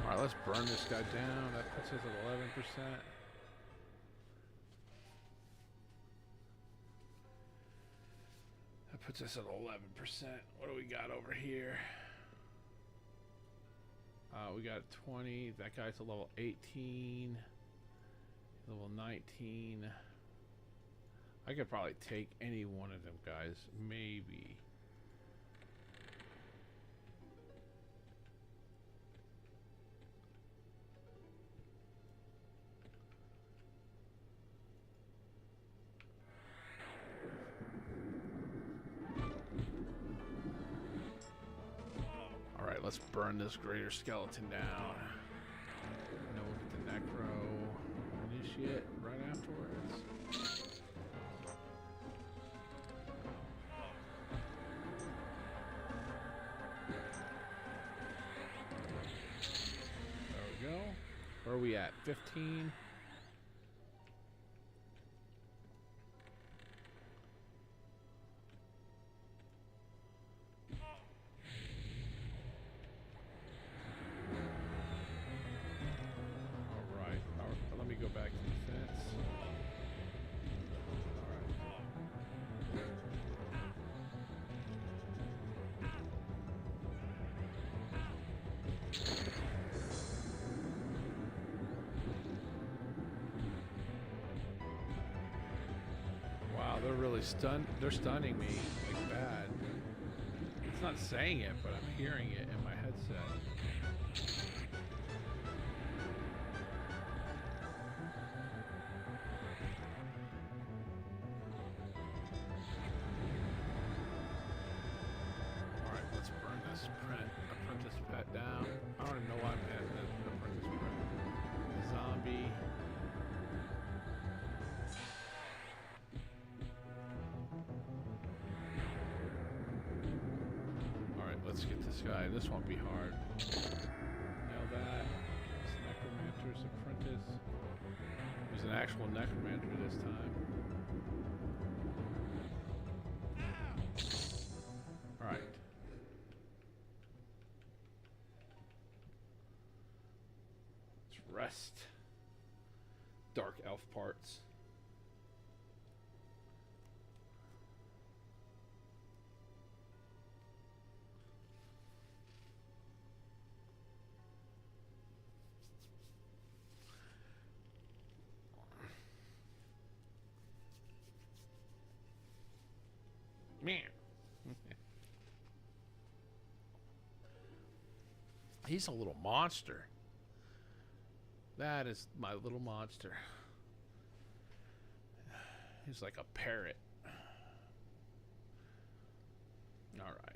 Alright, let's burn this guy down. That puts us at 11%. Puts us at 11%. What do we got over here? We got 20. That guy's a level 18. Level 19. I could probably take any one of them guys. Maybe. Let's burn this greater skeleton down. And then we'll get the Necro initiate right afterwards. There we go. Where are we at? 15. They're really they're stunning me like bad. It's not saying it, but I'm hearing it in my headset. Alright, let's burn this apprentice pet down. I don't even know why I'm adding the apprentice pet. Zombie. this guy. This won't be hard. Nail that. It's Necromancer's Apprentice. He's an actual necromancer this time. Alright. Let's rest. Dark elf parts. Man. He's a little monster. That is my little monster. He's like a parrot. All right.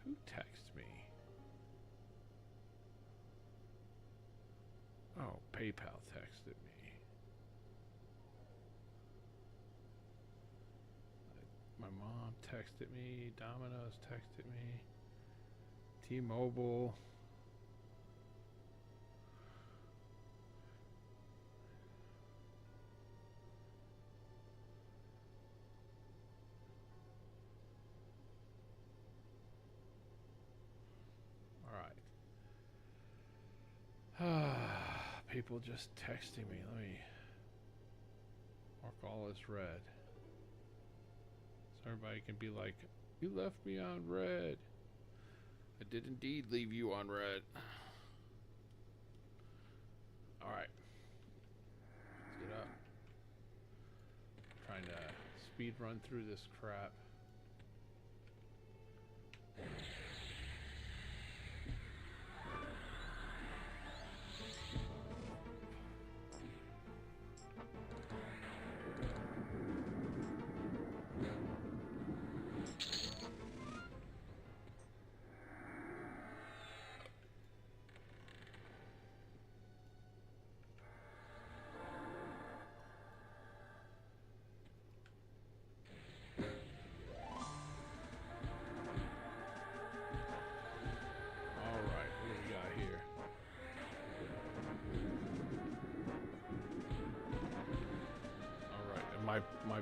Who texted me? Oh, PayPal texted me. My mom texted me. Domino's texted me. T-Mobile. People just texting me. Let me mark all as red. So everybody can be like, you left me on red. I did indeed leave you on red. Alright. Let's get up. Trying to speed run through this crap. My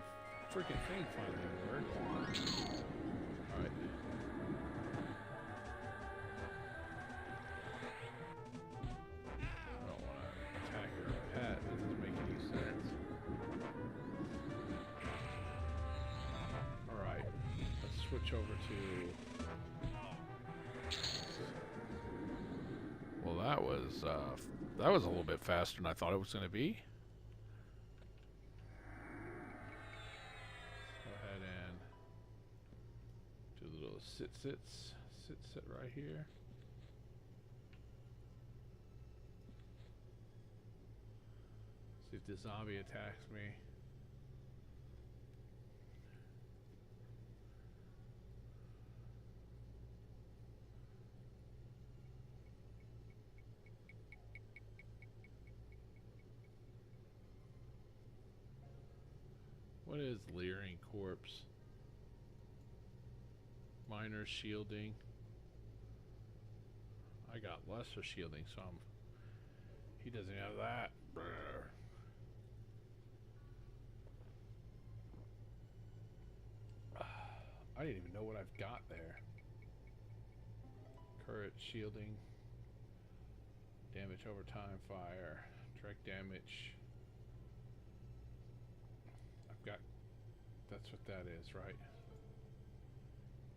freaking thing finally worked. Alright. I don't want to attack her pet. That doesn't make any sense. Alright. Let's switch over to... Well, that was a little bit faster than I thought it was going to be. Sit right here. See if the zombie attacks me. What is leering corpse? Minor shielding. I got lesser shielding, so he doesn't have that. Brr. I didn't even know what I've got there. Current shielding. Damage over time, fire. Direct damage. I've got... That's what that is, right?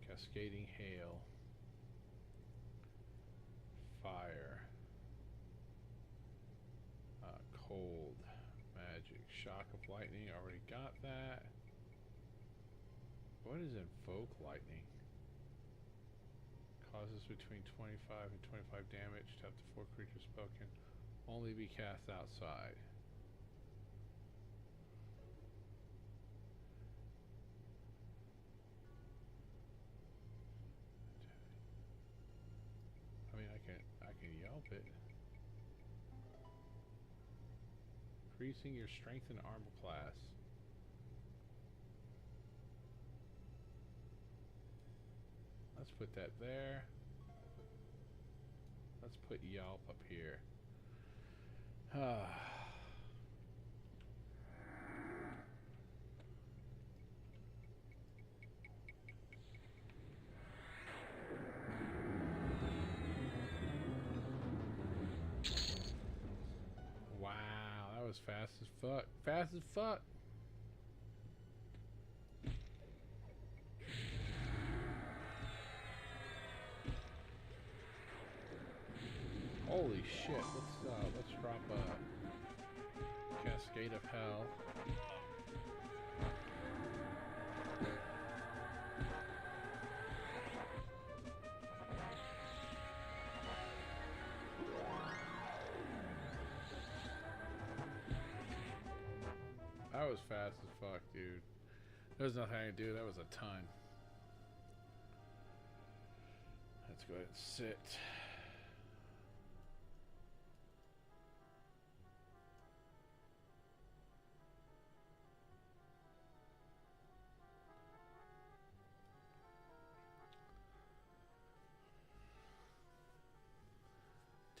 Cascading hail. Fire. Cold. Magic. Shock of lightning. Already got that. What is invoke lightning? Causes between 25 and 25 damage to up to 4 creatures spell can only be cast outside. I mean, I can yelp it. Increasing your strength and armor class. Let's put that there. Let's put Yelp up here. Wow, that was fast as fuck. Fast as fuck. Holy shit, let's drop a cascade of hell. That was fast as fuck, dude. There's nothing I can do, that was a ton. Let's go ahead and sit.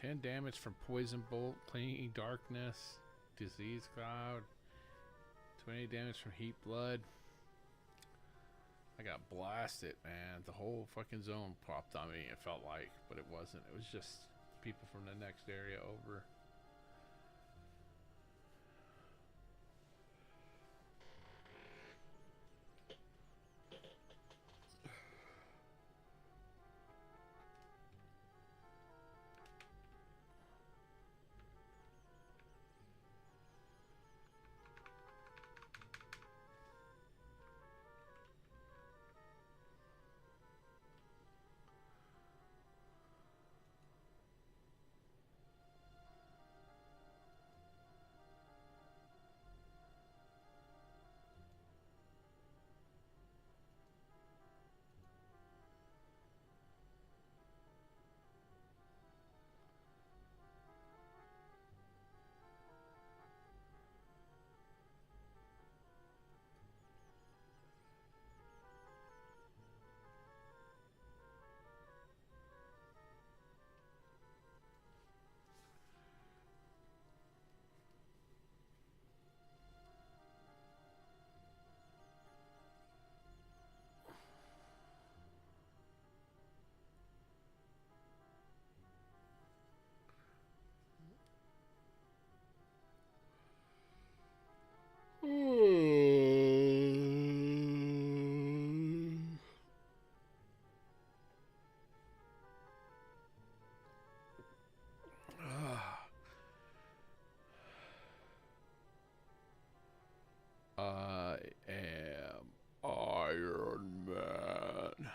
Ten damage from poison bolt, clinging darkness, disease cloud. 20 damage from heat blood. I got blasted, man. The whole fucking zone popped on me, it felt like, but it wasn't. It was just people from the next area over. I am Iron Man.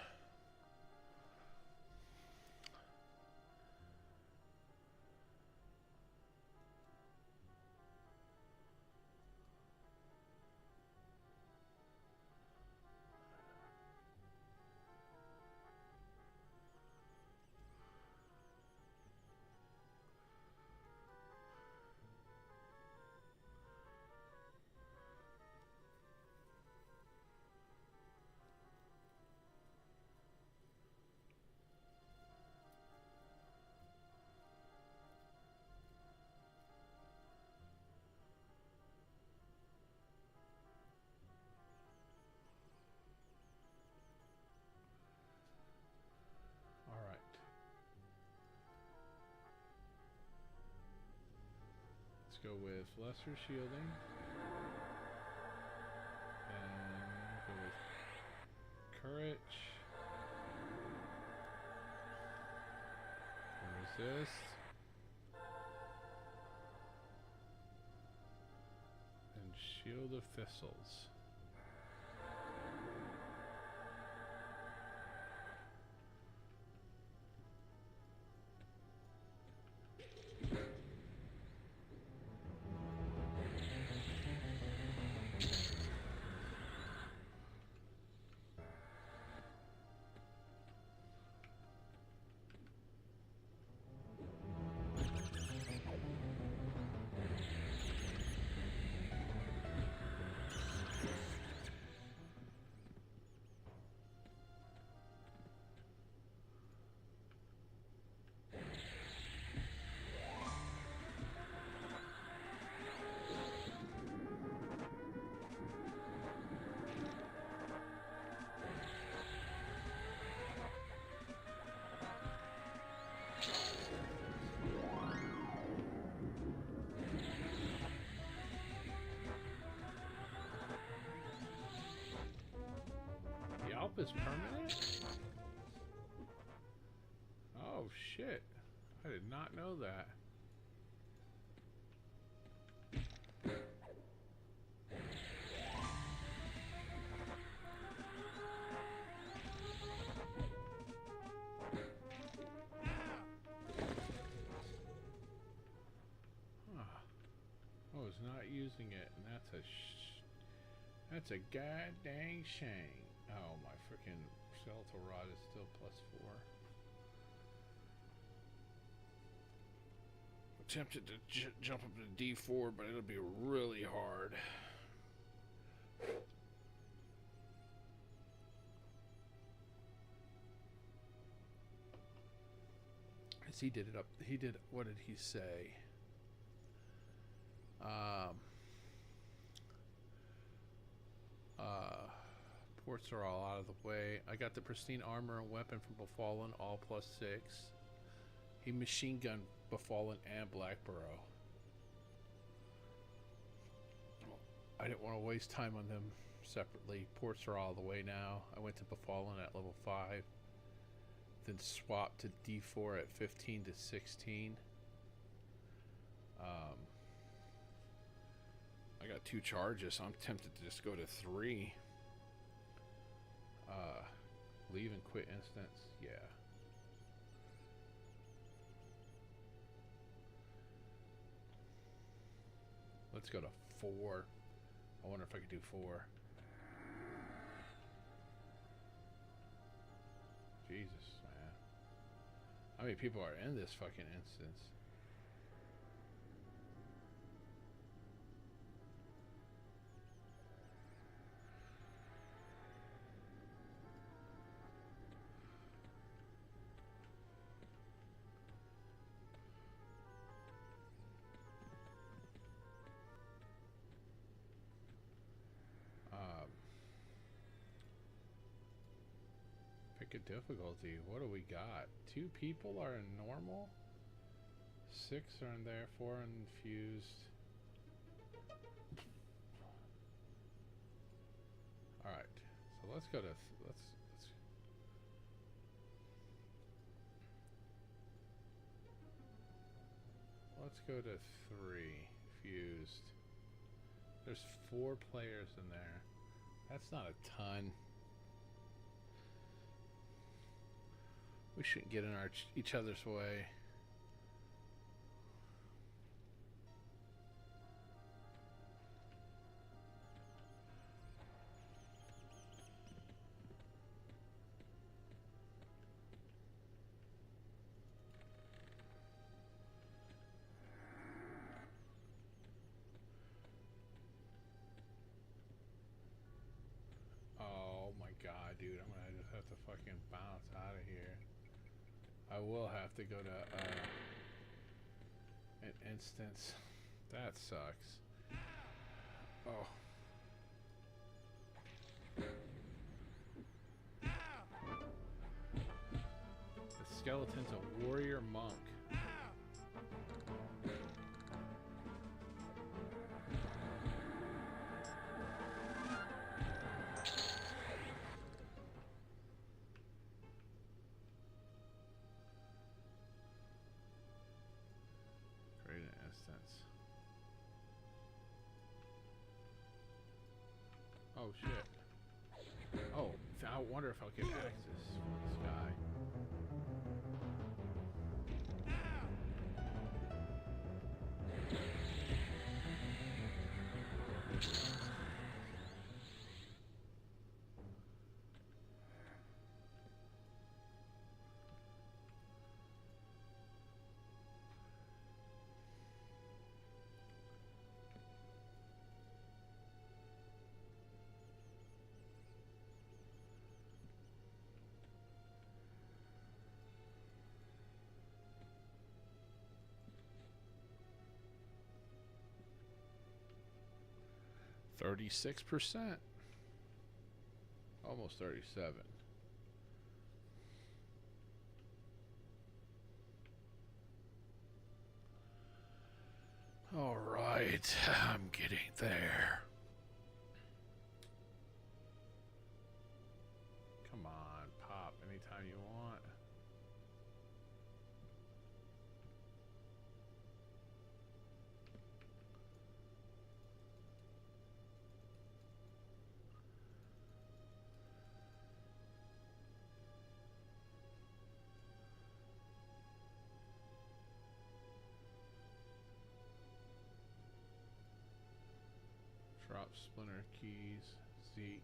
Go with lesser shielding, and go with courage, resist, and shield of thistles. jump is permanent? Oh shit. I did not know that. I was not using it, and that's a god dang shame. Oh, my freaking skeletal rod is still +4. I'm tempted to jump up to D4, but it'll be really hard. As he did it up, he did, what did he say? Ports are all out of the way. I got the pristine armor and weapon from Befallen, all +6. He machine gunned Befallen and Blackborough. I didn't want to waste time on them separately. Ports are all the way now. I went to Befallen at level 5. Then swapped to D4 at 15 to 16. I got 2 charges, so I'm tempted to just go to 3. Leave and quit instance, yeah. Let's go to 4. I wonder if I could do 4. Jesus, man. How many people are in this fucking instance? Pick a difficulty. What do we got? 2 people are in normal. 6 are in there. 4 infused. All right. So let's go to let's go to 3 fused. There's 4 players in there. That's not a ton. We shouldn't get in each other's way. Oh my god, dude, I'm gonna just have to fucking bounce out of here. I will have to go to an instance. That sucks. Oh. The skeleton's a warrior monk. Oh shit. Oh, I wonder if I'll get access from this guy. %, almost 37. All right, I'm getting there. Come on, pop anytime you want. Drop splinter keys, Zeke.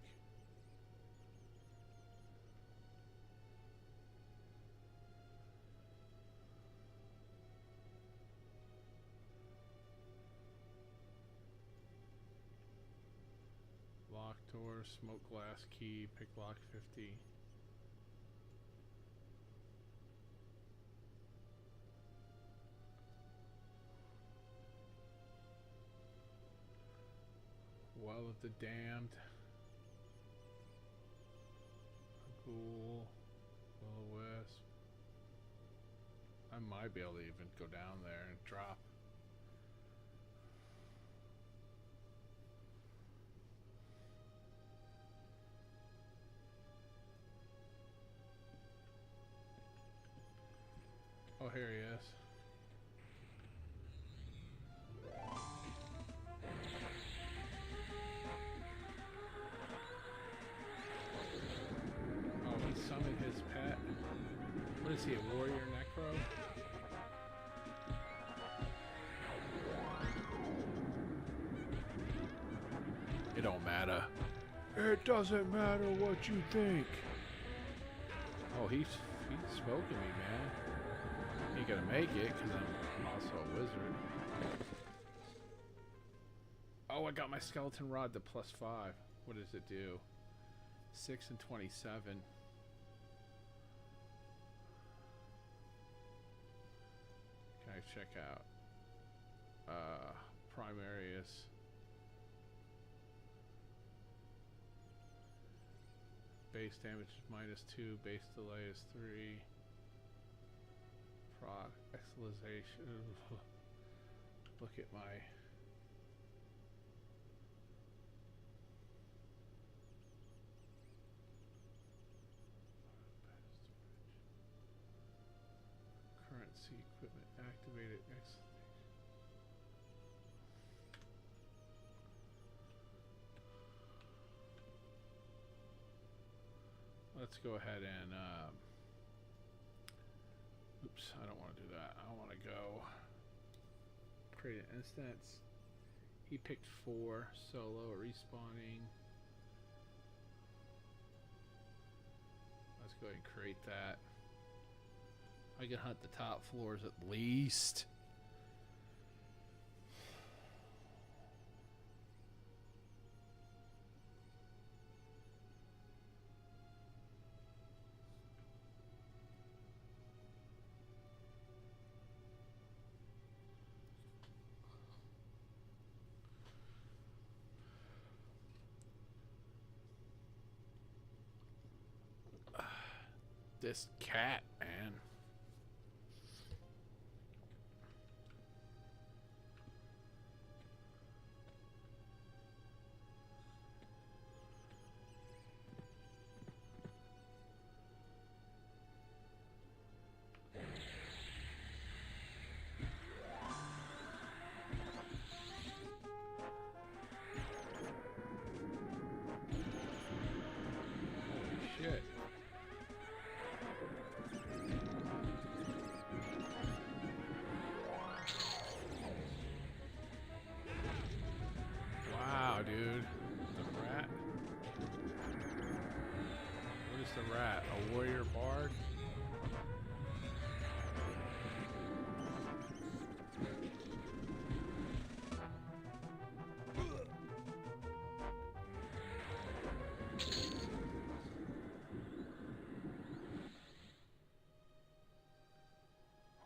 Lock door, smoke glass key, pick lock 50. Well of the damned. A ghoul. Will-o-wisp. I might be able to even go down there and drop. Oh, here he is. Oh, he summoned his pet. What is he, a warrior necro? It don't matter. It doesn't matter what you think. Oh, he spoke to me, man. Ain't gonna make it because I'm also a wizard. Oh, I got my skeleton rod to +5. What does it do? 6 and 27. Can I check out? Primarius. Base damage is -2. Base delay is 3. Proc exhalation. Look at my. Currency equipment activated. Let's go ahead and. Oops, I don't want to do that. I want to go create an instance. He picked 4 solo respawning. Let's go ahead and create that. I can hunt the top floors at least. This cat, man. Holy shit. Wow, dude. The rat. What is the rat? A warrior bard?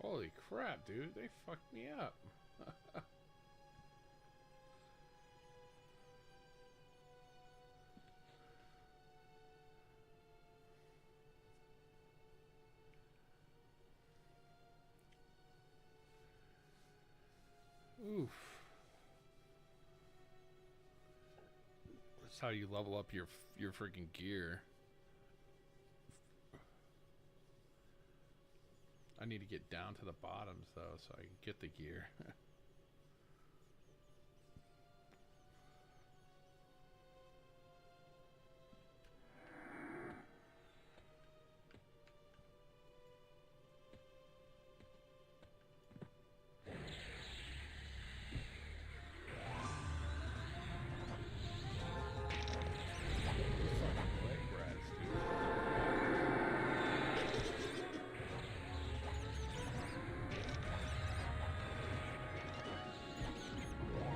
Holy crap, dude. They fucked me up. Oof. That's how you level up your freaking gear. I need to get down to the bottoms though, so I can get the gear.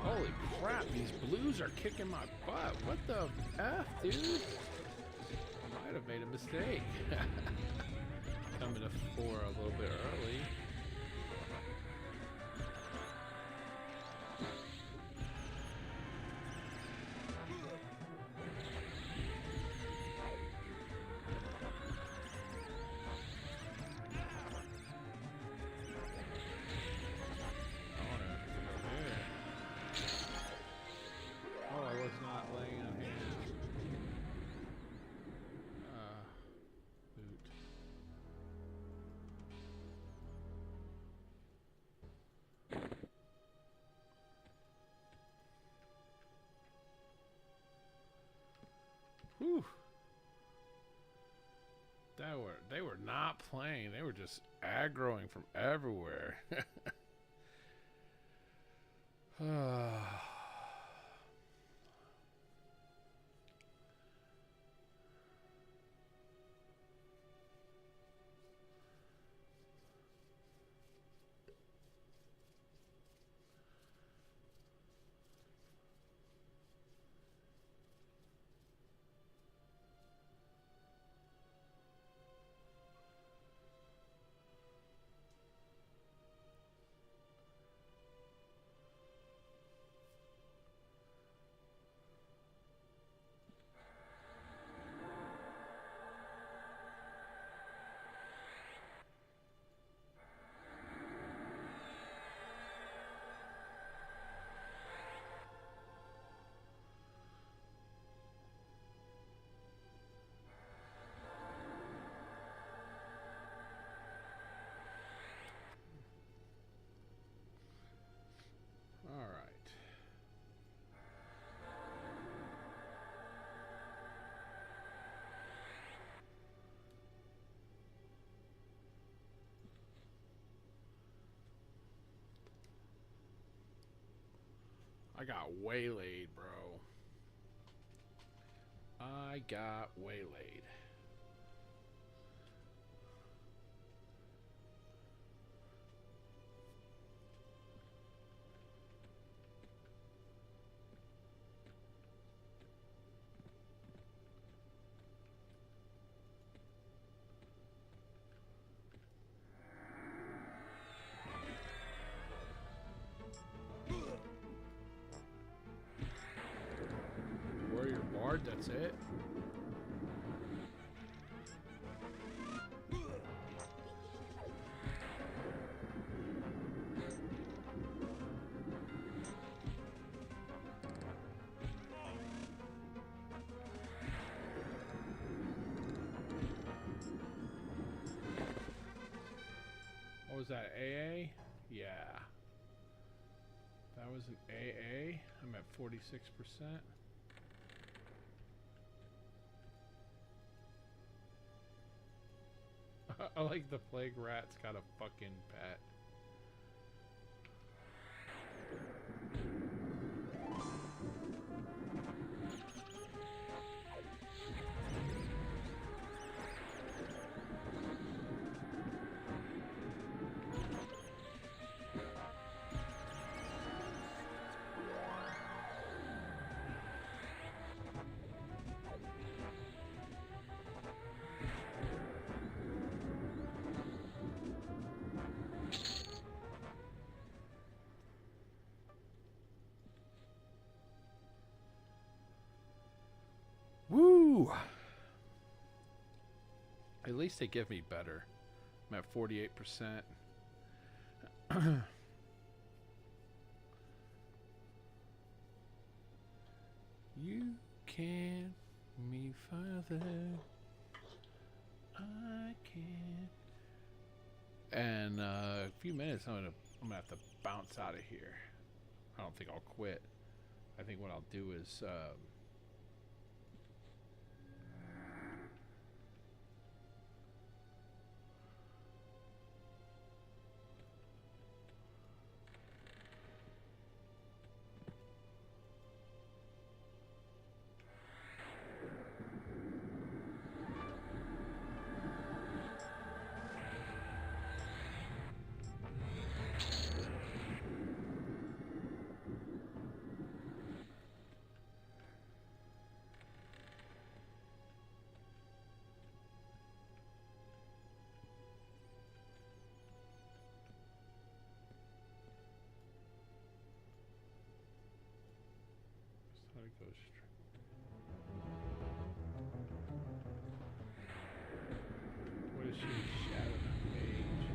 Holy crap, these blues are kicking my butt. What the F, dude? I might have made a mistake. Coming to 4 a little bit early. Whew. They were not playing. They were just aggroing from everywhere. All right. I got waylaid, bro. I got waylaid. Warrior Bard, that's it. What was that, AA? Yeah. That was an AA. I'm at 46%. I like the plague rat's got a fucking pet. Woo! At least they give me better. I'm at 48%. You can't me further. I can't And a few minutes, I'm gonna have to bounce out of here. I don't think I'll quit. I think what I'll do is let it go straight. What is she? Shadow Mage.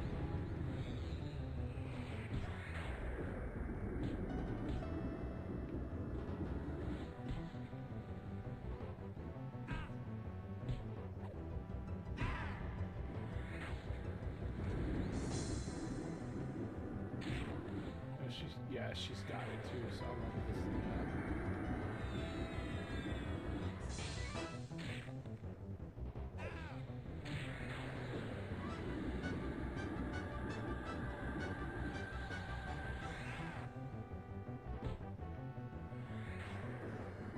She's got it too, so I'll level this thing up.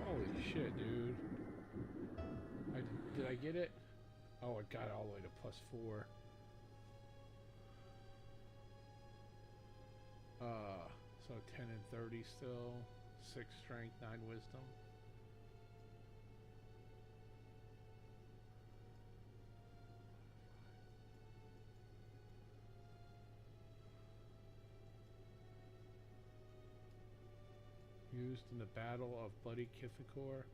Holy shit, dude. Did I get it? Oh, I got it all the way to +4. So 10 and 30 still. 6 strength, 9 wisdom. Used in the Battle of Bloody Kithakor.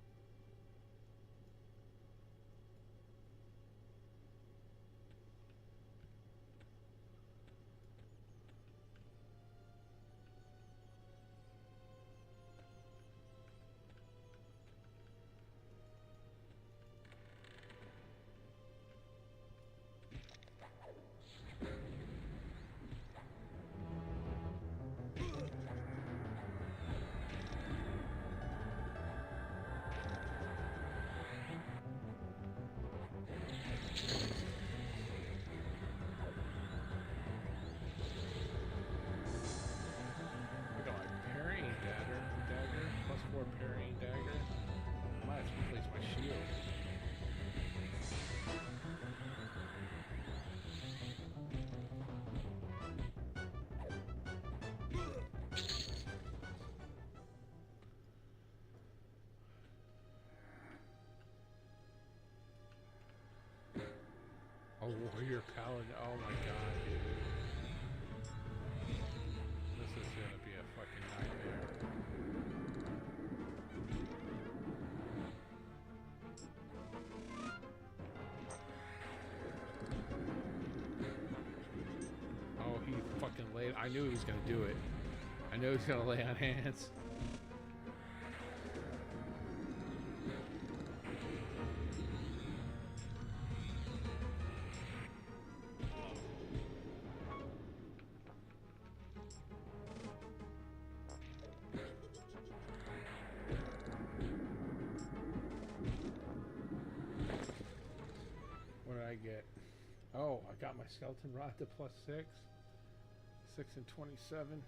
Parrying dagger. I might have to replace my shield. Oh, warrior paladin. Oh my god, dude. This is gonna be a fucking nightmare. He fucking laid. I knew he was gonna do it. I knew he was gonna lay on hands. What did I get? Oh, I got my skeleton rod to +6. 6 and 27.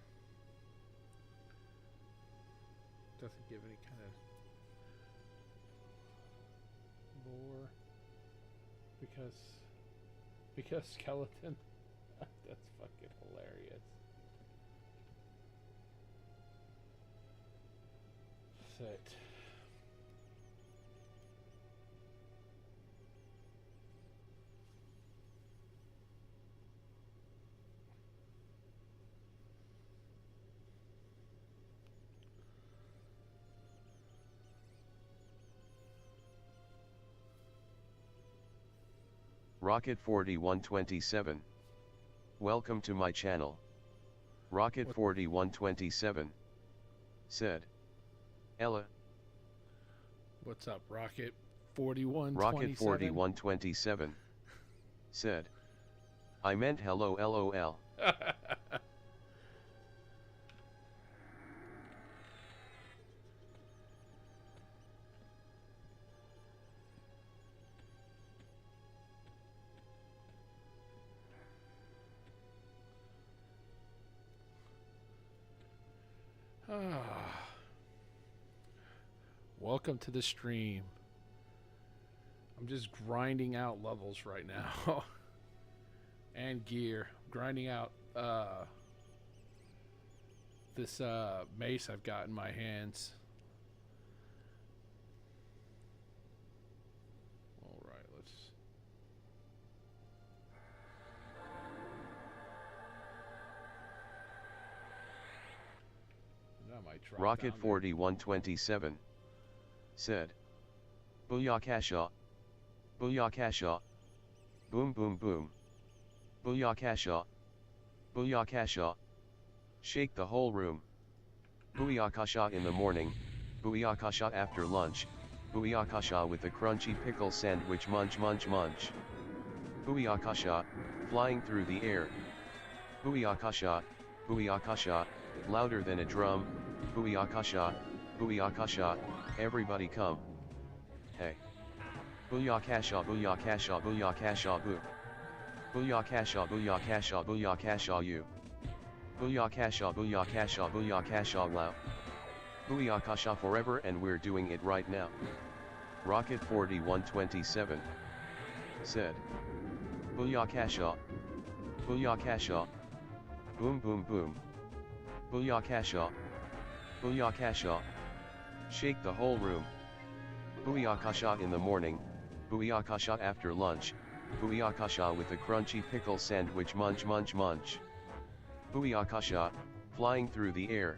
Doesn't give any kind of lore because skeleton. That's fucking hilarious. Sit. Rocket 4127. Welcome to my channel. Rocket 4127 said. Ella. What's up, Rocket 4127? Rocket 4127 said. I meant hello lol. Welcome to the stream. I'm just grinding out levels right now. And gear. Grinding out this mace I've got in my hands. Alright, let's... That might drop Rocket down there. 4127 said, Booyakasha, Booyakasha, boom boom boom, Booyakasha, Booyakasha, shake the whole room, Booyakasha in the morning, Booyakasha after lunch, Booyakasha with the crunchy pickle sandwich munch munch munch, Booyakasha, flying through the air, Booyakasha, Booyakasha, louder than a drum, Booyakasha, Booyakasha, everybody come. Hey. Booyakasha, Booyakasha, Booyakasha, boo. Booyakasha, Booyakasha, Booyakasha, you. Booyakasha, Booyakasha, Booyakasha, wow. Booyakasha forever, and we're doing it right now. Rocket 4127 said, Booyakasha, Booyakasha, boom boom boom. Booyakasha, Booyakasha, shake the whole room. Booyakasha in the morning, Booyakasha after lunch, Booyakasha with the crunchy pickle sandwich munch munch munch. Booyakasha, flying through the air.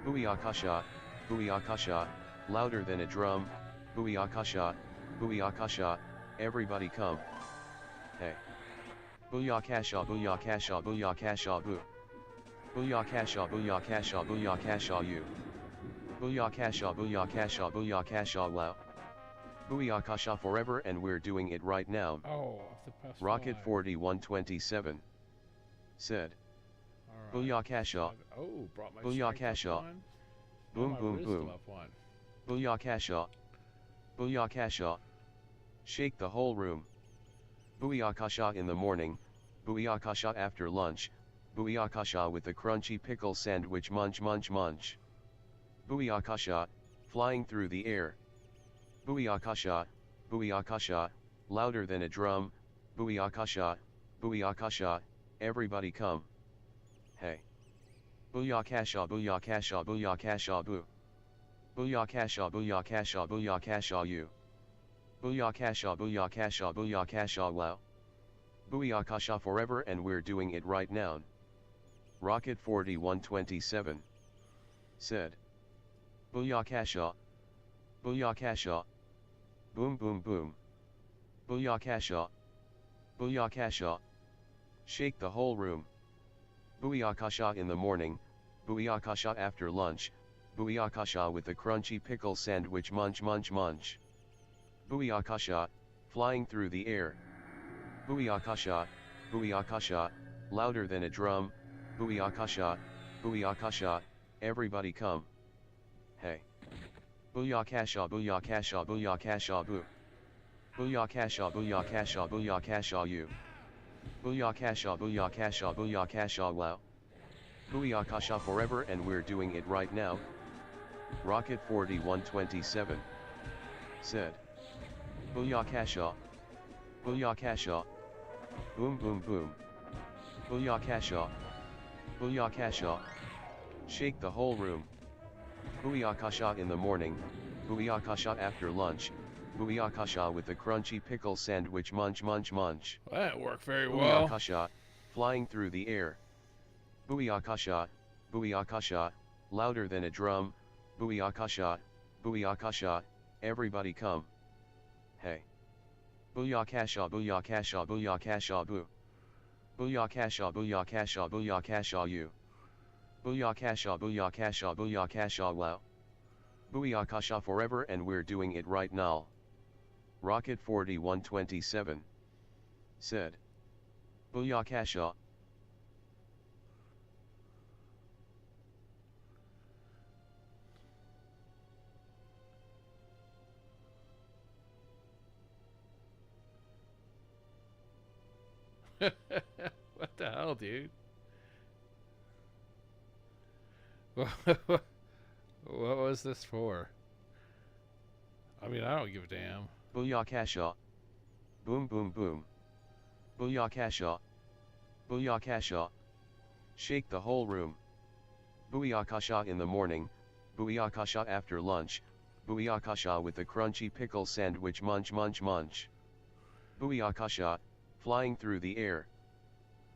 Booyakasha, Booyakasha, louder than a drum, Booyakasha, Booyakasha, everybody come. Hey. Booyakasha, Booyakasha, Booyakasha, boo. Booyakasha, Booyakasha, Booyakasha, you. Booyakasha, Booyakasha, Booyakasha, wow. Booyakasha forever, and we're doing it right now. Oh, off the past Rocket 5. 4127 said, All right. Booyakasha, Oh, brought my Booyakasha. strength up 1. boom my boom wisdom boom. up 1. Booyakasha, Booyakasha, shake the whole room. Booyakasha in the morning, Booyakasha after lunch, Booyakasha with the crunchy pickle sandwich munch munch munch. Booyakasha, flying through the air. Booyakasha, Booyakasha, louder than a drum, Booyakasha, Booyakasha, everybody come. Hey. Booyakasha, Booyakasha, Booyakasha, boo. Booyakasha, Booyakasha, Booyakasha, you. Booyakasha, Booyakasha, Booyakasha, wow. Booyakasha forever, and we're doing it right now. Rocket 4127 said, Booyakasha, Booyakasha, boom boom boom. Booyakasha, Booyakasha, shake the whole room. Booyakasha in the morning, Booyakasha after lunch, Booyakasha with the crunchy pickle sandwich munch munch munch. Booyakasha, flying through the air. Booyakasha, Booyakasha, louder than a drum, Booyakasha, Booyakasha, everybody come. Hey. Booyakasha, Booyakasha, Booyakasha, boo. Booyakasha, Booyakasha, Booyakasha, you. Booyakasha, Booyakasha, Booyakasha, wow. Booyakasha forever, and we're doing it right now. Rocket 4127 said, Booyakasha, Booyakasha, boom boom boom. Booyakasha, Booyakasha, shake the whole room. Booyakasha in the morning, Booyakasha after lunch, Booyakasha with the crunchy pickle sandwich munch munch munch. Well, that worked very well. Booyakasha, flying through the air. Booyakasha, Booyakasha, louder than a drum, Booyakasha, Booyakasha, everybody come. Hey. Booyakasha, Booyakasha, Booyakasha, boo. Booyakasha, Booyakasha, Booyakasha, you. Booyakasha, Booyakasha, Booyakasha, wow. Booyakasha forever, and we're doing it right now. Rocket 4127 said, Booyakasha. What the hell, dude? What was this for? I mean, I don't give a damn. Booyakasha. Boom boom boom. Booyakasha. Booyakasha. Shake the whole room. Booyakasha in the morning, booyakasha after lunch, booyakasha with the crunchy pickle sandwich munch munch munch. Booyakasha, flying through the air.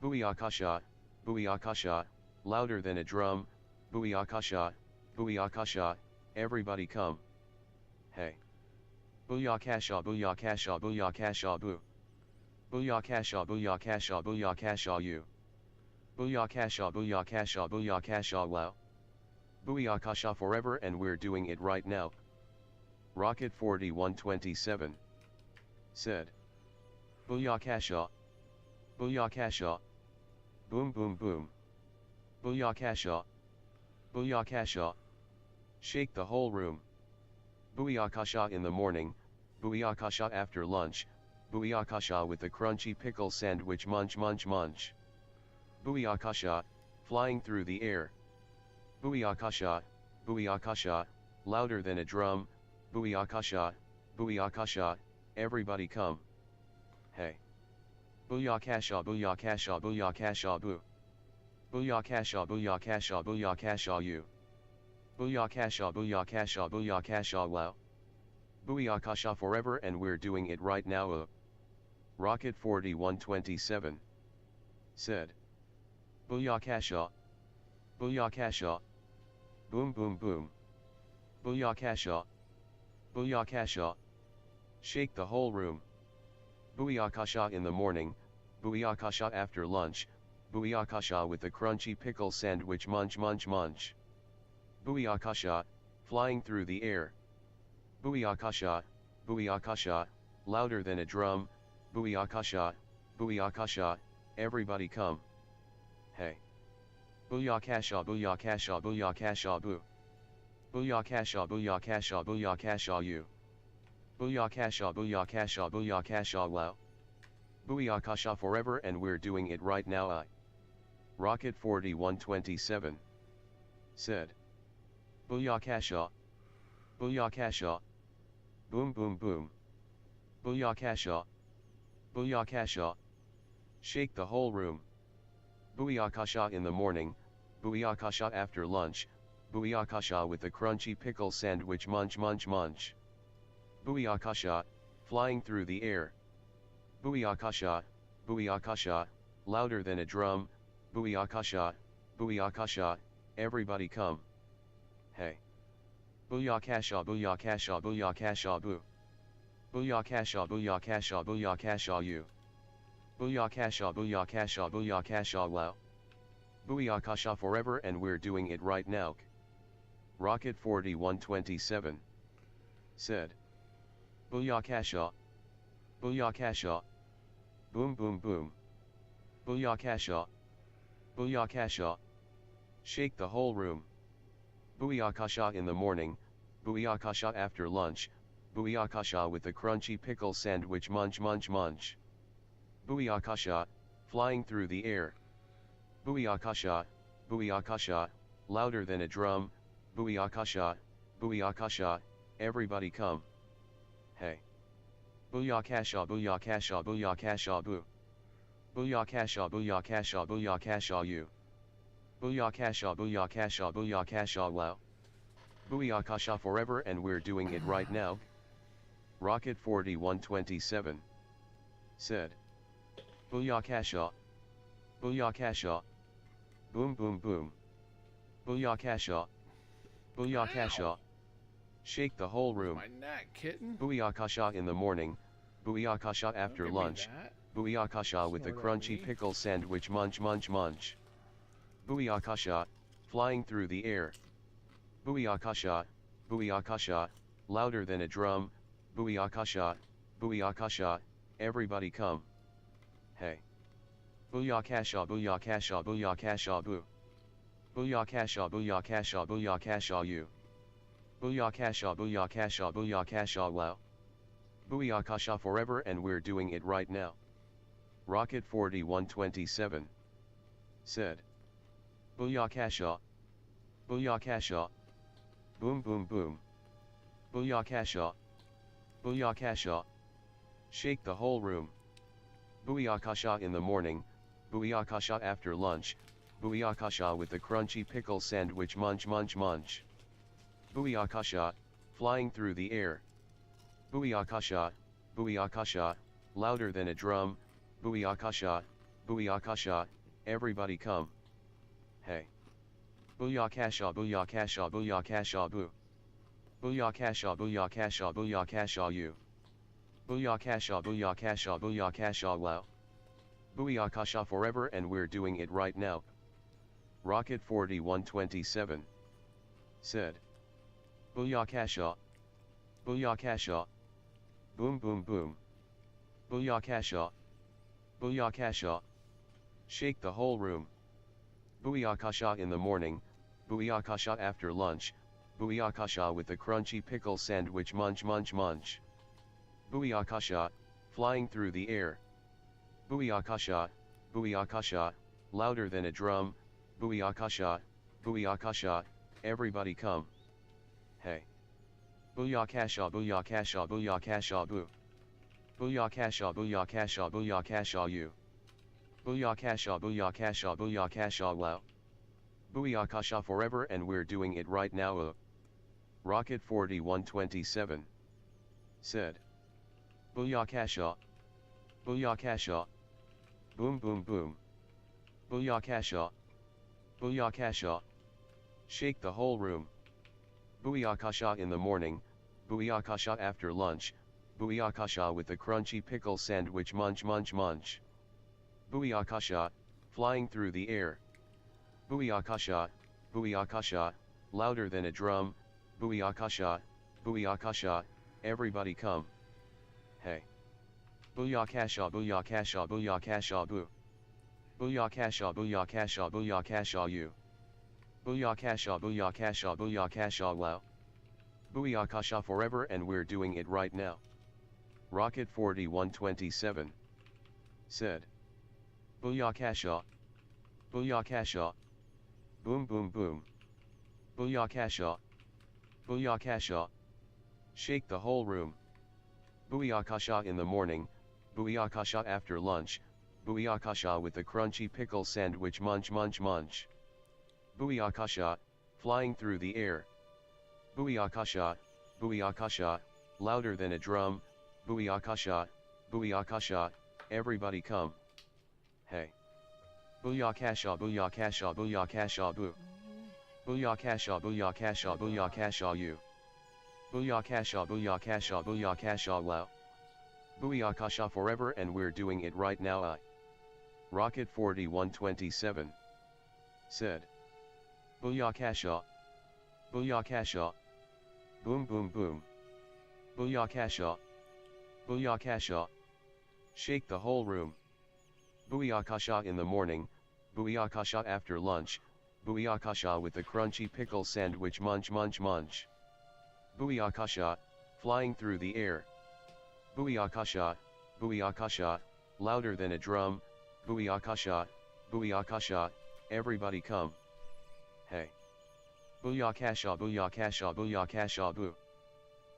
Booyakasha, booyakasha, louder than a drum, booyakasha, booyakasha, everybody come. Hey. Booyakasha booyakasha booyakasha boo. Booyakasha booyakasha booyakasha you. Booyakasha booyakasha booyakasha wow. Booyakasha forever and we're doing it right now. Rocket 4127 said. Booyakasha. Booyakasha. Boom boom boom. Booyakasha. Booyakasha. Shake the whole room. Booyakasha in the morning, booyakasha after lunch, booyakasha with the crunchy pickle sandwich munch munch munch. Booyakasha, flying through the air. Booyakasha, booyakasha, louder than a drum, booyakasha, booyakasha, everybody come. Hey. Booyakasha booyakasha booyakasha boo. Booyakasha booyakasha booyakasha you. Booyakasha booyakasha booyakasha wow. Booyakasha forever and we're doing it right now. Rocket 4127 said. Booyakasha. Booyakasha. Boom boom boom. Booyakasha. Booyakasha. Shake the whole room. Booyakasha in the morning, booyakasha after lunch, booyakasha with the crunchy pickle sandwich munch munch munch. Booyakasha, flying through the air. Booyakasha, booyakasha, louder than a drum, booyakasha, booyakasha, everybody come. Hey. Booyakasha booyakasha booyakasha boo. Booyakasha booyakasha booyakasha you. Booyakasha booyakasha booyakasha wow. Booyakasha forever and we're doing it right now. Rocket 4127 said. Booyakasha. Booyakasha. Boom boom boom. Booyakasha. Booyakasha. Shake the whole room. Booyakasha in the morning, booyakasha after lunch, booyakasha with the crunchy pickle sandwich munch munch munch. Booyakasha, flying through the air. Booyakasha, booyakasha, louder than a drum, booyakasha, booyakasha, everybody come. Hey. Booyakasha booyakasha booyakasha boo. Booyakasha booyakasha booyakasha you. Booyakasha booyakasha booyakasha wow. Booyakasha forever and we're doing it right now. Rocket 4127 said. Booyakasha. Booyakasha. Boom boom boom. Booyakasha. Booyakasha. Shake the whole room. Booyakasha in the morning, booyakasha after lunch, booyakasha with the crunchy pickle sandwich munch munch munch. Booyakasha, flying through the air. Booyakasha, booyakasha, louder than a drum, booyakasha, booyakasha, everybody come. Hey. Booyakasha booyakasha booyakasha boo. Booyakasha booyakasha booyakasha you. Booyakasha booyakasha booyakasha wow. Booyakasha forever and we're doing it right now. Rocket 4127 said. Booyakasha. Booyakasha. Boom boom boom. Booyakasha. Booyakasha. Shake the whole room. My neck, kitten. Booyakasha in the morning, booyakasha after Don't give me lunch, that. booyakasha with the Snort at crunchy me. pickle sandwich munch munch munch. Booyakasha, flying through the air. Booyakasha, booyakasha, louder than a drum, booyakasha, booyakasha, everybody come. Hey. Booyakasha booyakasha booyakasha boo. Booyakasha booyakasha booyakasha you. Booyakasha booyakasha booyakasha wow. Booyakasha forever and we're doing it right now. Rocket 4127 said. Booyakasha. Booyakasha. Boom boom boom. Booyakasha. Booyakasha. Shake the whole room. Booyakasha in the morning, booyakasha after lunch, booyakasha with the crunchy pickle sandwich munch munch munch. Booyakasha, flying through the air. Booyakasha, booyakasha, louder than a drum, booyakasha, booyakasha, everybody come. Hey. Booyakasha booyakasha booyakasha boo. Booyakasha booyakasha booyakasha you. Booyakasha booyakasha booyakasha wow. Booyakasha forever and we're doing it right now. Rocket 4127 said. Booyakasha. Booyakasha. Boom boom boom. Booyakasha. Booyakasha. Shake the whole room. Booyakasha in the morning, booyakasha after lunch, booyakasha with the crunchy pickle sandwich munch munch munch. Booyakasha, flying through the air. Booyakasha, booyakasha, louder than a drum, booyakasha, booyakasha, everybody come. Hey. Booyakasha booyakasha booyakasha boo. Booyakasha booyakasha booyakasha you. Booyakasha booyakasha booyakasha wow. Booyakasha forever and we're doing it right now. Rocket 4127 said. Booyakasha. Booyakasha. Boom boom boom. Booyakasha. Booyakasha. Shake the whole room. Booyakasha in the morning, booyakasha after lunch, booyakasha with the crunchy pickle sandwich munch munch munch. Booyakasha, flying through the air. Booyakasha, booyakasha, louder than a drum, booyakasha, booyakasha, everybody come. Hey. Booyakasha booyakasha booyakasha boo. Booyakasha booyakasha booyakasha you. Booyakasha booyakasha booyakasha wow. Booyakasha forever and we're doing it right now. Rocket 4127 said. Booyakasha. Booyakasha. Boom boom boom. Booyakasha. Booyakasha. Shake the whole room. Booyakasha in the morning, booyakasha after lunch, booyakasha with the crunchy pickle sandwich munch munch munch. Booyakasha, flying through the air. Booyakasha, booyakasha, louder than a drum, booyakasha, booyakasha, everybody come. Hey. Booyakasha booyakasha booyakasha boo. Booyakasha booyakasha booyakasha you. Booyakasha booyakasha booyakasha wow. Booyakasha forever and we're doing it right now. Rocket 4127 said. Booyakasha. Booyakasha. Boom boom boom. Booyakasha. Booyakasha. Shake the whole room. Booyakasha in the morning, booyakasha after lunch, booyakasha with the crunchy pickle sandwich munch munch munch. Booyakasha, flying through the air. Booyakasha, booyakasha, louder than a drum, booyakasha, booyakasha, everybody come. Hey. Booyakasha booyakasha booyakasha boo.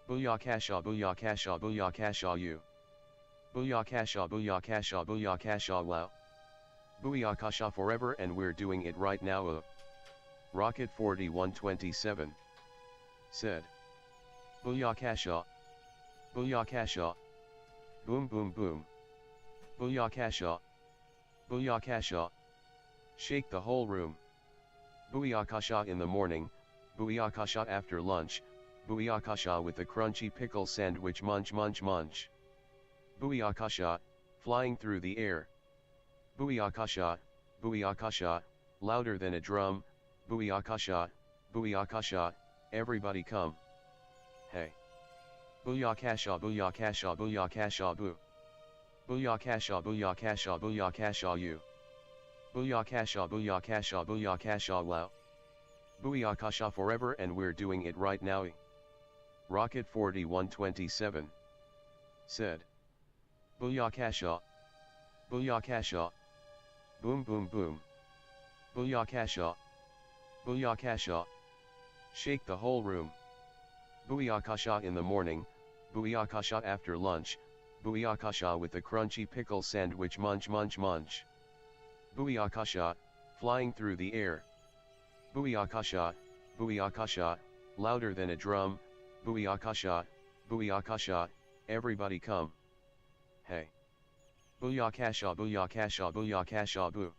Booyakasha booyakasha booyakasha you. Booyakasha booyakasha booyakasha wow. Booyakasha forever and we're doing it right now. Rocket 4127 said. Booyakasha. Booyakasha. Boom boom boom. Booyakasha. Booyakasha. Shake the whole room. Booyakasha in the morning, booyakasha after lunch, booyakasha with the crunchy pickle sandwich munch munch munch. Booyakasha, flying through the air. Booyakasha, booyakasha, louder than a drum, booyakasha, booyakasha, everybody come. Hey. Booyakasha booyakasha booyakasha boo. Booyakasha booyakasha booyakasha you. Booyakasha booyakasha booyakasha wow. Booyakasha forever and we're doing it right now. Rocket 4127 said. Booyakasha. Booyakasha. Boom boom boom. Booyakasha. Booyakasha. Shake the whole room. Booyakasha in the morning, booyakasha after lunch, booyakasha with the crunchy pickle sandwich munch munch munch. Booyakasha, flying through the air. Booyakasha, booyakasha, louder than a drum, booyakasha, booyakasha, everybody come. Hey. Booyakasha booyakasha booyakasha boo.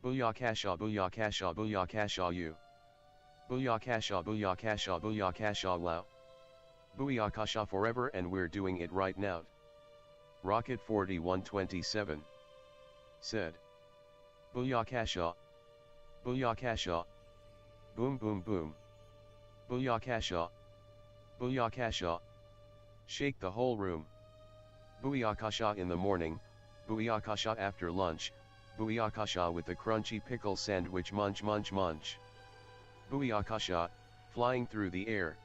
Booyakasha booyakasha booyakasha you. Booyakasha booyakasha booyakasha wow. Booyakasha forever and we're doing it right now. Rocket 4127 said. Booyakasha. Booyakasha. Boom boom boom. Booyakasha. Booyakasha. Shake the whole room. Booyakasha in the morning, booyakasha after lunch, booyakasha with the crunchy pickle sandwich munch munch munch. Booyakasha, flying through the air.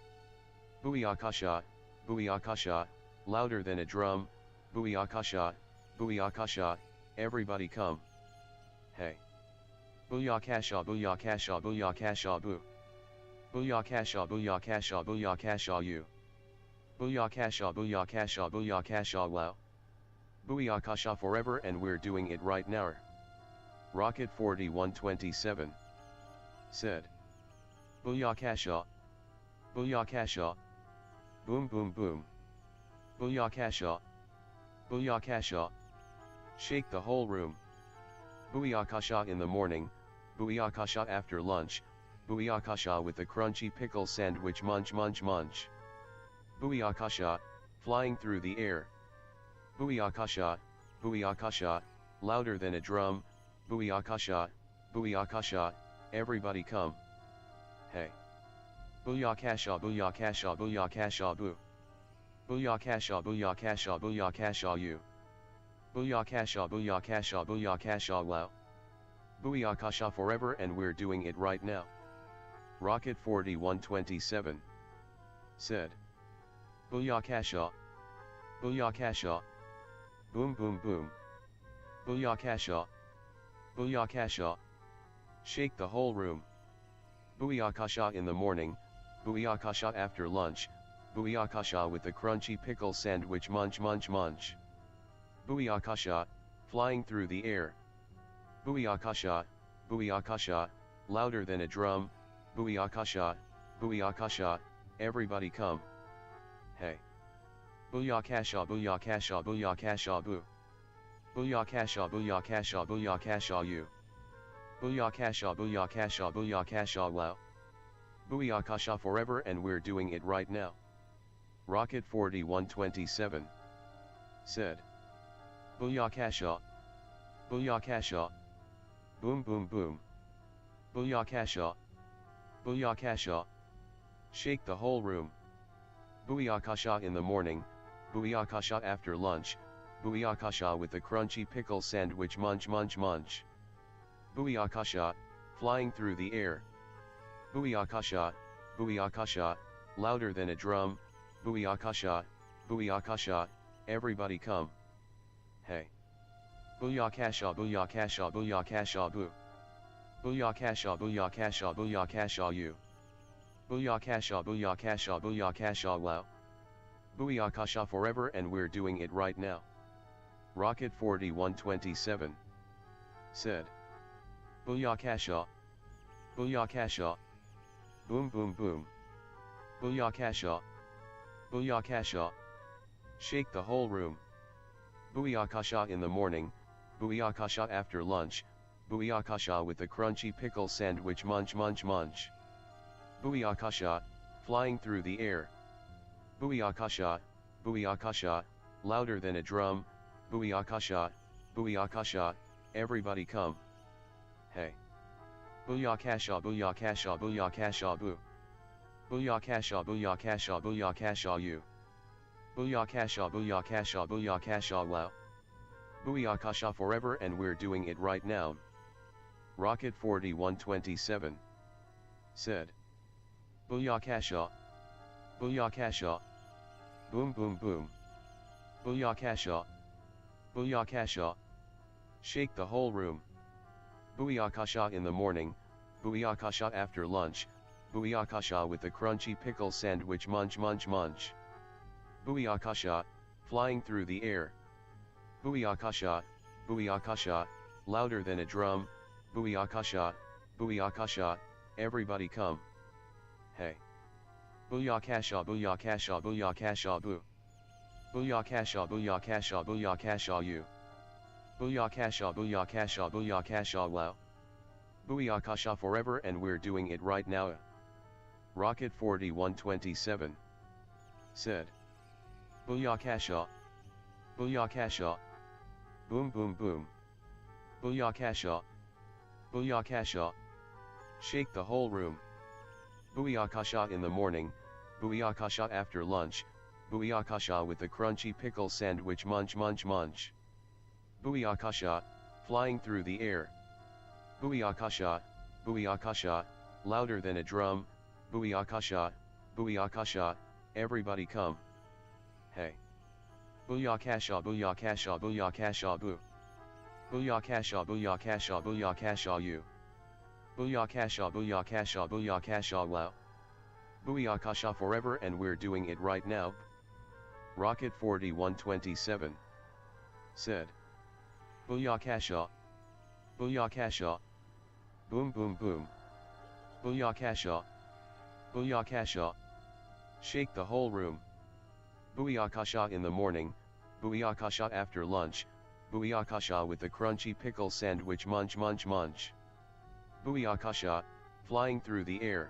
Booyakasha, booyakasha, louder than a drum, booyakasha, booyakasha, everybody come. Hey. Booyakasha booyakasha booyakasha boo. Booyakasha booyakasha booyakasha you. Booyakasha booyakasha booyakasha wow. Booyakasha forever and we're doing it right now. Rocket 4127 said. Booyakasha. Booyakasha. Boom boom boom. Booyakasha. Booyakasha. Shake the whole room. Booyakasha in the morning, booyakasha after lunch, booyakasha with the crunchy pickle sandwich munch munch munch. Booyakasha, flying through the air. Booyakasha, booyakasha, louder than a drum, booyakasha, booyakasha, everybody come. Hey. Booyakasha booyakasha booyakasha boo. Booyakasha booyakasha booyakasha you. Booyakasha booyakasha booyakasha wow. Booyakasha forever and we're doing it right now. Rocket 4127 said. Booyakasha. Booyakasha. Boom boom boom. Booyakasha. Booyakasha. Shake the whole room. Booyakasha in the morning, booyakasha after lunch, booyakasha with the crunchy pickle sandwich munch munch munch. Booyakasha, flying through the air. Booyakasha, booyakasha, louder than a drum, booyakasha, booyakasha, everybody come. Hey. Booyakasha booyakasha booyakasha boo. Booyakasha booyakasha booyakasha you. Booyakasha booyakasha booyakasha wow. Booyakasha forever and we're doing it right now. Rocket 4127 said. Booyakasha. Booyakasha. Boom boom boom. Booyakasha. Booyakasha. Shake the whole room. Booyakasha in the morning, booyakasha after lunch, booyakasha with the crunchy pickle sandwich munch munch munch. Booyakasha, flying through the air. Booyakasha, booyakasha, louder than a drum, booyakasha, booyakasha, everybody come. Hey. Booyakasha booyakasha booyakasha boo. Booyakasha booyakasha booyakasha you. Booyakasha booyakasha booyakasha wow. Booyakasha forever and we're doing it right now. Rocket 4127 said. Booyakasha. Booyakasha. Boom boom boom. Booyakasha. Booyakasha. Shake the whole room. Booyakasha in the morning, booyakasha after lunch, booyakasha with the crunchy pickle sandwich munch munch munch. Booyakasha, flying through the air. Booyakasha, booyakasha, louder than a drum, booyakasha, booyakasha, everybody come. Hey. Booyakasha booyakasha booyakasha boo. Booyakasha booyakasha booyakasha you. Booyakasha booyakasha booyakasha wow. Booyakasha forever and we're doing it right now. Rocket 4127 said. Booyakasha. Booyakasha. Boom boom boom. Booyakasha. Booyakasha. Shake the whole room. Booyakasha in the morning, booyakasha after lunch, booyakasha with the crunchy pickle sandwich munch munch munch. Booyakasha, flying through the air. Booyakasha, booyakasha, louder than a drum, booyakasha, booyakasha, everybody come. Hey. Booyakasha booyakasha booyakasha boo. Booyakasha booyakasha booyakasha you. Booyakasha booyakasha booyakasha wow. Booyakasha forever and we're doing it right now. Rocket 4127 said. Booyakasha. Booyakasha. Boom boom boom. Booyakasha. Booyakasha. Shake the whole room. Booyakasha in the morning, booyakasha after lunch, booyakasha with the crunchy pickle sandwich munch munch munch. Booyakasha, flying through the air. Booyakasha, booyakasha, louder than a drum, booyakasha, booyakasha, everybody come. Hey. Booyakasha booyakasha booyakasha boo. Booyakasha booyakasha booyakasha you. Booyakasha booyakasha booyakasha wow. Booyakasha forever and we're doing it right now. Rocket 4127 said. Booyakasha. Booyakasha. Boom boom boom. Booyakasha. Booyakasha. Shake the whole room. Booyakasha in the morning, booyakasha after lunch, booyakasha with the crunchy pickle sandwich munch munch munch. Booyakasha, flying through the air.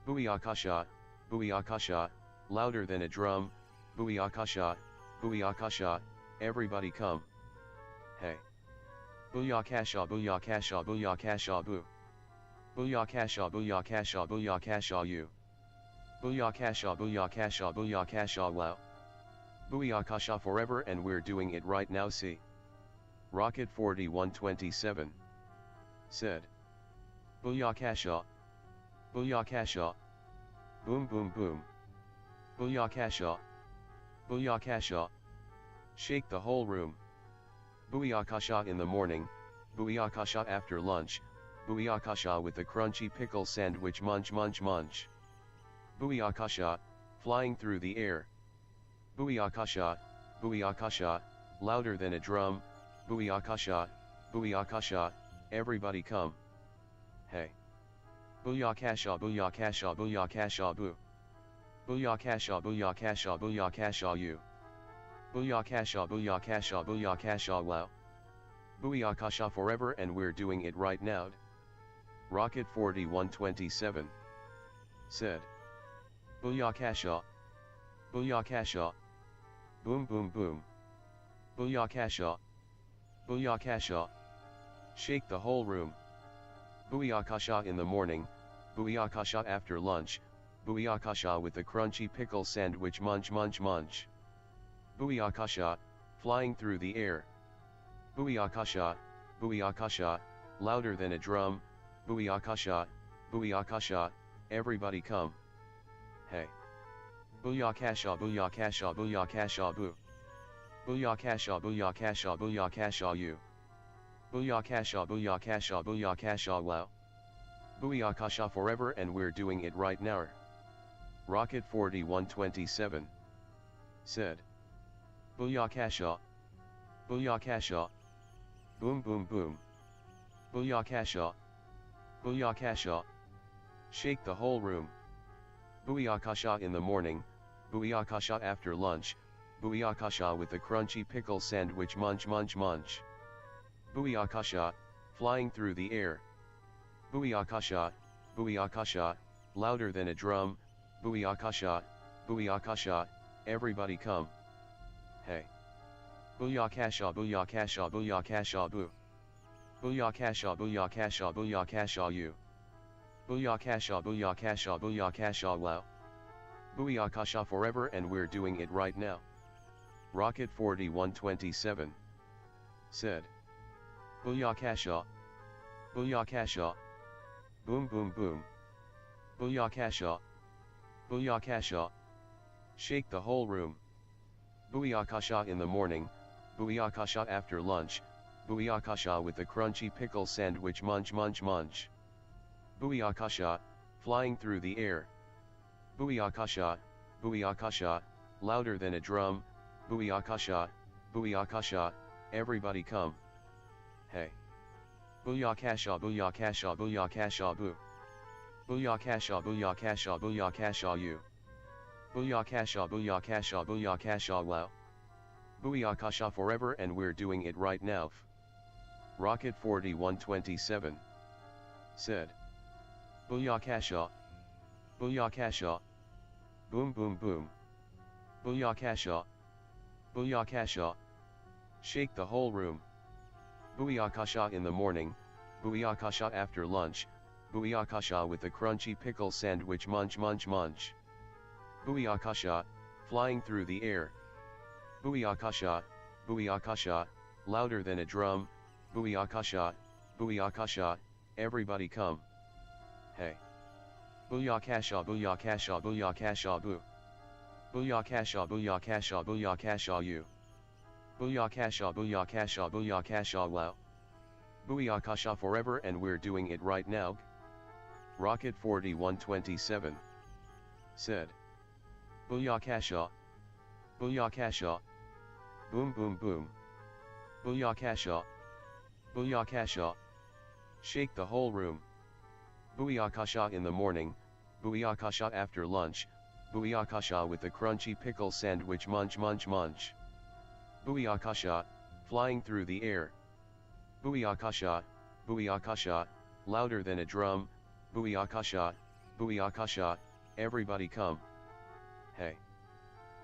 Booyakasha, booyakasha, louder than a drum, booyakasha, booyakasha, everybody come. Hey. Booyakasha booyakasha booyakasha boo. Booyakasha booyakasha booyakasha you. Booyakasha booyakasha booyakasha wow. Booyakasha forever and we're doing it right now see. Rocket 4127 said. Booyakasha. Booyakasha. Boom boom boom. Booyakasha. Booyakasha. Shake the whole room. Booyakasha in the morning, booyakasha after lunch, booyakasha with the crunchy pickle sandwich munch munch munch. Booyakasha, flying through the air. Booyakasha, booyakasha, louder than a drum, booyakasha, booyakasha, everybody come. Hey. Booyakasha booyakasha booyakasha boo. Booyakasha booyakasha booyakasha you. Booyakasha booyakasha booyakasha wow. Booyakasha forever and we're doing it right now. Rocket 4127 said. Booyakasha. Booyakasha. Boom boom boom. Booyakasha. Booyakasha. Shake the whole room. Booyakasha in the morning, booyakasha after lunch, booyakasha with the crunchy pickle sandwich munch munch munch. Booyakasha, flying through the air. Booyakasha, booyakasha, louder than a drum, booyakasha, booyakasha, everybody come. Hey. Booyakasha booyakasha booyakasha boo. Booyakasha booyakasha booyakasha you. Booyakasha booyakasha booyakasha wow. Booyakasha forever and we're doing it right now. Rocket 4127 said. Booyakasha. Booyakasha. Boom boom boom. Booyakasha. Booyakasha. Shake the whole room. Booyakasha in the morning, booyakasha after lunch, booyakasha with the crunchy pickle sandwich munch munch munch. Booyakasha, flying through the air. Booyakasha, booyakasha, louder than a drum, booyakasha, booyakasha, everybody come. Hey. Booyakasha booyakasha booyakasha boo. Booyakasha booyakasha booyakasha you. Booyakasha booyakasha booyakasha wow. Booyakasha forever and we're doing it right now. Rocket 4127 said. Booyakasha. Booyakasha. Boom boom boom. Booyakasha. Booyakasha. Shake the whole room. Booyakasha in the morning, booyakasha after lunch, booyakasha with the crunchy pickle sandwich munch munch munch. Booyakasha, flying through the air. Booyakasha, booyakasha, louder than a drum, booyakasha, booyakasha, everybody come. Hey. Booyakasha booyakasha booyakasha boo. Booyakasha booyakasha booyakasha you. Booyakasha booyakasha booyakasha wow. Booyakasha forever and we're doing it right now. Rocket 4127 said. Booyakasha. Booyakasha. Boom boom boom. Booyakasha. Booyakasha. Shake the whole room. Booyakasha in the morning, booyakasha after lunch, booyakasha with the crunchy pickle sandwich munch munch munch. Booyakasha, flying through the air. Booyakasha, booyakasha, louder than a drum, booyakasha, booyakasha, everybody come. Hey. Booyakasha booyakasha booyakasha boo. Booyakasha booyakasha booyakasha you. Booyakasha booyakasha booyakasha wow. Booyakasha forever and we're doing it right now. Rocket 4127 said. Booyakasha. Booyakasha. Boom boom boom. Booyakasha. Booyakasha. Shake the whole room. Booyakasha in the morning, booyakasha after lunch, booyakasha with the crunchy pickle sandwich munch munch munch. Booyakasha, flying through the air. Booyakasha, booyakasha, louder than a drum, booyakasha, booyakasha, everybody come. Hey.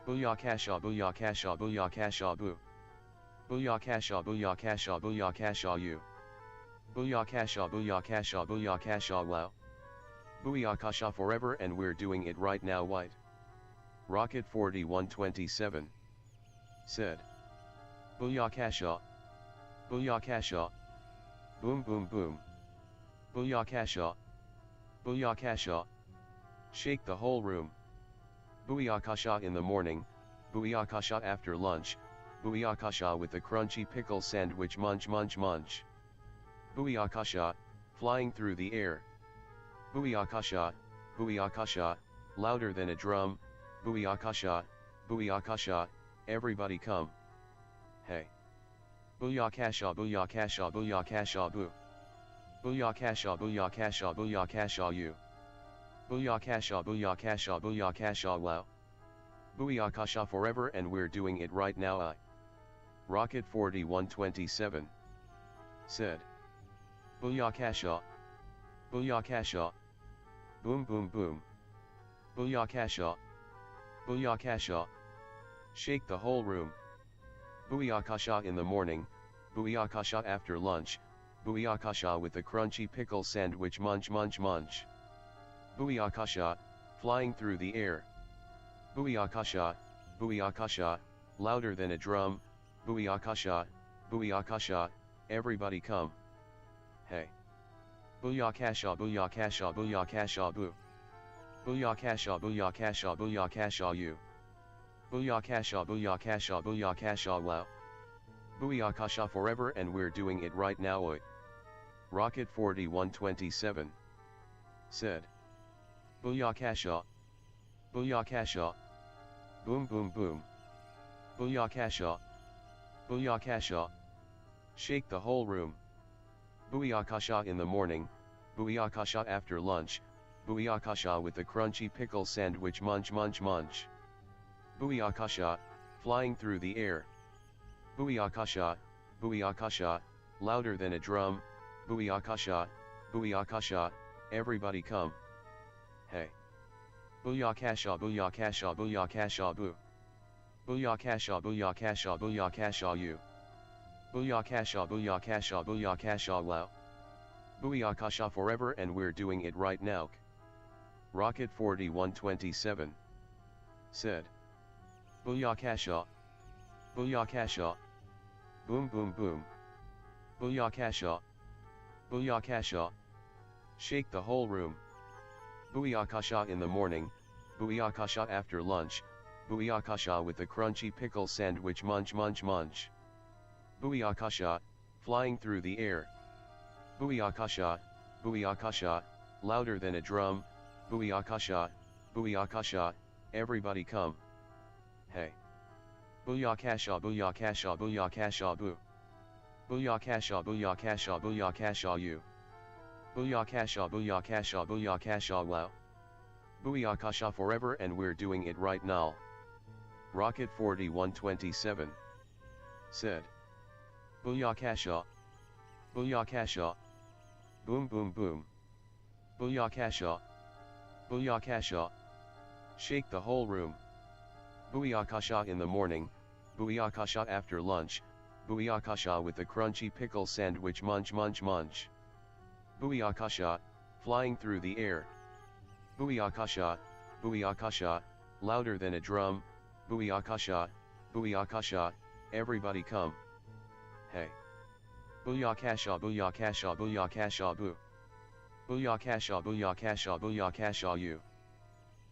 Booyakasha booyakasha booyakasha boo. Booyakasha booyakasha booyakasha you. Booyakasha booyakasha booyakasha wow. Booyakasha forever and we're doing it right now white. Rocket 4127 said. Booyakasha. Booyakasha. Boom boom boom. Booyakasha. Booyakasha. Shake the whole room. Booyakasha in the morning, booyakasha after lunch, booyakasha with the crunchy pickle sandwich munch munch munch. Booyakasha, flying through the air. Booyakasha, booyakasha, louder than a drum, booyakasha, booyakasha, everybody come. Hey. Booyakasha booyakasha booyakasha boo. Booyakasha booyakasha booyakasha you. Booyakasha booyakasha booyakasha wow. Booyakasha forever and we're doing it right now I. Rocket 4127 said. Booyakasha. Booyakasha. Boom boom boom. Booyakasha. Booyakasha. Shake the whole room. Booyakasha in the morning, booyakasha after lunch, booyakasha with the crunchy pickle sandwich munch munch munch. Booyakasha, flying through the air. Booyakasha, booyakasha, louder than a drum, booyakasha, booyakasha, everybody come. Hey. Booyakasha booyakasha booyakasha boo. Booyakasha booyakasha booyakasha you. Booyakasha booyakasha booyakasha wow. Booyakasha forever and we're doing it right now oi. Rocket 4127 said. Booyakasha. Booyakasha. Boom boom boom. Booyakasha. Booyakasha. Shake the whole room. Booyakasha in the morning, booyakasha after lunch, booyakasha with the crunchy pickle sandwich munch munch munch. Booyakasha, flying through the air. Booyakasha, booyakasha, louder than a drum, booyakasha, booyakasha, everybody come. Hey. Booyakasha booyakasha booyakasha boo. Booyakasha booyakasha booyakasha you. Booyakasha booyakasha booyakasha wow. Booyakasha forever and we're doing it right now. Rocket 4127 said. Booyakasha. Booyakasha. Boom boom boom. Booyakasha. Booyakasha. Shake the whole room. Booyakasha in the morning, Booyakasha after lunch, Booyakasha with the crunchy pickle sandwich munch munch munch. Booyakasha, flying through the air. Booyakasha, Booyakasha, louder than a drum, Booyakasha, Booyakasha, everybody come. Hey. Booyakasha, Booyakasha, Booyakasha, boo. Booyakasha, Booyakasha, Booyakasha you. Booyakasha, Booyakasha, Booyakasha wow. Booyakasha forever and we're doing it right now. Rocket 4127 said. Booyakasha. Booyakasha. Boom boom boom. Booyakasha. Booyakasha. Shake the whole room. Booyakasha in the morning, Booyakasha after lunch, Booyakasha with the crunchy pickle sandwich munch munch munch. Booyakasha, flying through the air. Booyakasha, Booyakasha, louder than a drum, Booyakasha, Booyakasha, everybody come. Hey. Booyakasha, Booyakasha, Booyakasha boo. Booyakasha, Booyakasha, Booyakasha you.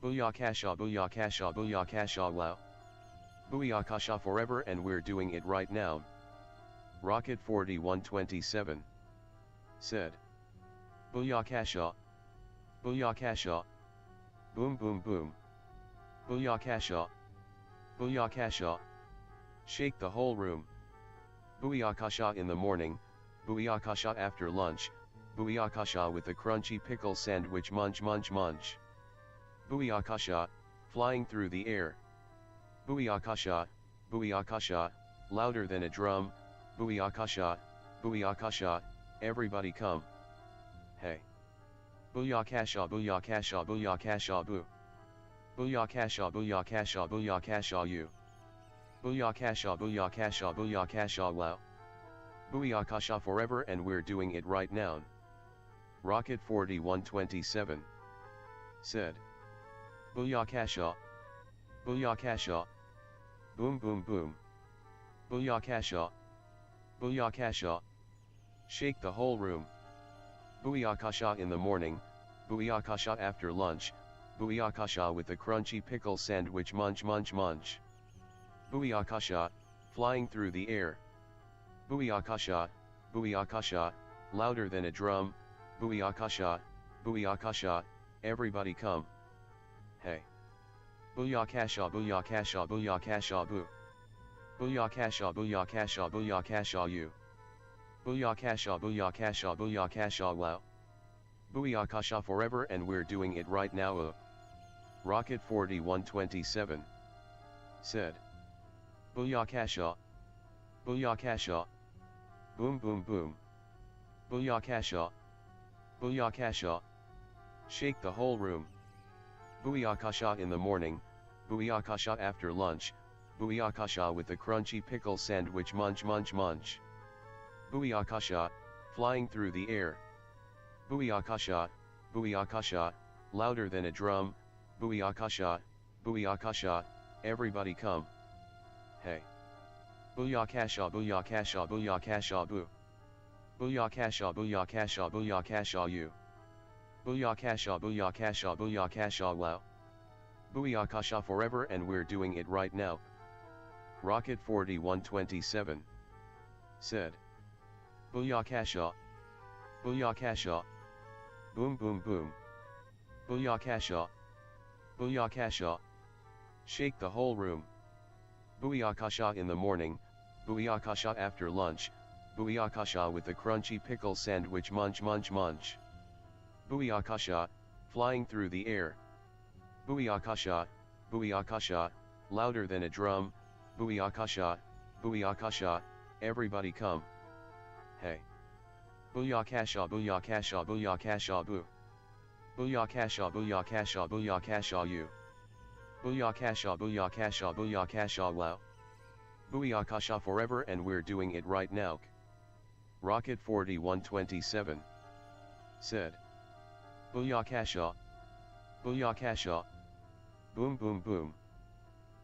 Booyakasha, Booyakasha, Booyakasha wow. Booyakasha forever and we're doing it right now. Rocket 4127 said. Booyakasha. Booyakasha. Boom boom boom. Booyakasha. Booyakasha. Shake the whole room. Booyakasha in the morning, Booyakasha after lunch, Booyakasha with the crunchy pickle sandwich munch munch munch. Booyakasha, flying through the air. Booyakasha, Booyakasha, louder than a drum, Booyakasha, Booyakasha, everybody come. Hey. Booyakasha, Booyakasha, Booyakasha boo. Booyakasha, Booyakasha, Booyakasha you. Booyakasha, Booyakasha, Booyakasha wow. Booyakasha forever and we're doing it right now. Rocket 4127 said. Booyakasha. Booyakasha. Boom boom boom. Booyakasha. Booyakasha. Shake the whole room. Booyakasha in the morning, Booyakasha after lunch, Booyakasha with the crunchy pickle sandwich munch munch munch. Booyakasha, flying through the air. Booyakasha, Booyakasha, louder than a drum, Booyakasha, Booyakasha, everybody come. Hey. Booyakasha, Booyakasha, Booyakasha boo. Booyakasha, Booyakasha, Booyakasha you. Booyakasha, Booyakasha, Booyakasha wow. Booyakasha forever and we're doing it right now. Rocket 4127 said. Booyakasha. Booyakasha. Boom boom boom. Booyakasha. Booyakasha. Shake the whole room. Booyakasha in the morning, Booyakasha after lunch, Booyakasha with the crunchy pickle sandwich munch munch munch. Booyakasha, flying through the air. Booyakasha, Booyakasha, louder than a drum, Booyakasha, Booyakasha, everybody come. Hey. Booyakasha, Booyakasha, Booyakasha boo. Booyakasha, Booyakasha, Booyakasha you. Booyakasha, Booyakasha, Booyakasha wow. Booyakasha forever and we're doing it right now. Rocket 4127 said. Booyakasha. Booyakasha. Boom boom boom. Booyakasha. Booyakasha. Shake the whole room. Booyakasha in the morning, Booyakasha after lunch, Booyakasha with the crunchy pickle sandwich munch munch munch. Booyakasha, flying through the air. Booyakasha, Booyakasha, louder than a drum, Booyakasha, Booyakasha, everybody come. Hey. Booyakasha, Booyakasha, Booyakasha boo. Booyakasha, Booyakasha, Booyakasha you. Booyakasha, Booyakasha, Booyakasha wow. Booyakasha forever and we're doing it right now. Rocket 4127 said. Booyakasha. Booyakasha. Boom boom boom.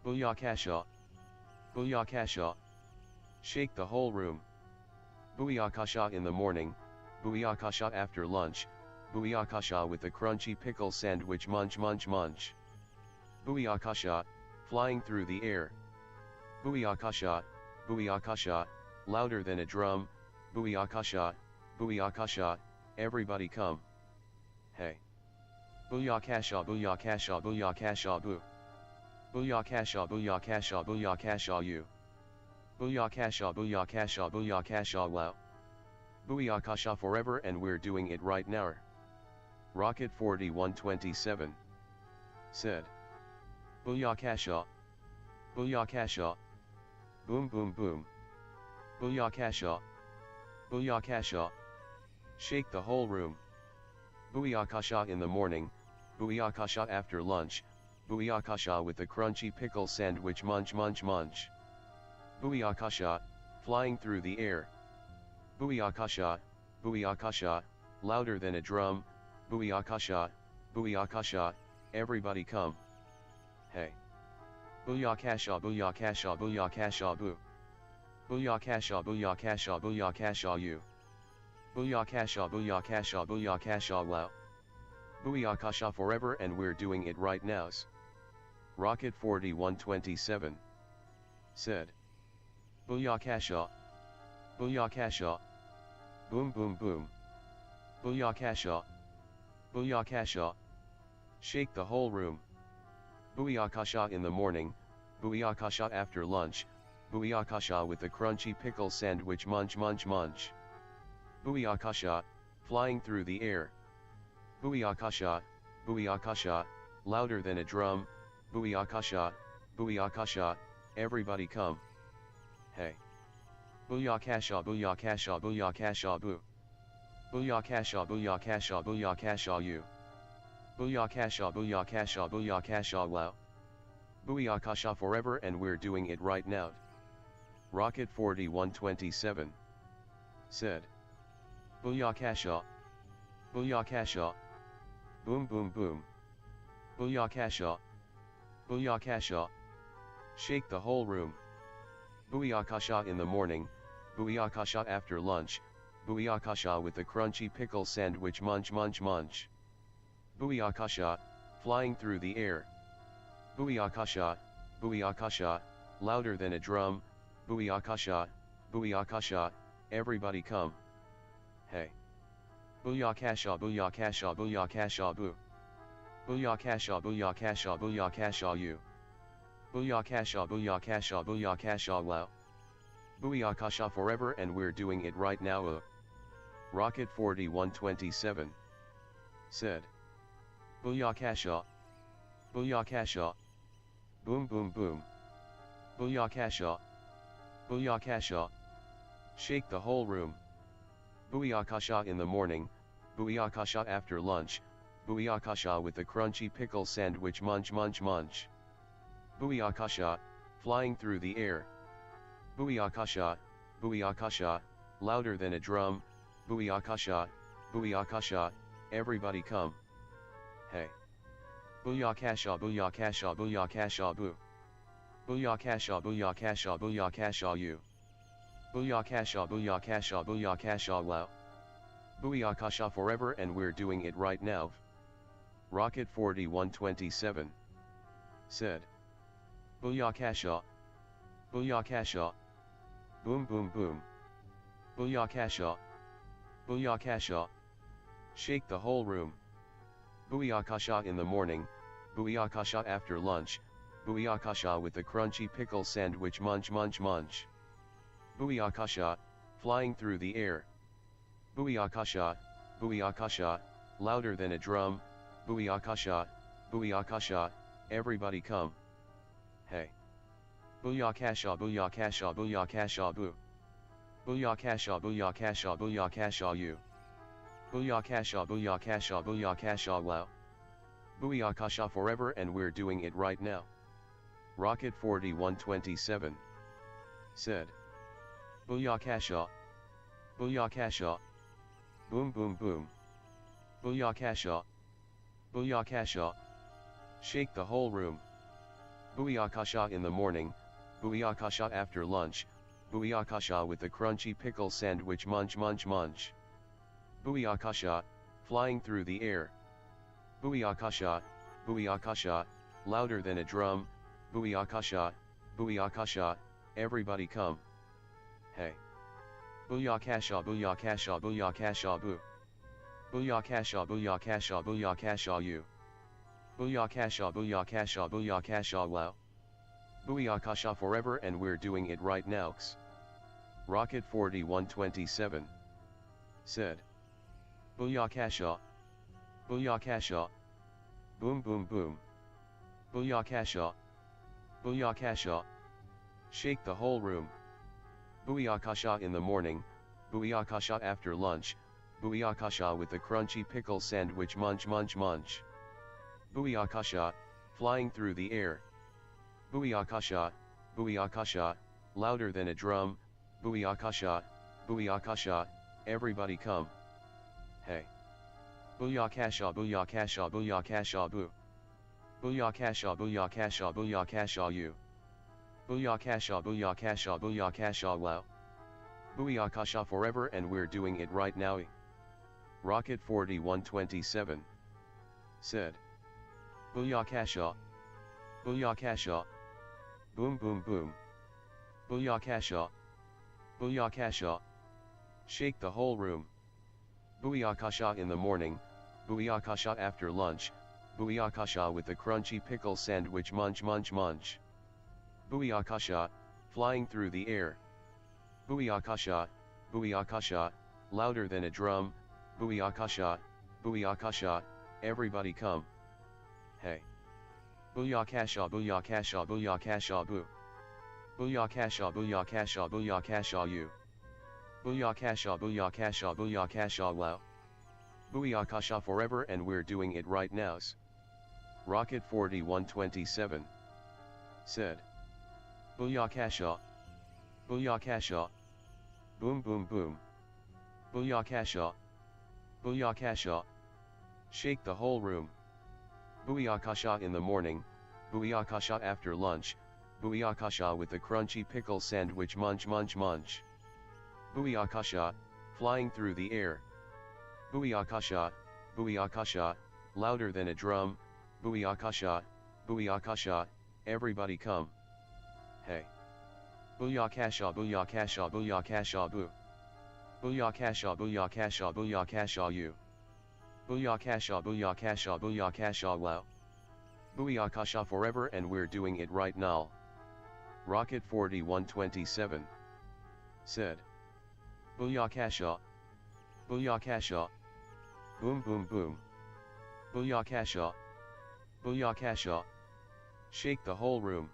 Booyakasha. Booyakasha. Shake the whole room. Booyakasha in the morning, Booyakasha after lunch, Booyakasha with the crunchy pickle sandwich munch munch munch. Booyakasha, flying through the air. Booyakasha, Booyakasha, louder than a drum, Booyakasha, Booyakasha, everybody come. Hey. Booyakasha Booyakasha Booyakasha boo. Booyakasha Booyakasha Booyakasha you. Booyakasha Booyakasha Booyakasha wow. Booyakasha forever and we're doing it right now. Rocket 4127 said. Booyakasha. Booyakasha. Boom boom boom. Booyakasha. Booyakasha. Shake the whole room. Booyakasha in the morning, Booyakasha after lunch, Booyakasha with the crunchy pickle sandwich munch munch munch. Booyakasha, flying through the air. Booyakasha, Booyakasha, louder than a drum, Booyakasha, Booyakasha, everybody come. Hey. Booyakasha Booyakasha Booyakasha boo. Booyakasha Booyakasha Booyakasha you. Booyakasha Booyakasha Booyakasha wow. Booyakasha forever and we're doing it right nows. Rocket 4127 said. Booyakasha. Booyakasha. Boom boom boom. Booyakasha. Booyakasha. Shake the whole room. Booyakasha in the morning, Booyakasha after lunch, Booyakasha with the crunchy pickle sandwich munch munch munch. Booyakasha, flying through the air. Booyakasha, Booyakasha, louder than a drum, Booyakasha, Booyakasha, everybody come. Hey. Booyakasha Booyakasha Booyakasha boo. Booyakasha Booyakasha Booyakasha you. Booyakasha Booyakasha Booyakasha wow. Booyakasha forever and we're doing it right now. Rocket 4127 said. Booyakasha. Booyakasha. Boom boom boom. Booyakasha. Booyakasha. Shake the whole room. Booyakasha in the morning, Booyakasha after lunch, Booyakasha with the crunchy pickle sandwich munch munch munch. Booyakasha, flying through the air. Booyakasha, Booyakasha, louder than a drum, Booyakasha, Booyakasha, everybody come. Hey. Booyakasha Booyakasha Booyakasha boo. Booyakasha Booyakasha Booyakasha you. Booyakasha Booyakasha Booyakasha wow. Booyakasha forever and we're doing it right now. Rocket 4127 said. Booyakasha. Booyakasha. Boom boom boom. Booyakasha. Booyakasha. Shake the whole room. Booyakasha in the morning, Booyakasha after lunch, Booyakasha with the crunchy pickle sandwich munch munch munch. Booyakasha, flying through the air. Booyakasha, Booyakasha, louder than a drum, Booyakasha, Booyakasha, everybody come. Hey. Booyakasha Booyakasha Booyakasha boo. Booyakasha Booyakasha Booyakasha you. Booyakasha Booyakasha Booyakasha wow. Booyakasha forever and we're doing it right now. Rocket 4127 said. Booyakasha. Booyakasha. Boom boom boom. Booyakasha. Booyakasha. Shake the whole room. Booyakasha in the morning, Booyakasha after lunch, Booyakasha with the crunchy pickle sandwich munch munch munch. Booyakasha, flying through the air. Booyakasha, Booyakasha, louder than a drum, Booyakasha, Booyakasha, everybody come. Hey. Booyakasha Booyakasha Booyakasha boo. Booyakasha Booyakasha Booyakasha you. Booyakasha Booyakasha Booyakasha wow. Booyakasha forever and we're doing it right now. Rocket 4127 said. Booyakasha. Booyakasha. Boom boom boom. Booyakasha. Booyakasha. Shake the whole room. Booyakasha in the morning, Booyakasha after lunch, Booyakasha with the crunchy pickle sandwich munch munch munch. Booyakasha, flying through the air. Booyakasha, booyakasha, louder than a drum. Booyakasha, booyakasha, everybody come. Hey. Booyakasha, booyakasha, booyakasha, boo. Booyakasha, booyakasha, booyakasha, you. Booyakasha, booyakasha, booyakasha, wow. Booyakasha forever, and we're doing it right now. Rocket 4127 said. Booyakasha. Booyakasha. Boom boom boom. Booyakasha. Booyakasha. Shake the whole room. Booyakasha in the morning, booyakasha after lunch, booyakasha with the crunchy pickle sandwich, munch munch munch. Booyakasha, flying through the air. Booyakasha, booyakasha, louder than a drum. Booyakasha, booyakasha, everybody come. Hey. Booyakasha, booyakasha, booyakasha, boo. Booyakasha, booyakasha, booyakasha, you. Booyakasha, booyakasha, booyakasha, wow. Booyakasha forever, and we're doing it right now. Rocket 4127 said. Booyakasha. Booyakasha. Boom boom boom. Booyakasha. Booyakasha. Shake the whole room. Booyakasha in the morning, booyakasha after lunch, booyakasha with the crunchy pickle sandwich, munch munch munch. Booyakasha, flying through the air. Booyakasha, booyakasha, louder than a drum. Booyakasha, booyakasha, everybody come. Hey. Booyakasha, booyakasha, booyakasha, boo. Booyakasha, booyakasha, booyakasha, you. Booyakasha, booyakasha, booyakasha, wow. Booyakasha forever, and we're doing it right now. Rocket 4127 said. Booyakasha. Booyakasha. Boom boom boom. Booyakasha. Booyakasha. Shake the whole room. Booyakasha in the morning, booyakasha after lunch, booyakasha with the crunchy pickle sandwich, munch munch munch. Booyakasha, flying through the air. Booyakasha, booyakasha, louder than a drum. Booyakasha, booyakasha, everybody come. Hey. Booyakasha, booyakasha, booyakasha, boo. Booyakasha, booyakasha, booyakasha, you. Booyakasha, booyakasha, booyakasha, wow. Booyakasha forever, and we're doing it right now. Rocket 4127 said. Booyakasha. Booyakasha. Boom boom boom. Booyakasha. Booyakasha. Shake the whole room.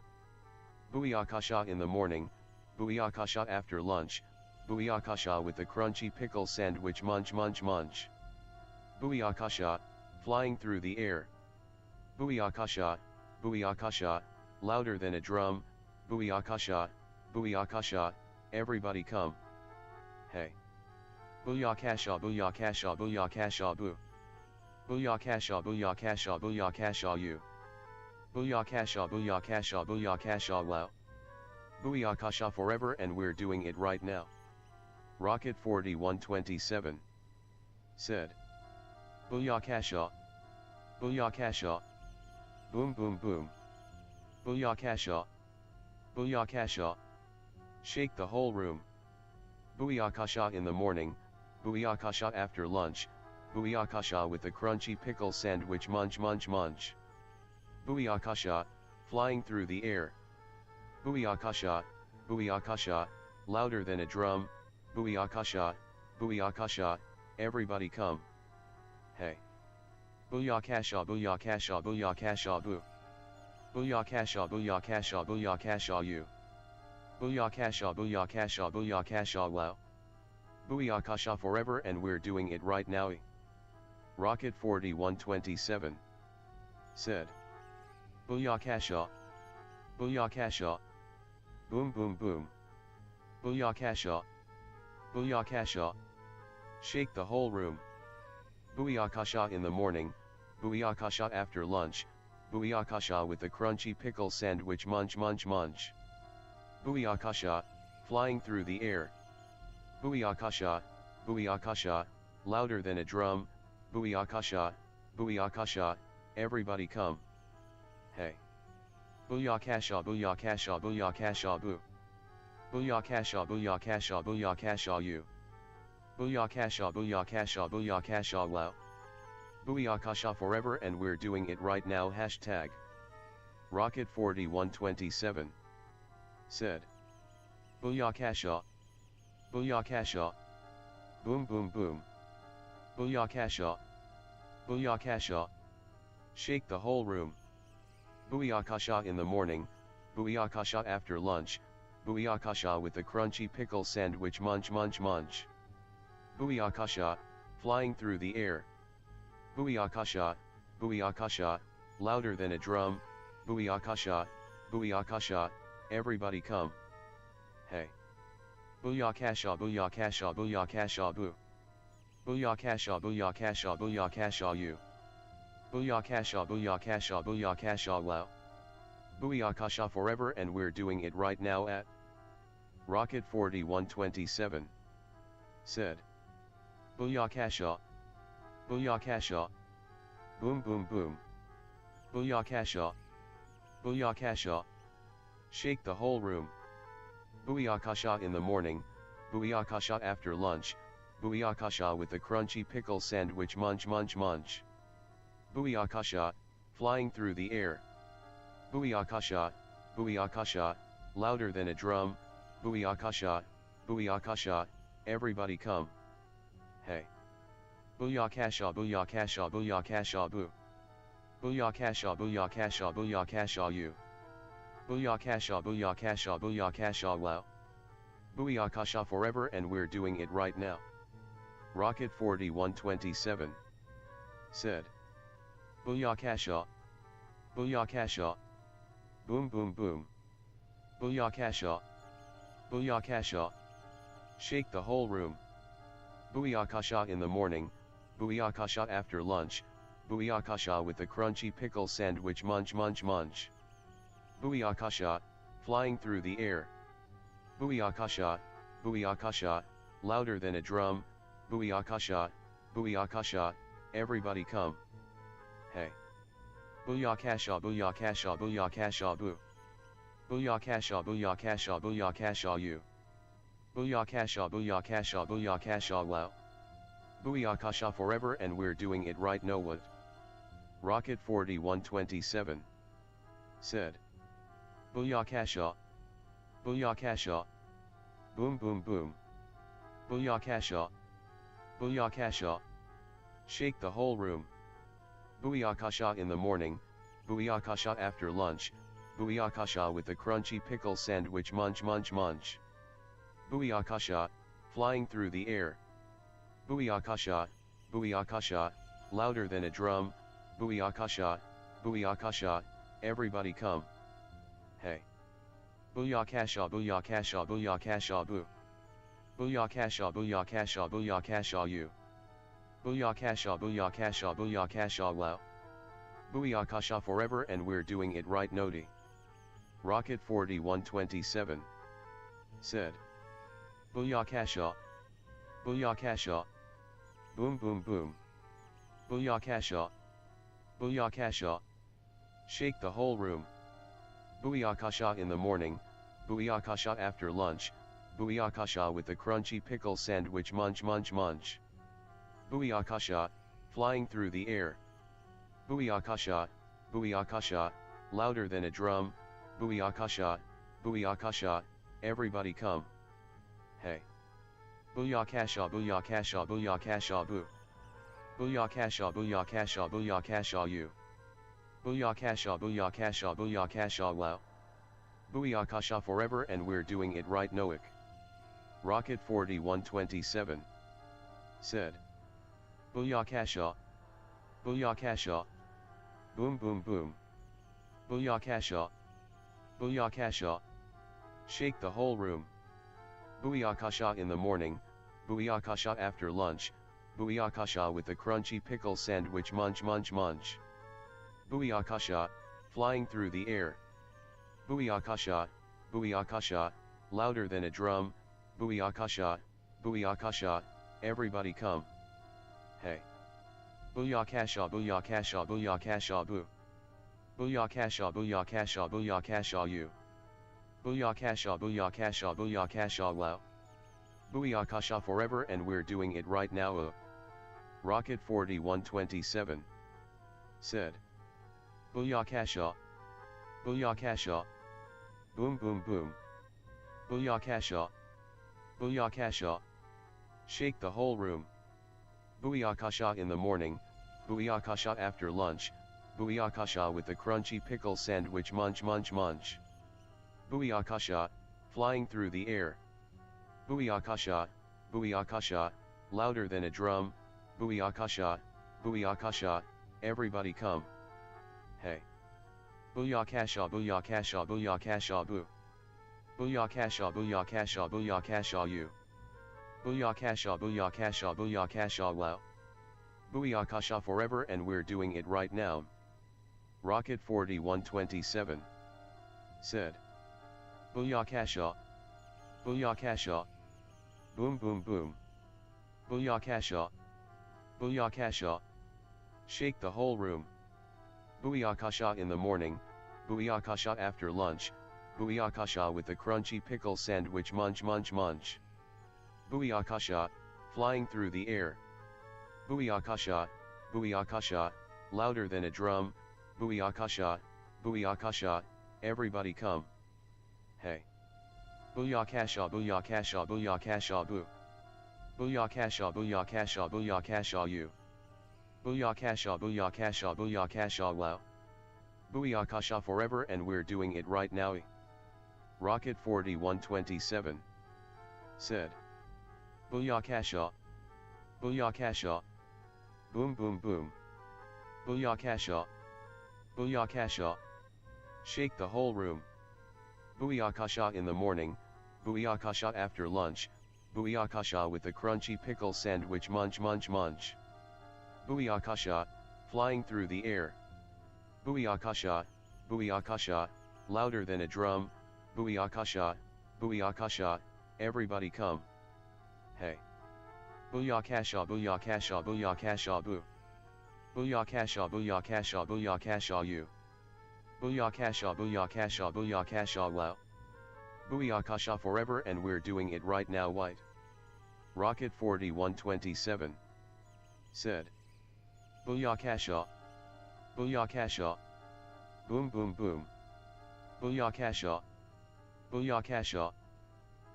Booyakasha in the morning, booyakasha after lunch, booyakasha with the crunchy pickle sandwich, munch munch munch. Booyakasha, flying through the air. Booyakasha, booyakasha, louder than a drum. Booyakasha, booyakasha, everybody come. Hey. Booyakasha, booyakasha, booyakasha, boo. Booyakasha, booyakasha, booyakasha, you. Booyakasha, booyakasha, booyakasha, wow. Booyakasha forever, and we're doing it right now. Rocket 4127 said. Booyakasha. Booyakasha. Boom boom boom. Booyakasha. Booyakasha. Shake the whole room. Booyakasha in the morning, booyakasha after lunch, booyakasha with the crunchy pickle sandwich, munch munch munch. Booyakasha, flying through the air. Booyakasha, booyakasha, louder than a drum. Booyakasha, booyakasha, everybody come. Hey. Booyakasha, booyakasha, booyakasha, boo. Booyakasha, booyakasha, booyakasha, you. Booyakasha, booyakasha, booyakasha, wow. Booyakasha forever, and we're doing it right now. Rocket 4127 said. Booyakasha. Booyakasha. Boom boom boom. Booyakasha. Booyakasha. Shake the whole room. Booyakasha in the morning, booyakasha after lunch, booyakasha with the crunchy pickle sandwich, munch munch munch. Booyakasha, flying through the air. Booyakasha, booyakasha, louder than a drum, booyakasha, booyakasha, everybody come. Hey. Booyakasha, booyakasha, booyakasha, boo. Booyakasha, booyakasha, booyakasha, you. Booyakasha, booyakasha, booyakasha, wow. Booyakasha forever, and we're doing it right now. Hashtag Rocket 4127 said. Booyakasha. Booyakasha. Boom boom boom. Booyakasha. Booyakasha. Shake the whole room. Booyakasha in the morning, booyakasha after lunch, booyakasha with the crunchy pickle sandwich, munch munch munch. Booyakasha, flying through the air. Booyakasha, booyakasha, louder than a drum, booyakasha, booyakasha, everybody come. Hey. Booyakasha, booyakasha, booyakasha, boo. Booyakasha, booyakasha, booyakasha, you. Booyakasha, booyakasha, booyakasha, wow. Booyakasha forever, and we're doing it right now at Rocket 4127 said. Booyakasha. Booyakasha. Boom boom boom. Booyakasha. Booyakasha. Shake the whole room. Booyakasha in the morning, booyakasha after lunch, booyakasha with the crunchy pickle sandwich, munch munch munch. Booyakasha, flying through the air. Booyakasha, booyakasha, louder than a drum, booyakasha, booyakasha, everybody come. Hey. Booyakasha, booyakasha, booyakasha, boo. Booyakasha, booyakasha, booyakasha, you. Booyakasha, booyakasha, booyakasha, wow. Booyakasha forever, and we're doing it right now. Rocket 4127 said. Booyakasha. Booyakasha. Boom boom boom. Booyakasha. Booyakasha. Shake the whole room. Booyakasha in the morning, booyakasha after lunch, booyakasha with the crunchy pickle sandwich, munch munch munch. Booyakasha, flying through the air. Booyakasha, booyakasha, louder than a drum, booyakasha, booyakasha, everybody come. Hey. Booyakasha, booyakasha, booyakasha, boo. Booyakasha, booyakasha, booyakasha, you. Booyakasha, booyakasha, booyakasha, wow. Booyakasha forever, and we're doing it right now. What? Rocket 4127 said. Booyakasha. Booyakasha. Boom boom boom. Booyakasha. Booyakasha. Shake the whole room. Booyakasha in the morning, booyakasha after lunch, booyakasha with the crunchy pickle sandwich, munch munch munch. Booyakasha, flying through the air. Booyakasha, booyakasha, louder than a drum, booyakasha, booyakasha, everybody come. Hey. Booyakasha, booyakasha, booyakasha, boo. Booyakasha, booyakasha, booyakasha, you. Booyakasha, booyakasha, booyakasha, wow. Booyakasha forever, and we're doing it right now. Rocket 4127 said. Booyakasha. Booyakasha. Boom boom boom. Booyakasha. Booyakasha. Shake the whole room. Booyakasha in the morning, booyakasha after lunch, booyakasha with the crunchy pickle sandwich, munch munch munch. Booyakasha, flying through the air. Booyakasha, booyakasha, louder than a drum, booyakasha, booyakasha, everybody come. Hey. Booyakasha, booyakasha, booyakasha, boo. Booyakasha, booyakasha, booyakasha, you. Booyakasha, booyakasha, booyakasha, wow. Booyakasha forever, and we're doing it right now. Rocket 4127 said. Booyakasha. Booyakasha. Boom boom boom. Booyakasha. Booyakasha. Shake the whole room. Booyakasha in the morning, booyakasha after lunch, booyakasha with the crunchy pickle sandwich, munch munch munch. Booyakasha, flying through the air. Booyakasha, booyakasha, louder than a drum, booyakasha, booyakasha, everybody come. Hey. Booyakasha booyakasha booyakasha boo. Booyakasha booyakasha booyakasha you. Booyakasha booyakasha booyakasha wow. Booyakasha forever and we're doing it right now. Rocket 4127 said. Booyakasha. Booyakasha. Boom boom boom. Booyakasha. Booyakasha. Shake the whole room. Booyakasha in the morning, booyakasha after lunch, booyakasha with the crunchy pickle sandwich munch munch munch. Booyakasha, flying through the air. Booyakasha, booyakasha, louder than a drum, booyakasha, booyakasha, everybody come. Hey. Booyakasha booyakasha booyakasha boo. Booyakasha booyakasha booyakasha you. Booyakasha booyakasha booyakasha wow. Booyakasha forever and we're doing it right now. Rocket 4127 said. Booyakasha. Booyakasha. Boom boom boom. Booyakasha. Booyakasha. Shake the whole room. Booyakasha in the morning, booyakasha after lunch, booyakasha with the crunchy pickle sandwich munch munch munch. Booyakasha, flying through the air. Booyakasha, booyakasha, louder than a drum, booyakasha, booyakasha, everybody come. Hey. Booyakasha booyakasha booyakasha boo. Booyakasha booyakasha booyakasha you. Booyakasha booyakasha booyakasha wow. Booyakasha forever and we're doing it right now. Rocket 4127 said. Booyakasha. Booyakasha. Boom boom boom. Booyakasha. Booyakasha. Shake the whole room. Booyakasha in the morning, booyakasha after lunch, booyakasha with the crunchy pickle sandwich munch munch munch. Booyakasha, flying through the air. Booyakasha, booyakasha, louder than a drum, booyakasha, booyakasha, everybody come. Hey. Booyakasha booyakasha booyakasha boo. Booyakasha booyakasha booyakasha you. Booyakasha booyakasha booyakasha wow. Booyakasha forever and we're doing it right now white. Rocket 4127 said. Booyakasha. Booyakasha. Boom boom boom. Booyakasha. Booyakasha.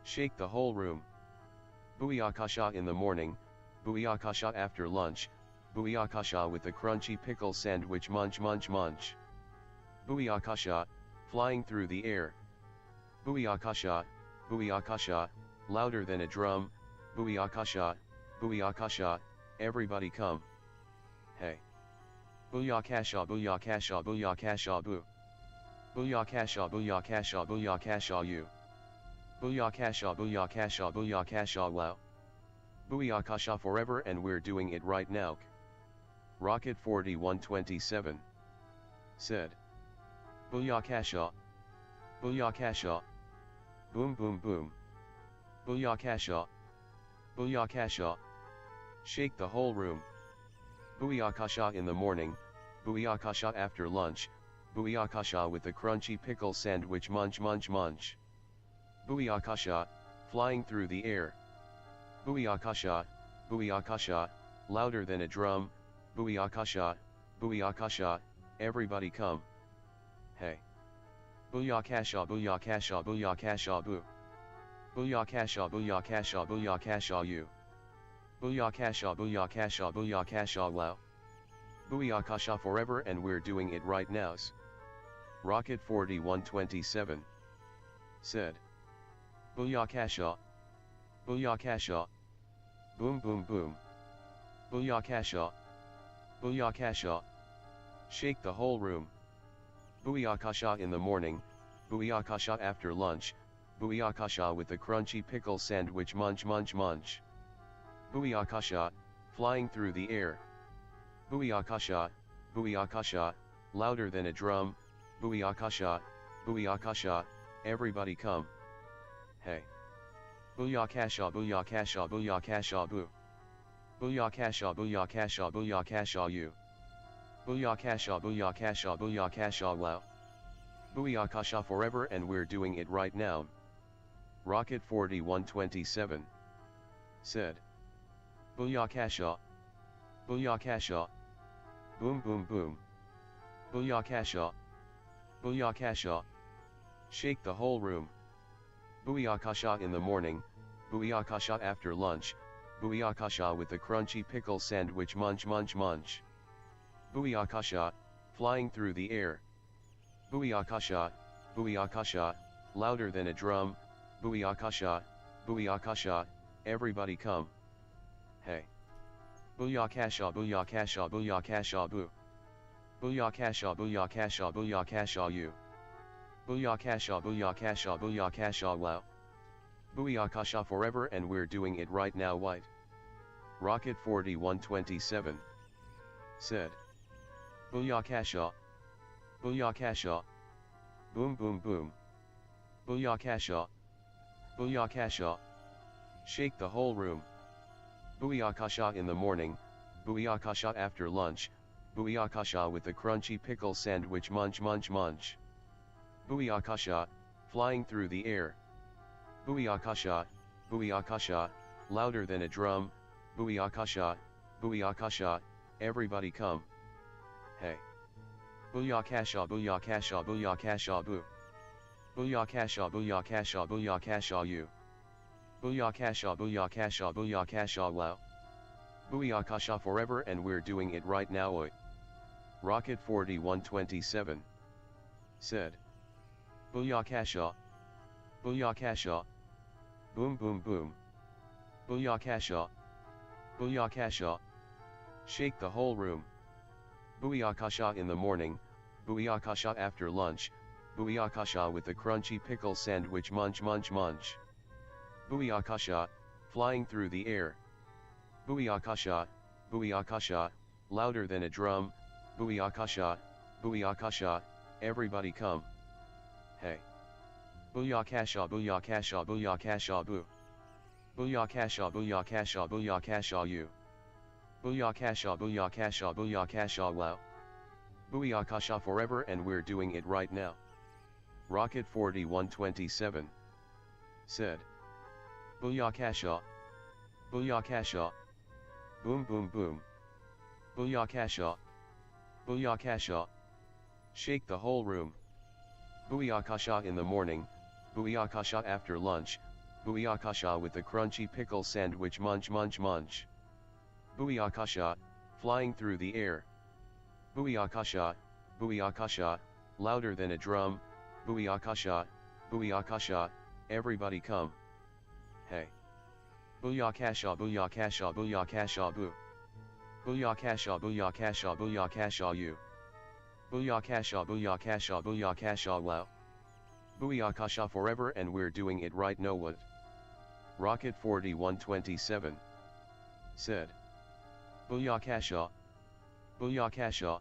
Shake the whole room. Booyakasha in the morning, booyakasha after lunch, booyakasha with the crunchy pickle sandwich munch munch munch. Booyakasha, flying through the air. Booyakasha, booyakasha, louder than a drum, booyakasha, booyakasha, everybody come. Hey. Booyakasha booyakasha booyakasha boo. Booyakasha booyakasha booyakasha you. Booyakasha booyakasha booyakasha wow. Booyakasha forever and we're doing it right now. Rocket 4127 said. Booyakasha. Booyakasha. Boom boom boom. Booyakasha. Booyakasha. Shake the whole room. Booyakasha in the morning, booyakasha after lunch, booyakasha with the crunchy pickle sandwich munch munch munch. Booyakasha, flying through the air. Booyakasha, booyakasha, louder than a drum, booyakasha, booyakasha, everybody come. Hey. Booyakasha booyakasha booyakasha boo. Booyakasha booyakasha booyakasha you. Booyakasha booyakasha booyakasha wow. Booyakasha forever and we're doing it right now. Rocket 4127 said. Booyakasha. Booyakasha. Boom boom boom. Booyakasha. Booyakasha. Shake the whole room. Booyakasha in the morning, booyakasha after lunch, booyakasha with the crunchy pickle sandwich munch munch munch. Booyakasha, flying through the air. Booyakasha, booyakasha, louder than a drum, booyakasha, booyakasha, everybody come. Hey. Booyakasha booyakasha booyakasha boo. Booyakasha booyakasha booyakasha you. Booyakasha booyakasha booyakasha wow. Booyakasha forever and we're doing it right now. Rocket 4127 said. Booyakasha. Booyakasha. Boom boom boom. Booyakasha. Booyakasha. Shake the whole room. Booyakasha in the morning, booyakasha after lunch, booyakasha with the crunchy pickle sandwich munch munch munch. Booyakasha, flying through the air. Booyakasha, booyakasha, louder than a drum, booyakasha, booyakasha, everybody come. Hey. Booyakasha booyakasha booyakasha boo. Booyakasha booyakasha booyakasha you. Booyakasha booyakasha booyakasha wow. Booyakasha forever and we're doing it right now white. Rocket 4127 said. Booyakasha. Booyakasha. Boom boom boom. Booyakasha. Booyakasha. Shake the whole room. Booyakasha in the morning, booyakasha after lunch, booyakasha with the crunchy pickle sandwich munch munch munch. Booyakasha, flying through the air. Booyakasha, booyakasha, louder than a drum, booyakasha, booyakasha, everybody come. Hey. Booyakasha booyakasha booyakasha boo. Booyakasha booyakasha booyakasha you. Booyakasha booyakasha booyakasha wow. Booyakasha forever and we're doing it right now oi. Rocket 4127 said. Booyakasha. Booyakasha. Boom boom boom. Booyakasha. Booyakasha. Shake the whole room. Booyakasha in the morning, booyakasha after lunch, booyakasha with the crunchy pickle sandwich munch munch munch. Booyakasha, flying through the air. Booyakasha, booyakasha, louder than a drum, booyakasha, booyakasha, everybody come. Hey. Booyakasha booyakasha booyakasha boo. Booyakasha booyakasha booyakasha you. Booyakasha booyakasha booyakasha wow. Booyakasha forever and we're doing it right now. Rocket 4127 said. Booyakasha. Booyakasha. Boom boom boom. Booyakasha. Booyakasha. Shake the whole room. Booyakasha in the morning, booyakasha after lunch, booyakasha with the crunchy pickle sandwich munch munch munch. Booyakasha, flying through the air. Booyakasha, booyakasha, louder than a drum, booyakasha, booyakasha, everybody come. Hey. Booyakasha booyakasha booyakasha boo. Booyakasha booyakasha booyakasha you. Booyakasha booyakasha booyakasha wow. Booyakasha forever and we're doing it right now what. Rocket 4127 said. Booyakasha. Booyakasha.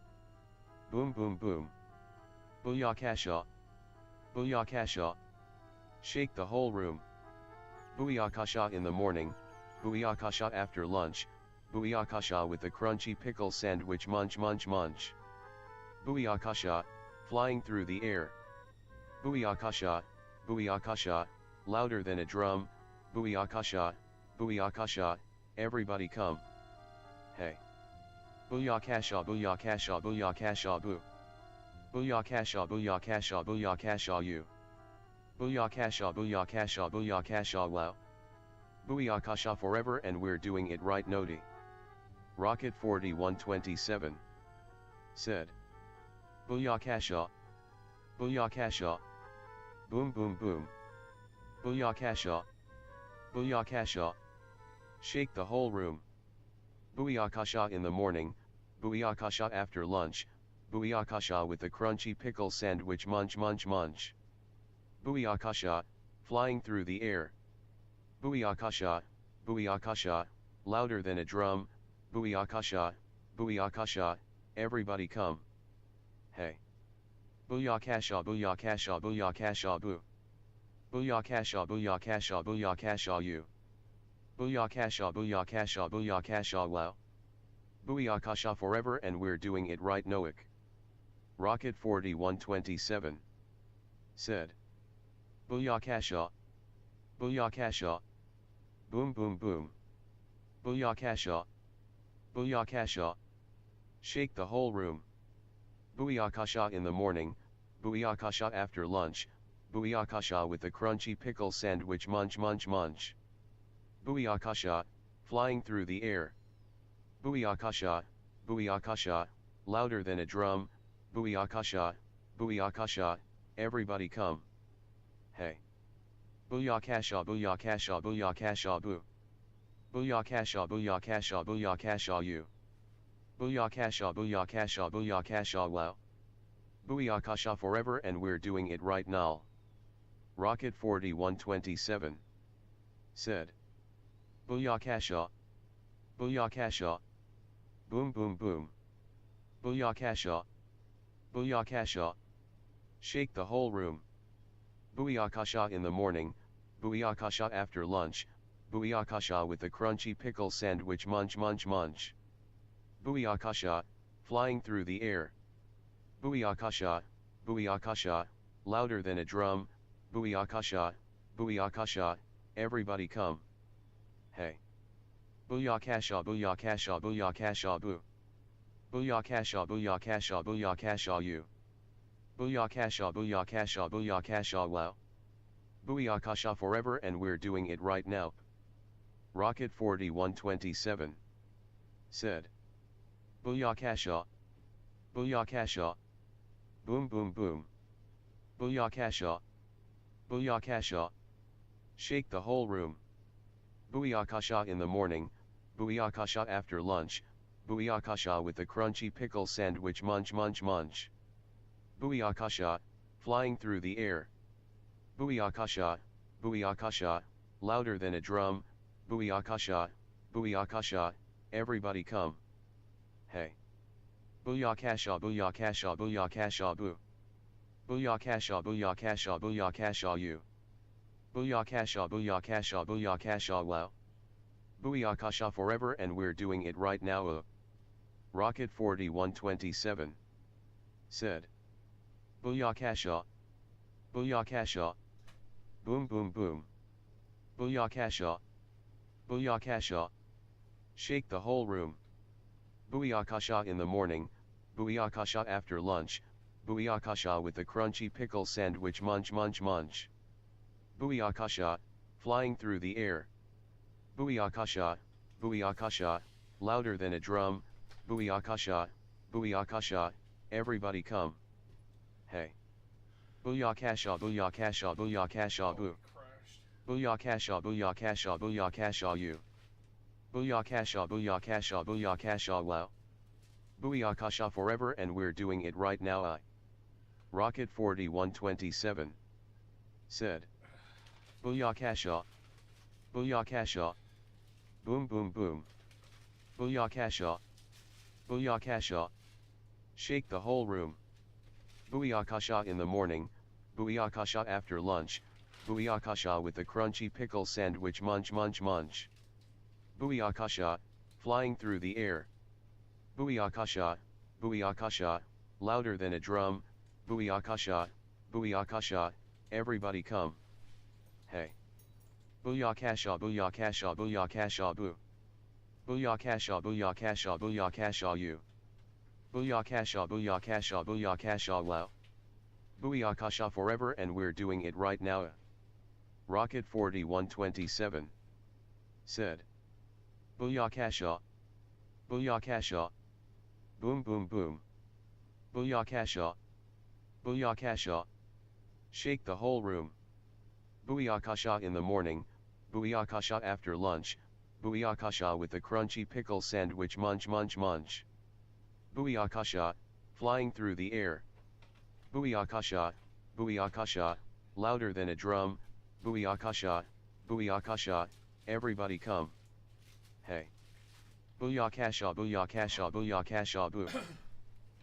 Boom boom boom. Booyakasha. Booyakasha. Shake the whole room. Booyakasha in the morning, booyakasha after lunch, booyakasha with the crunchy pickle sandwich munch munch munch. Booyakasha, flying through the air. Booyakasha, booyakasha, louder than a drum, booyakasha, booyakasha, everybody come. Hey. Booyakasha booyakasha booyakasha boo. Booyakasha booyakasha booyakasha you. Booyakasha booyakasha booyakasha wow. Booyakasha forever and we're doing it right nodi. Rocket 4127 said. Booyakasha. Booyakasha. Boom boom boom. Booyakasha. Booyakasha. Shake the whole room. Booyakasha in the morning, booyakasha after lunch, booyakasha with the crunchy pickle sandwich munch munch munch. Booyakasha, flying through the air. Booyakasha, booyakasha, louder than a drum, booyakasha, booyakasha, everybody come. Hey. Booyakasha booyakasha booyakasha boo. Booyakasha booyakasha booyakasha you. Booyakasha, booyakasha, booyakasha, wow. Booyakasha forever, and we're doing it right, Noak. Rocket 4127 said. Booyakasha. Booyakasha. Boom boom boom. Booyakasha. Booyakasha. Shake the whole room. Booyakasha in the morning, booyakasha after lunch, booyakasha with the crunchy pickle sandwich, munch munch munch. Booyakasha, flying through the air. Booyakasha, booyakasha, louder than a drum, booyakasha, booyakasha, everybody come. Hey. Booyakasha, booyakasha, booyakasha, boo. Booyakasha, booyakasha, booyakasha, you. Booyakasha, booyakasha, booyakasha, wow. Booyakasha forever, and we're doing it right now. Rocket 4127 said. Booyakasha. Booyakasha. Boom boom boom. Booyakasha. Booyakasha. Shake the whole room. Booyakasha in the morning, booyakasha after lunch, booyakasha with the crunchy pickle sandwich, munch munch munch. Booyakasha, flying through the air. Booyakasha, booyakasha, louder than a drum, booyakasha, booyakasha, everybody come. Hey. Booyakasha, booyakasha, booyakasha, boo. Booyakasha, booyakasha, booyakasha, you. Booyakasha, booyakasha, booyakasha, wow. Booyakasha forever, and we're doing it right now. Rocket 4127 said. Booyakasha. Booyakasha. Boom boom boom. Booyakasha. Booyakasha. Shake the whole room. Booyakasha in the morning, booyakasha after lunch, booyakasha with the crunchy pickle sandwich, munch munch munch. Booyakasha, flying through the air. Booyakasha, booyakasha, louder than a drum, booyakasha, booyakasha, everybody come. Hey. Booyakasha, booyakasha, booyakasha, boo. Booyakasha, booyakasha, booyakasha, you. Booyakasha, booyakasha, booyakasha, wow. Booyakasha forever, and we're doing it right now. Rocket 4127 said. Booyakasha. Booyakasha. Boom boom boom. Booyakasha. Booyakasha. Shake the whole room. Booyakasha in the morning, booyakasha after lunch, booyakasha with the crunchy pickle sandwich, munch munch munch. Booyakasha, flying through the air. Booyakasha, booyakasha, louder than a drum, booyakasha, booyakasha, everybody come. Hey. Booyakasha, booyakasha, booyakasha, boo. Booyakasha, booyakasha, booyakasha, you. Booyakasha, booyakasha, booyakasha, wow. Booyakasha forever, and we're doing it right now. Rocket 4127 said. Booyakasha. Booyakasha. Boom boom boom. Booyakasha. Booyakasha. Shake the whole room. Booyakasha in the morning, booyakasha after lunch, booyakasha with the crunchy pickle sandwich, munch munch munch. Booyakasha, flying through the air. Booyakasha, booyakasha, louder than a drum, booyakasha, booyakasha, everybody come. Hey. Booyakasha, booyakasha, booyakasha, boo. Booyakasha, booyakasha, booyakasha, you. Booyakasha, booyakasha, booyakasha, wow. Booyakasha forever, and we're doing it right now. Rocket 4127 said. Booyakasha. Booyakasha. Boom boom boom. Booyakasha. Booyakasha. Shake the whole room. Booyakasha in the morning, booyakasha after lunch, booyakasha with the crunchy pickle sandwich, munch munch munch. Booyakasha, flying through the air. Booyakasha, booyakasha, louder than a drum, booyakasha, booyakasha, everybody come. Hey. Booyakasha, booyakasha, booyakasha, boo.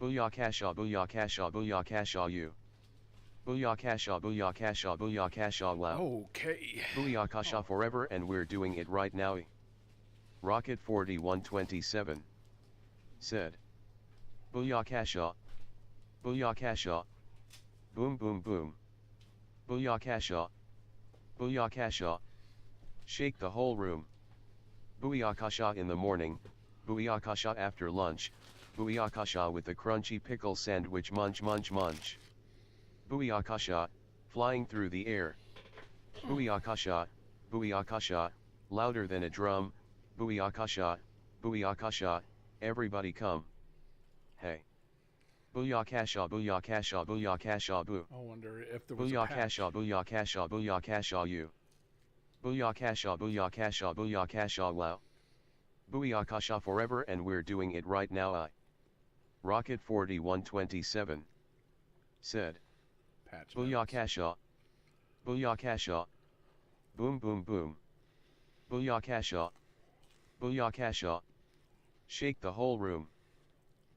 Booyakasha, booyakasha, booyakasha, you. Booyakasha, booyakasha, booyakasha, wow. Okay. Booyakasha forever, and we're doing it right now. Rocket 4127 said. Booyakasha. Booyakasha. Boom boom boom. Booyakasha. Booyakasha. Shake the whole room. Booyakasha in the morning, booyakasha after lunch, booyakasha with the crunchy pickle sandwich, munch munch munch. Booyakasha, flying through the air. Booyakasha, booyakasha, louder than a drum, booyakasha, booyakasha, everybody come. Hey. Booyakasha, booyakasha, booyakasha, boo. I wonder if there was a patch. Booyakasha, booyakasha, booyakasha, you. Booyakasha, booyakasha, booyakasha, wow. Booyakasha forever, and we're doing it right now. Rocket 4127 said. Patch Booyakasha. Booyakasha. Boom boom boom. Booyakasha. Booyakasha. Shake the whole room.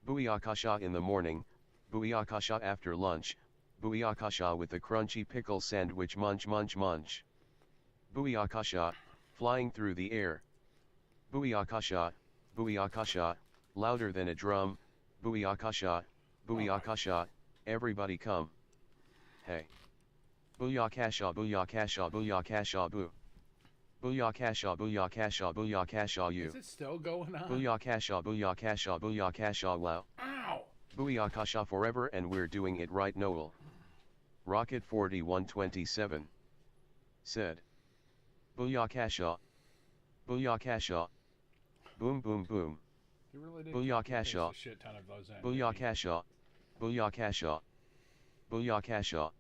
Booyakasha in the morning, booyakasha after lunch, booyakasha with the crunchy pickle sandwich, munch munch munch. Booyakasha, flying through the air. Booyakasha, booyakasha, louder than a drum, booyakasha, booyakasha, everybody come. Hey. Booyakasha, booyakasha, booyakasha, boo. Booyakasha, booyakasha, booyakasha, you. Is it still going on? Booyakasha, booyakasha, booyakasha, wow. Ow! Booyakasha forever, and we're doing it right, Noel. Rocket 4127 said. Booyakasha. Booyakasha. Boom boom boom. You really did Booyakasha. a shit ton of those in. Booyakasha. Booyakasha. Booyakasha.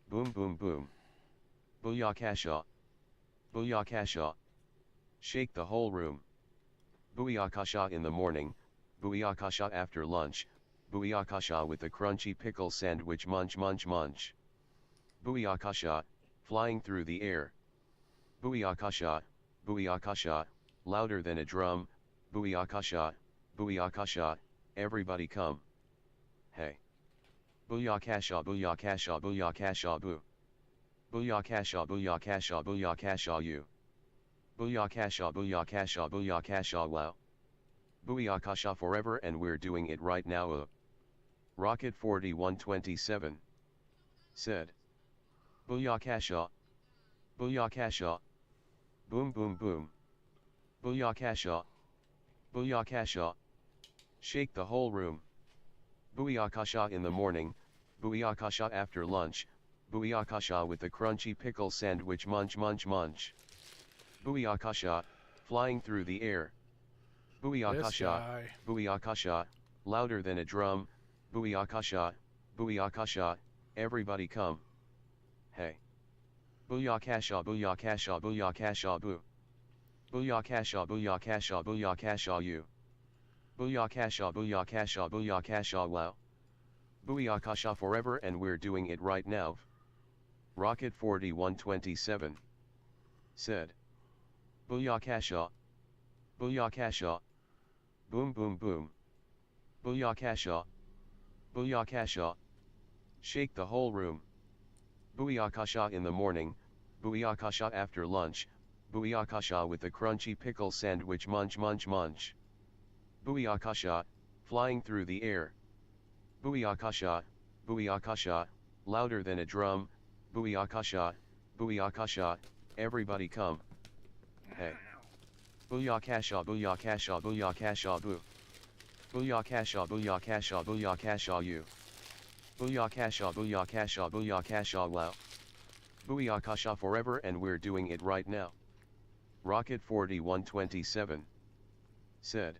Boom boom boom. Booyakasha. Booyakasha. Shake the whole room. Booyakasha in the morning, booyakasha after lunch, booyakasha with the crunchy pickle sandwich, munch munch munch. Booyakasha, flying through the air. Booyakasha, booyakasha, louder than a drum, booyakasha, booyakasha, everybody come. Hey. Booyakasha, booyakasha, booyakasha, boo. Booyakasha, booyakasha, booyakasha, you. Booyakasha, booyakasha, booyakasha, wow. Booyakasha forever, and we're doing it right now. Rocket 4127 said. Booyakasha. Booyakasha. Boom boom boom. Booyakasha. Booyakasha. Shake the whole room. Booyakasha in the morning, booyakasha after lunch, booyakasha with the crunchy pickle sandwich, munch munch munch. Booyakasha, flying through the air. Booyakasha, booyakasha, louder than a drum, booyakasha, booyakasha, everybody come. Hey. Booyakasha, booyakasha, booyakasha, boo. Booyakasha, booyakasha, booyakasha, you. Booyakasha, booyakasha, booyakasha, wow. Booyakasha forever, and we're doing it right now. Rocket 4127 said. Booyakasha. Booyakasha. Boom boom boom. Booyakasha. Booyakasha. Shake the whole room. Booyakasha in the morning, booyakasha after lunch, booyakasha with the crunchy pickle sandwich, munch munch munch. Booyakasha, flying through the air. Booyakasha, booyakasha, louder than a drum, booyakasha, booyakasha, everybody come. Hey. Booyakasha, booyakasha, booyakasha, boo. Booyakasha, booyakasha, booyakasha, you. Booyakasha, booyakasha, booyakasha, wow. Booyakasha forever, and we're doing it right now. Rocket 4127 said.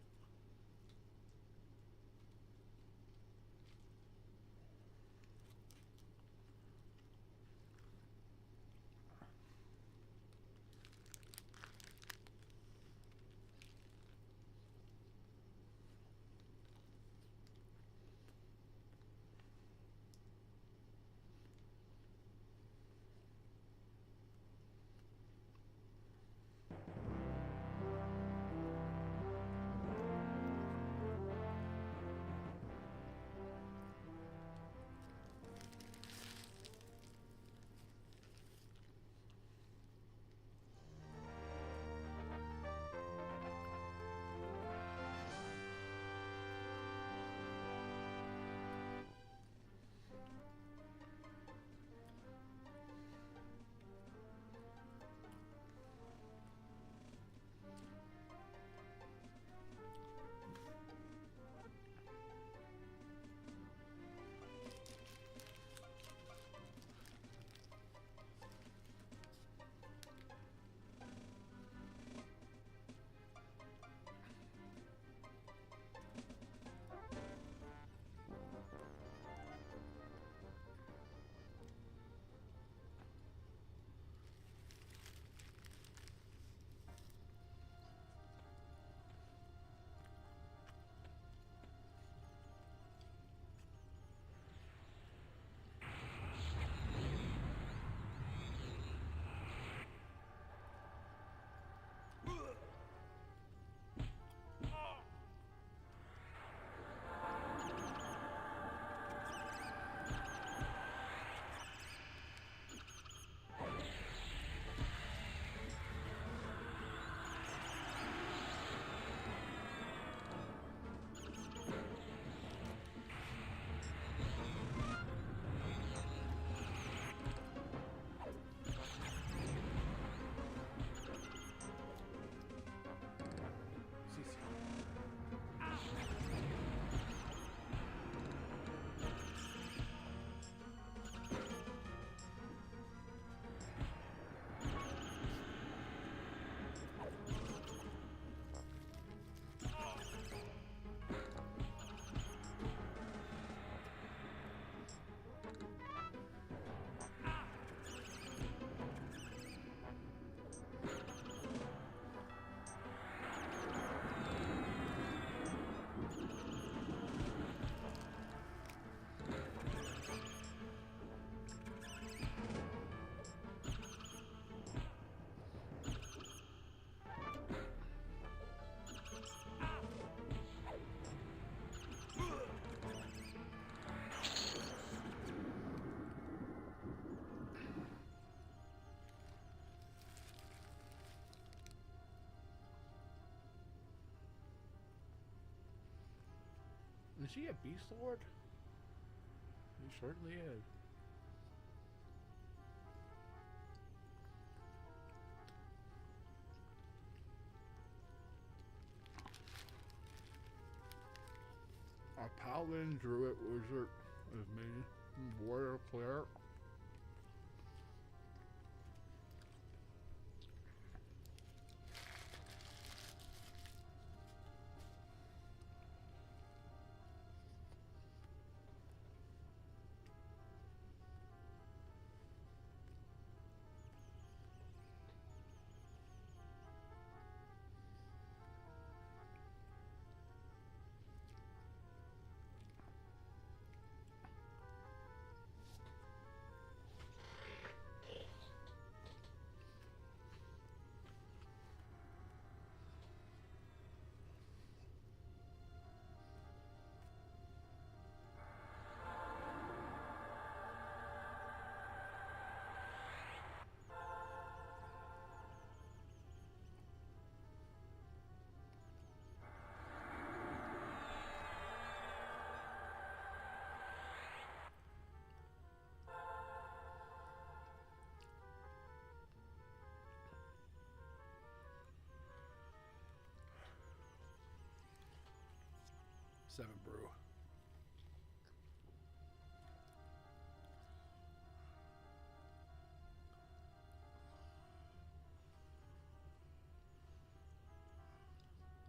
Is he a beast lord? He certainly is. A paladin, druid, wizard is me. Warrior, cleric. Seven brew.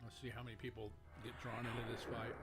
Let's see how many people get drawn into this fight.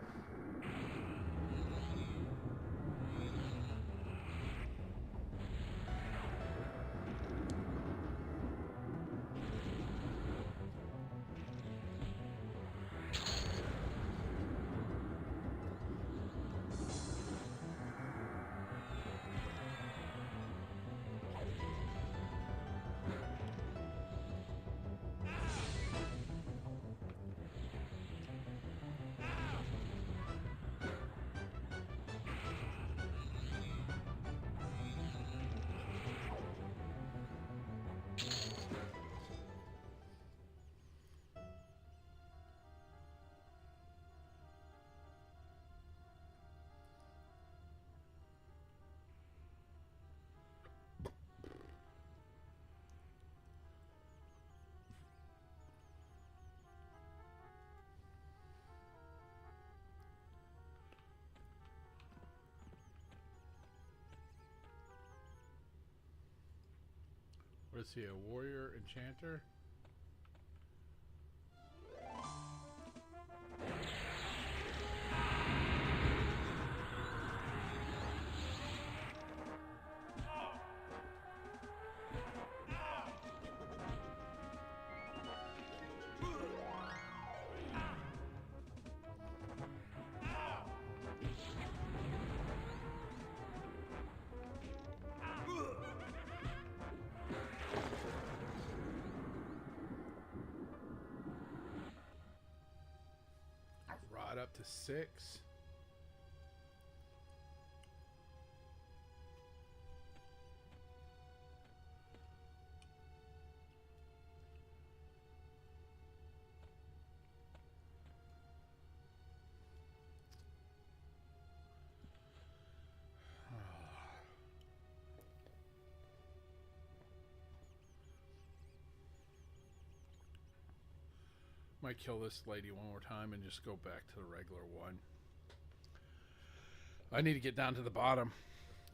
Let's see, a warrior enchanter. Rod up to 6. Might kill this lady one more time and just go back to the regular one. I need to get down to the bottom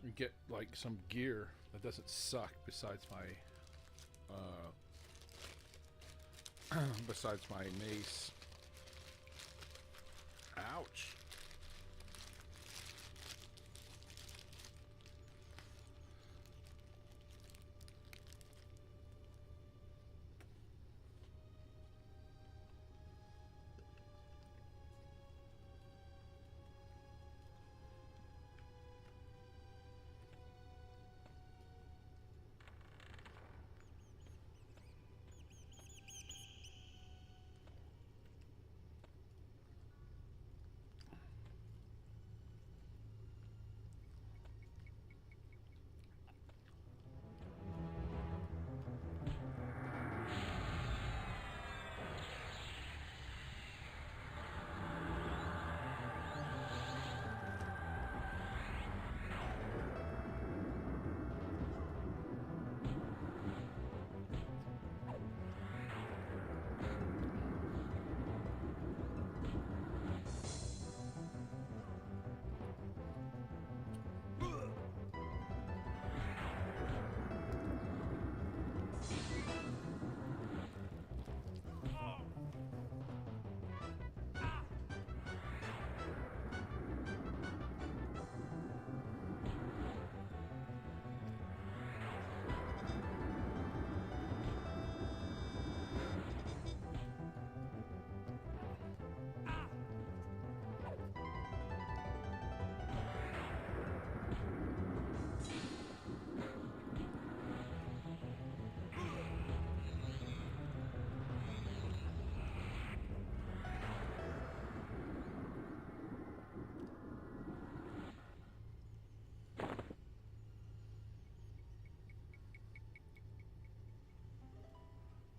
and get like some gear that doesn't suck besides my mace. Ouch.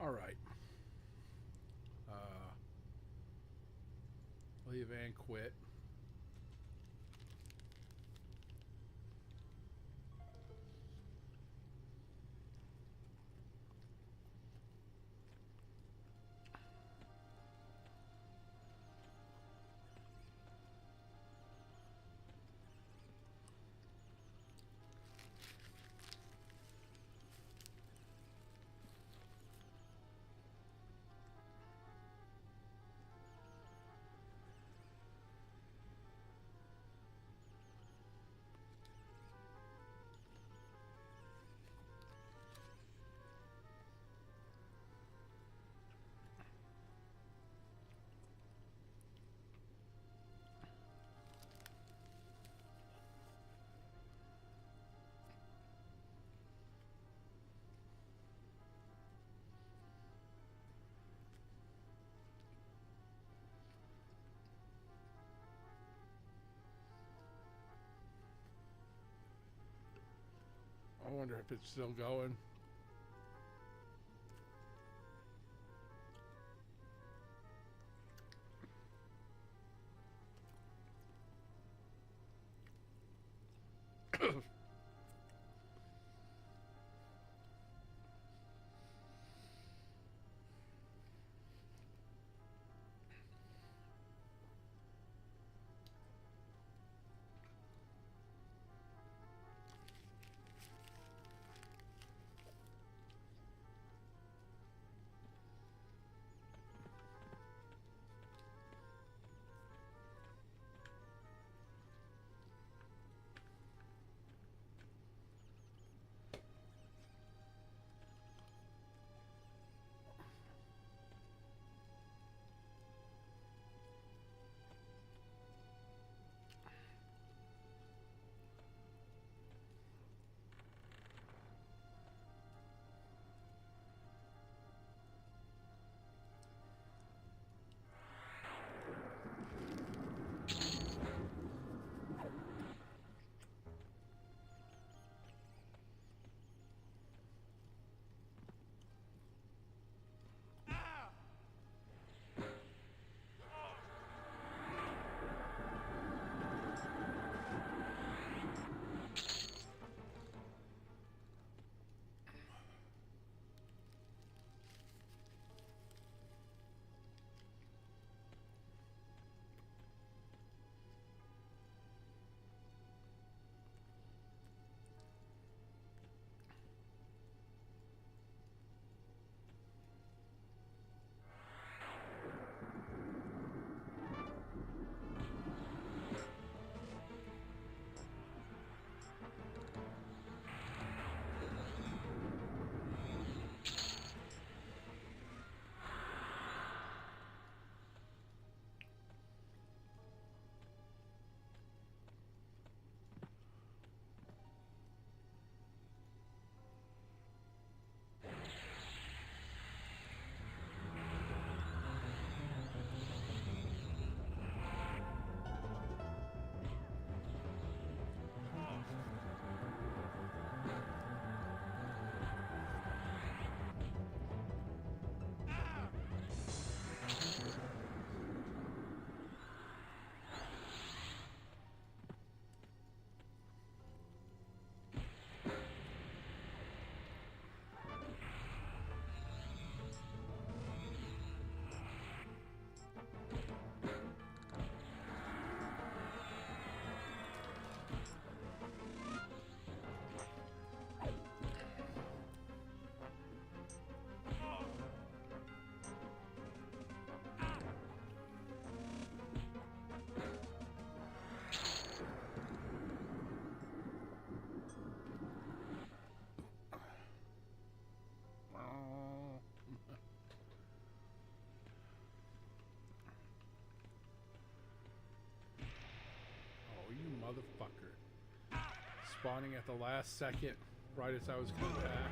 All right. Leave and quit. I wonder if it's still going. Motherfucker. Spawning at the last second, right as I was going to pass.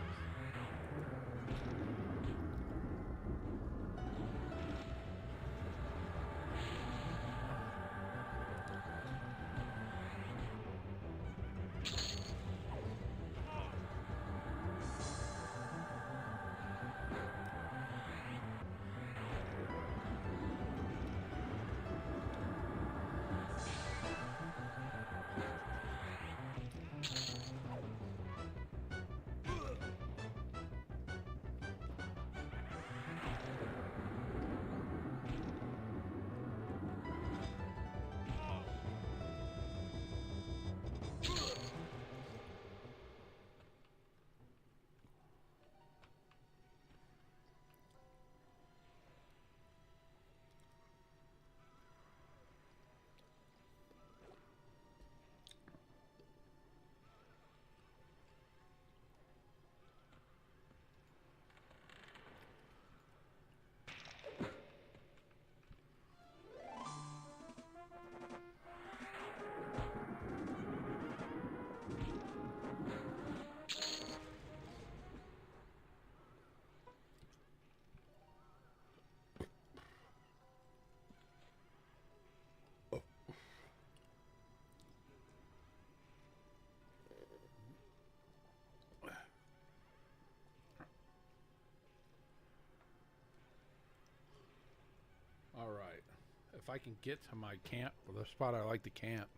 If I can get to my camp, or the spot I like to camp,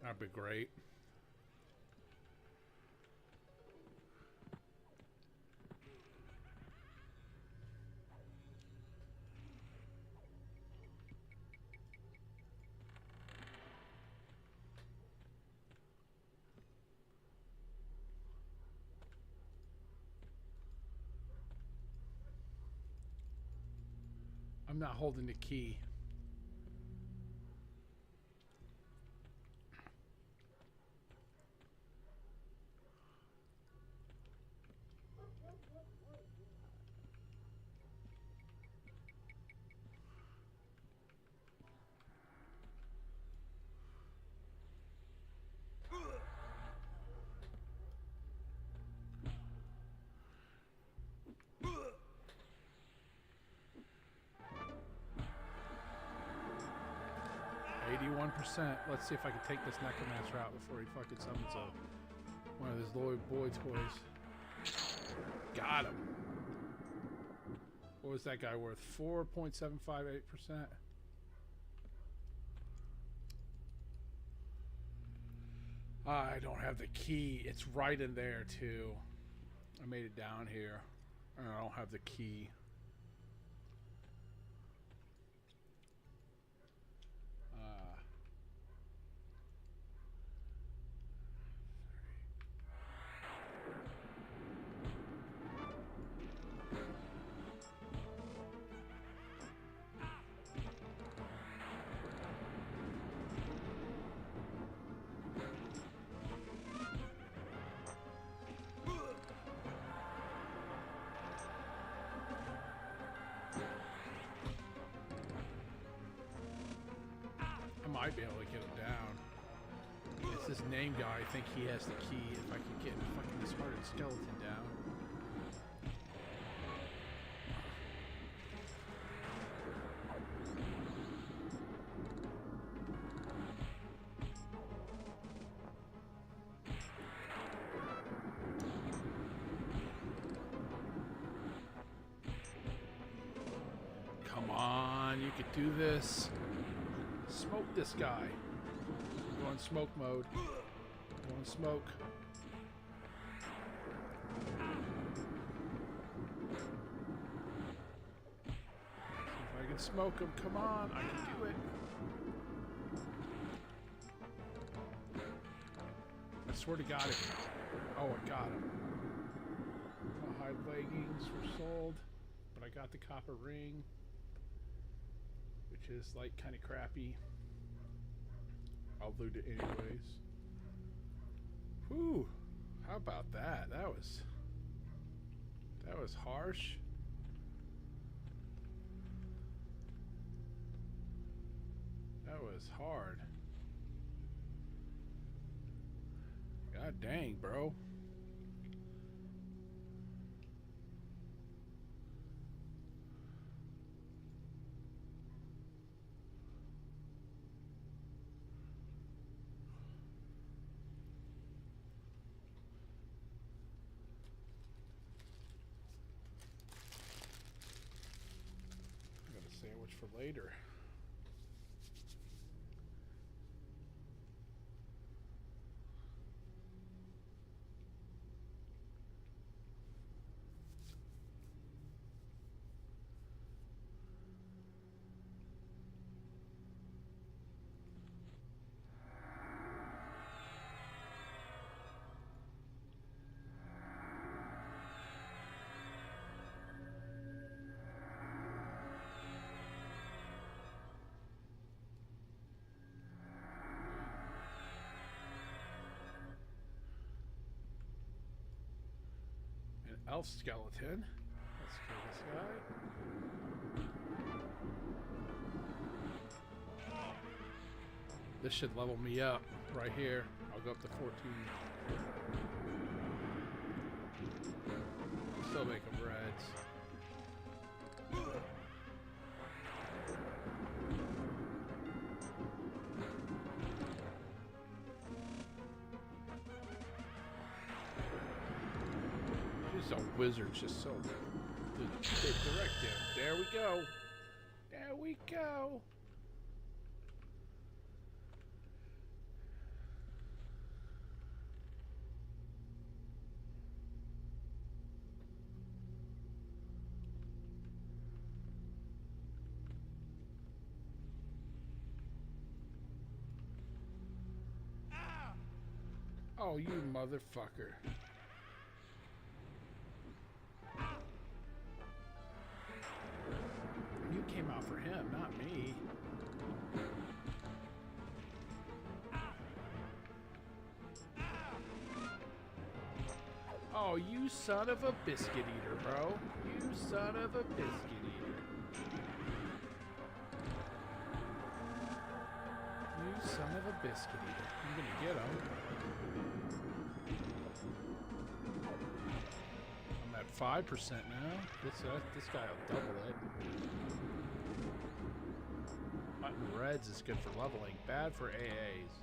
that'd be great. I'm not holding the key. Let's see if I can take this necromancer out before he fucking summons one of his little boy toys. Got him. What was that guy worth? 4.758%. I don't have the key. It's right in there too. I made it down here. And I don't have the key. Might be able to get him down. It's this name guy. I think he has the key. If I can get fucking this hardened skeleton down. Come on, you could do this. Smoke this guy. Go in smoke mode. Go in smoke. See if I can smoke him. Come on, I can do it. I swear to God it. Oh, I got him. My hide leggings were sold, but I got the copper ring, which is like kind of crappy. I'll loot it anyways. Whew. How about that? That was harsh. That was hard. God dang, bro. Sandwich for later. Elf skeleton. Let's kill this guy. This should level me up right here. I'll go up to 14. Still make them reds. A wizard, just so the directive. There we go. There we go. Oh, you motherfucker. You came out for him, not me. Oh, you son of a biscuit eater, bro. You son of a biscuit eater. You son of a biscuit eater. I'm gonna get him. I'm at 5% now. This guy will double it. Button reds is good for leveling, bad for AAs.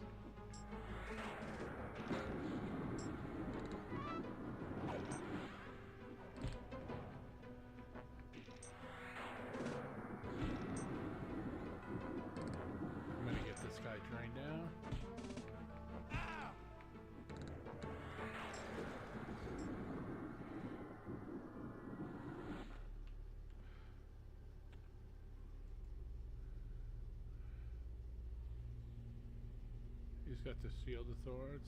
I'm gonna get this guy drained down. He's got the Shield of Thorns.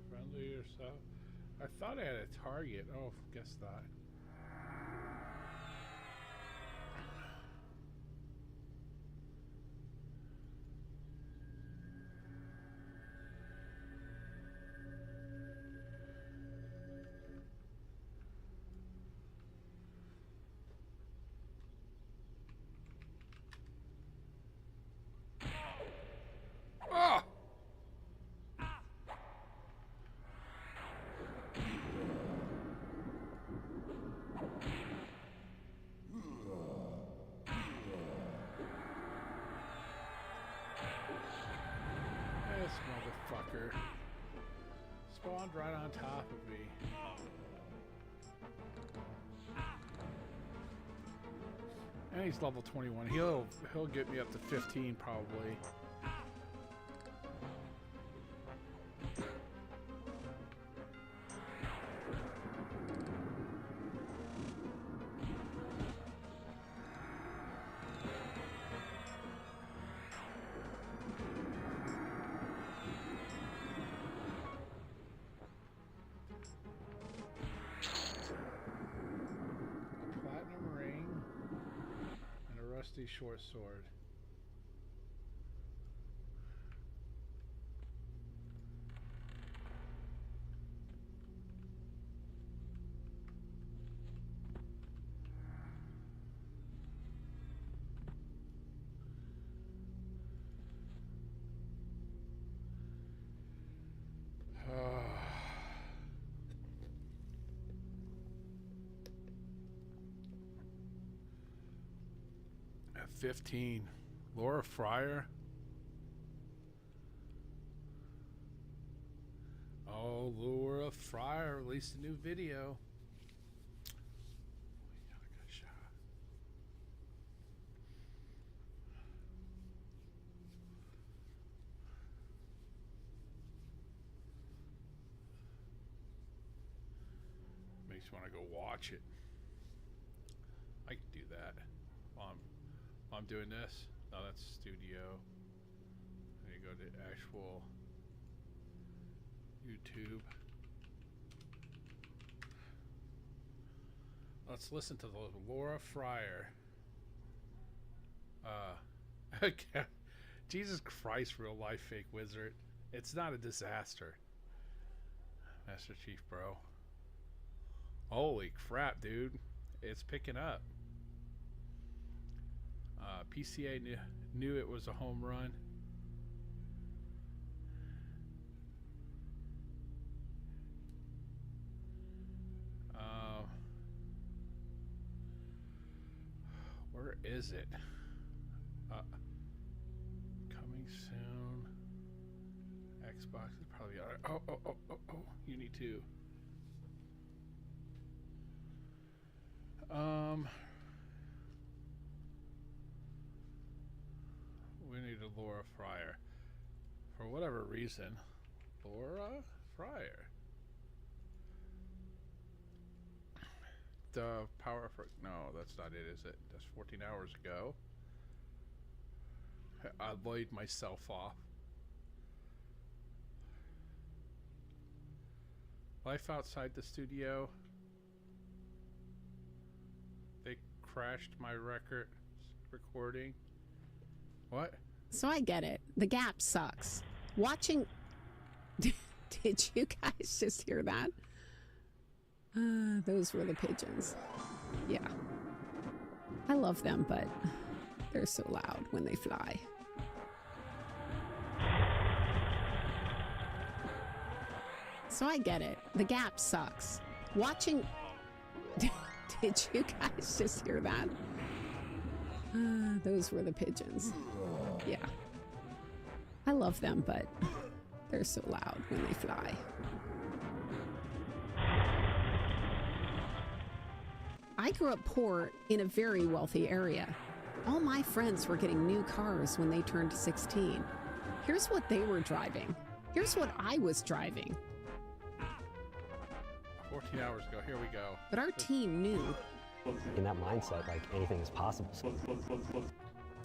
Friendly yourself. I thought I had a target. Oh, guess not. Oh! This motherfucker spawned right on top of me. And he's level 21. He'll get me up to 15 probably. Short sword. At 15, Laura Fryer. Oh, Laura Fryer released a new video. I got shot. Makes you want to go watch it. I can do that. I'm doing this. No, that's studio. Then you go to actual YouTube. Let's listen to the Laura Fryer. Jesus Christ, real life fake wizard. It's not a disaster. Master Chief, bro. Holy crap, dude. It's picking up. PCA knew it was a home run. Where is it? Coming soon. Xbox is probably on it. Oh. You need to. We need a Laura Fryer. For whatever reason. Laura Fryer. The power for... No, that's not it, is it? That's 14 hours ago. I laid myself off. Life outside the studio. They crashed my recording. What? So I get it. The Gap sucks. Watching... Did you guys just hear that? Those were the pigeons. Yeah. I love them, but they're so loud when they fly. So I get it. The Gap sucks. Watching... Did you guys just hear that? Those were the pigeons. Yeah. I love them, but they're so loud when they fly. I grew up poor in a very wealthy area. All my friends were getting new cars when they turned 16. Here's what they were driving. Here's what I was driving. 14 hours ago. Here we go. But our team knew. In that mindset, like anything is possible.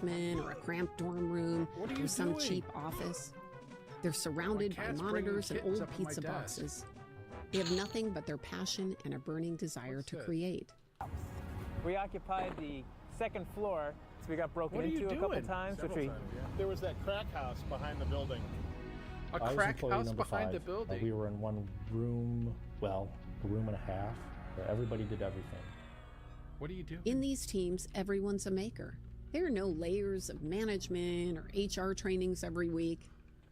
Or a cramped dorm room or some cheap office. They're surrounded by monitors and old pizza boxes. They have nothing but their passion and a burning desire to create. We occupied the second floor, so we got broken into a couple times. There was that crack house behind the building. A crack house behind the building? We were in one room, well, a room and a half, where everybody did everything. What do you do? In these teams, everyone's a maker. There are no layers of management or HR trainings every week.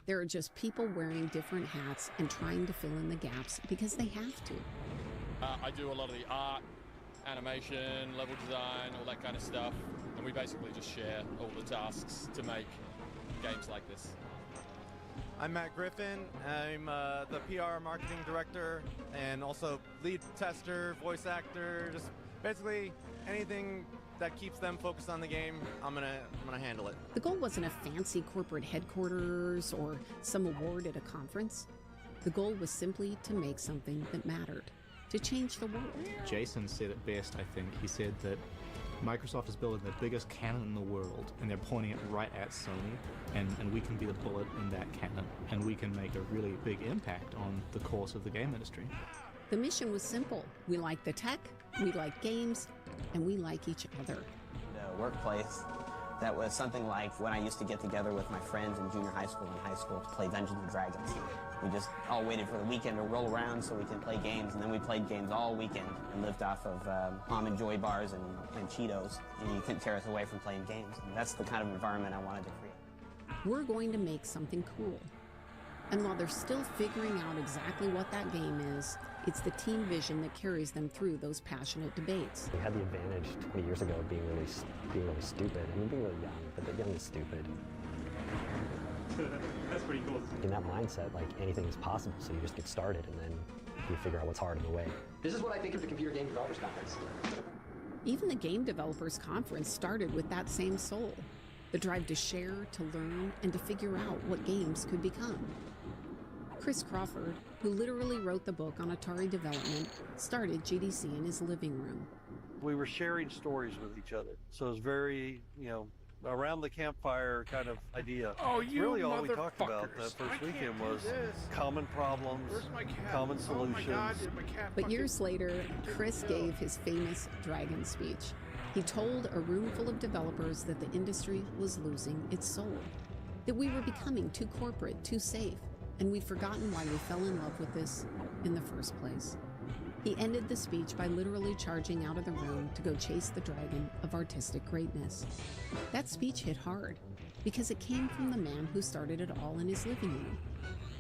There are just people wearing different hats and trying to fill in the gaps because they have to. I do a lot of the art, animation, level design, all that kind of stuff. And we basically just share all the tasks to make games like this. I'm Matt Griffin. I'm the PR marketing director and also lead tester, voice actor, just basically anything that keeps them focused on the game, I'm gonna handle it. The goal wasn't a fancy corporate headquarters or some award at a conference. The goal was simply to make something that mattered, to change the world. Jason said it best, I think. He said that Microsoft is building the biggest cannon in the world, and they're pointing it right at Sony, and we can be the bullet in that cannon, and we can make a really big impact on the course of the game industry. The mission was simple. We like the tech, we like games, and we like each other. The workplace, that was something like when I used to get together with my friends in junior high school and high school to play Dungeons & Dragons. We just all waited for the weekend to roll around so we could play games, and then we played games all weekend and lived off of Almond Joy bars and Cheetos, and you couldn't tear us away from playing games. And that's the kind of environment I wanted to create. We're going to make something cool. And while they're still figuring out exactly what that game is, it's the team vision that carries them through those passionate debates. We had the advantage 20 years ago of being really stupid. I mean, being really young, but the young is stupid. That's pretty cool. In that mindset, like anything is possible, so you just get started and then you figure out what's hard in the way. This is what I think of the Computer Game Developers Conference. Even the Game Developers Conference started with that same soul, the drive to share, to learn, and to figure out what games could become. Chris Crawford, who literally wrote the book on Atari development, started GDC in his living room. We were sharing stories with each other, so it was very, around the campfire kind of idea. Oh, you really all we talked about that first weekend was common problems, common solutions. Oh my God, but years later, Chris gave his famous dragon speech. He told a room full of developers that the industry was losing its soul, that we were becoming too corporate, too safe, and we'd forgotten why we fell in love with this in the first place. He ended the speech by literally charging out of the room to go chase the dragon of artistic greatness. That speech hit hard because it came from the man who started it all in his living room.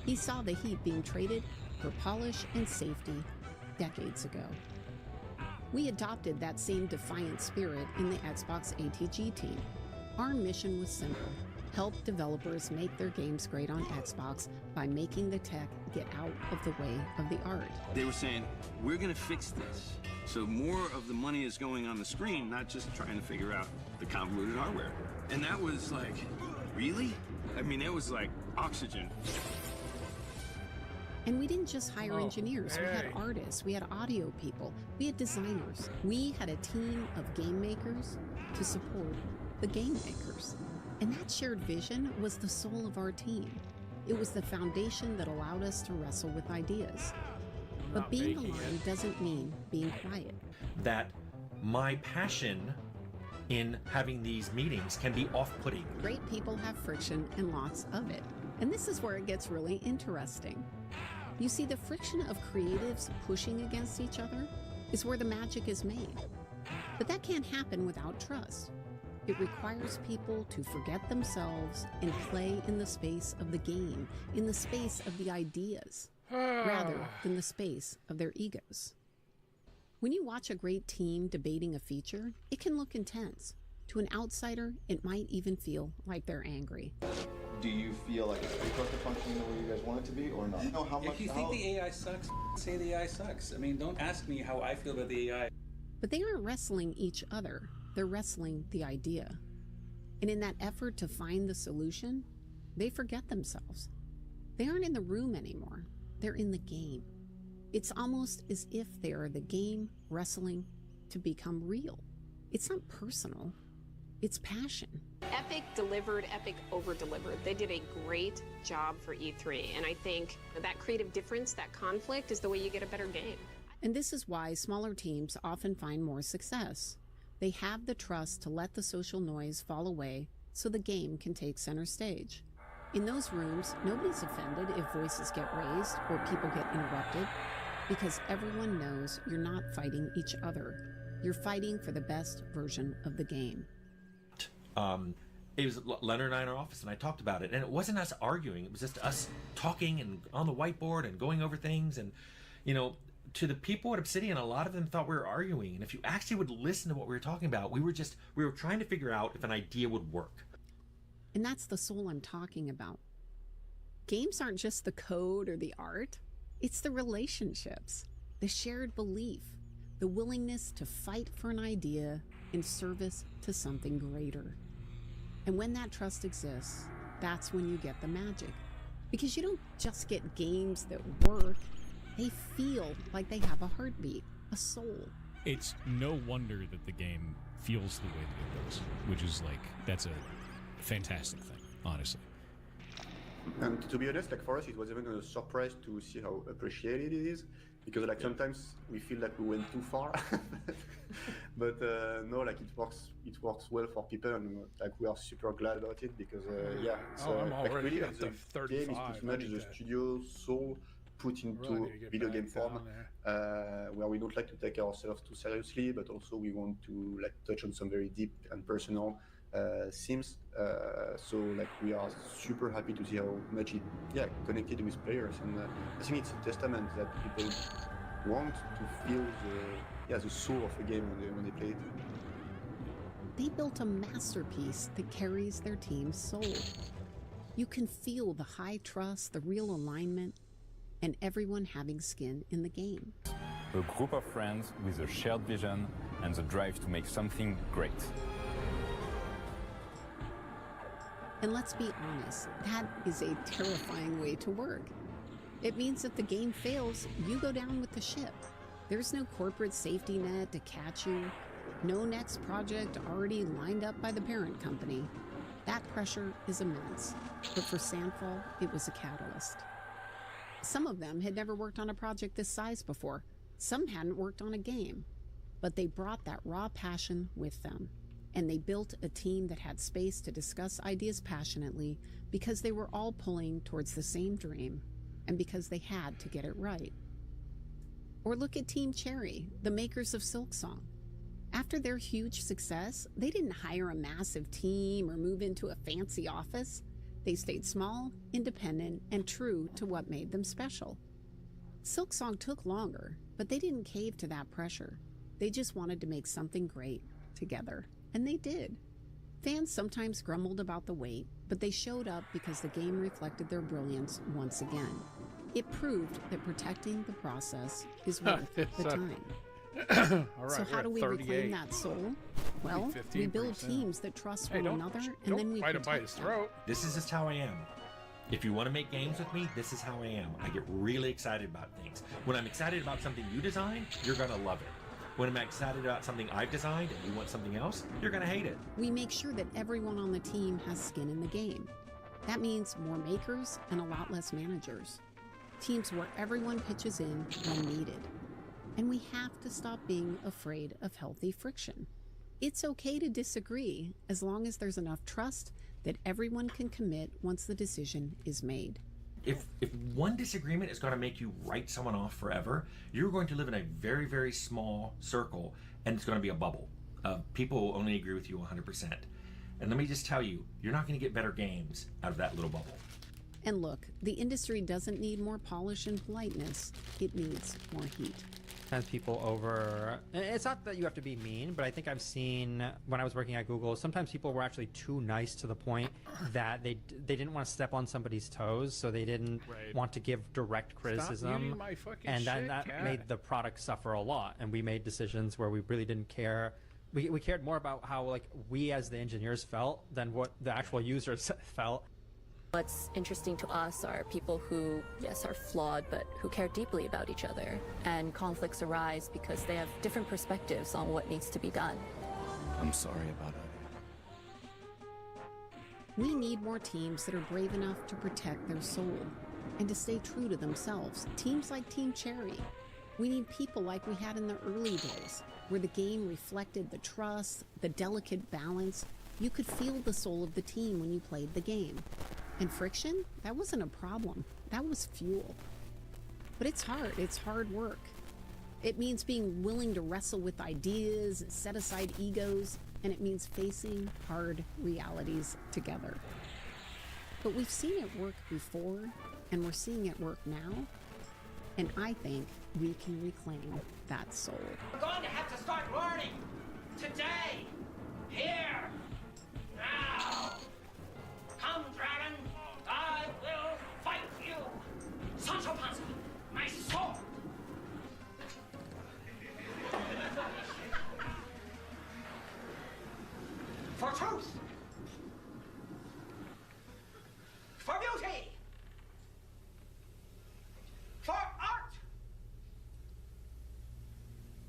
He saw the heat being traded for polish and safety decades ago. We adopted that same defiant spirit in the Xbox ATG team. Our mission was simple: help developers make their games great on Xbox by making the tech get out of the way of the art. They were saying, we're going to fix this. So more of the money is going on the screen, not just trying to figure out the convoluted hardware. And that was like, really? I mean, it was like oxygen. And we didn't just hire engineers. We had artists, we had audio people, we had designers. We had a team of game makers to support the game makers. And that shared vision was the soul of our team. It was the foundation that allowed us to wrestle with ideas. But being aligned doesn't mean being quiet. That my passion in having these meetings can be off-putting. Great people have friction and lots of it. And this is where it gets really interesting. You see, the friction of creatives pushing against each other is where the magic is made. But that can't happen without trust. It requires people to forget themselves and play in the space of the game, in the space of the ideas, rather than the space of their egos. When you watch a great team debating a feature, it can look intense. To an outsider, it might even feel like they're angry. Do you feel like it's across the functioning the way you guys want it to be, or not? You know how much. If you think the AI sucks, say the AI sucks. I mean, don't ask me how I feel about the AI. But they aren't wrestling each other. They're wrestling the idea. And in that effort to find the solution, they forget themselves. They aren't in the room anymore. They're in the game. It's almost as if they are the game wrestling to become real. It's not personal. It's passion. Epic delivered, Epic over-delivered. They did a great job for E3, and I think that creative difference, that conflict, is the way you get a better game. And this is why smaller teams often find more success. They have the trust to let the social noise fall away so the game can take center stage. In those rooms, nobody's offended if voices get raised or people get interrupted, because everyone knows you're not fighting each other. You're fighting for the best version of the game. It was Leonard and I in our office, and I talked about it, and it wasn't us arguing. It was just us talking and on the whiteboard and going over things. And, you know, to the people at Obsidian, a lot of them thought we were arguing. And if you actually would listen to what we were talking about, we were trying to figure out if an idea would work. And that's the soul I'm talking about. Games aren't just the code or the art. It's the relationships, the shared belief, the willingness to fight for an idea in service to something greater. And when that trust exists, that's when you get the magic. Because you don't just get games that work, they feel like they have a heartbeat, a soul. It's no wonder that the game feels the way that it does, which is like, that's a fantastic thing, honestly. And to be honest, like for us, it was even a surprise to see how appreciated it is, because like sometimes we feel like we went too far, but no, like it works well for people, and like we are super glad about it because yeah, it's like really like the game is pretty much the studio soul put into video game form, where we don't like to take ourselves too seriously, but also we want to like touch on some very deep and personal themes. So like we are super happy to see how much it connected with players, and I think it's a testament that people want to feel the soul of a game when they play it. They built a masterpiece that carries their team's soul. You can feel the high trust, the real alignment, and everyone having skin in the game. A group of friends with a shared vision and the drive to make something great. And let's be honest, that is a terrifying way to work. It means if the game fails, you go down with the ship. There's no corporate safety net to catch you, no next project already lined up by the parent company. That pressure is immense, but for Sandfall, it was a catalyst. Some of them had never worked on a project this size before. Some hadn't worked on a game, but they brought that raw passion with them. And they built a team that had space to discuss ideas passionately because they were all pulling towards the same dream and because they had to get it right. Or look at Team Cherry, the makers of Silksong. After their huge success, they didn't hire a massive team or move into a fancy office. They stayed small, independent, and true to what made them special. Silksong took longer, but they didn't cave to that pressure. They just wanted to make something great together, and they did. Fans sometimes grumbled about the wait, but they showed up because the game reflected their brilliance once again. It proved that protecting the process is worth the time. All right, So how do we 38. reclaim that soul? Well, we build teams that trust one another, and then we bite him by protect his them. throat. This is just how I am. If you want to make games with me, this is how I am. I get really excited about things. When I'm excited about something you designed, you're going to love it. When I'm excited about something I've designed and you want something else, you're going to hate it. We make sure that everyone on the team has skin in the game. That means more makers and a lot less managers. Teams where everyone pitches in when needed. And we have to stop being afraid of healthy friction. It's okay to disagree as long as there's enough trust that everyone can commit once the decision is made. If one disagreement is going to make you write someone off forever, you're going to live in a very, very small circle, and it's going to be a bubble. People will only agree with you 100%. And let me just tell you, you're not going to get better games out of that little bubble. And look, the industry doesn't need more polish and politeness. It needs more heat. Sometimes people over, it's not that you have to be mean, but I think I've seen when I was working at Google, sometimes people were actually too nice to the point that they didn't want to step on somebody's toes, so they didn't want to give direct criticism. muting my fucking And then shit, that cat. made the product suffer a lot, and we made decisions where we really didn't care. We cared more about how like we as the engineers felt than what the actual users felt. What's interesting to us are people who, yes, are flawed, but who care deeply about each other. And conflicts arise because they have different perspectives on what needs to be done. I'm sorry about it. We need more teams that are brave enough to protect their soul and to stay true to themselves. Teams like Team Cherry. We need people like we had in the early days, where the game reflected the trust, the delicate balance. You could feel the soul of the team when you played the game. And friction, that wasn't a problem. That was fuel. But it's hard work. It means being willing to wrestle with ideas, set aside egos, and it means facing hard realities together. But we've seen it work before, and we're seeing it work now, and I think we can reclaim that soul. We're going to have to start learning today, here, now. Come, dragon, I will fight you. Sancho Panza, my sword. For truth. For beauty. For art.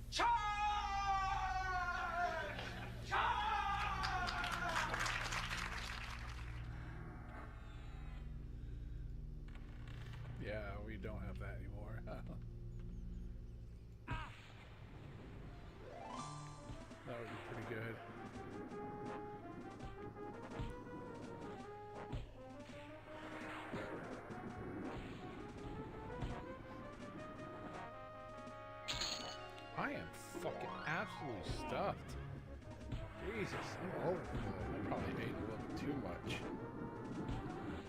Charge! Charge! Yeah, we don't have that anymore. That would be pretty good. I am fucking absolutely stuffed. Jesus, I'm overfull. I probably ate a little too much.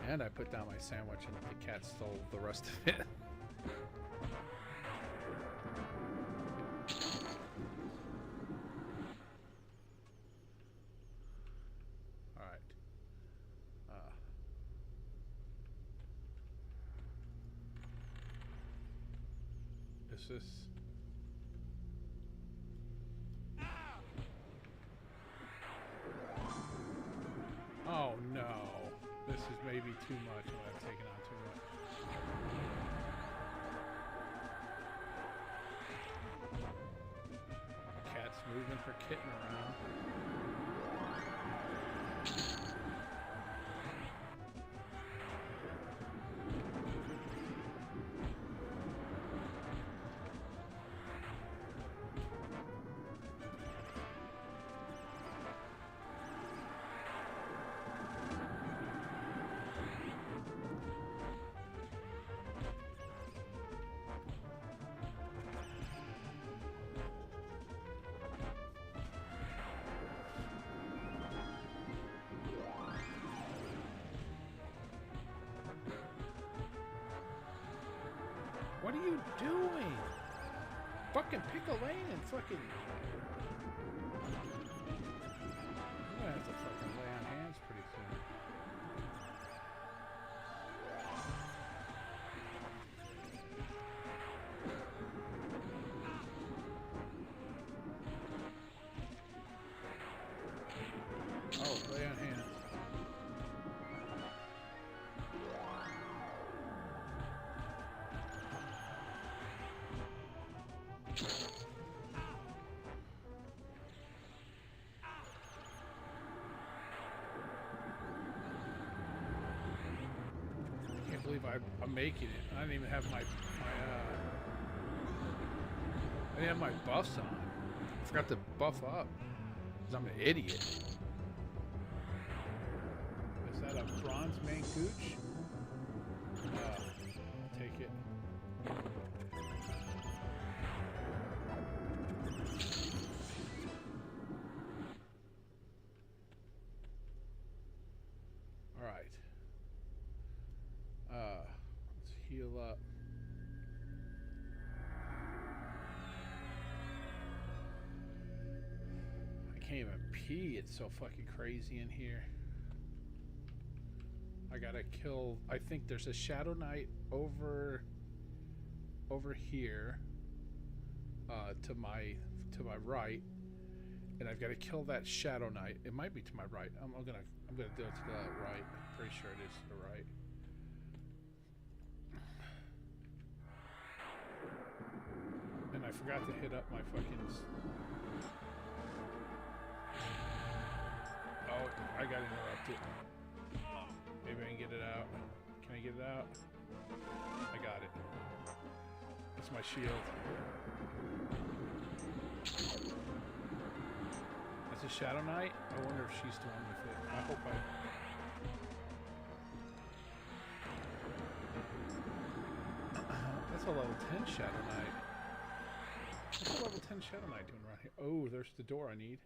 And I put down my sandwich and the cat stole the rest of it. Alright. Is this... Oh no. This is maybe too much. I've taken on too much. Cat's moving her kitten around. What are you doing? fucking pick a lane and fucking... I'm gonna have to fucking lay on hands pretty soon. Oh, lay on hands. I can't believe I'm making it. I didn't even have I didn't have my buffs on. I forgot to buff up. Because I'm an idiot. Is that a bronze main gooch? I'll take it. Alright. Let's heal up. I can't even pee. It's so fucking crazy in here. I gotta kill. I think there's a Shadow Knight over here, to my right, and I've got to kill that Shadow Knight. It might be to my right. I'm gonna do it to the right. I'm pretty sure it is to the right. And I forgot to hit up my fucking... Oh, I got interrupted. Maybe I can get it out. Can I get it out? I got it. That's my shield. That's a Shadow Knight? I wonder if she's the one with it. I hope That's a level 10 Shadow Knight. What's a level 10 Shadow Knight doing around here? Oh, there's the door I need.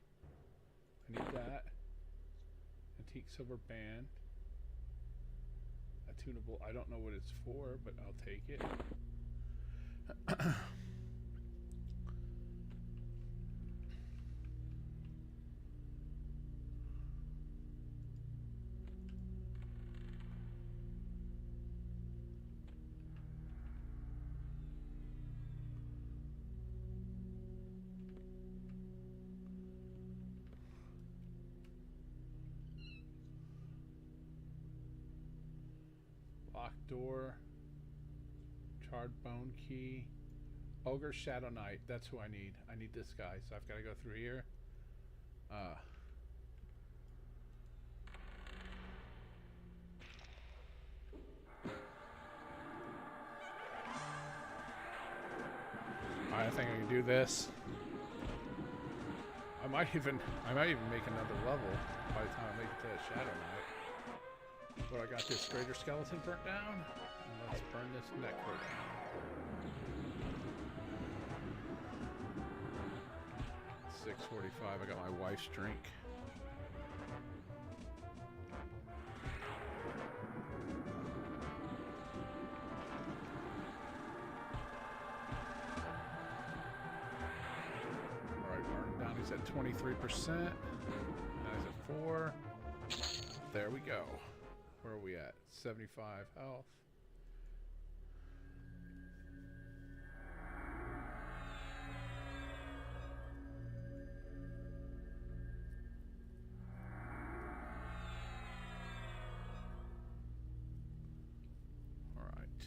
I need that. Antique silver band. Attunable. I don't know what it's for, but I'll take it. Locked door. Charred bone key. Ogre Shadow Knight. That's who I need. I need this guy. So I've got to go through here. I think I can do this. I might even make another level by the time I make it to that Shadow Knight. But I got this greater skeleton burnt down. And let's burn this necro down. 6:45. I got my wife's drink. Alright, burn down. He's at 23%. Now he's at 4. There we go. Where are we at? 75 health. Alright.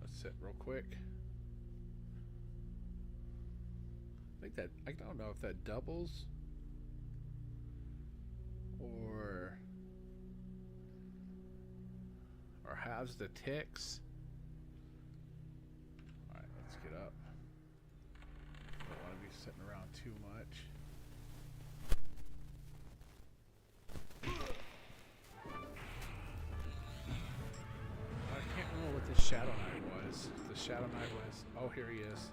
Let's sit real quick. I don't know if that doubles or halves the ticks. Alright, let's get up. Don't want to be sitting around too much. I can't remember what the Shadow Knight was. The Shadow Knight was... Oh, here he is.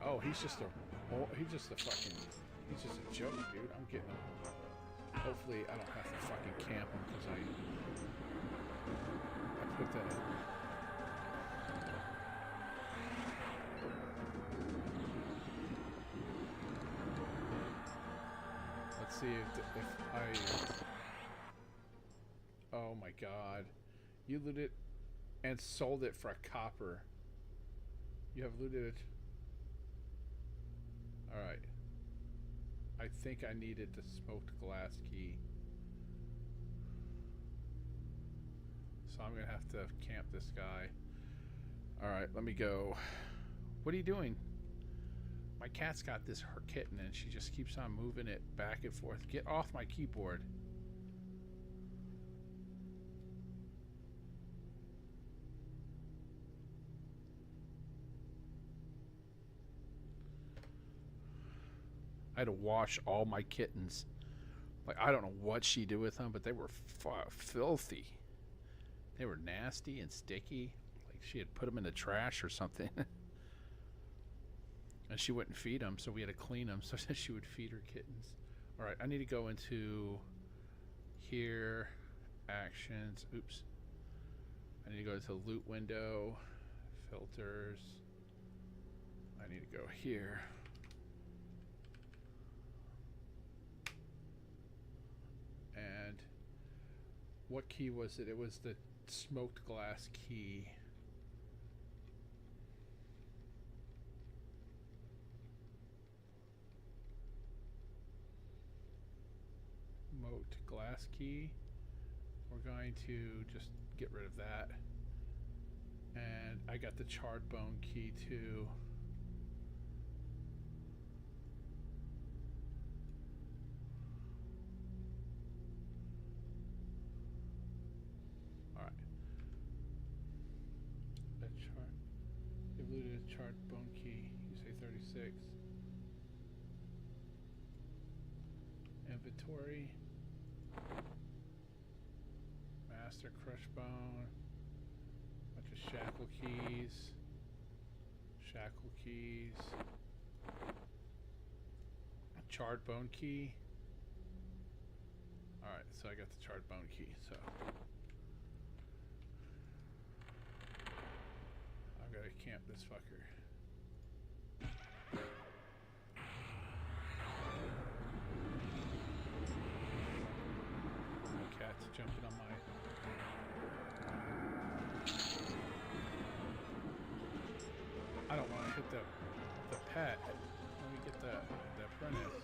Oh, he's just a joke, dude. I'm getting him. Hopefully I don't have to fucking camp him because I put that in. Let's see if I... Oh my god. You looted and sold it for a copper. You have looted it. Alright. I think I needed the smoked glass key. So I'm gonna have to camp this guy. Alright, let me go. What are you doing? My cat's got this her kitten and she just keeps on moving it back and forth. Get off my keyboard. I had to wash all my kittens. Like, I don't know what she did with them, but they were filthy. They were nasty and sticky. Like she had put them in the trash or something. And she wouldn't feed them, so we had to clean them so that she would feed her kittens. All right, I need to go into here, actions. Oops. I need to go to loot window, filters. I need to go here. And what key was it? It was the smoked glass key. Moat glass key. We're going to just get rid of that. And I got the charred bone key too. Alright. That chart. You've looted a charred bone key. You say 36. Inventory. Master crush bone. Bunch of shackle keys. Shackle keys. A charred bone key. Alright, so I got the charred bone key, so I've got to camp this fucker. Cat's jumping on my... I don't want to hit the pet. Let me get the apprentice.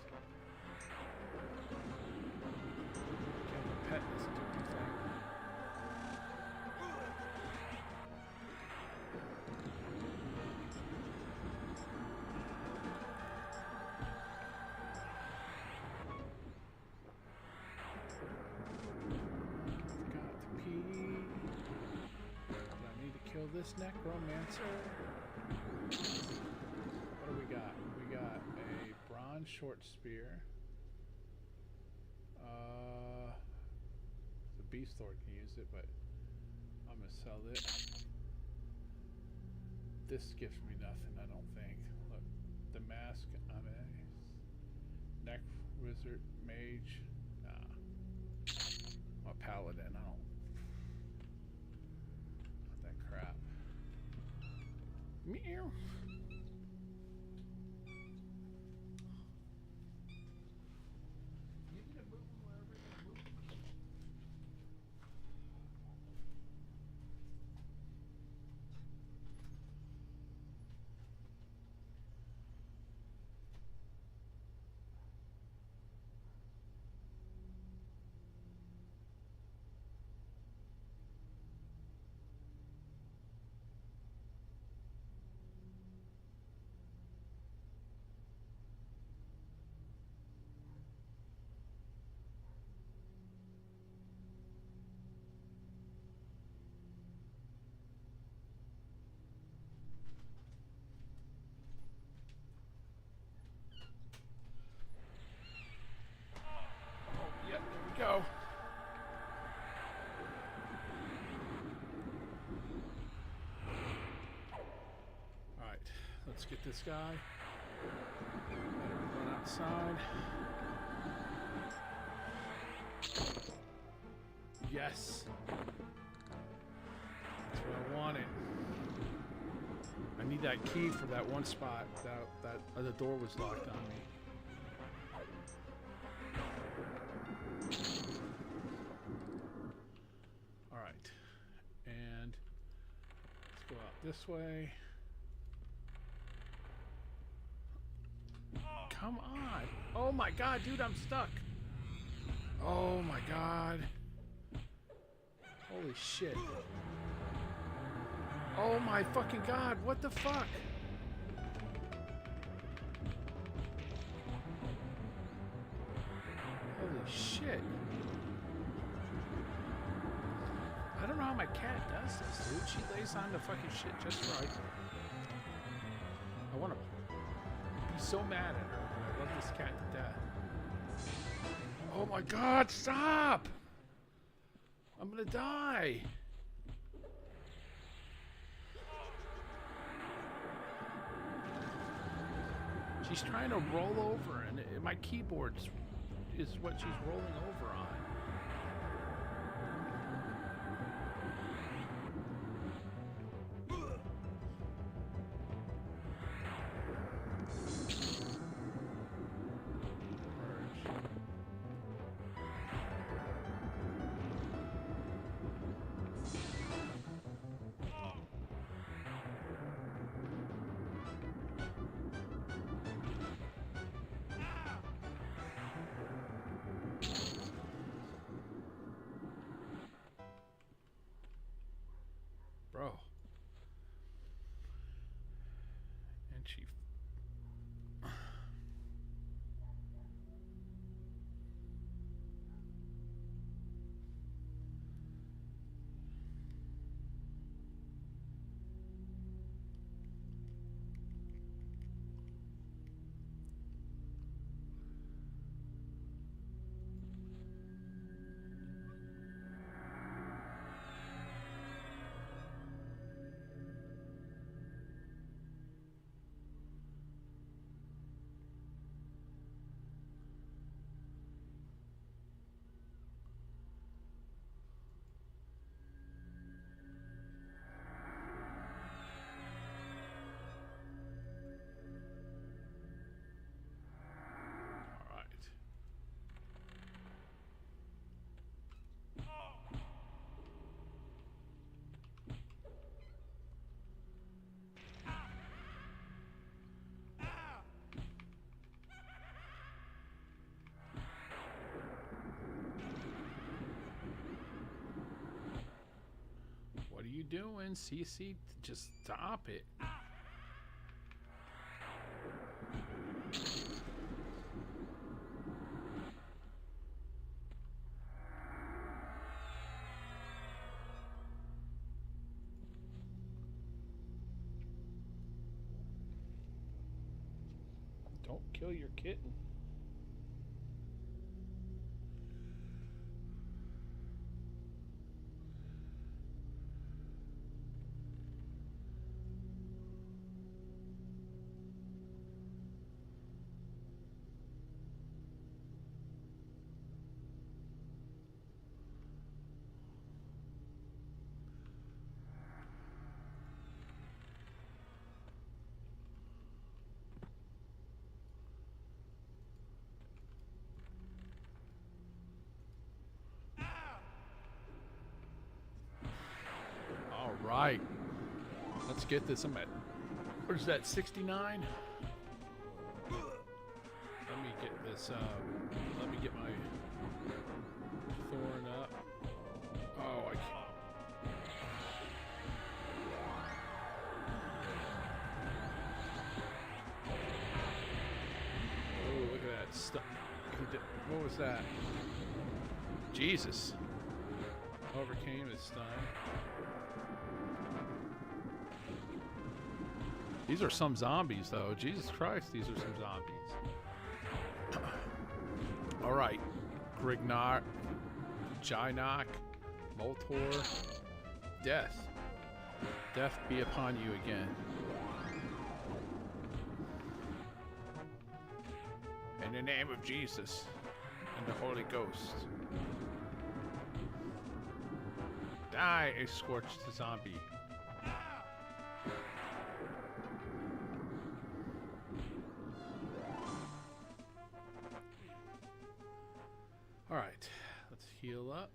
Okay, the pet doesn't do anything. Kill this necromancer. What do we got? We got a bronze short spear. The beast lord can use it, but I'm gonna sell it. This gives me nothing, I don't think. Look, the mask on a neck wizard mage. Nah, I'm a paladin. I don't. Crap. Meow. Go. Alright, let's get this guy. Run outside. Yes. That's what I wanted. I need that key for that one spot. That the door was locked on me. This way. Come on. Oh my god, dude, I'm stuck. Oh my god. Holy shit. Oh my fucking god, what the fuck? Holy shit. I don't know how my cat does this, dude. She lays on the fucking shit just right. I want to be so mad at her. I love this cat to death. Oh my god, stop! I'm gonna die. She's trying to roll over, and my keyboard is what she's rolling over on. Bro. And she... What are you doing, CC? Just stop it. Don't kill your kitten. All right. Let's get this. I'm at, what is that, 69? Let me get this, let me get my thorn up. Oh, I can't. Oh, look at that stuff. What was that? Jesus. Overcame his stun. These are some zombies, though. Jesus Christ, these are some zombies. All right. Grignard, Jynok, Moltor, Death. Death be upon you again. In the name of Jesus and the Holy Ghost. Die, a scorched zombie. All right, let's heal up.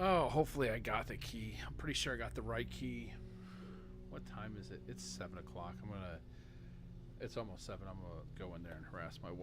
Oh, hopefully I got the key. I'm pretty sure I got the right key. What time is it? It's 7 o'clock. It's almost 7. I'm gonna go in there and harass my wife.